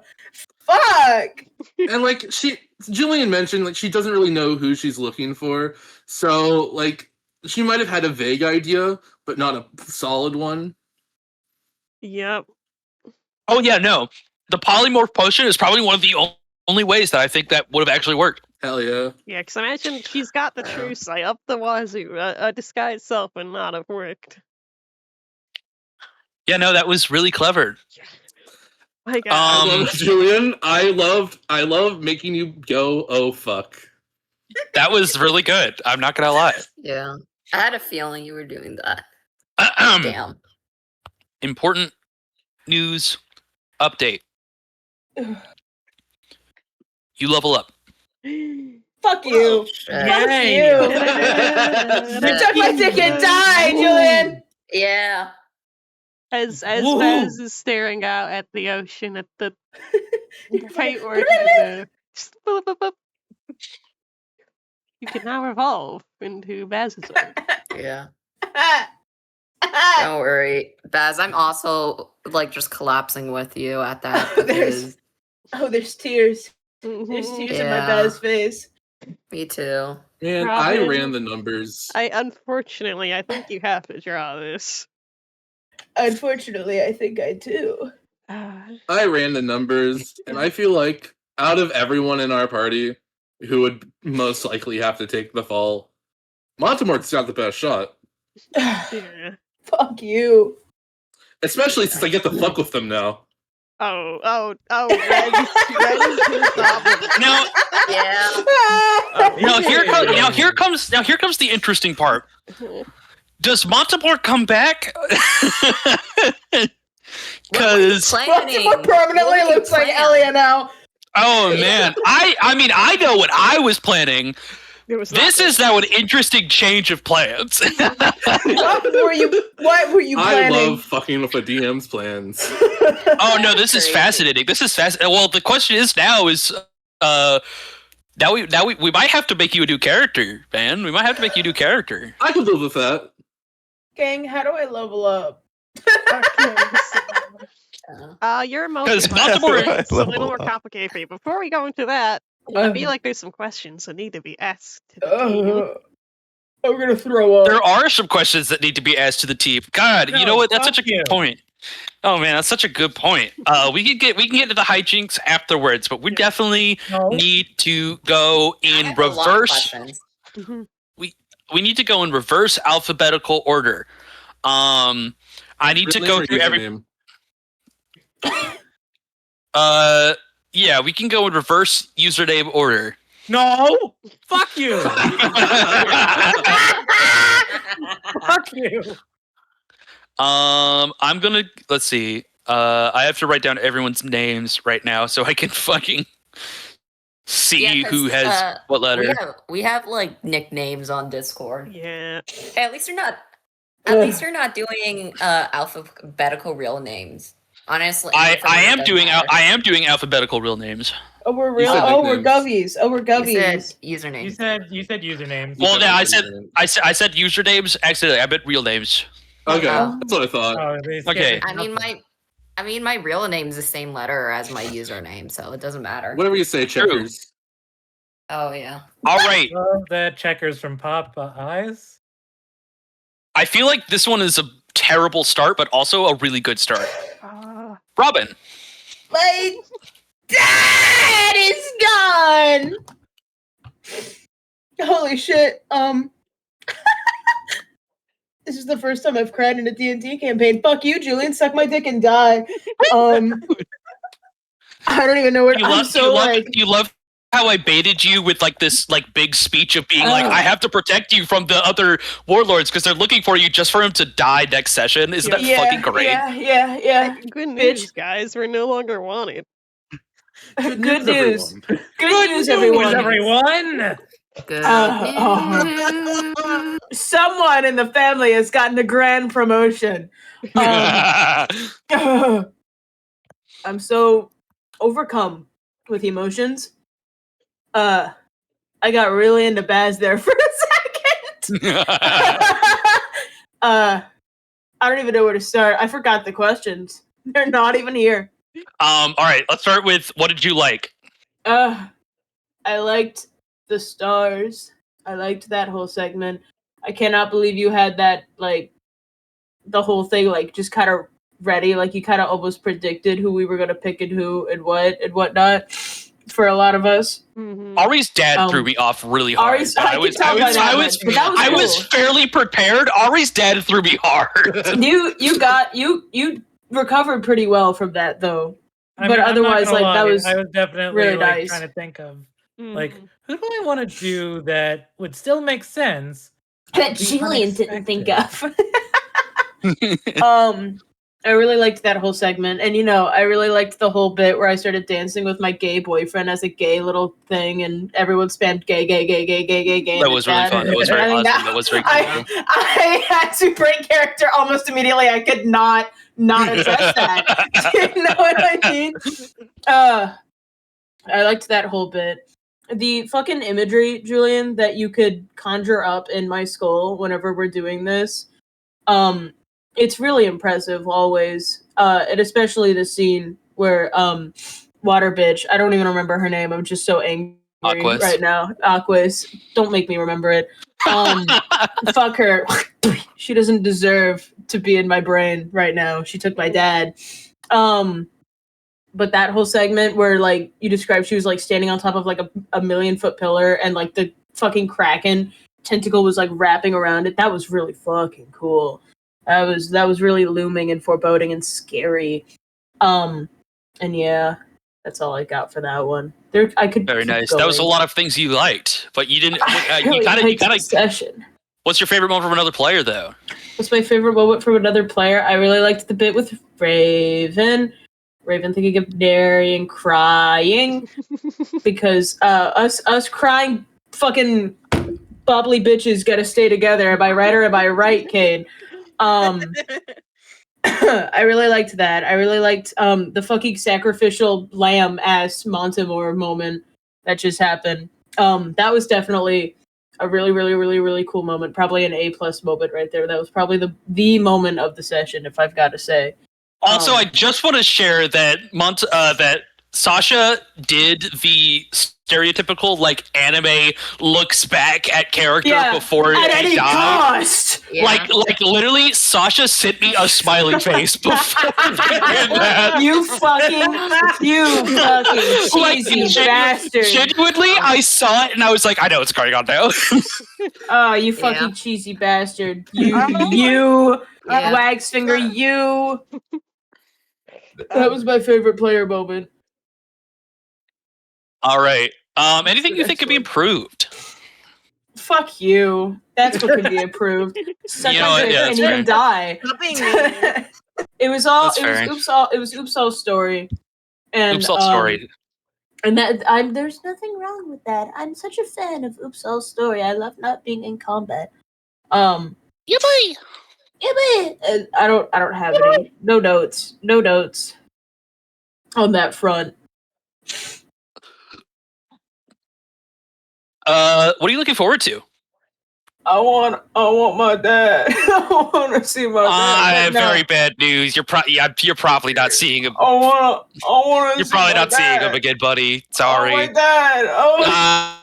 Fuck. And like Julian mentioned, like she doesn't really know who she's looking for. So like she might have had a vague idea, but not a solid one. Yep. Oh, yeah, no. The polymorph potion is probably one of the only ways that I think that would have actually worked. Hell yeah. Yeah, because imagine she's got the true sight up the wazoo. A disguise self would not have worked. Yeah, no, that was really clever. My God. I love Julian. I love making you go, oh fuck. That was really good. I'm not going to lie. Yeah. I had a feeling you were doing that. Ahem. Damn. Important news update. You level up. Fuck you. Shit. Fuck Yay. you. You took my dick and died, Julian. Yeah. As Whoa. Baz is staring out at the ocean at the Fate Orchid, you can now evolve into Bazazard. Yeah. Don't worry, Baz. I'm also like just collapsing with you at that. Because... There's tears. There's tears in my Yeah. Baz face. Me too. And I Robin. ran the numbers. Unfortunately, I think you have to draw this. Unfortunately, I think I do. I ran the numbers, and I feel like out of everyone in our party who would most likely have to take the fall, Montemort's got the best shot. Yeah. Fuck you. Especially since I get to fuck with them now. Oh, Red is the problem. Now, Yeah. here comes the interesting part. Does Montemort come back? Because Baltimore permanently looks like Elia now. oh man, I mean I know what I was planning. This is now an interesting change of plans. What were you planning? I love fucking with the DM's plans. Oh no, this is fascinating. This is fascinating. Well, the question is now we might have to make you a new character, man. We might have to make you a new character. I could live with that. Gang, how do I level up? Your Because emotion Baltimore- is a little more complicated for you. Before we go into that, I feel like there's some questions that need to be asked to the team. I'm gonna throw up. There are some questions that need to be asked to the team. God, you No, know what? That's fuck such a you. good point. Oh man, that's such a good point. We can get into the hijinks afterwards, but we definitely No. need to go I in have a lot of reverse. questions. We need to go in reverse alphabetical order. I need to go through every. Username. Yeah, we can go in reverse username order. No. Fuck you. Fuck you. I'm gonna let's see. I have to write down everyone's names right now so I can fucking see Yeah, 'cause, who has what letter. We have like nicknames on Discord. Yeah. Hey, at least you're not. At least you're not doing alphabetical real names. Honestly, I for me, it am doesn't doing matter. I am doing alphabetical real names. Oh, we're real. said Oh, we're nicknames. gubbies. Oh, we're You said gubbies. username. You said usernames. Well, no, I Username. said usernames. Accidentally, I meant real names. Okay, Oh. that's what I thought. Oh, they skipped Okay. it. I mean, my real name's the same letter as my username, so it doesn't matter. Whatever you say, checkers. Oh yeah. All right. Oh, the checkers from Pop Eyes. I feel like this one is a terrible start, but also a really good start. Robin. My dad is gone. Holy shit. This is the first time I've cried in a D&D campaign. Fuck you, Julian. Suck my dick and die. I don't even know what I'm so like. You love how I baited you with like this like big speech of being like, I have to protect you from the other warlords because they're looking for you just for him to die next session. Isn't that fucking great? Yeah. Good news, guys. We're no longer wanted. Good news. everyone. Good news, everyone. Everyone. Good. Someone in the family has gotten a grand promotion. I'm so overcome with emotions. I got really into Baz there for a second. I don't even know where to start. I forgot the questions. They're not even here. All right, let's start with what did you like? I liked the stars. I liked that whole segment. I cannot believe you had that, like, the whole thing, like, just kind of ready. Like, you kind of almost predicted who we were going to pick and who and what and whatnot for a lot of us. Ari's dad threw me off really hard. Ari's- but I can tell by that much, but that was I was cool. fairly prepared. Ari's dad threw me hard. You recovered pretty well from that, though. I But mean, I'm not otherwise, gonna like, that lie, was I was definitely really like, nice. trying to think of like who do I want to do that would still make sense. that be Julian didn't think of. I really liked that whole segment, and I really liked the whole bit where I started dancing with my gay boyfriend as a gay little thing, and everyone spammed gay. That was really fun. That was very awesome. That was very cool. I had to break character almost immediately. I could not address that. You know what I mean? I liked that whole bit. The fucking imagery, Julian, that you could conjure up in my skull whenever we're doing this, it's really impressive always. And especially the scene where Water Bitch, I don't even remember her name, I'm just so angry right now. Aquas, don't make me remember it. Fuck her. She doesn't deserve to be in my brain right now. She took my dad. But that whole segment where like you described she was like standing on top of like a 1,000,000-foot pillar and like the fucking Kraken tentacle was like wrapping around it, that was really fucking cool. That was really looming and foreboding and scary. And yeah, that's all I got for that one. I could very nice. going. That was a lot of things you liked, but you didn't. You gotta. Session. What's your favorite moment from another player, though? What's my favorite moment from another player? I really liked the bit with Raven thinking of Darian crying because us crying fucking bubbly bitches gotta stay together. Am I right or am I right, Cade? I really liked that. I really liked the fucking sacrificial lamb ass Montemore moment that just happened. That was definitely a really, really, really, really cool moment. Probably an A+ moment right there. That was probably the moment of the session, if I've got to say. Also, I just want to share that that Sasha did the stereotypical like anime looks back at character before at they any die. cost. Yeah. Like literally, Sasha sent me a smiley face before that. You fucking cheesy bastard. Genuinely, I saw it and I was like, I know what's going on now. Oh, you fucking cheesy bastard. You Wags finger, you. That was my favorite player moment. All right. Anything you think could be improved? Fuck you. That's what could be improved. Suck You know what? Yeah, and that's even die. Stop being mean. It was Oopsall's story. And Oops, all story. And that there's nothing wrong with that. I'm such a fan of Oopsall's story. I love not being in combat. Yippee! I don't have any no notes on that front. What are you looking forward to? I want my dad. I want to see my dad. I have very bad news. You're probably not seeing him. I want to. You're probably not seeing him again, buddy. Sorry. Oh my dad.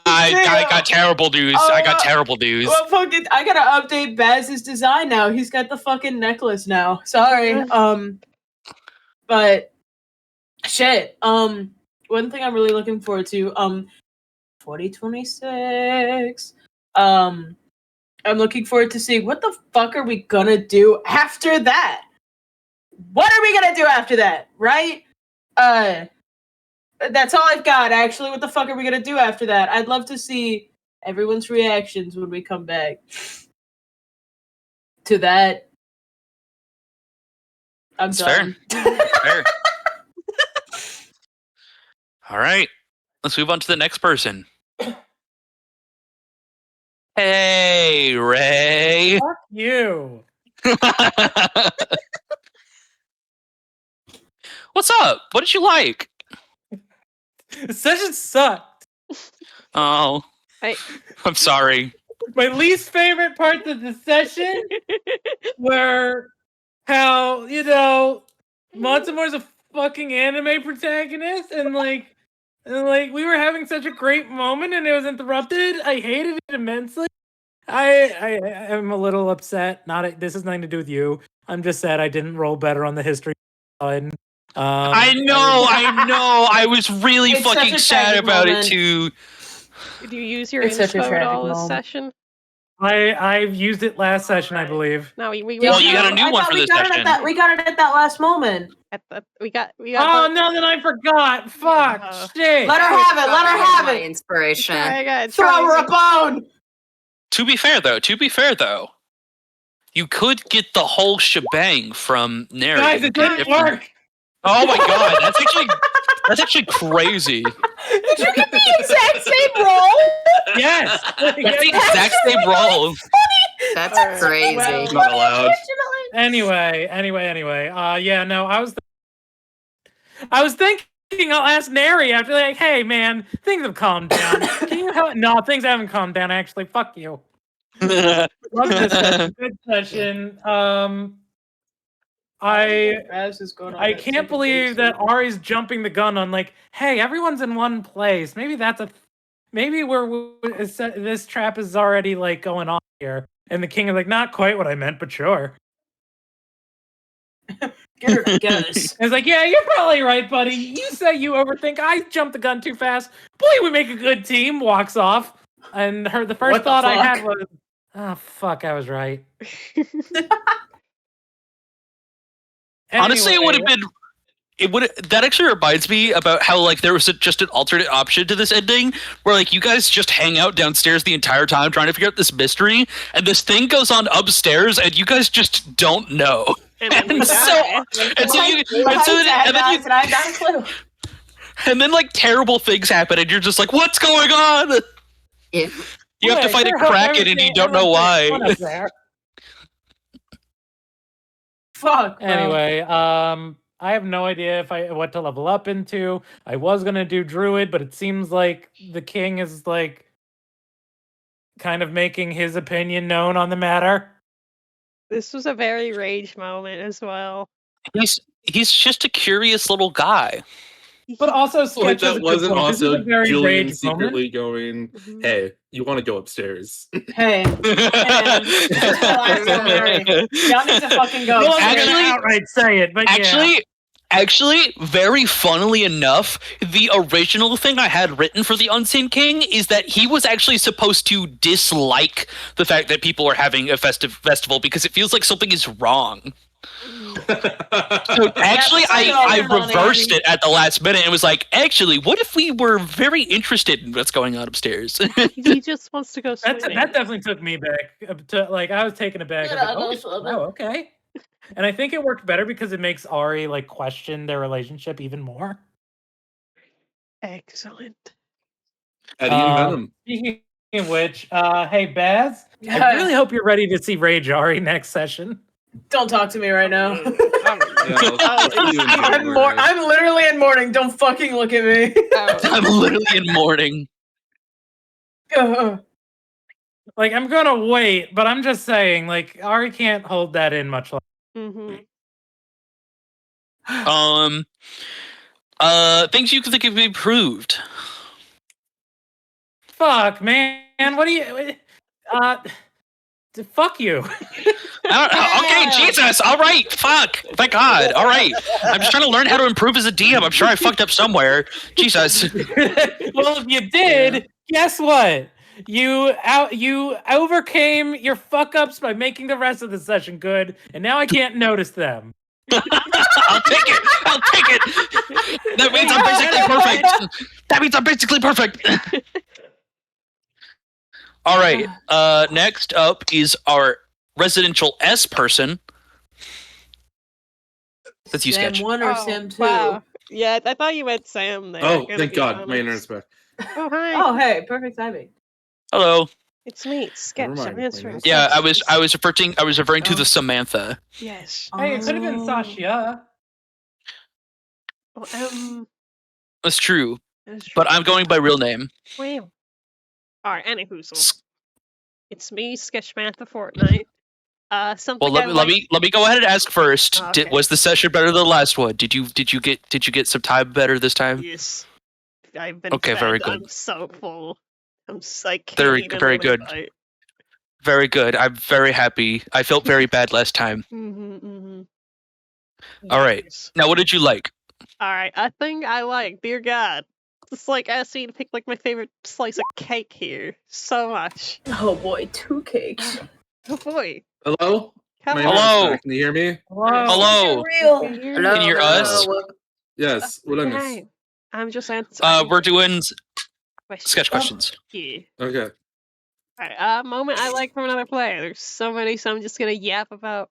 I got terrible news. I got terrible news. Well, fuck it. I gotta update Baz's design now. He's got the fucking necklace now. Sorry. But shit. One thing I'm really looking forward to. 2026. I'm looking forward to seeing what the fuck are we gonna do after that? What are we gonna do after that? Right? That's all I've got, actually. What the fuck are we gonna do after that? I'd love to see everyone's reactions when we come back to that. I'm done. Fair. All right. Let's move on to the next person. Hey, Ray. Fuck you. What's up? What did you like? The session sucked. Oh, I'm sorry. My least favorite parts of the session were how, Montemore's a fucking anime protagonist and we were having such a great moment and it was interrupted. I hated it immensely. I am a little upset. This has nothing to do with you. I'm just sad I didn't roll better on the history button. I know. I was really It's fucking such a sad tragic about moment. it too. Did you use your It's such a inspo at tragic all this moment. session? I've used it last session, I believe. No, we Well, you got a new I one thought for we this got it session. we got it at that last moment. we got Oh no, then I forgot. Fuck. Shit. Let her have it. Let her have My it. inspiration. I got Throw her a bone. To be fair though, You could get the whole shebang from Neri. Guys, it didn't work. Oh my god, that's actually crazy. Did you get the exact same roll? Yes. That's the exact same roll. That's crazy. Not allowed. Anyway. Yeah, no, I was thinking I'll ask Neri after, like, hey, man, things have calmed down. Can you help? No, things haven't calmed down, actually. Fuck you. Love this session. Good session. I can't believe that Ari's jumping the gun on, like, hey, everyone's in one place. Maybe this trap is already, like, going on here. And the king is like, not quite what I meant, but sure. Get her to guess. It's like, yeah, you're probably right, buddy. You say you overthink. I jumped the gun too fast. Boy, we make a good team. Walks off. And the first What the thought I fuck? had was, oh, fuck, I was right. Honestly, it would have Anyway, been. That actually reminds me about how like there was just an alternate option to this ending where like you guys just hang out downstairs the entire time trying to figure out this mystery, and this thing goes on upstairs, and you guys just don't know. And then like terrible things happen, and you're just like, what's going on? Yeah. You have to fight a sure hope kraken, and you don't know why. everything's fun up there. Fuck. bro. Anyway, I have no idea what to level up into. I was gonna do druid, but it seems like the king is like kind of making his opinion known on the matter. This was a very rage moment as well. He's just a curious little guy. But also, Well, Sketch is a that good wasn't point. This is also a very Julian rage moment. secretly going, hey, you want to go upstairs. Hey. Y'all need to fucking go. No one's Actually- gonna outright say it, but yeah. Actually, very funnily enough, the original thing I had written for the Unseen King is that he was actually supposed to dislike the fact that people are having a festival because it feels like something is wrong. So actually, I reversed it at the last minute and was like, actually, what if we were very interested in what's going on upstairs? He just wants to go That swimming. definitely took me back. To, like, I was taken aback. I was like, oh, okay. And I think it worked better because it makes Ari like question their relationship even more. Excellent. Eddie and Venom. Speaking of which, hey Baz, I really hope you're ready to see Rage Ari next session. Don't talk to me right now. Yeah, I'll see you in January. I'm literally in mourning. Don't fucking look at me. I'm literally in mourning. Like, I'm gonna wait, but I'm just saying, like, Ari can't hold that in much longer. Things you think can be improved. Fuck, man. What do you? Fuck you. Okay, Jesus. All right. Fuck. Thank God. All right. I'm just trying to learn how to improve as a DM. I'm sure I fucked up somewhere. Jesus. Well, if you did, guess what? You overcame your fuck ups by making the rest of the session good, and now I can't notice them. I'll take it. I'll take it. That means I'm basically perfect. That means I'm basically perfect. All right. Next up is our residential S person. That's you, Sketch. Sam 1 or Sam 2? Wow. Yeah, I thought you meant Sam there. Oh, gonna thank be God. honest. My internet's back. Oh, hi. Oh, hey, perfect timing. Hello. It's me, it's Sketch. Never mind, I'm my answering. name's- Yeah, I was referring to Oh. the Samantha. Yes. Hey, it could have been Sasha. Well, That's true. that's true. But I'm going by real name. Wow. Alright, anywho. It's me, Sketchmantha Fortnite. Something Well, I let me go ahead and ask first. Oh, okay. Was the session better than the last one? Did you get some time better this time? Yes. I've been Okay, fed. very good. I'm so full. I'm psyched. Very good. Very good. I'm very happy. I felt very bad last time. All right. Now, what did you like? Alright, I think I like, dear God. It's like asking you to pick like my favorite slice of cake here. So much. Oh boy, 2 cakes. Oh boy. Hello? My Hello. internet's back. Can you hear me? Hello. Real. Can you hear us? Yes. What I miss? Right. I'm just answering. We're doing questions. sketch questions. Yeah. Okay. Alright, moment I like from another player. There's so many, so I'm just gonna yap about.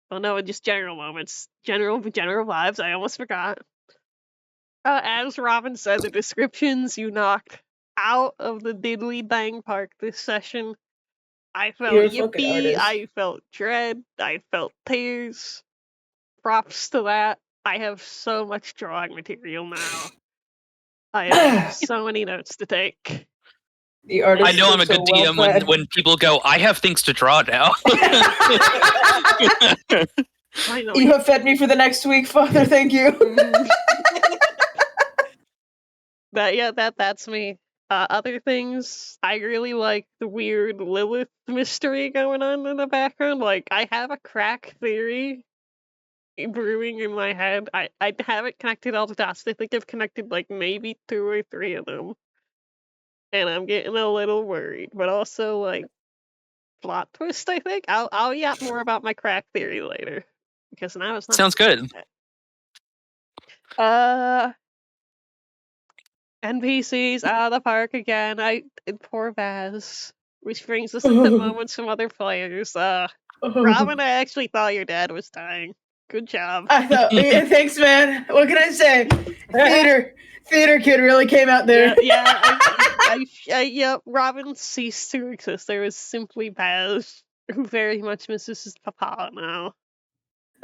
Oh no, just general moments, general vibes. I almost forgot. As Robin said, the descriptions you knocked out of the diddly dang park this session. I felt You're a fucking yippee, artist. I felt dread, I felt tears. Props to that. I have so much drawing material now. I have so many notes to take. The artist. I know I'm a is so good DM well-fed. when people go, I have things to draw now. Finally. You have fed me for the next week, Father. Thank you. That's me. Other things, I really like the weird Lilith mystery going on in the background. Like, I have a crack theory brewing in my head. I haven't connected all the dots. I think I've connected like maybe 2 or 3 of them. And I'm getting a little worried, but also like plot twist, I think. I'll yap more about my crack theory later. Because now it's not Sounds good. NPCs out of the park again. Poor Vaz. Which brings us into moments from other players. Robin, I actually thought your dad was dying. Good job. I thought, yeah, thanks, man. What can I say? Theater kid really came out there. Yeah, Robin ceased to exist. There was simply Baz, who very much misses his papa now.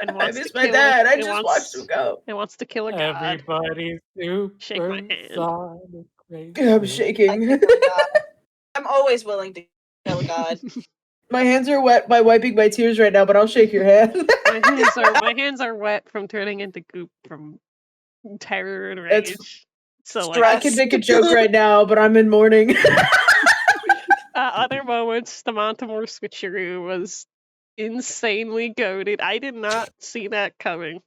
And I wants miss to my kill dad. a- I and just wants- watched him go. And wants to kill a god. Everybody's super Shake my hand. solid crazy. I'm shaking. I'm always willing to kill God. My hands are wet by wiping my tears right now, but I'll shake your hand. My hands are wet from turning into goop from terror and rage. It's So I can make a joke right now, but I'm in mourning. Other moments, the Montemore switcheroo was insanely goated. I did not see that coming.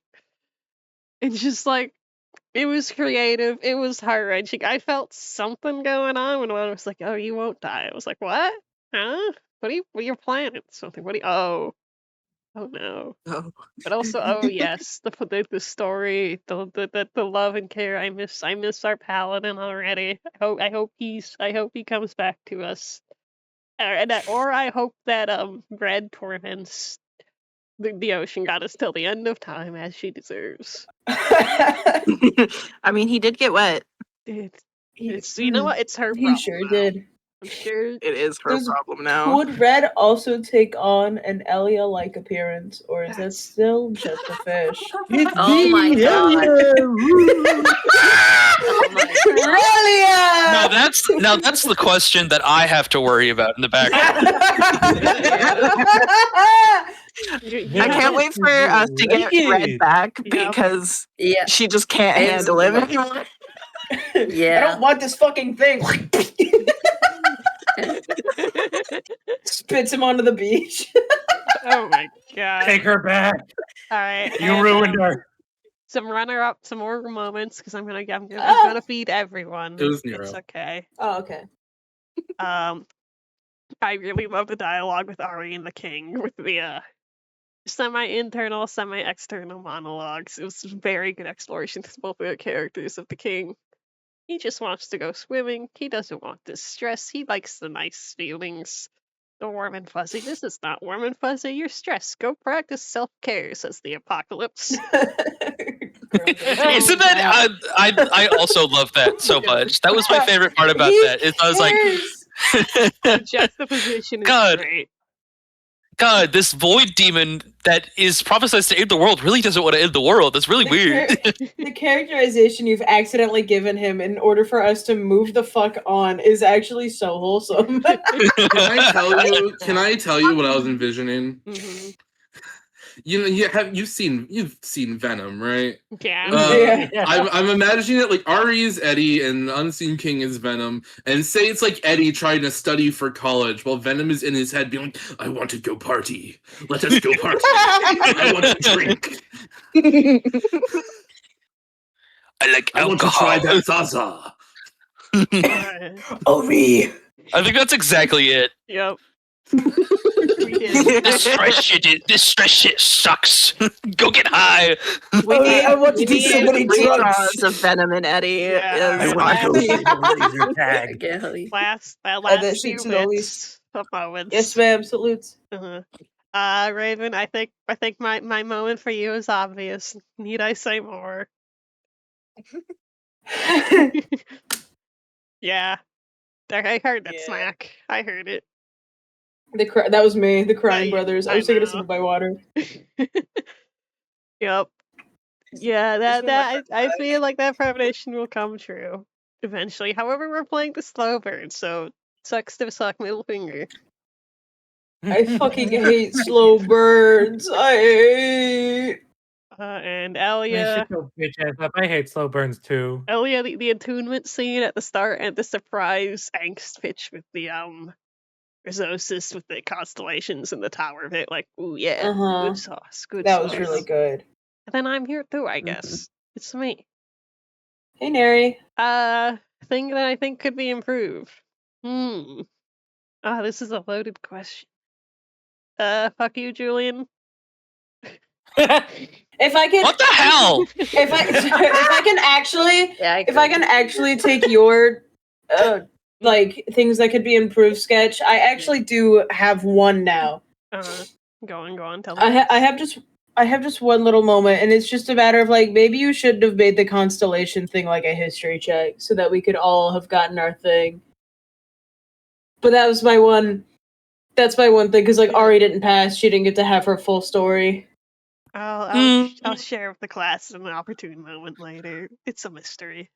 It's just like, it was creative. It was heart wrenching. I felt something going on when one was like, "Oh, you won't die." I was like, "What? Huh? What are you planning? Something? What are you? Oh no." Oh. But also, oh yes, the story, the love and care. I miss our paladin already. I hope he comes back to us. Or I hope that Red torments the ocean goddess till the end of time, as she deserves. I mean, he did get wet. It's you know what? It's her problem. He sure did. I'm sure It is her Does- problem now. Would Red also take on an Elia-like appearance, or is that still just a fish? Oh my god. Now that's the question that I have to worry about in the background. I can't wait for us to get Red back Yeah. because Yeah. she just can't handle him anymore. I Yeah. don't want this fucking thing. Spits him onto the beach. Oh my god. Take her back. All right. You ruined her. Some some more moments because I'm gonna feed everyone. It was Nero. It's okay. Oh, okay. I really love the dialogue with Ari and the King with the semi-internal, semi-external monologues. It was very good exploration to both of the characters of the King. He just wants to go swimming. He doesn't want this stress. He likes the nice feelings. The warm and fuzzy. This is not warm and fuzzy. You're stressed. Go practice self-care, says the apocalypse. Isn't that I also love that so much. That was my favorite part about that. Is I was like, Juxtaposition is God. great. God, this void demon that is prophesied to end the world really doesn't want to end the world. That's really weird. The characterization you've accidentally given him in order for us to move the fuck on is actually so wholesome. Can I tell you what I was envisioning? Mhm. You know, you've seen Venom, right? Yeah. I'm imagining it like Ari is Eddie and Unseen King is Venom, and say it's like Eddie trying to study for college while Venom is in his head being like, "I want to go party. Let us go party. I want to drink. I like I want to alcohol. try that Zaza." Ori. I think that's exactly it. Yep. We did. This stress shit sucks. Go get high. I want to do so many drugs. Redraws of Venom and Eddie. Yeah. is I want to go wild. see the laser tag. Gally. Last that few shit's at least- bits. moments. Yes, ma'am. Salutes. Raven, I think my moment for you is obvious. Need I say more? Yeah. I heard that smack. I heard it. That was me, the crying brothers. I was taking a know. sip of my water. Yep. Yeah, This one that I feel like that premonition will come true eventually. However, we're playing the slow burn, so sucks to suck middle finger. I fucking hate slow burns. I hate. And Man, Elia, shut your bitch ass up. I hate slow burns too. Elia, the attunement scene at the start and the surprise angst pitch with the Resources with the constellations and the tower of it, like, ooh yeah, Uh-huh. good sauce, good That sauce. was really good. And then I'm here too, I guess. It's me. Hey, Neri. Thing that I think could be improved. This is a loaded question. Fuck you, Julian. If I can, What the hell? if I can actually, Yeah, if I can actually take your like things that could be improved sketch, I actually do have one now. Go on, tell me. I have just one little moment, and it's just a matter of like maybe you shouldn't have made the constellation thing like a history check so that we could all have gotten our thing. But that was my one. That's my one thing because like Ari didn't pass; she didn't get to have her full story. I'll share with the class in an opportune moment later. It's a mystery.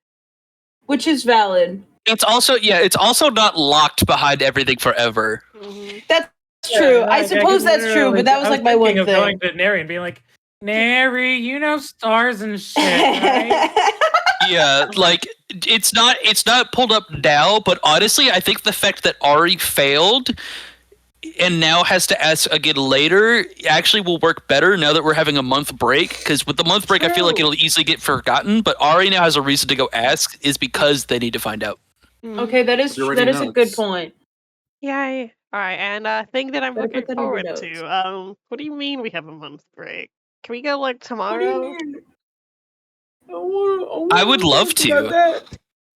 Which is valid. It's also not locked behind everything forever. That's true. Yeah, I like, suppose could that's true, literally- but that was I like my one thinking of thing. going to Neri and being like, Neri, you know stars and shit, right? Yeah, like it's not pulled up now, but honestly, I think the fact that Ari failed and now has to ask again later actually will work better now that we're having a month break. Because with the month break, I feel like it'll easily get forgotten. But Ari now has a reason to go ask, is because they need to find out. Okay, that is You already a know good it's- point. Yay! All right, and thing that I'm Better put looking that in your forward notes. to. What do you mean we have a month break? Can we go like What do tomorrow? you mean? I would love to.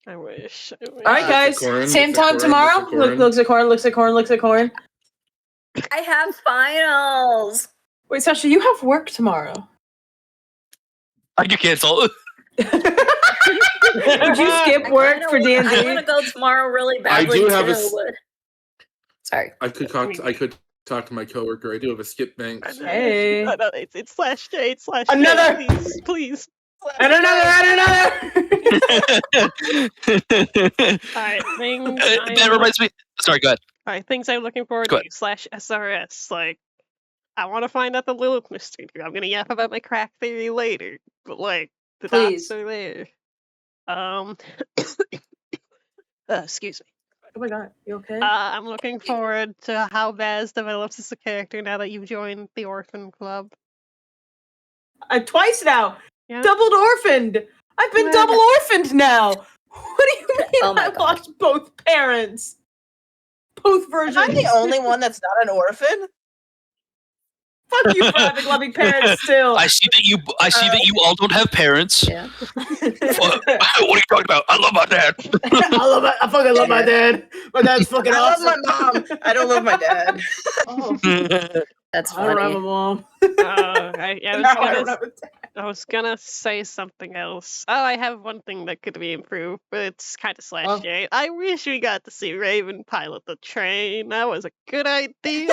I wish. All right, guys. Corn, Same looks at time corn, tomorrow. looks at corn. Looks at corn. Looks at corn. Looks at corn. I have finals. Wait, Sasha, you have work tomorrow. I can cancel. Would you skip work for D&D? I want to go tomorrow really badly. do have a too, s- but- Sorry. I could talk to my coworker. I do have a skip bank. Hey. No, it's slash J. It's slash Another- J. Please. And another. Alright, things. That reminds me. Sorry, go ahead. Alright, things I'm looking forward Go to. Slash SRS. Like, I want to find out the Lilith mystery. I'm gonna yap about my crack theory later, but like, the Please. dots are there. Excuse me. Oh my god, you okay? I'm looking forward to how Baz develops as a character now that you've joined the Orphan Club. Twice now. Yeah. Doubled orphaned. I've been Yeah. double orphaned now. What do you mean? Oh my I God. lost both parents. Both Am versions. I the only one that's not an orphan? Fuck you for having loving parents still. I see that you all don't have parents. Yeah. What are you talking about? I love my dad. I fucking love my dad. My dad's fucking I love awesome. my mom. I don't love my dad. Oh, That's I don't have a funny. mom. I was gonna say something else. Oh, I have one thing that could be improved, but it's kind of slash Oh. J. I wish we got to see Raven pilot the train. That was a good idea.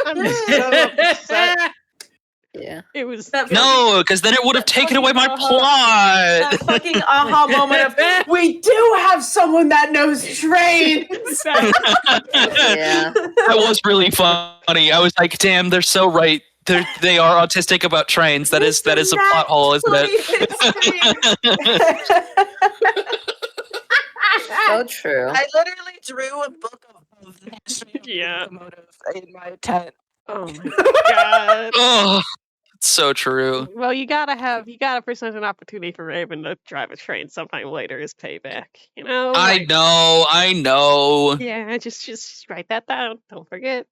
I'm so upset. Yeah. It was. No, because then it would have taken away my That plot. fucking aha moment of we do have someone that knows trains. Yeah. That was really funny. I was like, damn, they're so right. They are autistic about trains. That is a plot hole, isn't it? So true. I literally drew a book of the history of Yeah. locomotive in my tent. Oh my god. Oh, it's so true. Well, you gotta present an opportunity for Raven to drive a train sometime later as payback. You know. I know. Yeah, just write that down. Don't forget.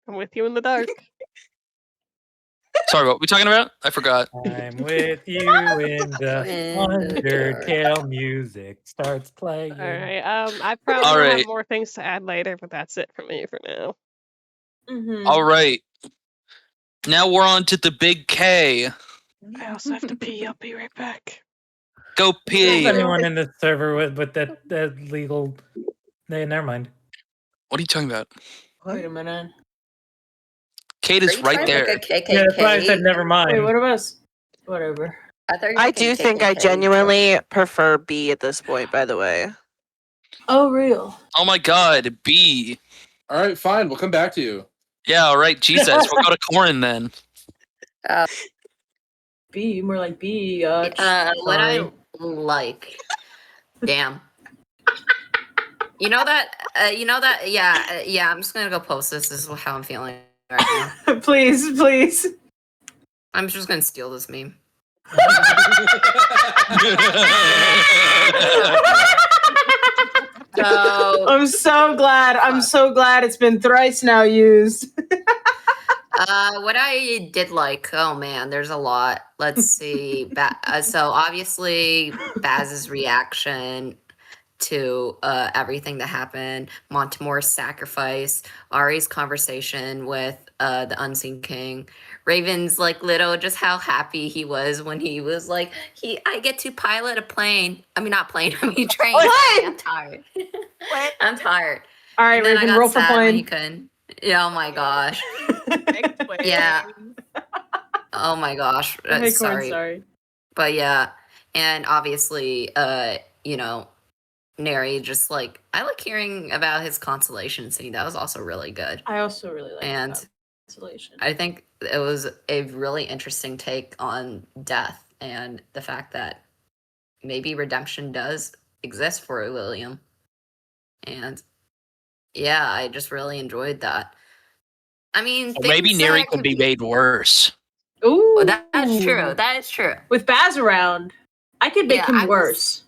I'm with you in the dark. Sorry, what were we talking about? I forgot. I'm with you in the Undertale music starts playing. All right. I probably All will right. have more things to add later, but that's it for me for now. All right. Now we're on to the big K. I also have to pee. I'll be right back. Go Is pee. anyone in the server with that legal? Never mind. What are you talking about? Wait a minute. Kate Are is you right trying to there. make a Yeah, that's why I said KKK? never mind. Wait, what about us? Whatever. I thought you were I making do think I KKK. genuinely prefer B at this point, by the way. Oh, real. Oh my god, B. All right, fine. We'll come back to you. Yeah, all right, Jesus. We'll go to Corin then. B, more like B. What I like. Damn. You know that. Yeah. I'm just gonna go post this. This is how I'm feeling right now. Please. I'm just gonna steal this meme. So, I'm so glad it's been thrice now used. what I did like, oh man, there's a lot. Let's see. So obviously, Baz's reaction to everything that happened, Montemore's sacrifice, Ari's conversation with the Unseen King, Raven's like just how happy he was when he was like, I get to pilot a plane. I mean, not plane. I mean, train. What? I'm tired. I'm tired. All right, And then I Raven, got roll for sad when he plane. couldn't. Yeah. Oh my gosh. Yeah. Oh my gosh. Hey, Corin, Sorry. But yeah, and obviously, Neri just like I like hearing about his consolation scene. That was also really good. I also really like And consolation. I think it was a really interesting take on death and the fact that maybe redemption does exist for William. And yeah, I just really enjoyed that. I mean, Well, maybe things Neri that could be made worse. Ooh, Well, that's true. That is true. With Baz around, I could make Yeah, him worse.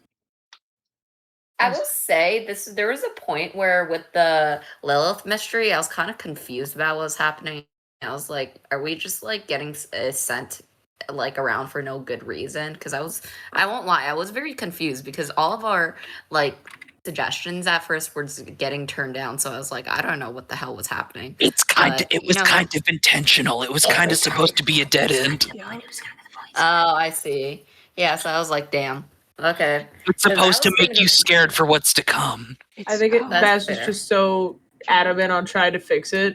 I will say there was a point where with the Lilith mystery, I was kind of confused about what was happening. I was like, are we just like getting sent like around for no good reason? Because I won't lie, I was very confused because all of our like suggestions at first were just getting turned down. So I was like, I don't know what the hell was happening. It was know kind of intentional. It was kind of supposed to be a dead end. Oh, I see. Yeah, so I was like, damn. Okay. It's supposed to make you scared for what's to come. I think That's Baz was fair. just so adamant on trying to fix it.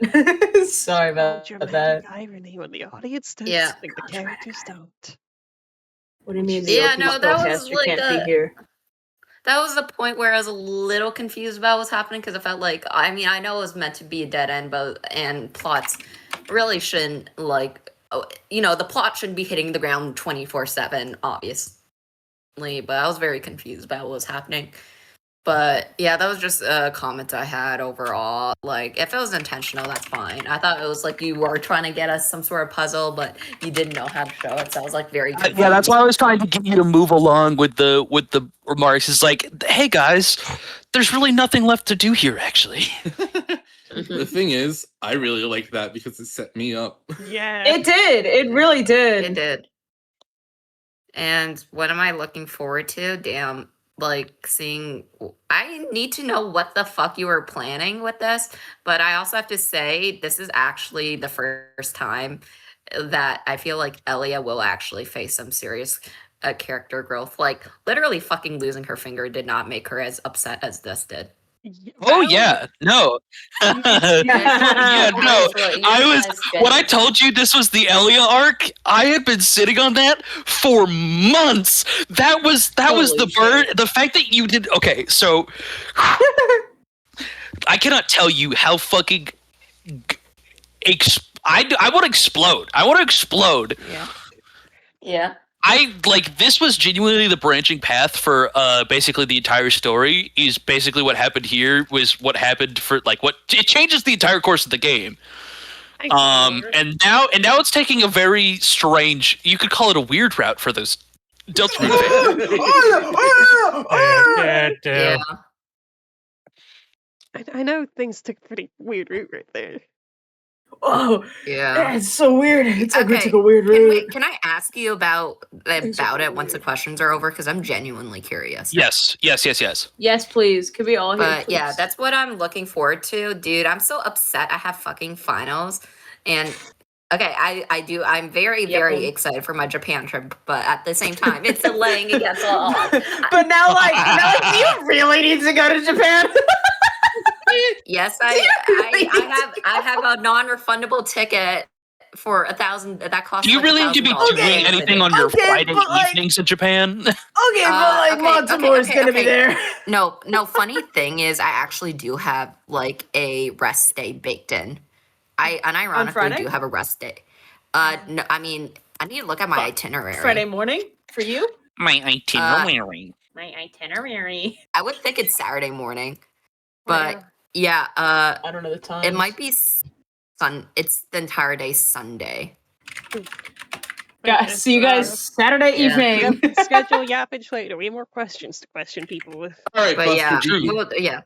Sorry about that. Irony when the audience does, Yeah. like the characters don't. What do you mean? The Yeah, OP no, that was spellcaster like can't be here. That was the point where I was a little confused about what's happening because I felt like, I mean, I know it was meant to be a dead end, and plots really shouldn't the plot shouldn't be hitting the ground 24/7, obviously. But I was very confused about what was happening. But yeah, that was just a comment I had overall. Like, if it was intentional, that's fine. I thought it was like you were trying to get us some sort of puzzle, but you didn't know how to show it. So I was like very confused. Yeah, that's why I was trying to get you to move along with the remarks. It's like, hey guys, there's really nothing left to do here, actually. The thing is, I really like that because it set me up. Yeah. It did. It really did. It did. And what am I looking forward to? Damn, like seeing. I need to know what the fuck you were planning with this, but I also have to say this is actually the first time that I feel like Elia will actually face some serious character growth. Like literally, fucking losing her finger did not make her as upset as this did. Oh yeah, no. Yeah, no. When I told you this was the Elia arc, I had been sitting on that for months. That was the bird. The fact that you did. Okay, so I cannot tell you how fucking. I want to explode. I want to explode. Yeah. Yeah. This was genuinely the branching path for basically the entire story. Is basically what happened here was what happened for it changes the entire course of the game. And now it's taking a very strange, you could call it a weird route for those Deltarune fans. Yeah. I know things took a pretty weird route right there. Oh, Yeah. it's so weird. It's like we Okay, took a weird route. Can I ask you about it once the questions are over? Because I'm genuinely curious. Yes. Yes, please. Could we all hear? But yeah, please? that's what I'm looking forward to, dude. I'm so upset I have fucking finals. And okay, I'm very, very excited for my Japan trip, but at the same time, it's delaying against all odds. But now, do you really need to go to Japan? Yes, I have a non-refundable ticket for 1,000. That costs. Do you like really need to be $1,000 doing anything on your Okay, Friday but, like- evenings in Japan? Okay, but Montemore's gonna be there. No. Funny thing is, I actually do have like a rest day baked in. I unironically Friday? do have a rest day. No, I mean, I need to look at my itinerary. Friday morning for you. My itinerary. My itinerary. I would think it's Saturday morning, but yeah, I don't know the time. it might be It's the entire day Sunday. Yeah, see you guys Saturday Yeah. evening. Schedule yappage later. We have more questions to question people with. All right, But Buster yeah, G. yeah.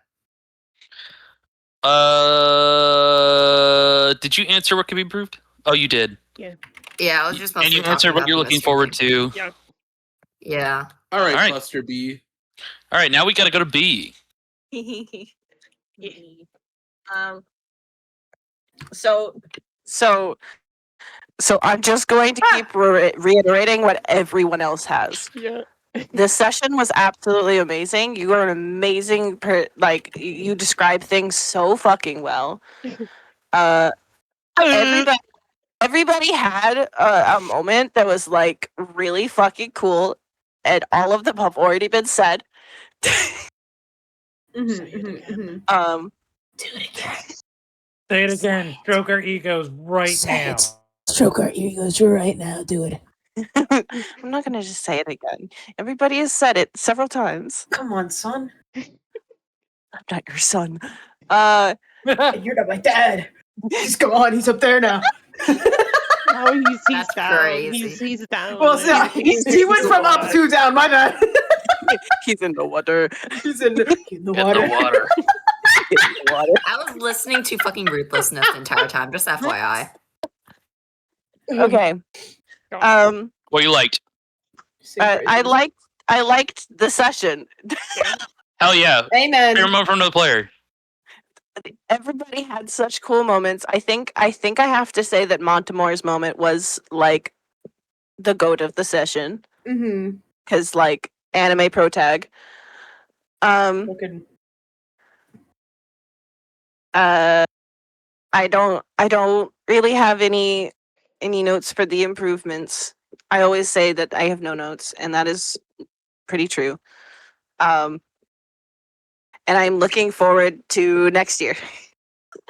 Did you answer what could be improved? Oh, you did. Yeah, I was just. And you mostly answered talking what about you're the looking mystery forward thing. to. Yeah. All right, All right. Buster B. All right, now we got to go to B. So I'm just going to keep reiterating what everyone else has. Yeah. This session was absolutely amazing. You are an amazing you describe things so fucking well. Everybody had a moment that was like really fucking cool, and all of them have already been said. Do it again. Say it again. Stroke our egos right now. Stroke our egos right now. Do it. I'm not gonna just say it again. Everybody has said it several times. Come on, son. I'm not your son. You're not my dad. Just go on. He's up there now. Oh, he's That's down. crazy. He's down. Well, he went from up to down. My bad. He's in the water. He's in the water. In the water. I was listening to fucking Ruthlessness the entire time. Just FYI. Okay. What you liked? I liked the session. Hell yeah. Amen. Favorite moment from another player. Everybody had such cool moments. I think I have to say that Montemore's moment was like the goat of the session. Mm-hmm. Because like anime pro tag. Looking. I don't really have any notes for the improvements. I always say that I have no notes, and that is pretty true. And I'm looking forward to next year.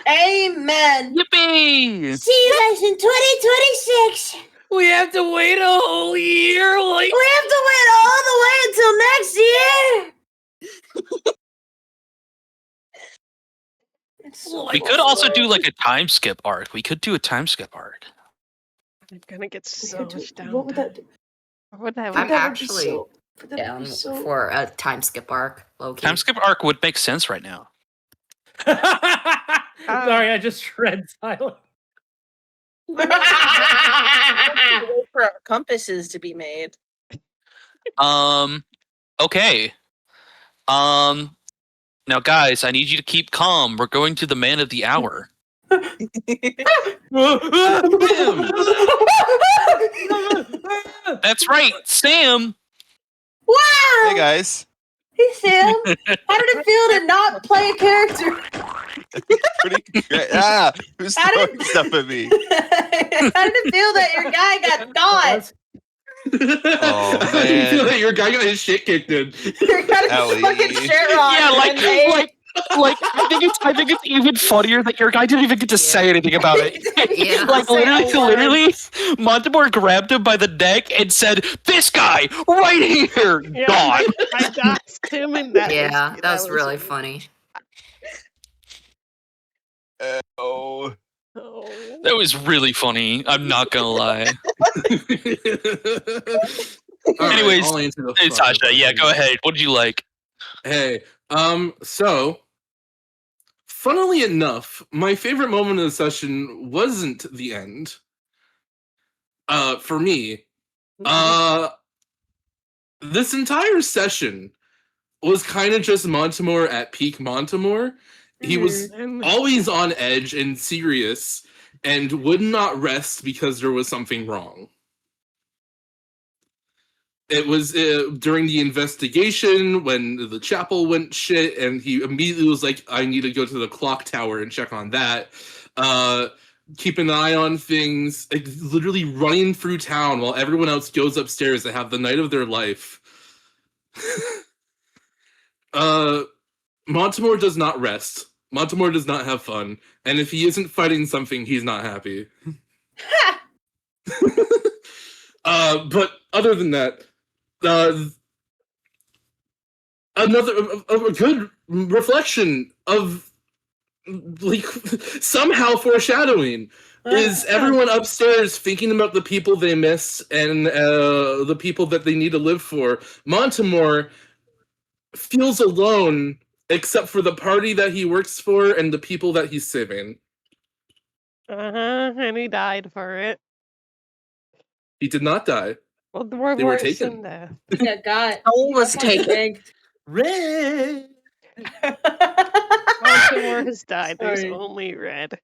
Amen. Yippee! See you guys in 2026. We have to wait a whole year. Like We have to wait all the way until next year. We could also do like a time skip arc. We could do a time skip arc. I'm gonna get so much down. What would that do? What would that I'm be? actually down for a time skip arc. Low-key. Time skip arc would make sense right now. Sorry, I just read silent. For our compasses to be made. Okay. Now guys, I need you to keep calm. We're going to the man of the hour. That's right, Sam. Wow! Hey guys. Hey Sam, how did it feel to not play a character? Pretty great. Who's How did- throwing stuff at me? How did it feel that your guy got got? Oh, I feel like your guy got his shit kicked in. Your guy Ellie. fucking shit on. Yeah, like I think it's even funnier that your guy didn't even get to say anything about it. Yeah. Like literally, Montemore grabbed him by the neck and said, "This guy right here, Yeah, gone." I doxed him, and that Yeah, was, that was really funny. Oh. Oh. That was really funny. I'm not gonna lie. Anyways, I'll answer the Hey, fucking Sasha, yeah, question. go ahead. What did you like? Hey, so funnily enough, my favorite moment of the session wasn't the end. For me, this entire session was kind of just Montemore at peak Montemore. He was always on edge and serious and would not rest because there was something wrong. It was during the investigation when the chapel went shit, and he immediately was like, I need to go to the clock tower and check on that. Keep an eye on things, like, literally running through town while everyone else goes upstairs to have the night of their life. Montemore does not rest. Montemore does not have fun. And if he isn't fighting something, he's not happy. But other than that, another a good reflection of, like, somehow foreshadowing is everyone upstairs thinking about the people they miss and the people that they need to live for. Montemore feels alone except for the party that he works for and the people that he's saving. And he died for it. He did not die. Well, there were They were worse taken. than death. Yeah, God. Soul was taken. Red. Montemore has died. There's Sorry. only red.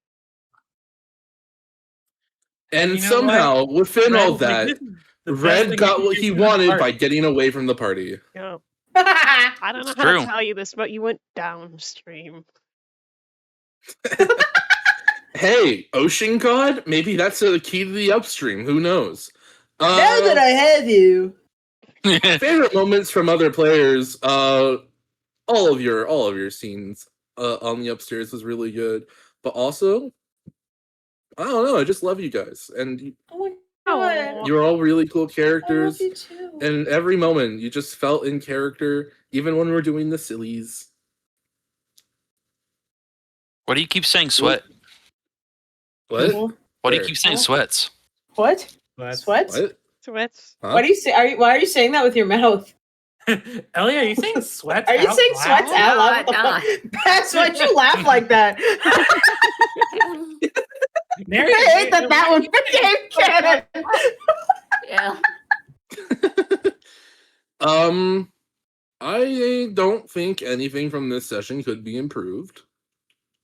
And You know somehow, within Red, all like, that, this is the best Red thing got you what can he do for the wanted party. by getting away from the party. Yeah. I don't know It's how true. to tell you this, but you went downstream. Hey, Ocean God? Maybe that's the key to the upstream. Who knows? Now that I have you. Favorite moments from other players. All of your scenes on the upstairs was really good, but also, I don't know. I just love you guys, and Oh my God. you're all really cool I love characters. you too. And every moment, you just felt in character, even when we're doing the sillies. Why do you keep saying sweat? What? Why do you Where? keep saying sweats? What? What? Sweat? What? Sweats. Huh? Why do you say? Why are you saying that with your mouth? Ellie, are you saying sweats? Are you out saying loud? sweats out loud? What the Nah. fuck? That's why'd you laugh like that. Mary, I hate that one became canon. Yeah. I don't think anything from this session could be improved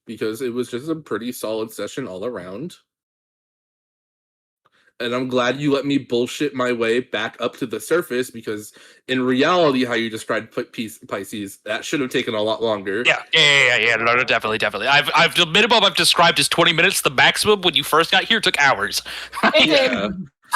because it was just a pretty solid session all around. And I'm glad you let me bullshit my way back up to the surface because in reality, how you described Pisces, that should have taken a lot longer. Yeah. No, definitely. I've the minimum I've described is 20 minutes. The maximum when you first got here took hours. It did. Yeah.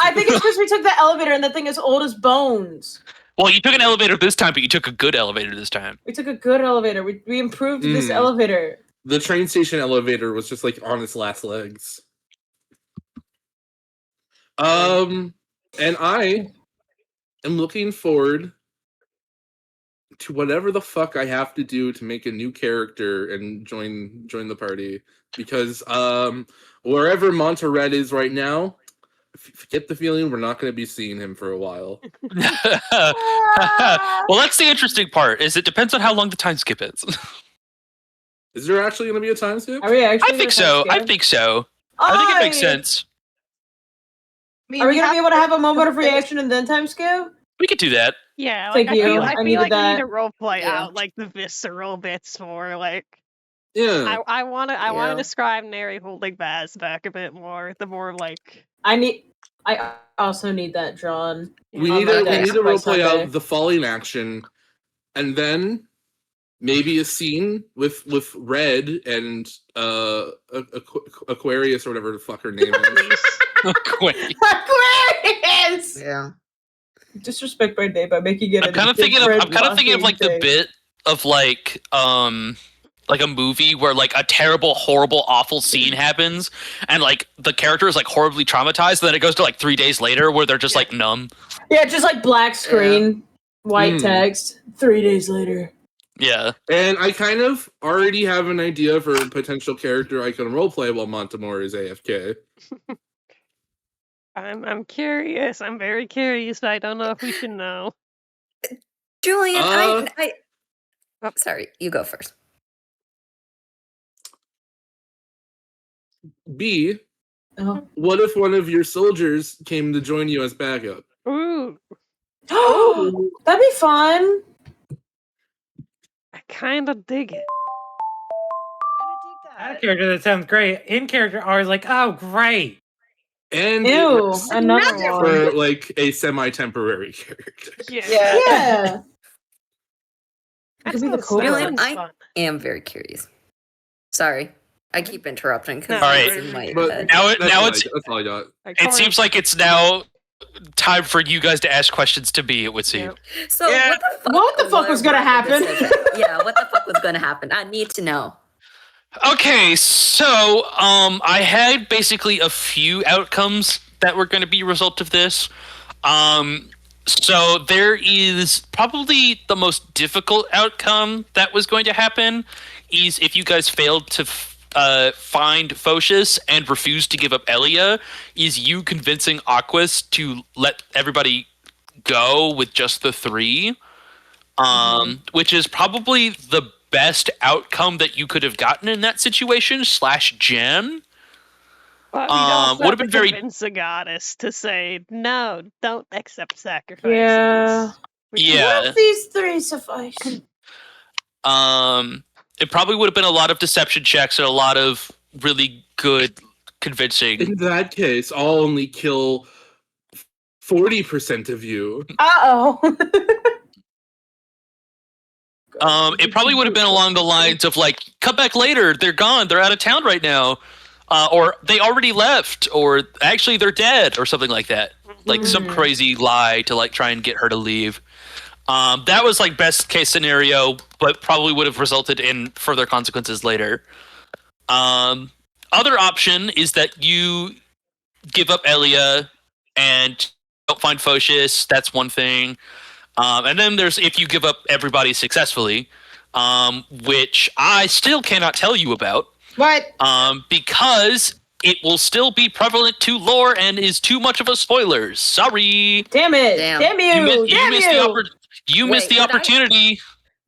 I think it's because we took the elevator and the thing is old as bones. Well, you took an elevator this time, but you took a good elevator this time. We took a good elevator. We improved this Mm. elevator. The train station elevator was just like on its last legs. And I am looking forward to whatever the fuck I have to do to make a new character and join the party because wherever Monterey is right now, get the feeling we're not going to be seeing him for a while. Well, that's the interesting part. Is it depends on how long the time skip is. Is there actually going to be a time skip? Are we actually? I think so. I think so. I think it makes sense. Are we gonna be able to have a moment of reaction and then time skip? We could do that. Yeah, Thank like, you. I I feel needed like we need that. to roleplay Yeah. out like the visceral bits more. Like, Yeah. I want to Yeah. describe Neri holding Baz back a bit more. The more like, I also need that drawn. We on need my to desk by roleplay Sunday. out the falling action, and then maybe a scene with Red and Aquarius or whatever the fuck her name is. Wait. Aquarius. Yeah. Disrespect my name by making it. I'm kind of thinking of like the bit of like a movie where like a terrible, horrible, awful scene happens, and like the character is like horribly traumatized. And then it goes to like 3 days later where they're just like numb. Yeah, just like black screen, white Mm. text. 3 days later. Yeah. And I kind of already have an idea for a potential character I can roleplay while Montemore is AFK. I'm curious. I'm very curious. I don't know if we should know. Julian, Uh, I sorry, you go first. B, Oh. what if one of your soldiers came to join you as backup? Ooh, Oh, that'd be fun. I kind of dig it. Out of character, that sounds great. In character, I was like, oh, great. And Ew, it another works one. for like a semi-temporary character. Yeah. Yeah. It could be the That Cobra. Really, sounds I fun. am very curious. Sorry, I keep interrupting because All right. it's in my But head. Now that's all it's that's all I got. it seems like it's now time for you guys to ask questions to me. It would seem. Yep. So Yeah. What the fuck was gonna happen? Yeah, what the fuck was gonna happen? I need to know. Okay, so I had basically a few outcomes that were going to be a result of this. So there is probably the most difficult outcome that was going to happen is if you guys failed to find Photius and refused to give up Elia, is you convincing Aquas to let everybody go with just the 3, which is probably the best outcome that you could have gotten in that situation / Jen. But we'd also would have to been very convince a goddess to say no, don't accept sacrifices. Yeah. yeah. What if these 3 suffice? It probably would have been a lot of deception checks and a lot of really good convincing. In that case, I'll only kill 40% of you. Uh-oh. It probably would have been along the lines of like, come back later, they're gone, they're out of town right now. Or they already left, or actually they're dead, or something like that. Like some crazy lie to like try and get her to leave. That was like best case scenario, but probably would have resulted in further consequences later. Other option is that you give up Elia and don't find Photius. That's one thing. And then there's if you give up everybody successfully, which I still cannot tell you about. What? Because it will still be prevalent to lore and is too much of a spoiler. Sorry. Damn it. Damn. Damn you. You missed the Wait, would I- opportunity.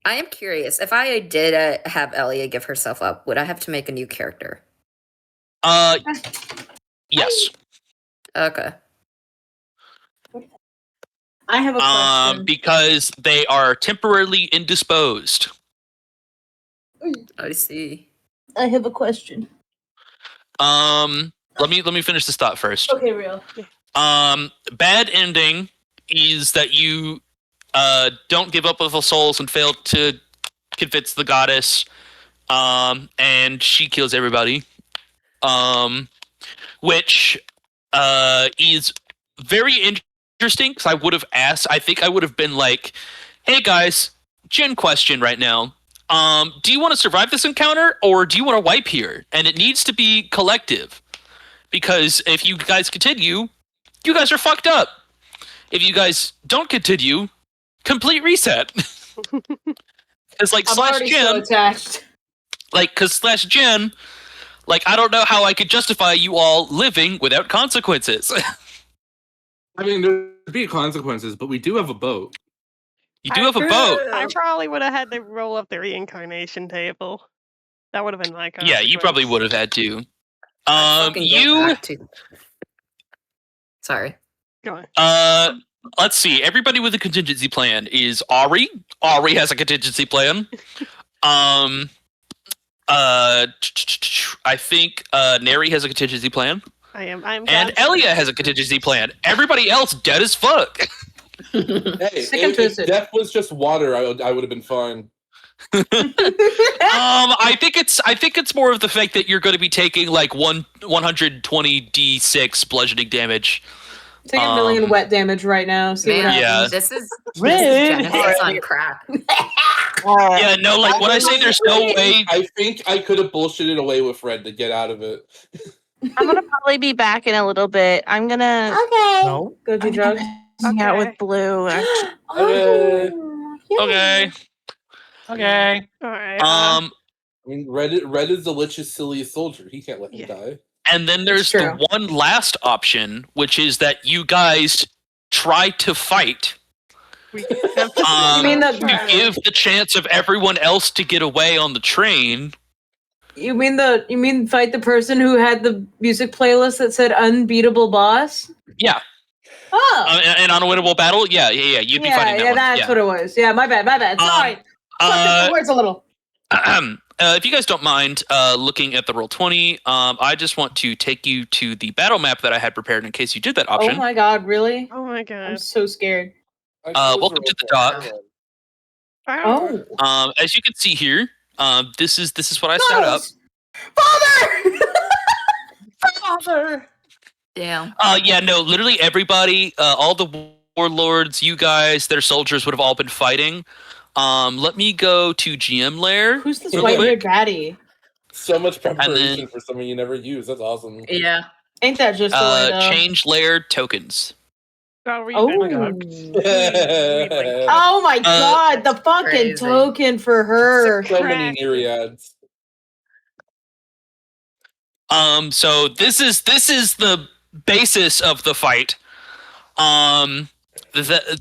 I am curious. If I did have Elia give herself up, would I have to make a new character? Yes. Okay. I have a question. Because they are temporarily indisposed. I see. I have a question. Let me finish this thought first. Okay, real. Bad ending is that you don't give up with the souls and fail to convince the goddess, and she kills everybody. Which is very interesting because I would have asked. I think I would have been like, "Hey guys, Jen question right now. Do you want to survive this encounter or do you want to wipe here? And it needs to be collective because if you guys continue, you guys are fucked up. If you guys don't continue, complete reset." It's like I'm slash already Jen, so attached. like because slash Jen, like I don't know how I could justify you all living without consequences. I mean, there'd be consequences, but we do have a boat. You do have a boat. I probably would have had to roll up the reincarnation table. That would have been my Yeah, you probably consequence. would have had to. Fucking go You back to- Sorry. Go on. let's see. Everybody with a contingency plan is Ari. Ari has a contingency plan. I think Neri has a contingency plan. I am. I'm. And glad- Elia has a contingency plan. Everybody else dead as fuck. Hey, Sick and twisted. death was just water, I would have been fine. I think it's more of the fact that you're going to be taking like 120 d6 bludgeoning damage. Take a million wet damage right now. See what Man, happens. Yeah. this is Rude. Genesis on crack. Yeah, no, like when I say there's no way. I think I could have bullshitted away with Fred to get out of it. I'm gonna probably be back in a little bit. I'm gonna Okay. No. Go do drugs. hang out Okay. with Blue. Actually. Okay. Okay. All right. I mean, Red is the Lich's silliest soldier. He can't let him die. And then there's That's the true. one last option, which is that you guys try to fight. We You mean To the give the chance of everyone else to get away on the train. You mean fight the person who had the music playlist that said "Unbeatable Boss"? Yeah. Oh. An unwinnable battle? Yeah. You'd be fighting that one. That's what it was. Yeah, my bad. Sorry. Fucked up the words a little. If you guys don't mind looking at the Roll20, I just want to take you to the battle map that I had prepared in case you did that option. Oh my god, really? Oh my god. I'm so scared. Welcome to the dock. Oh. As you can see here, this is what I set up. Father! Damn. Yeah, no, literally everybody, all the warlords, you guys, their soldiers would have all been fighting. Let me go to GM lair. Who's this real white-haired quick. baddie? So much preparation then- for something you never use. That's awesome. Yeah. Ain't that just the way, though? Change layer tokens. Oh, read Oh. that. Oh my god, the fucking Crazy. token for her. So many myriads. So this is the basis of the fight.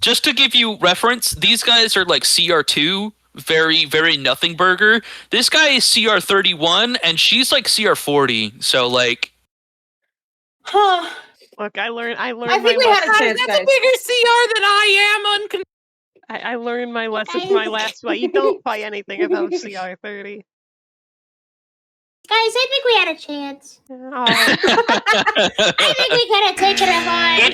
Just to give you reference, these guys are like CR2, very, very nothing burger. This guy is CR31, and she's like CR40. So like, Huh. Look, I learned. I think we had a chance, That's guys. a bigger CR than I am. I learned my lesson from my last fight. You don't fight anything above CR30. Guys, I think we had a chance. Oh, I think we could have taken it on.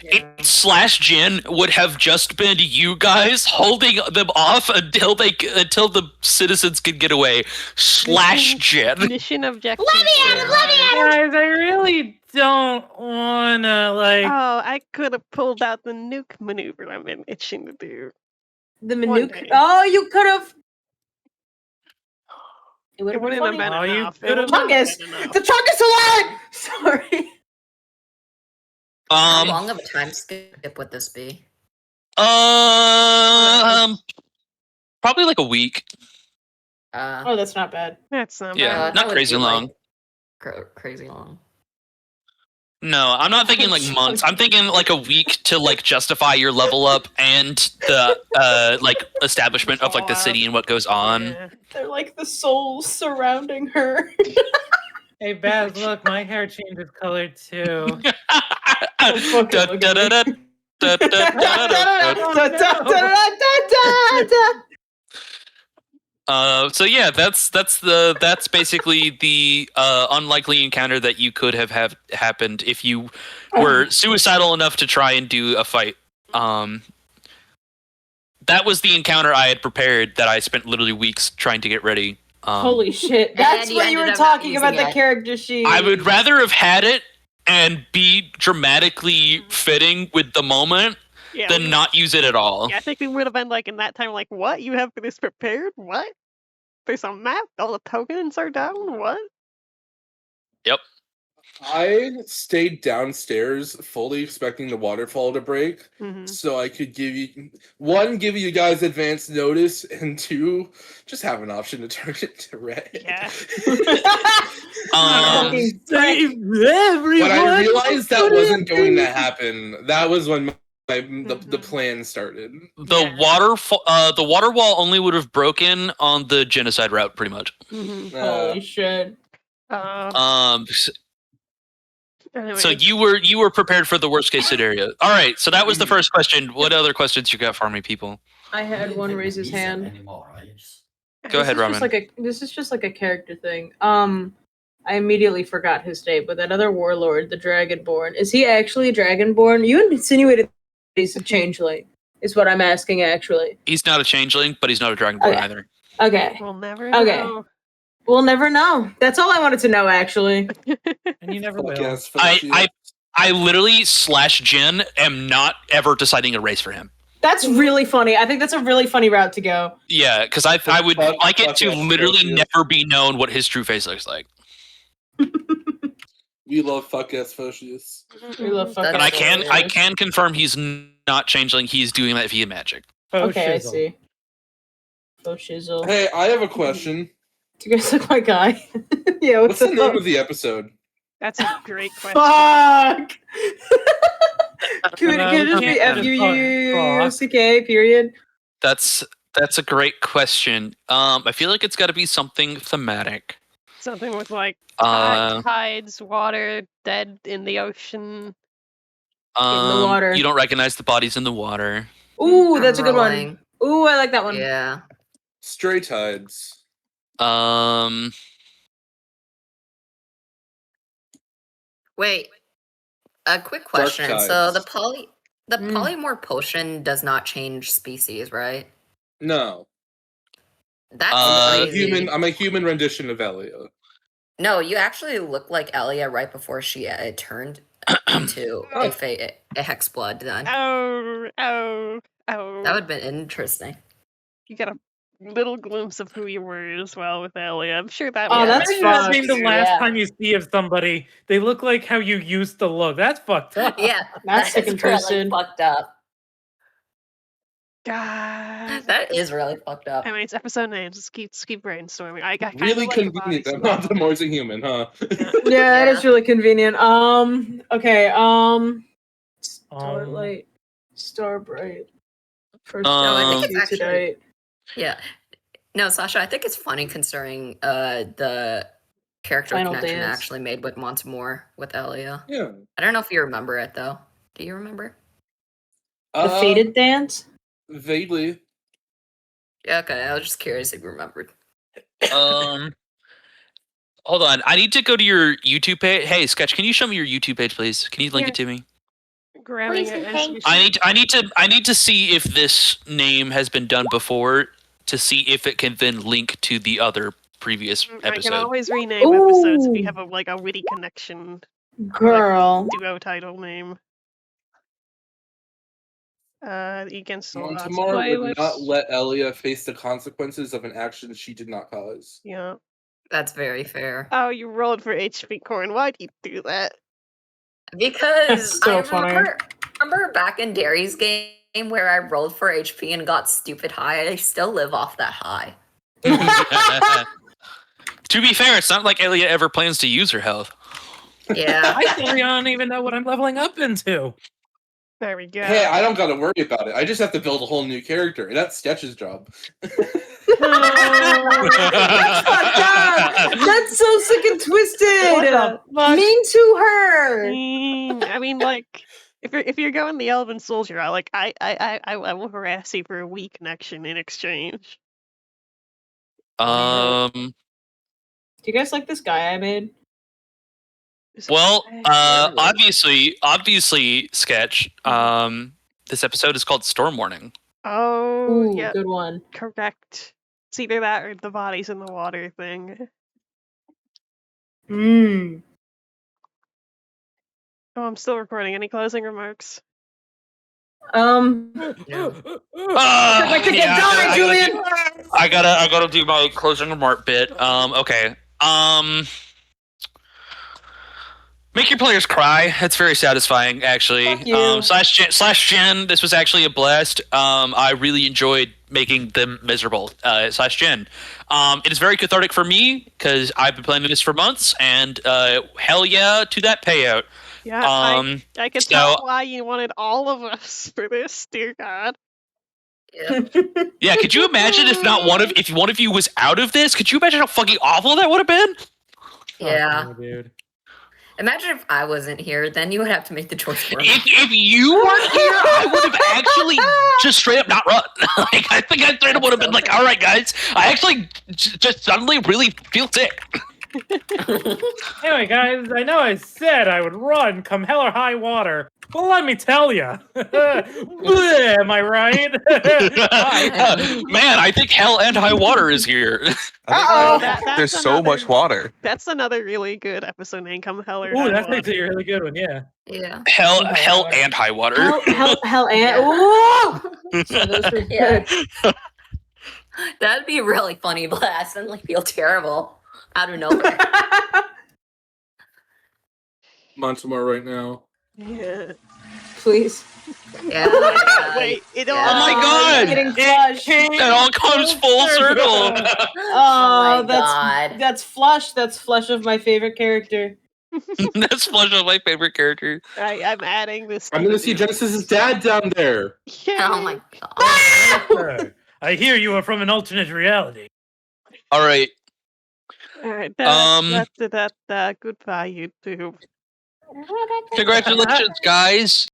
it slash Jin would have just been you guys holding them off until the citizens could get away. Slash Jin. mission objective. Let me at him! Let me at him! Guys, I really don't wanna like. Oh, I could have pulled out the nuke maneuver I've been itching to do. The One Manuke. day. Oh, you could have. It would It have been wouldn't have funny. been Oh, you enough. It could've- wouldn't have Chungus! been enough. The Chungus alive! Sorry. How long of a time skip would this be? Probably like a week. Oh, that's not bad. That's not Yeah, bad. not crazy long. Crazy long. No, I'm not thinking like months. I'm thinking like a week to like justify your level up and the like establishment of like the city and what goes on. Yeah. They're like the souls surrounding her. Hey, Baz, look, my hair changes color too. So yeah, that's basically the unlikely encounter that you could have happened if you were suicidal enough to try and do a fight. That was the encounter I had prepared that I spent literally weeks trying to get ready. Holy shit. That's you what you ended were up not talking about, using the it. character sheet. I would rather have had it and be dramatically fitting with the moment Yeah, than not use it at all. yeah, I think we would have been like in that time, like, what? You have this prepared? What? There's a map? All the tokens are down? What? Yep. I stayed downstairs fully expecting the waterfall to break Mm-hmm. so I could give you guys advance notice, and two, just have an option to turn it to red. Yeah. Save everyone. When I realized that wasn't going to happen, that was when the plan started. The water wall only would have broken on the genocide route, pretty much. Mm-hmm. Holy shit. So you were prepared for the worst case scenario. All right, so that was the first question. What other questions you got for me, people? I had one raise his hand. Go ahead, Ramen. This is just like a character thing. I immediately forgot his name, but that other warlord, the Dragonborn, is he actually a Dragonborn? You insinuated he's a changeling, is what I'm asking, actually. He's not a changeling, but he's not a dragonborn Okay. either. Okay. We'll never Okay. know. We'll never know. That's all I wanted to know, actually. And you never will. Yes, I literally / Jin am not ever deciding a race for him. That's really funny. I think that's a really funny route to go. Yeah, because I would Fuck- like it fuck to yes, literally Photius. never be known what his true face looks like. We love fuck yes, Photius. We love fucking. And I warlords. can confirm he's not changeling. He's doing that via magic. Okay, I shizzle. see. Oh shizzle. Hey, I have a question. Do you guys look my guy? Yeah, What's the up? name of the episode? That's a great question. Fuck! Can it just be Yeah. F-U-U-C-K, period? That's That's a great question. I feel like it's got to be something thematic. Something with like Uh, tides, water, dead in the ocean. water. You don't recognize the bodies in the water. Ooh, that's a good Rolling. one. Ooh, I like that one. Yeah. Stray tides. Wait. A quick question. So tides. the polymorph potion does not change species, right? No. That's I'm a crazy. I'm a human rendition of Elia. No, you actually look like Elia right before she turned into a hex blood. Then Oh. that would have been interesting. You got a little glimpse of who you were as well with Ellie. I'm sure that. Oh, was that's Imagine that being the fucked. last Yeah. time you see of somebody. They look like how you used to look. That's fucked up. Yeah, That's sick and really twisted. fucked up. God. That is really fucked up. I mean, it's episode names. Let's keep brainstorming. I kinda Really like the convenient bodies that well. Montemore's a human, huh? Yeah, it is really convenient. Okay. Starlight, Starbright. First No, I think Um, it's actually today. yeah. No, Sasha, I think it's funny considering the character Final connection dance. actually made with Montemore with Elia. Yeah. I don't know if you remember it though. Do you remember? The Faded Dance. Vaguely. Yeah, okay. I was just curious if you remembered. hold on. I need to go to your YouTube page. Hey, Sketch, can you show me your YouTube page, please? Can you link it to me? Grabbing Please it and as thank we I need to see if this name has been done before to see if it can then link to the other previous I can episode. always rename episodes if you Ooh. have a witty connection Girl. duo title name. Against all odds Montemore would not playlist. let Elia face the consequences of an action she did not cause. Yeah. That's very fair. Oh, you rolled for HP Corn. Why'd you do that? Because That's so I funny. remember back in Derry's game where I rolled for HP and got stupid high. I still live off that high. To be fair, it's not like Elia ever plans to use her health. Yeah. I still don't even know what I'm leveling up into. There we go. Hey, I don't gotta worry about it. I just have to build a whole new character, and that's Sketch's job. That's so sick and twisted. What the fuck? Mean to her. I mean, like, if you're going the Elven Soldier, I will harass you for a weak connection in exchange. Um. Do you guys like this guy I made? Well, obviously, Sketch. This episode is called Storm Warning. Oh, Ooh, yeah, good one. correct. It's either that or the bodies in the water thing. Mmm. Oh, I'm still recording. Any closing remarks? Um. Like to get going, Julian. I gotta do my closing remark bit. Okay. Make your players cry. It's very satisfying, actually. Fuck you. Slash Jen, this was actually a blast. I really enjoyed making them miserable. Slash Jen. It is very cathartic for me because I've been playing this for months, and hell yeah to that payout. Yeah, I can tell why you wanted all of us for this, dear God. Yeah, could you imagine if one of you was out of this? Could you imagine how fucking awful that would have been? Yeah. Oh, dude. Imagine if I wasn't here, then you would have to make the choice for me. If you weren't here, I would have actually just straight up not run. Like, I think I straight up would have been like, all right, guys, I actually just suddenly really feel sick. Anyway, guys, I know I said I would run come hell or high water. Well, let me tell you. Am I right? Man, I think hell and high water is here. There's so much water. That's another really good episode name. Come hell or Ooh, high that's water. actually a really good one, yeah. Yeah. Hell and high water. Hell, and ooh. So those were Yeah. good. That'd be really funny, but I suddenly feel terrible out of nowhere. Montemore right now. Yeah. Please. Yeah. Wait, it all. Oh my god! Getting flushed. It all comes full circle. Oh, my that's Flush. That's Flush of my favorite character. That's one of my favorite characters. I'm adding this. I'm gonna see Genesis's dad down there. Yeah. Oh my god. I hear you are from an alternate reality. All right. Alright, Um, that's it. Goodbye, YouTube. Congratulations, guys.